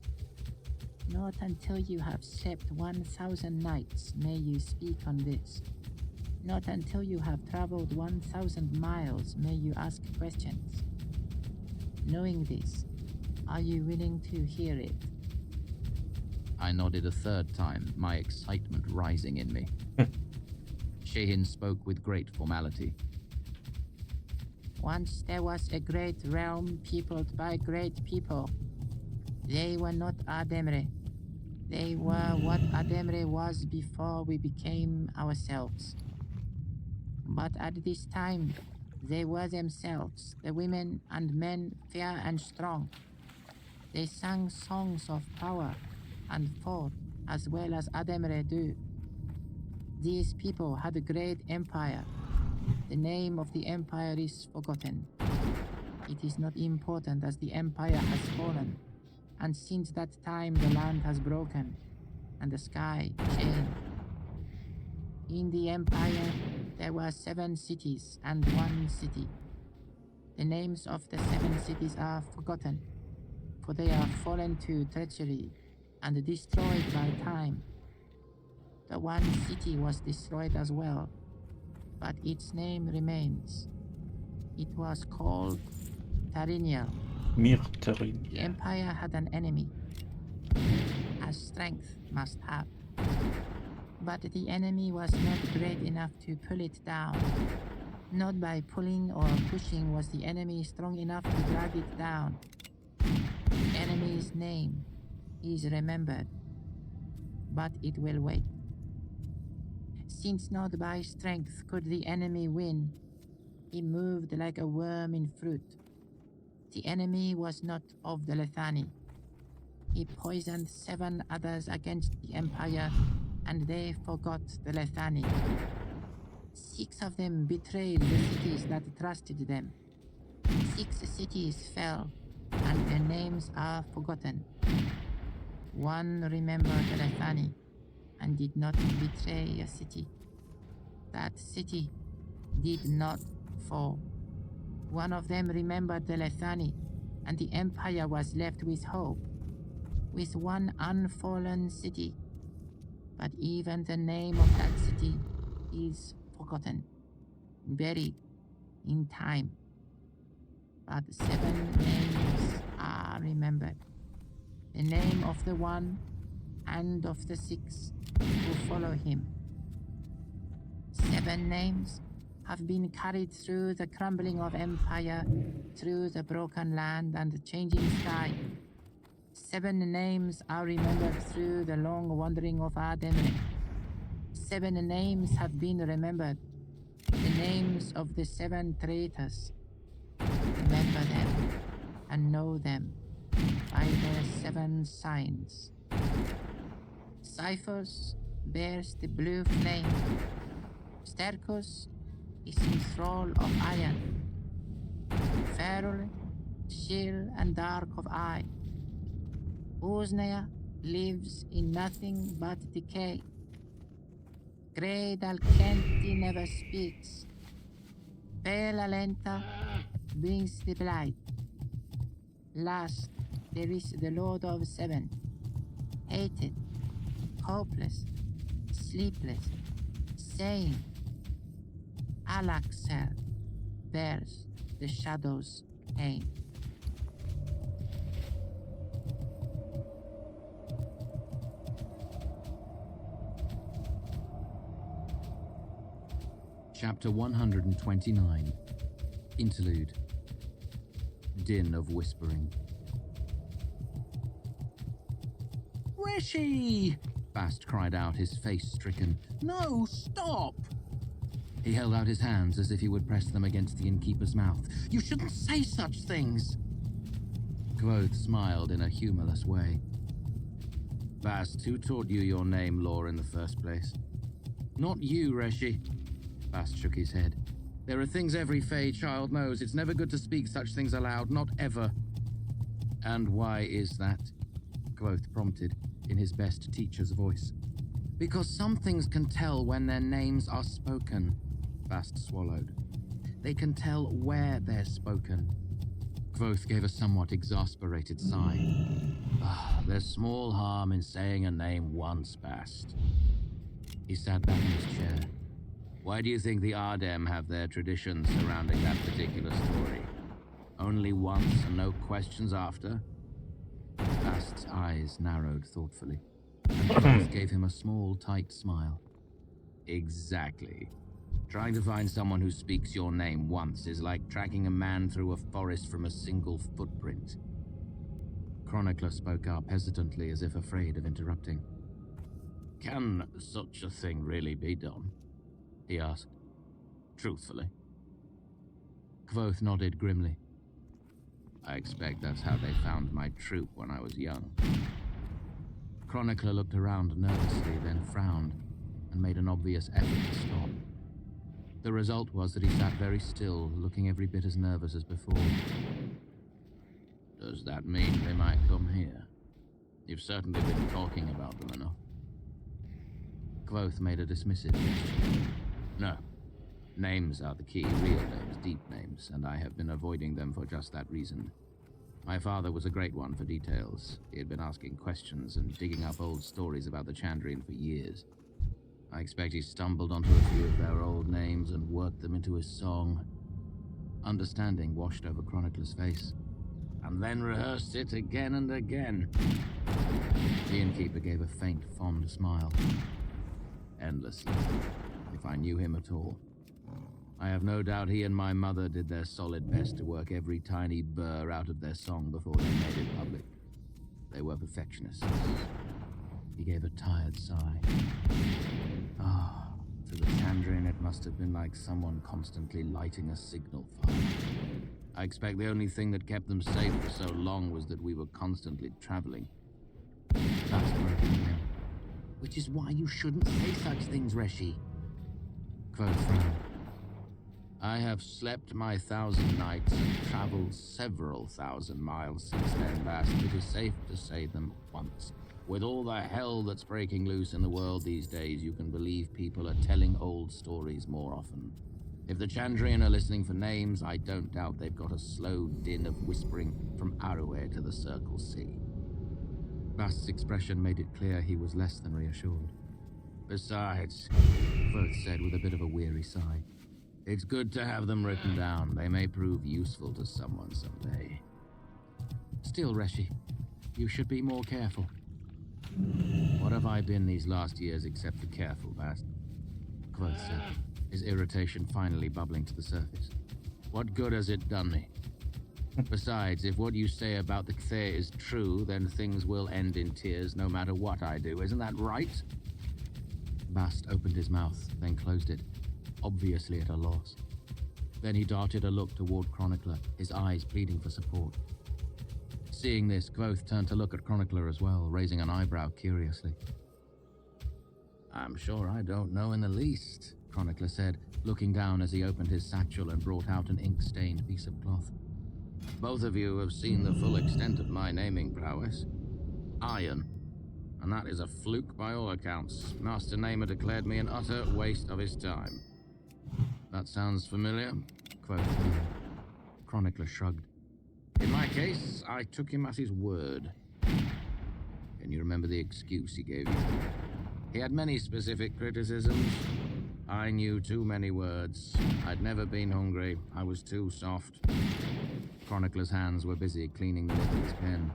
Not until you have slept 1,000 nights may you speak on this. Not until you have traveled 1,000 miles may you ask questions. Knowing this, are you willing to hear it? I nodded a third time, my excitement rising in me. Shehin spoke with great formality. Once there was a great realm peopled by great people. They were not Ademre. They were what Ademre was before we became ourselves. But at this time, they were themselves, the women and men fair and strong. They sang songs of power and fought as well as Ademre do. These people had a great empire. The name of the empire is forgotten. It is not important as the empire has fallen, and since that time the land has broken, and the sky changed. In the empire, there were 7 cities and 1 city. The names of the 7 cities are forgotten, for they are fallen to treachery and destroyed by time. The 1 city was destroyed as well, but its name remains. It was called Tariniel. The empire had an enemy, as strength must have. But the enemy was not great enough to pull it down. Not by pulling or pushing was the enemy strong enough to drag it down. The enemy's name is remembered, but it will wait. Since not by strength could the enemy win, he moved like a worm in fruit. The enemy was not of the Lethani. He poisoned 7 others against the empire, and they forgot the Lethani. 6 of them betrayed the cities that trusted them. 6 cities fell, and their names are forgotten. 1 remembered the Lethani, and did not betray a city. That city did not fall. 1 of them remembered the Lethani, and the empire was left with hope, with 1 unfallen city. But even the name of that city is forgotten, buried in time. But 7 names are remembered. The name of the 1 and of the 6 who follow him. 7 names have been carried through the crumbling of empire, through the broken land and the changing sky. 7 names are remembered through the long wandering of Ademre. 7 names have been remembered, the names of the 7 traitors. Remember them and know them by their 7 signs. Cyphers bears the blue flame. Stercus is in thrall of iron. Faire, chill and dark of eye. Uznea lives in nothing but decay. Grey Dalkenti never speaks. Pale Alenta brings the blight. Last, there is the Lord of 7. Hated, hopeless, sleepless, sane. Alaxer bears the shadow's pain. Chapter 129. Interlude. Din of Whispering. Rishi! Bast cried out, his face stricken. No, stop! He held out his hands as if he would press them against the innkeeper's mouth. You shouldn't say such things! Quoth smiled in a humorless way. Bast, who taught you your name lore in the first place? Not you, Reshi. Bast shook his head. There are things every Fey child knows. It's never good to speak such things aloud, not ever. And why is that? Quoth prompted, in his best teacher's voice. Because some things can tell when their names are spoken, Bast swallowed. They can tell where they're spoken. Quoth gave a somewhat exasperated sigh. There's small harm in saying a name once, Bast. He sat back in his chair. Why do you think the Ardem have their traditions surrounding that particular story? Only once and no questions after? Bast's eyes narrowed thoughtfully, and Quoth gave him a small, tight smile. Exactly. Trying to find someone who speaks your name once is like tracking a man through a forest from a single footprint. Chronicler spoke up hesitantly as if afraid of interrupting. Can such a thing really be done? He asked, truthfully. Kvothe nodded grimly. I expect that's how they found my troop when I was young. Chronicler looked around nervously, then frowned, and made an obvious effort to stop. The result was that he sat very still, looking every bit as nervous as before. Does that mean they might come here? You've certainly been talking about them enough. Kvothe made a dismissive gesture. No. Names are the key, real names, deep names, and I have been avoiding them for just that reason. My father was a great one for details. He had been asking questions and digging up old stories about the Chandrian for years. I expect he stumbled onto a few of their old names and worked them into his song. Understanding washed over Chronicler's face. And then rehearsed it again and again. The innkeeper gave a faint, fond smile. Endlessly, if I knew him at all. I have no doubt he and my mother did their solid best to work every tiny burr out of their song before they made it public. They were perfectionists. He gave a tired sigh. Ah, to the Chandrian it must have been like someone constantly lighting a signal fire. I expect the only thing that kept them safe for so long was that we were constantly traveling. That's broken again. Which is why you shouldn't say such things, Reshi. Kvothe frowned. I have slept my 1,000 nights and traveled several thousand miles since then, Bast. It is safe to say them once. With all the hell that's breaking loose in the world these days, you can believe people are telling old stories more often. If the Chandrian are listening for names, I don't doubt they've got a slow din of whispering from Arrowhead to the Circle Sea. Bast's expression made it clear he was less than reassured. Besides, Kvothe said with a bit of a weary sigh, it's good to have them written down. They may prove useful to someone someday. Still, Reshi, you should be more careful. What have I been these last years except for careful, Bast? Kvothe said, his irritation finally bubbling to the surface. What good has it done me? Besides, if what you say about the Faire is true, then things will end in tears no matter what I do. Isn't that right? Bast opened his mouth, then closed it, obviously at a loss. Then he darted a look toward Chronicler, his eyes pleading for support. Seeing this, Kvothe turned to look at Chronicler as well, raising an eyebrow curiously. I'm sure I don't know in the least, Chronicler said, looking down as he opened his satchel and brought out an ink-stained piece of cloth. Both of you have seen the full extent of my naming prowess. Iron. And that is a fluke by all accounts. Master Namer declared me an utter waste of his time. That sounds familiar? Kvothe. Chronicler shrugged. In my case, I took him at his word. Can you remember the excuse he gave you? He had many specific criticisms. I knew too many words. I'd never been hungry. I was too soft. Chronicler's hands were busy cleaning the lid of his pen.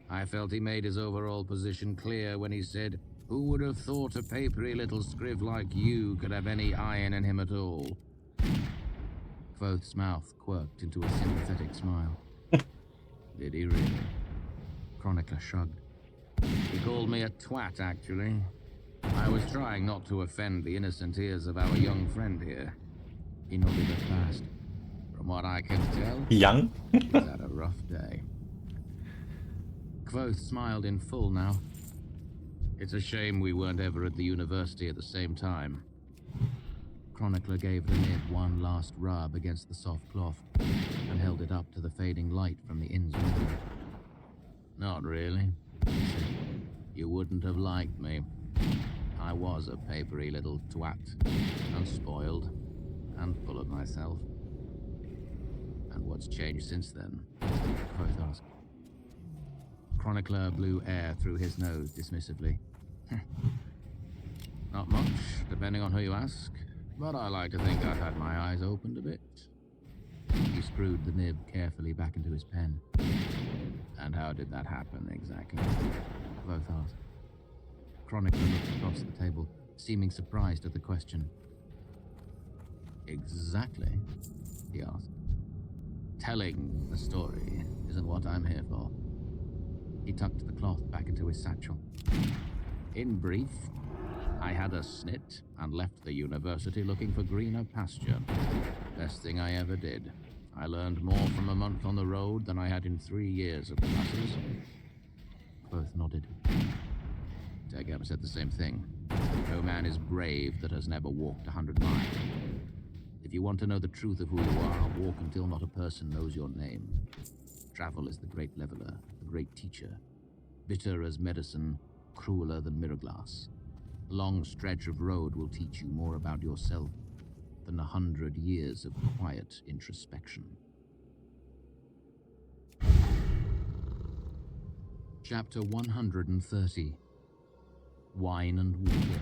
I felt he made his overall position clear when he said, "Who would have thought a papery little scriv like you could have any iron in him at all?" Kvothe's mouth quirked into a sympathetic smile. Did he really? Chronicler shrugged. He called me a twat, actually. I was trying not to offend the innocent ears of our young friend here. He nodded at Bast. From what I can tell, Young? he's had a rough day. Kvothe smiled in full now. It's a shame we weren't ever at the university at the same time. Chronicler gave the nib one last rub against the soft cloth and held it up to the fading light from the inn's window. Not really. You wouldn't have liked me. I was a papery little twat, unspoiled, and full of myself. And what's changed since then? Kvothe asked. Chronicler blew air through his nose dismissively. Not much, depending on who you ask. But I like to think I've had my eyes opened a bit. He screwed the nib carefully back into his pen. And how did that happen exactly? Kvothe asked. Chronicler looked across the table, seeming surprised at the question. Exactly, he asked. Telling the story isn't what I'm here for. He tucked the cloth back into his satchel. In brief, I had a snit and left the university looking for greener pasture. Best thing I ever did. I learned more from a month on the road than I had in 3 years of classes. Both nodded. Tegab said the same thing. No man is brave that has never walked 100 miles. If you want to know the truth of who you are, walk until not a person knows your name. Travel is the great leveler, the great teacher. Bitter as medicine, crueler than mirror glass. A long stretch of road will teach you more about yourself than 100 years of quiet introspection. Chapter 130. Wine and Water.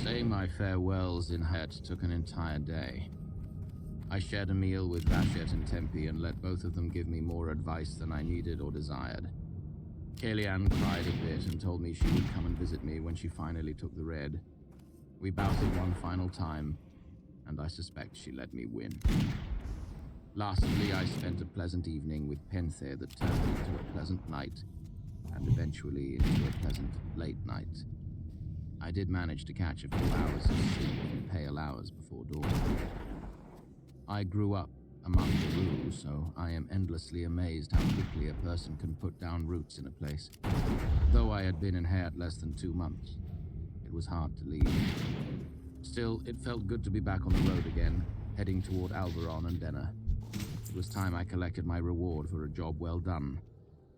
Saying my farewells in Het took an entire day. I shared a meal with Vashet and Tempe and let both of them give me more advice than I needed or desired. Kalian cried a bit and told me she would come and visit me when she finally took the red. We bouted one final time, and I suspect she let me win. Lastly, I spent a pleasant evening with Penthe that turned into a pleasant night, and eventually into a pleasant late night. I did manage to catch a few hours of sleep in pale hours before dawn. I grew up among the Rue, so I am endlessly amazed how quickly a person can put down roots in a place. Though I had been in Heart less than 2 months, it was hard to leave. Still, it felt good to be back on the road again, heading toward Alvaron and Denner. It was time I collected my reward for a job well done,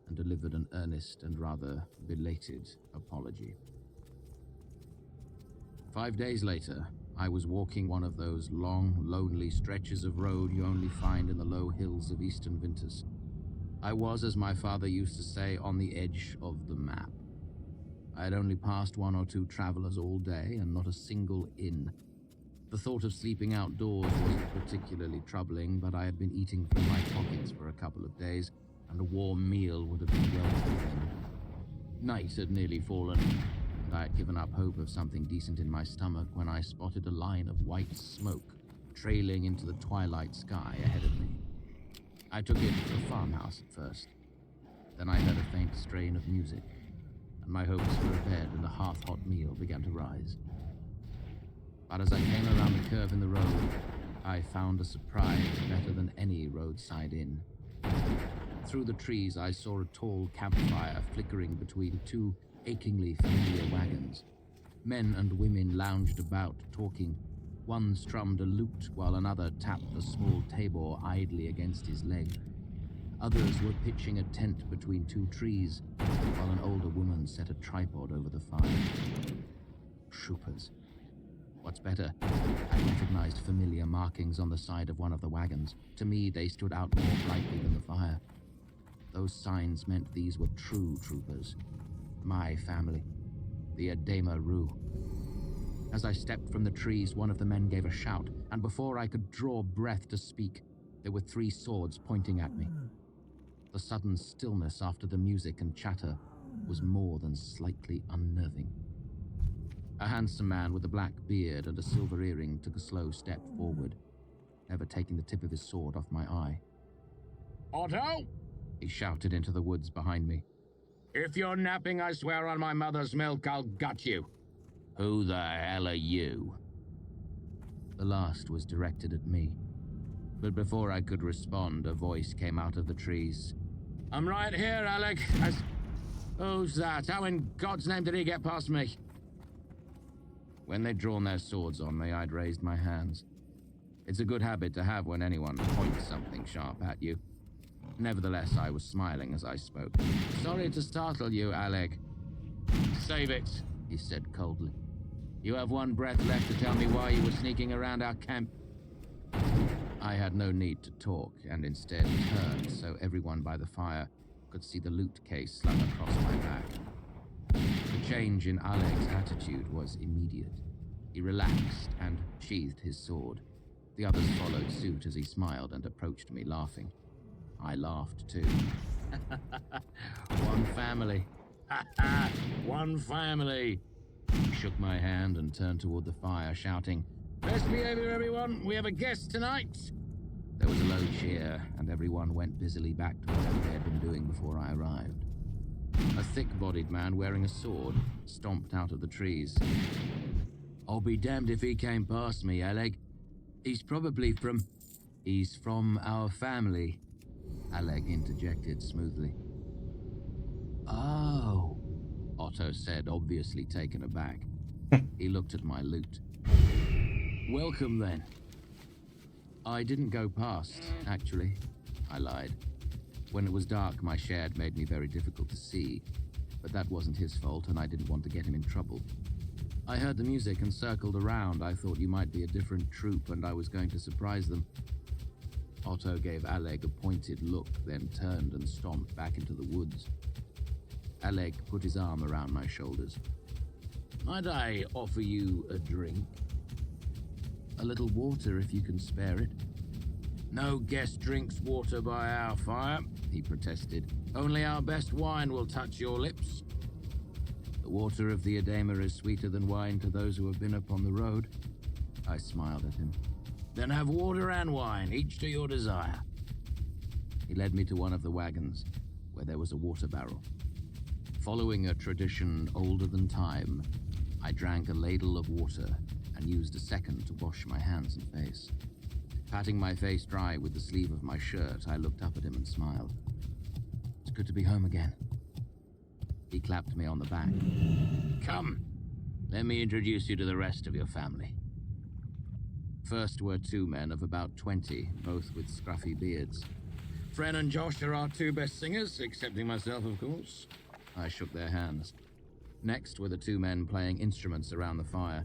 and delivered an earnest and rather belated apology. 5 days later, I was walking one of those long, lonely stretches of road you only find in the low hills of eastern winters. I was, as my father used to say, on the edge of the map. I had only passed 1 or 2 travelers all day, and not a single inn. The thought of sleeping outdoors wasn't particularly troubling, but I had been eating from my pockets for a couple of days, and a warm meal would have been welcome. Night had nearly fallen, and I had given up hope of something decent in my stomach when I spotted a line of white smoke trailing into the twilight sky ahead of me. I took it for a farmhouse at first. Then I heard a faint strain of music, and my hopes for a bed and a half-hot meal began to rise. But as I came around the curve in the road, I found a surprise better than any roadside inn. Through the trees, I saw a tall campfire flickering between 2 achingly familiar wagons. Men and women lounged about, talking. One strummed a lute while another tapped a small tabor idly against his leg. Others were pitching a tent between 2 trees, while an older woman set a tripod over the fire. Troopers. What's better, I recognized familiar markings on the side of one of the wagons. To me, they stood out more brightly than the fire. Those signs meant these were true troopers. My family. The Adema Rue. As I stepped from the trees, one of the men gave a shout, and before I could draw breath to speak, there were 3 swords pointing at me. The sudden stillness after the music and chatter was more than slightly unnerving. A handsome man with a black beard and a silver earring took a slow step forward, never taking the tip of his sword off my eye. Otto! He shouted into the woods behind me. If you're napping, I swear on my mother's milk, I'll gut you. Who the hell are you? The last was directed at me. But before I could respond, a voice came out of the trees. I'm right here, Alec. Who's that? How in God's name did he get past me? When they'd drawn their swords on me, I'd raised my hands. It's a good habit to have when anyone points something sharp at you. Nevertheless, I was smiling as I spoke. Sorry to startle you, Alec. Save it, he said coldly. You have 1 breath left to tell me why you were sneaking around our camp. I had no need to talk, and instead turned so everyone by the fire could see the loot case slung across my back. The change in Alec's attitude was immediate. He relaxed and sheathed his sword. The others followed suit as he smiled and approached me laughing. I laughed too. One family. 1 family. shook my hand and turned toward the fire, shouting, "Best behavior, everyone! We have a guest tonight!" There was a low cheer, and everyone went busily back to whatever they had been doing before I arrived. A thick-bodied man wearing a sword stomped out of the trees. "I'll be damned if he came past me, Alec. He's probably from..." "He's from our family," Alec interjected smoothly. Oh. Otto said, obviously taken aback. He looked at my loot. "Welcome, then." "I didn't go past, actually," I lied. When it was dark, my shade made me very difficult to see, but that wasn't his fault, and I didn't want to get him in trouble. "I heard the music and circled around. I thought you might be a different troupe, and I was going to surprise them." Otto gave Alec a pointed look, then turned and stomped back into the woods. Alec put his arm around my shoulders. "Might I offer you a drink?" "A little water if you can spare it." "No guest drinks water by our fire," he protested. "Only our best wine will touch your lips." "The water of the Edema is sweeter than wine to those who have been upon the road." I smiled at him. "Then have water and wine, each to your desire." He led me to one of the wagons, where there was a water barrel. Following a tradition older than time, I drank a ladle of water and used a second to wash my hands and face. Patting my face dry with the sleeve of my shirt, I looked up at him and smiled. "It's good to be home again." He clapped me on the back. "Come, let me introduce you to the rest of your family." First were two men of about 20, both with scruffy beards. "Fren and Josh are our two best singers, excepting myself, of course." I shook their hands. Next were the two men playing instruments around the fire.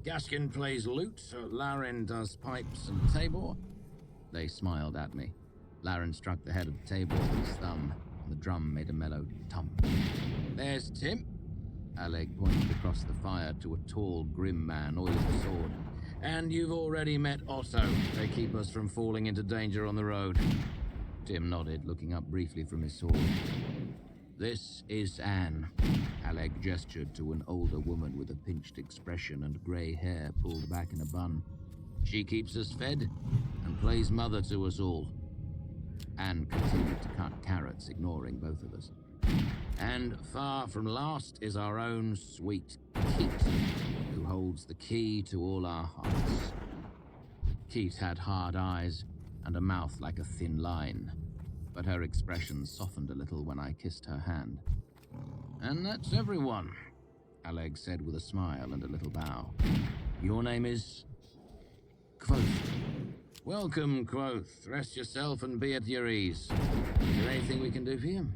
"Gaskin plays lute, Lauren does pipes and tabor." They smiled at me. Lauren struck the head of the table with his thumb, and the drum made a mellow thump. "There's Tim." Alec pointed across the fire to a tall, grim man oiling a sword. "And you've already met Otto. They keep us from falling into danger on the road." Tim nodded, looking up briefly from his sword. "This is Anne." Alec gestured to an older woman with a pinched expression and grey hair pulled back in a bun. "She keeps us fed and plays mother to us all." Anne continued to cut carrots, ignoring both of us. "And far from last is our own sweet Keat, who holds the key to all our hearts." Keat had hard eyes and a mouth like a thin line, but her expression softened a little when I kissed her hand. "And that's everyone," Alec said with a smile and a little bow. "Your name is..." "Quoth." "Welcome, Quoth. Rest yourself and be at your ease. Is there anything we can do for you?"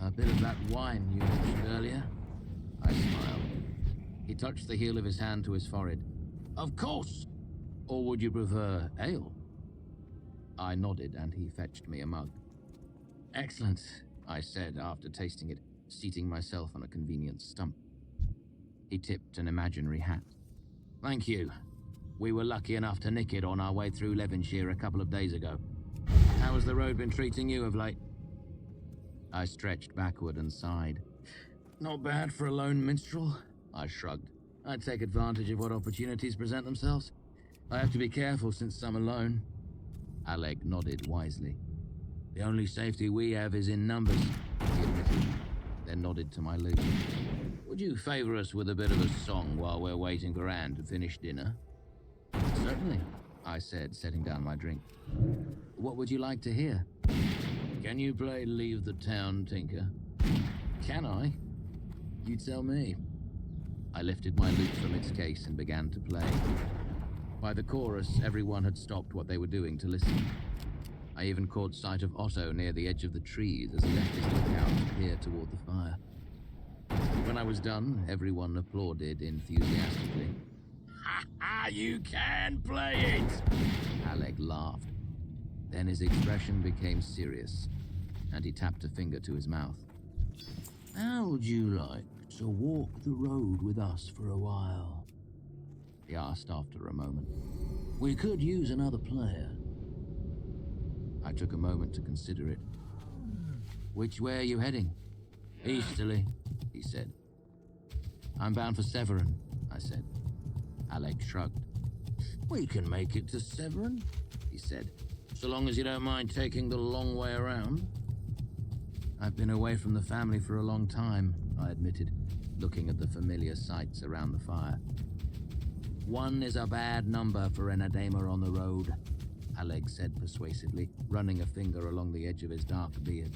"A bit of that wine you mentioned earlier." I smiled. He touched the heel of his hand to his forehead. "Of course. "Or would you prefer ale?" I nodded, and he fetched me a mug. "Excellent," I said after tasting it, seating myself on a convenient stump. He tipped an imaginary hat. "Thank you. We were lucky enough to nick it on our way through Levenshire a couple of days ago. How has the road been treating you of late?" I stretched backward and sighed. "Not bad for a lone minstrel." I shrugged. "I take advantage of what opportunities present themselves. I have to be careful since I'm alone." Alec nodded wisely. "The only safety we have is in numbers," he admitted, then nodded to my lute. "Would you favor us with a bit of a song while we're waiting for Anne to finish dinner?" "Certainly," I said, setting down my drink. "What would you like to hear?" "Can you play Leave the Town, Tinker?" "Can I?" "You tell me." I lifted my lute from its case and began to play. By the chorus, everyone had stopped what they were doing to listen. I even caught sight of Otto near the edge of the trees as he left his lookout to peer toward the fire. When I was done, everyone applauded enthusiastically. "Ha ha! You can play it!" Alec laughed. Then his expression became serious, and he tapped a finger to his mouth. How would you like to walk the road with us for a while? He asked after a moment. We could use another player. I took a moment to consider it. "Which way are you heading?" Easterly," he said. I'm bound for Severin, I said. Alec shrugged. We can make it to Severin, he said, so long as you don't mind taking the long way around. I've been away from the family for a long time, I admitted, looking at the familiar sights around the fire. One is a bad number for an Edema on the road, Alec said persuasively, running a finger along the edge of his dark beard.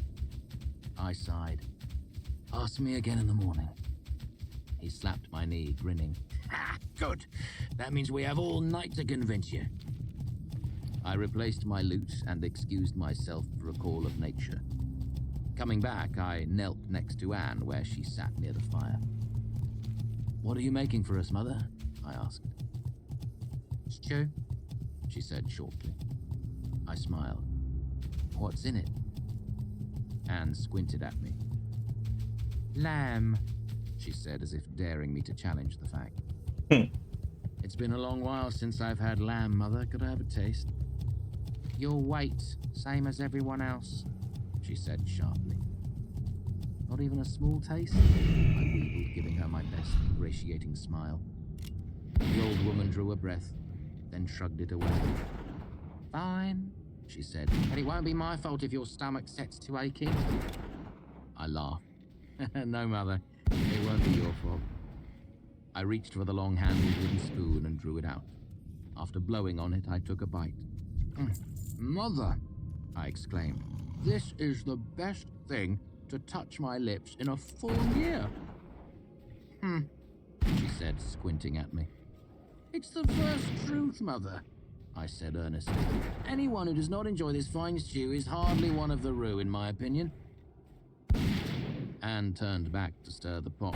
I sighed. Ask me again in the morning. He slapped my knee, grinning. Ha! Good! That means we have all night to convince you. I replaced my loot and excused myself for a call of nature. Coming back, I knelt next to Anne where she sat near the fire. What are you making for us, Mother? I asked. Stew. She said shortly. I smiled. What's in it? Anne squinted at me. Lamb. She said as if daring me to challenge the fact. It's been a long while since I've had lamb, Mother. Could I have a taste? Your weight, same as everyone else, she said sharply. Not even a small taste? I wheedled, giving her my best ingratiating smile. The old woman drew a breath, then shrugged it away. Fine, she said. But it won't be my fault if your stomach sets to aching. I laughed. No, Mother, it won't be your fault. I reached for the long-handled wooden spoon and drew it out. After blowing on it, I took a bite. Mother, I exclaimed, this is the best thing to touch my lips in a full year. She said, squinting at me. It's the first truth, Mother, I said earnestly. Anyone who does not enjoy this fine stew is hardly one of the roux, in my opinion. Anne turned back to stir the pot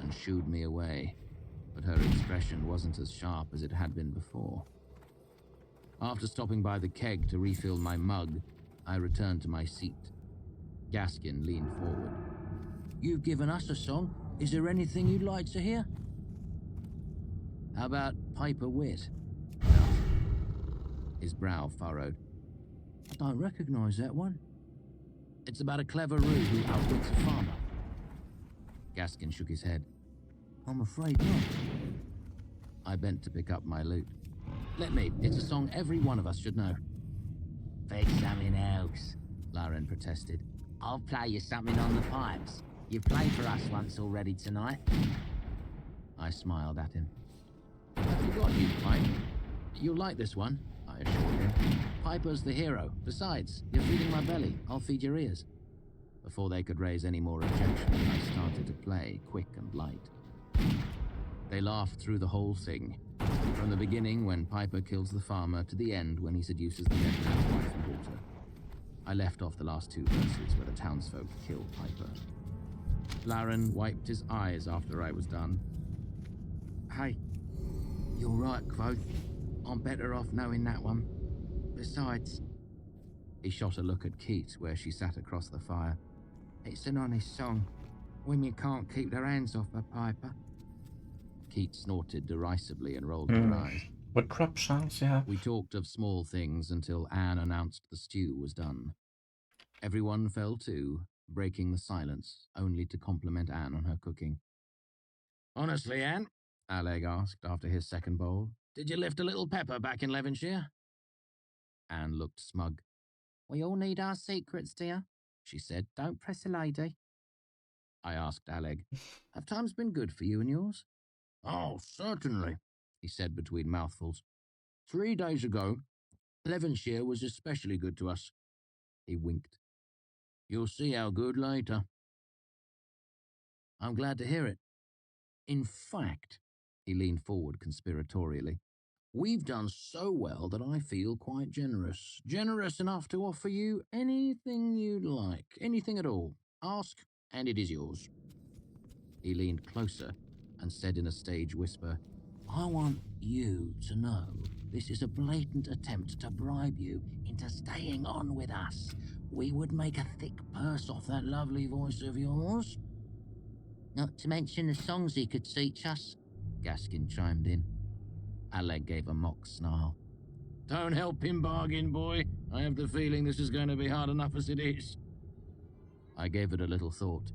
and shooed me away, but her expression wasn't as sharp as it had been before. After stopping by the keg to refill my mug, I returned to my seat. Gaskin leaned forward. You've given us a song. Is there anything you'd like to hear? How about Piper Wit? His brow furrowed. I don't recognize that one. It's about a clever roux who outwits a farmer. Gaskin shook his head. I'm afraid not. I bent to pick up my loot. Let me. It's a song every one of us should know. Pick something else, Lauren protested. I'll play you something on the pipes. You've played for us once already tonight. I smiled at him. I forgot you, Pipe. You'll like this one, I assured him. Piper's the hero. Besides, you're feeding my belly. I'll feed your ears. Before they could raise any more objections, I started to play, quick and light. They laughed through the whole thing, from the beginning when Piper kills the farmer to the end when he seduces the dead man's wife and daughter. I left off the last two verses where the townsfolk kill Piper. Laren wiped his eyes after I was done. Hey, you're right, Quoth. I'm better off knowing that one. Besides... He shot a look at Keat where she sat across the fire. It's an honest song. Women can't keep their hands off a Piper. Keat snorted derisively and rolled her eyes. What crap chance you have? We talked of small things until Anne announced the stew was done. Everyone fell to, breaking the silence, only to compliment Anne on her cooking. Honestly, Anne, Alec asked after his second bowl, did you lift a little pepper back in Levenshire? Anne looked smug. We all need our secrets, dear, she said. Don't press a lady. I asked Alec, have times been good for you and yours? Oh, certainly, he said between mouthfuls. 3 days ago, Levenshire was especially good to us. He winked. You'll see how good later. I'm glad to hear it. In fact, he leaned forward conspiratorially, we've done so well that I feel quite generous. Generous enough to offer you anything you'd like. Anything at all. Ask, and it is yours. He leaned closer and said in a stage whisper, I want you to know this is a blatant attempt to bribe you into staying on with us. We would make a thick purse off that lovely voice of yours. Not to mention the songs he could teach us, Gaskin chimed in. Alec gave a mock snarl. Don't help him bargain, boy. I have the feeling this is going to be hard enough as it is. I gave it a little thought.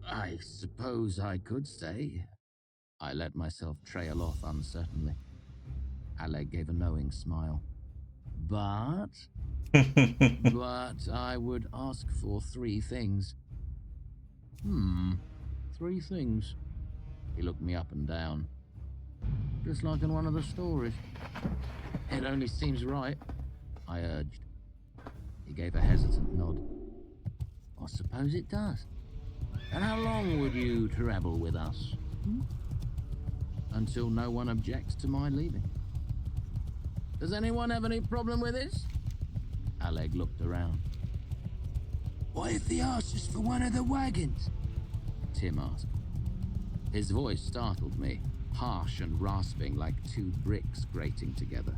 I suppose I could stay. I let myself trail off uncertainly. Alec gave a knowing smile. But I would ask for 3 things. 3 things. He looked me up and down. Just like in one of the stories. It only seems right, I urged. He gave a hesitant nod. I suppose it does. And how long would you travel with us? Until no one objects to my leaving. Does anyone have any problem with this? Alec looked around. What if they asked us for one of the wagons? Tim asked. His voice startled me, harsh and rasping like 2 bricks grating together.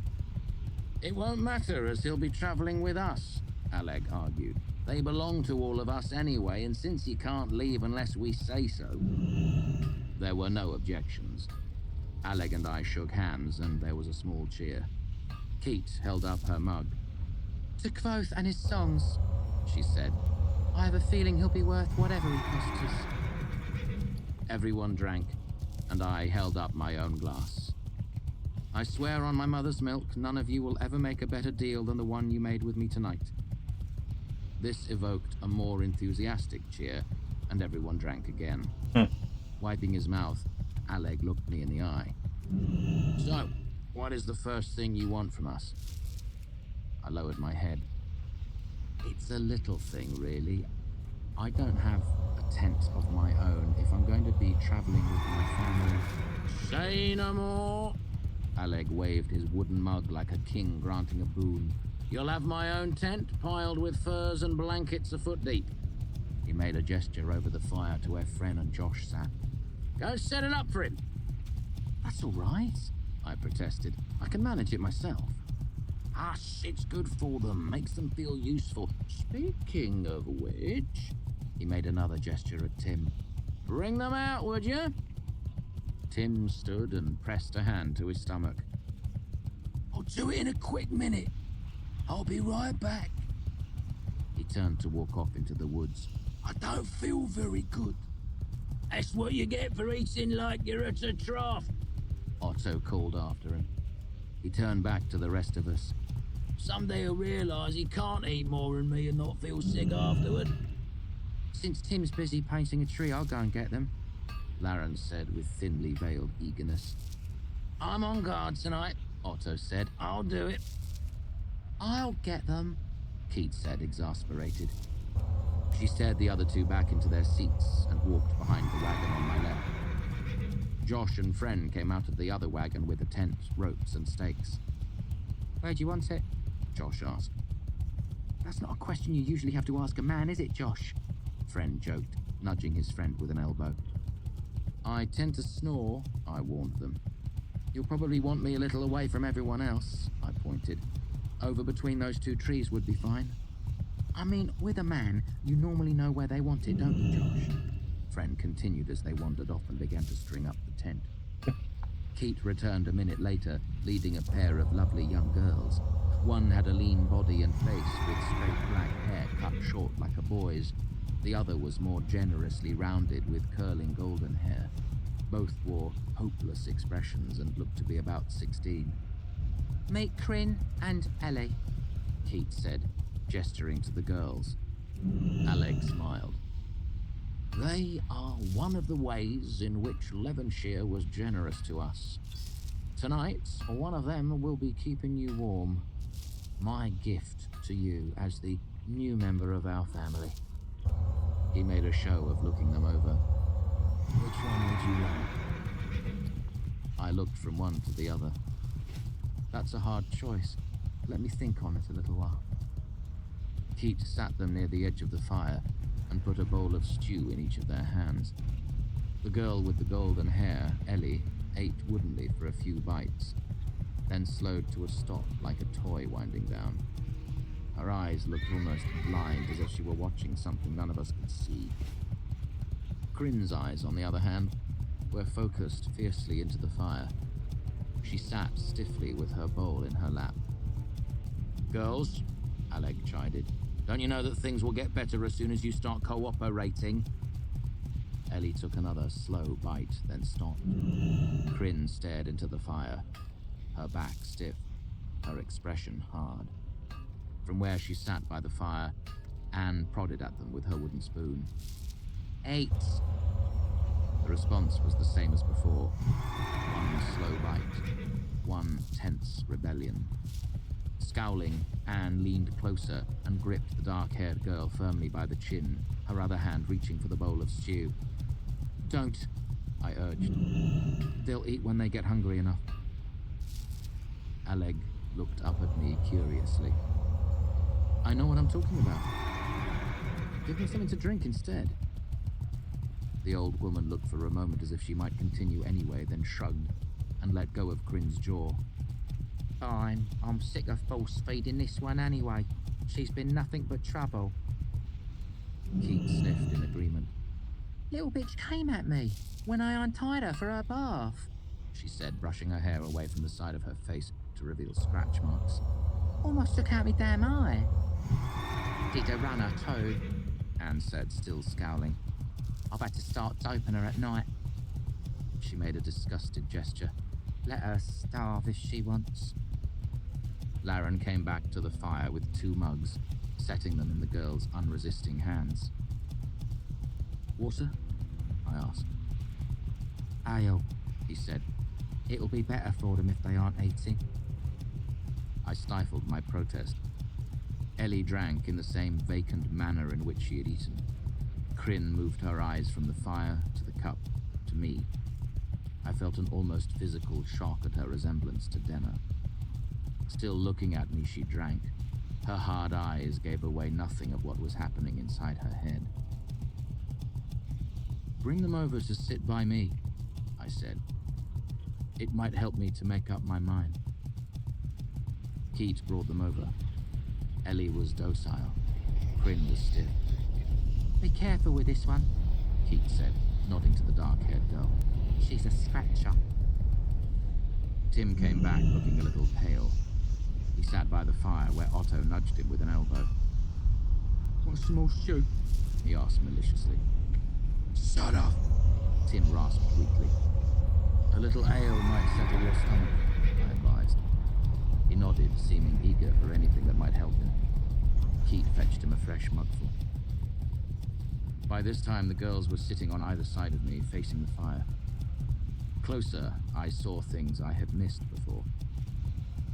It won't matter, as he'll be traveling with us, Alec argued. They belong to all of us anyway, and since he can't leave unless we say so... There were no objections. Alec and I shook hands, and there was a small cheer. Keat held up her mug. To Quoth and his songs, she said. I have a feeling he'll be worth whatever he costs us. Everyone drank, and I held up my own glass. I swear on my mother's milk, none of you will ever make a better deal than the one you made with me tonight. This evoked a more enthusiastic cheer, and everyone drank again. Wiping his mouth, Alec looked me in the eye. So, what is the first thing you want from us? I lowered my head. It's a little thing, really. I don't have a tent of my own if I'm going to be traveling with my family. Say no more! Alec waved his wooden mug like a king granting a boon. You'll have my own tent, piled with furs and blankets a foot deep. He made a gesture over the fire to where Fren and Josh sat. Go set it up for him. That's all right, I protested. I can manage it myself. Hush, it's good for them, makes them feel useful. Speaking of which... He made another gesture at Tim. Bring them out, would you? Tim stood and pressed a hand to his stomach. I'll do it in a quick minute. I'll be right back. He turned to walk off into the woods. I don't feel very good. That's what you get for eating like you're at a trough, Otto called after him. He turned back to the rest of us. Someday he'll realise he can't eat more than me and not feel sick afterward. Since Tim's busy painting a tree, I'll go and get them, Laren said with thinly veiled eagerness. I'm on guard tonight, Otto said. I'll do it. I'll get them, Keat said, exasperated. She stared the other 2 back into their seats and walked behind the wagon on my left. Josh and Fren came out of the other wagon with a tent, ropes and stakes. Where do you want it? Josh asked. That's not a question you usually have to ask a man, is it, Josh? Fren joked, nudging his friend with an elbow. I tend to snore, I warned them. You'll probably want me a little away from everyone else, I pointed. Over between those 2 trees would be fine. I mean, with a man, you normally know where they want it, don't you, Josh? Fren continued as they wandered off and began to string up the tent. Keat returned a minute later, leading a pair of lovely young girls. One had a lean body and face with straight black hair cut short like a boy's. The other was more generously rounded with curling golden hair. Both wore hopeless expressions and looked to be about 16. Meet Kryn and Ellie, Keat said, gesturing to the girls. Alec smiled. They are one of the ways in which Levenshire was generous to us. Tonight, one of them will be keeping you warm. My gift to you as the new member of our family. He made a show of looking them over. Which one would you like? I looked from one to the other. That's a hard choice. Let me think on it a little while. Keat sat them near the edge of the fire and put a bowl of stew in each of their hands. The girl with the golden hair, Ellie, ate woodenly for a few bites, then slowed to a stop like a toy winding down. Her eyes looked almost blind, as if she were watching something none of us could see. Kryn's eyes, on the other hand, were focused fiercely into the fire. She sat stiffly with her bowl in her lap. Girls, Alec chided, don't you know that things will get better as soon as you start cooperating? Ellie took another slow bite, then stopped. Kryn stared into the fire, her back stiff, her expression hard. From where she sat by the fire, Anne prodded at them with her wooden spoon. 8. The response was the same as before. One slow bite, one tense rebellion. Scowling, Anne leaned closer and gripped the dark-haired girl firmly by the chin, her other hand reaching for the bowl of stew. Don't, I urged. they'll eat when they get hungry enough. Alec looked up at me curiously. I know what I'm talking about. Give them something to drink instead. The old woman looked for a moment as if she might continue anyway, then shrugged and let go of Kryn's jaw. Fine, I'm sick of force feeding this one anyway. She's been nothing but trouble. Keith sniffed in agreement. Little bitch came at me when I untied her for her bath, she said, brushing her hair away from the side of her face to reveal scratch marks. Almost took out my damn eye. Did a runner too, Anne said, still scowling. I've had to start doping her at night. She made a disgusted gesture. Let her starve if she wants. Laren came back to the fire with 2 mugs, setting them in the girl's unresisting hands. Water? I asked. Ale, he said. It'll be better for them if they aren't eating. I stifled my protest. Ellie drank in the same vacant manner in which she had eaten. Kryn moved her eyes from the fire to the cup to me. I felt an almost physical shock at her resemblance to Denna. Still looking at me, she drank. Her hard eyes gave away nothing of what was happening inside her head. Bring them over to sit by me, I said. It might help me to make up my mind. Keith brought them over. Ellie was docile. Kryn was stiff. Be careful with this one, Keith said, nodding to the dark-haired girl. She's a scratcher. Tim came back looking a little pale. He sat by the fire where Otto nudged him with an elbow. Want some more stew? He asked maliciously. Shut up! Tim rasped weakly. A little ale might settle your stomach, I advised. He nodded, seeming eager for anything that might help him. Keith fetched him a fresh mugful. By this time, the girls were sitting on either side of me, facing the fire. Closer, I saw things I had missed before.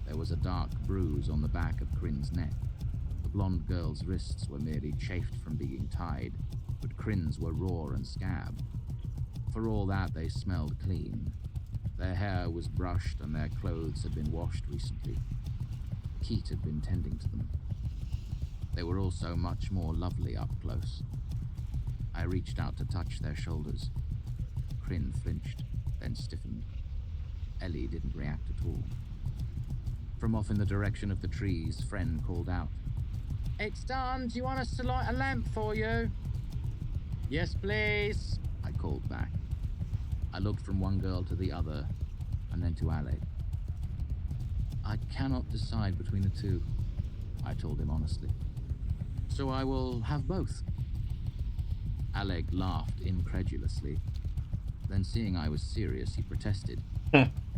There was a dark bruise on the back of Kryn's neck. The blonde girl's wrists were merely chafed from being tied, but Kryn's were raw and scabbed. For all that, they smelled clean. Their hair was brushed and their clothes had been washed recently. Keith had been tending to them. They were also much more lovely up close. I reached out to touch their shoulders. Kryn flinched, then stiffened. Ellie didn't react at all. From off in the direction of the trees, Fren called out. It's done. Do you want us to light a lamp for you? Yes, please, I called back. I looked from one girl to the other, and then to Alec. I cannot decide between the two, I told him honestly. So I will have both. Alec laughed incredulously. Then seeing I was serious, he protested.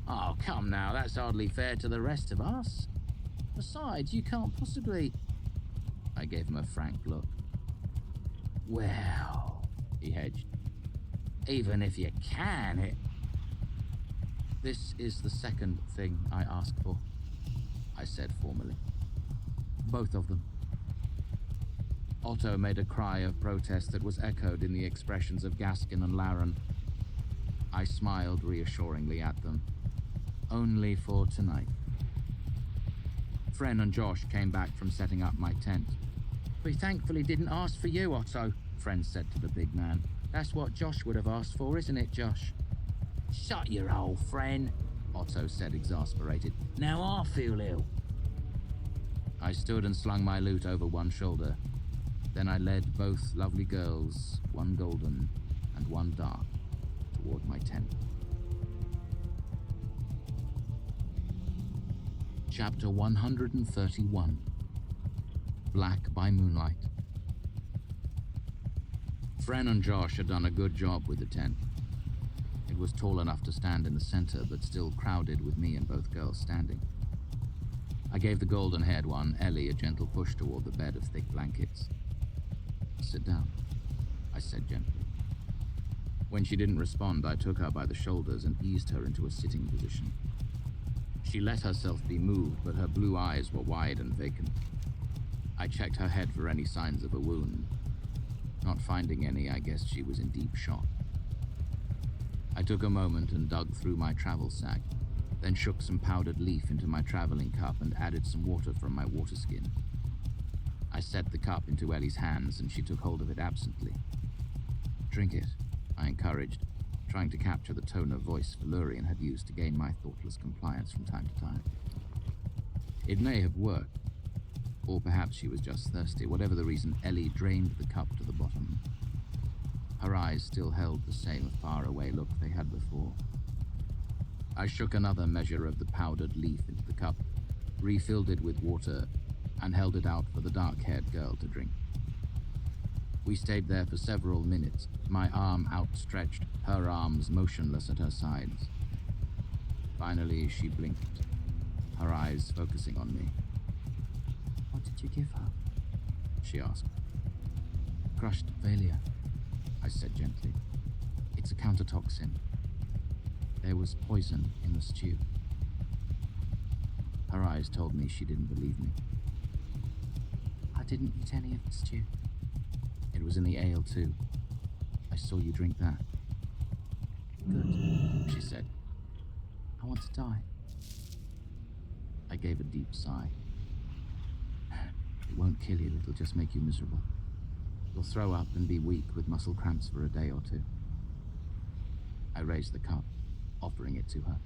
Oh, come now, that's hardly fair to the rest of us. Besides, you can't possibly... I gave him a frank look. Well, he hedged. Even if you can, it... This is the second thing I asked for, I said formally. Both of them. Otto made a cry of protest that was echoed in the expressions of Gaskin and Laren. I smiled reassuringly at them. Only for tonight. Fren and Josh came back from setting up my tent. We thankfully didn't ask for you, Otto, Fren said to the big man. That's what Josh would have asked for, isn't it, Josh? Shut your hole, friend, Otto said, exasperated. Now I feel ill. I stood and slung my loot over one shoulder. Then I led both lovely girls, one golden and one dark, toward my tent. Chapter 131. Black by Moonlight. Fren and Josh had done a good job with the tent. It was tall enough to stand in the center, but still crowded with me and both girls standing. I gave the golden-haired one, Ellie, a gentle push toward the bed of thick blankets. "Sit down," I said gently. When she didn't respond, I took her by the shoulders and eased her into a sitting position. She let herself be moved, but her blue eyes were wide and vacant. I checked her head for any signs of a wound. Not finding any, I guessed she was in deep shock. I took a moment and dug through my travel sack, then shook some powdered leaf into my traveling cup and added some water from my water skin. I set the cup into Ellie's hands and she took hold of it absently. "Drink it," I encouraged, trying to capture the tone of voice Valerian had used to gain my thoughtless compliance from time to time. It may have worked, or perhaps she was just thirsty. Whatever the reason, Ellie drained the cup to the bottom. Her eyes still held the same faraway look they had before. I shook another measure of the powdered leaf into the cup, refilled it with water, and held it out for the dark-haired girl to drink. We stayed there for several minutes, my arm outstretched, her arms motionless at her sides. Finally, she blinked, her eyes focusing on me. What did you give her? She asked. "Crushed Valia," I said gently. "It's a countertoxin. There was poison in the stew." Her eyes told me she didn't believe me. I didn't eat any of the stew. It was in the ale too. I saw you drink that. Good, she said. I want to die. I gave a deep sigh. It won't kill you, it'll just make you miserable. You'll throw up and be weak with muscle cramps for a day or two. I raised the cup, offering it to her.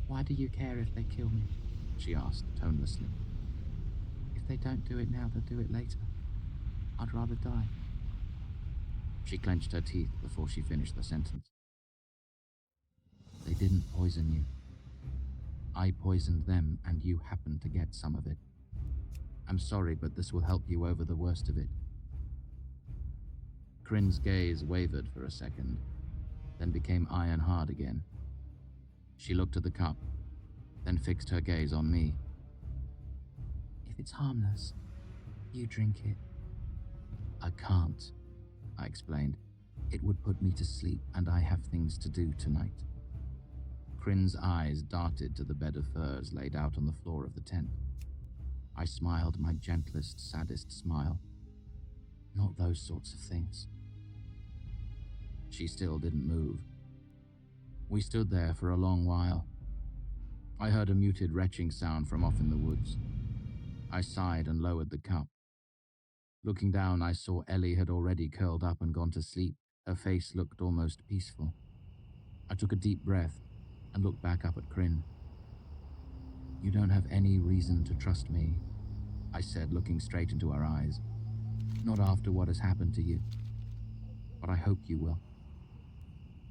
Why do you care if they kill me? She asked, tonelessly. If they don't do it now, they'll do it later. I'd rather die. She clenched her teeth before she finished the sentence. They didn't poison you. I poisoned them, and you happened to get some of it. I'm sorry, but this will help you over the worst of it. Kryn's gaze wavered for a second, then became iron hard again. She looked at the cup, then fixed her gaze on me. If it's harmless, you drink it. I can't, I explained. It would put me to sleep, and I have things to do tonight. Kryn's eyes darted to the bed of furs laid out on the floor of the tent. I smiled my gentlest, saddest smile. Not those sorts of things. She still didn't move. We stood there for a long while. I heard a muted retching sound from off in the woods. I sighed and lowered the cup. Looking down, I saw Ellie had already curled up and gone to sleep. Her face looked almost peaceful. I took a deep breath and looked back up at Kryn. You don't have any reason to trust me, I said, looking straight into her eyes. Not after what has happened to you. But I hope you will.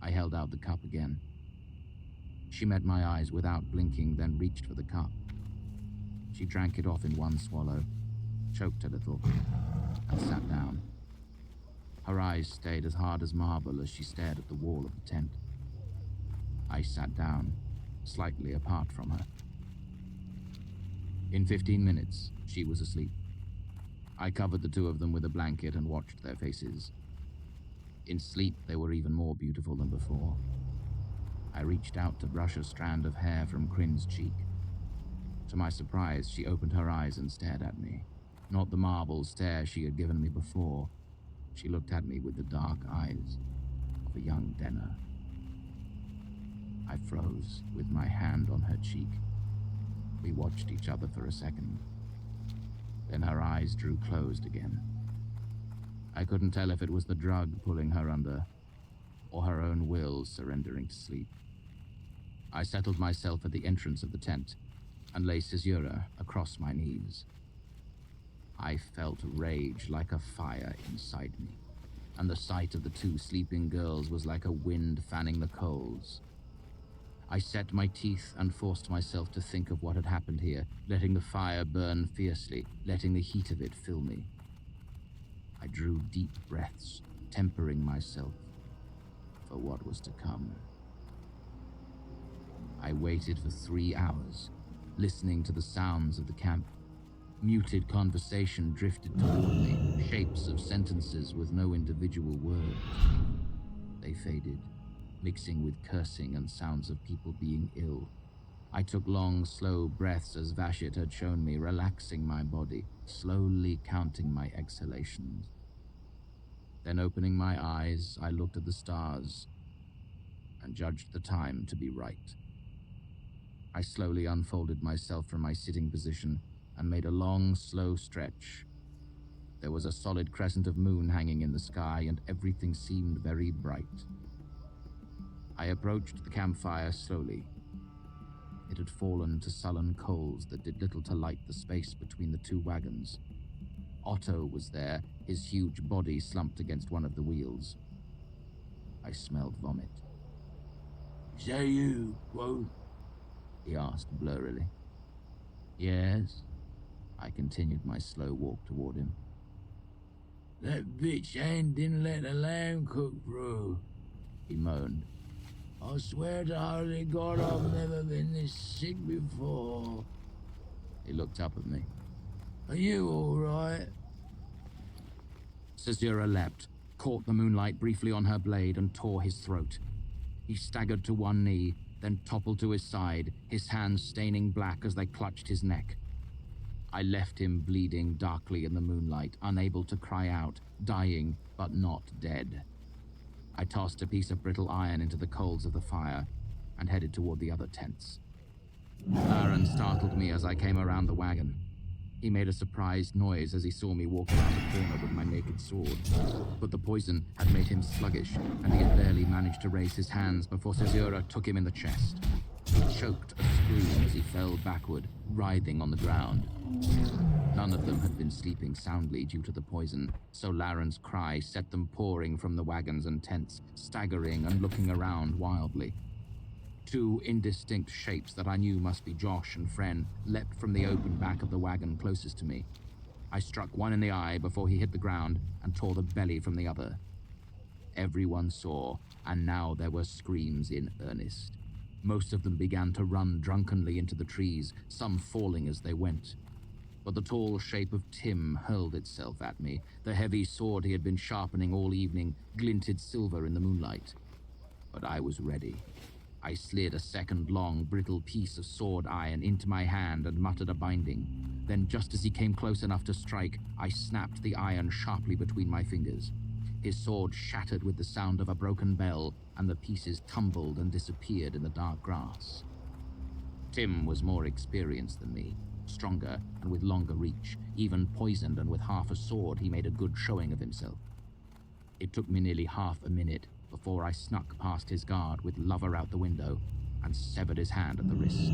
I held out the cup again. She met my eyes without blinking, then reached for the cup. She drank it off in one swallow, choked a little, and sat down. Her eyes stayed as hard as marble as she stared at the wall of the tent. I sat down, slightly apart from her. In 15 minutes, she was asleep. I covered the two of them with a blanket and watched their faces. In sleep, they were even more beautiful than before. I reached out to brush a strand of hair from Kryn's cheek. To my surprise, she opened her eyes and stared at me. Not the marble stare she had given me before. She looked at me with the dark eyes of a young Denner. I froze with my hand on her cheek. We watched each other for a second. Then her eyes drew closed again. I couldn't tell if it was the drug pulling her under, or her own will surrendering to sleep. I settled myself at the entrance of the tent and lay caesura across my knees. I felt rage like a fire inside me, and the sight of the two sleeping girls was like a wind fanning the coals. I set my teeth and forced myself to think of what had happened here, letting the fire burn fiercely, letting the heat of it fill me. I drew deep breaths, tempering myself for what was to come. I waited for 3 hours, listening to the sounds of the camp. Muted conversation drifted toward me, shapes of sentences with no individual words. They faded, mixing with cursing and sounds of people being ill. I took long, slow breaths as Vashit had shown me, relaxing my body, slowly counting my exhalations. Then opening my eyes, I looked at the stars and judged the time to be right. I slowly unfolded myself from my sitting position and made a long, slow stretch. There was a solid crescent of moon hanging in the sky, and everything seemed very bright. I approached the campfire slowly. It had fallen to sullen coals that did little to light the space between the 2 wagons. Otto was there, his huge body slumped against one of the wheels. I smelled vomit. Is that you, Quoth? He asked blurrily. Yes. I continued my slow walk toward him. That bitch Anne didn't let the lamb cook through, He moaned. I swear to holy God I've never been this sick before. He looked up at me. Are you alright? Caesura leapt, caught the moonlight briefly on her blade, and tore his throat. He staggered to one knee, then toppled to his side, his hands staining black as they clutched his neck. I left him bleeding darkly in the moonlight, unable to cry out, dying but not dead. I tossed a piece of brittle iron into the coals of the fire and headed toward the other tents. Aaron startled me as I came around the wagon. He made a surprised noise as he saw me walk around the corner with my naked sword. But the poison had made him sluggish, and he had barely managed to raise his hands before Caesura took him in the chest. He choked a scream as he fell backward, writhing on the ground. None of them had been sleeping soundly due to the poison, so Laren's cry set them pouring from the wagons and tents, staggering and looking around wildly. 2 indistinct shapes that I knew must be Josh and Fren leapt from the open back of the wagon closest to me. I struck one in the eye before he hit the ground and tore the belly from the other. Everyone saw, and now there were screams in earnest. Most of them began to run drunkenly into the trees, some falling as they went. But the tall shape of Tim hurled itself at me. The heavy sword he had been sharpening all evening glinted silver in the moonlight. But I was ready. I slid a second-long, brittle piece of sword iron into my hand and muttered a binding. Then, just as he came close enough to strike, I snapped the iron sharply between my fingers. His sword shattered with the sound of a broken bell, and the pieces tumbled and disappeared in the dark grass. Tim was more experienced than me, stronger and with longer reach. Even poisoned and with half a sword, he made a good showing of himself. It took me nearly half a minute before I snuck past his guard with Lover out the window and severed his hand at the wrist.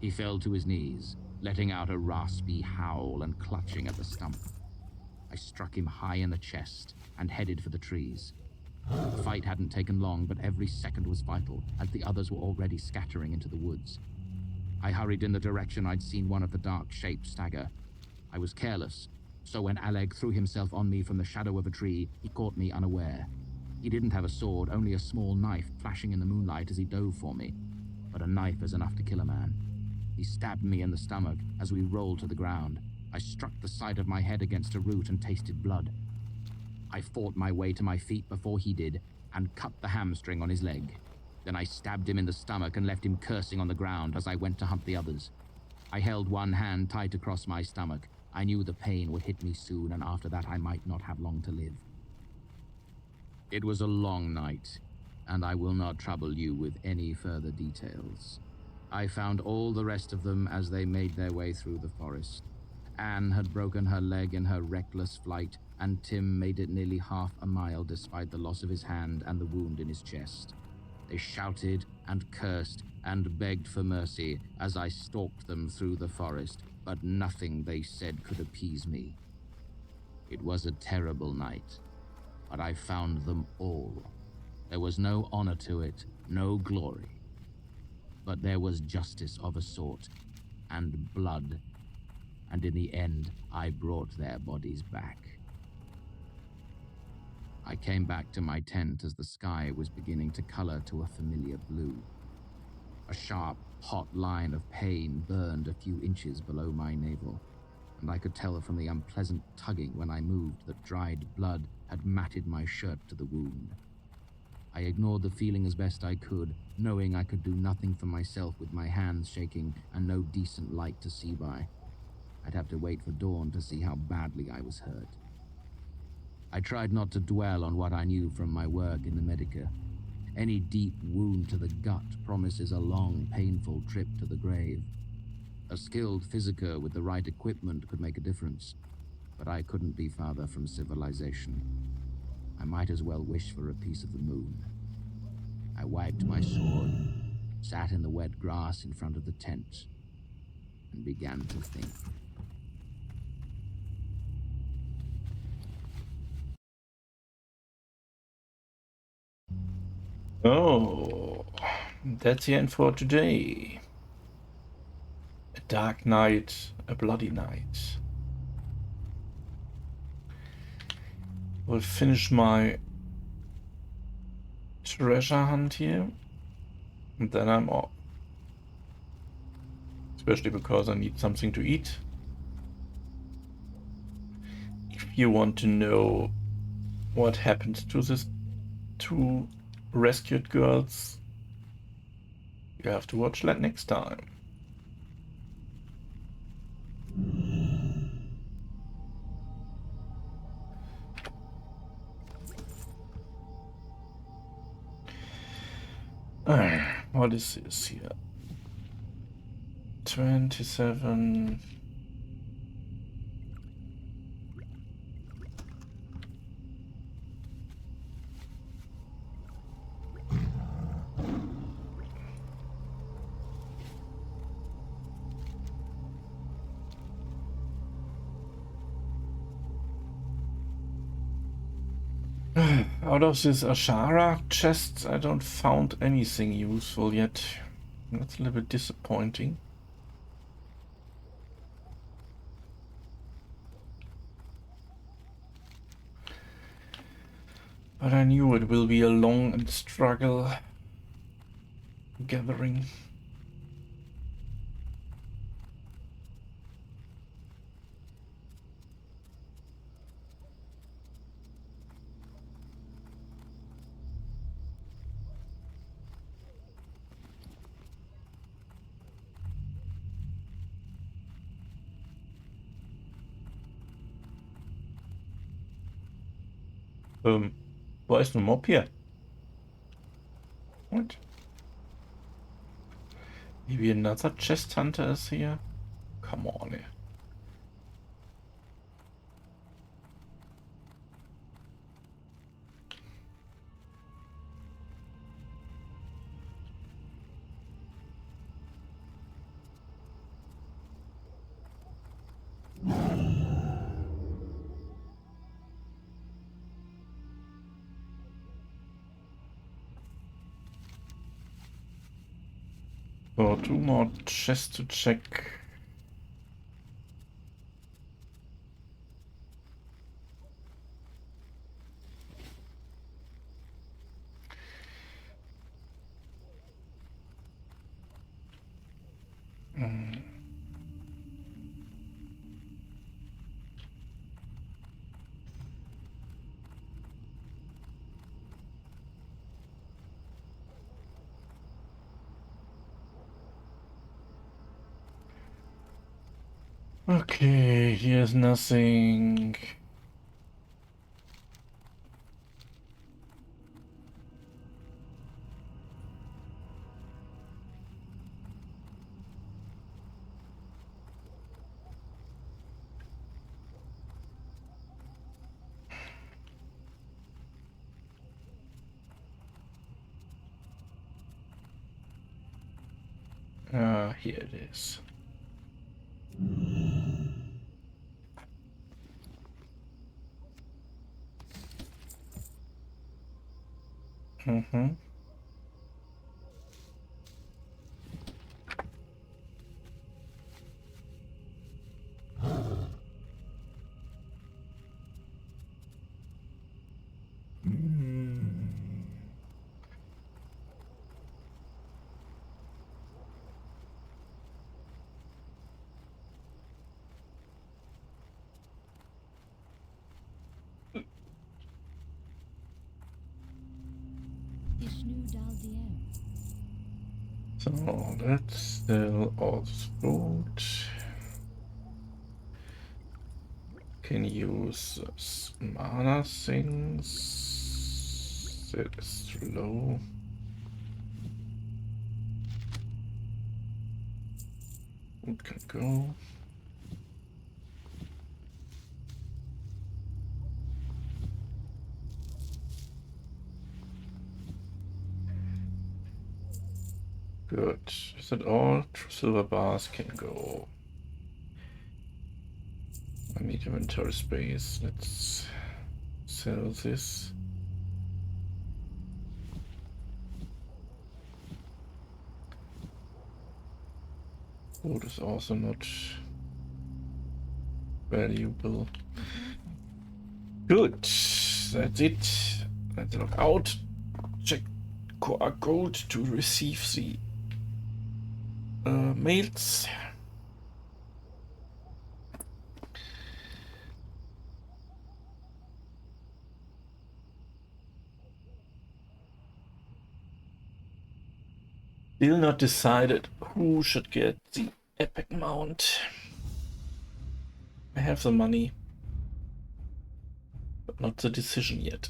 He fell to his knees, letting out a raspy howl and clutching at the stump. I struck him high in the chest and headed for the trees. The fight hadn't taken long, but every second was vital, as the others were already scattering into the woods. I hurried in the direction I'd seen one of the dark shapes stagger. I was careless, so when Aleg threw himself on me from the shadow of a tree, he caught me unaware. He didn't have a sword, only a small knife flashing in the moonlight as he dove for me. But a knife is enough to kill a man. He stabbed me in the stomach as we rolled to the ground. I struck the side of my head against a root and tasted blood. I fought my way to my feet before he did and cut the hamstring on his leg. Then I stabbed him in the stomach and left him cursing on the ground as I went to hunt the others. I held one hand tight across my stomach. I knew the pain would hit me soon, and after that I might not have long to live. It was a long night, and I will not trouble you with any further details. I found all the rest of them as they made their way through the forest. Anne had broken her leg in her reckless flight, and Tim made it nearly half a mile despite the loss of his hand and the wound in his chest. They shouted and cursed and begged for mercy as I stalked them through the forest, but nothing they said could appease me. It was a terrible night, but I found them all. There was no honor to it, no glory. But there was justice of a sort, and blood, and in the end I brought their bodies back. I came back to my tent as the sky was beginning to color to a familiar blue. A sharp, hot line of pain burned a few inches below my navel, and I could tell from the unpleasant tugging when I moved that dried blood had matted my shirt to the wound. I ignored the feeling as best I could, knowing I could do nothing for myself with my hands shaking and no decent light to see by. I'd have to wait for dawn to see how badly I was hurt. I tried not to dwell on what I knew from my work in the Medica. Any deep wound to the gut promises a long, painful trip to the grave. A skilled physiker with the right equipment could make a difference, but I couldn't be farther from civilization. I might as well wish for a piece of the moon. I wiped my sword, sat in the wet grass in front of the tent, and began to think. Oh, that's the end for today. A dark night, a bloody night. Will finish my treasure hunt here, and then I'm off. Especially because I need something to eat. If you want to know what happened to these two rescued girls, you have to watch that next time. What is this here? 27. Out of this Ashara chests, I don't found anything useful yet. That's a little bit disappointing. But I knew it will be a long and struggle gathering. Wo ist ein Mob hier? What? Maybe another chest hunter is here? Come on, eh. So, 2 more chests to check. Okay, here's nothing. Here it is. Mm-hmm. So let's sell all this food. Can use mana things. That is low. It can go. Good. Is that all? Silver bars can go. I need inventory space. Let's sell this. Food is also not valuable. Good. That's it. Let's log out. Check QR code to receive the mails. Still not decided who should get the epic mount. I have the money, but not the decision yet.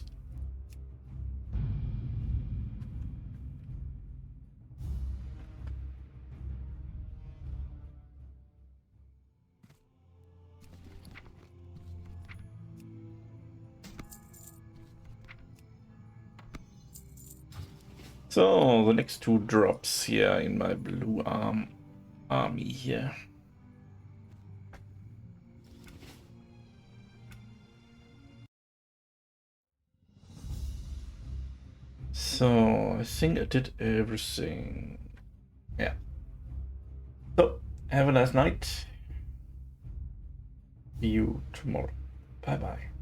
So the next two drops here in my blue army here. So I think I did everything. Yeah. So have a nice night. See you tomorrow. Bye bye.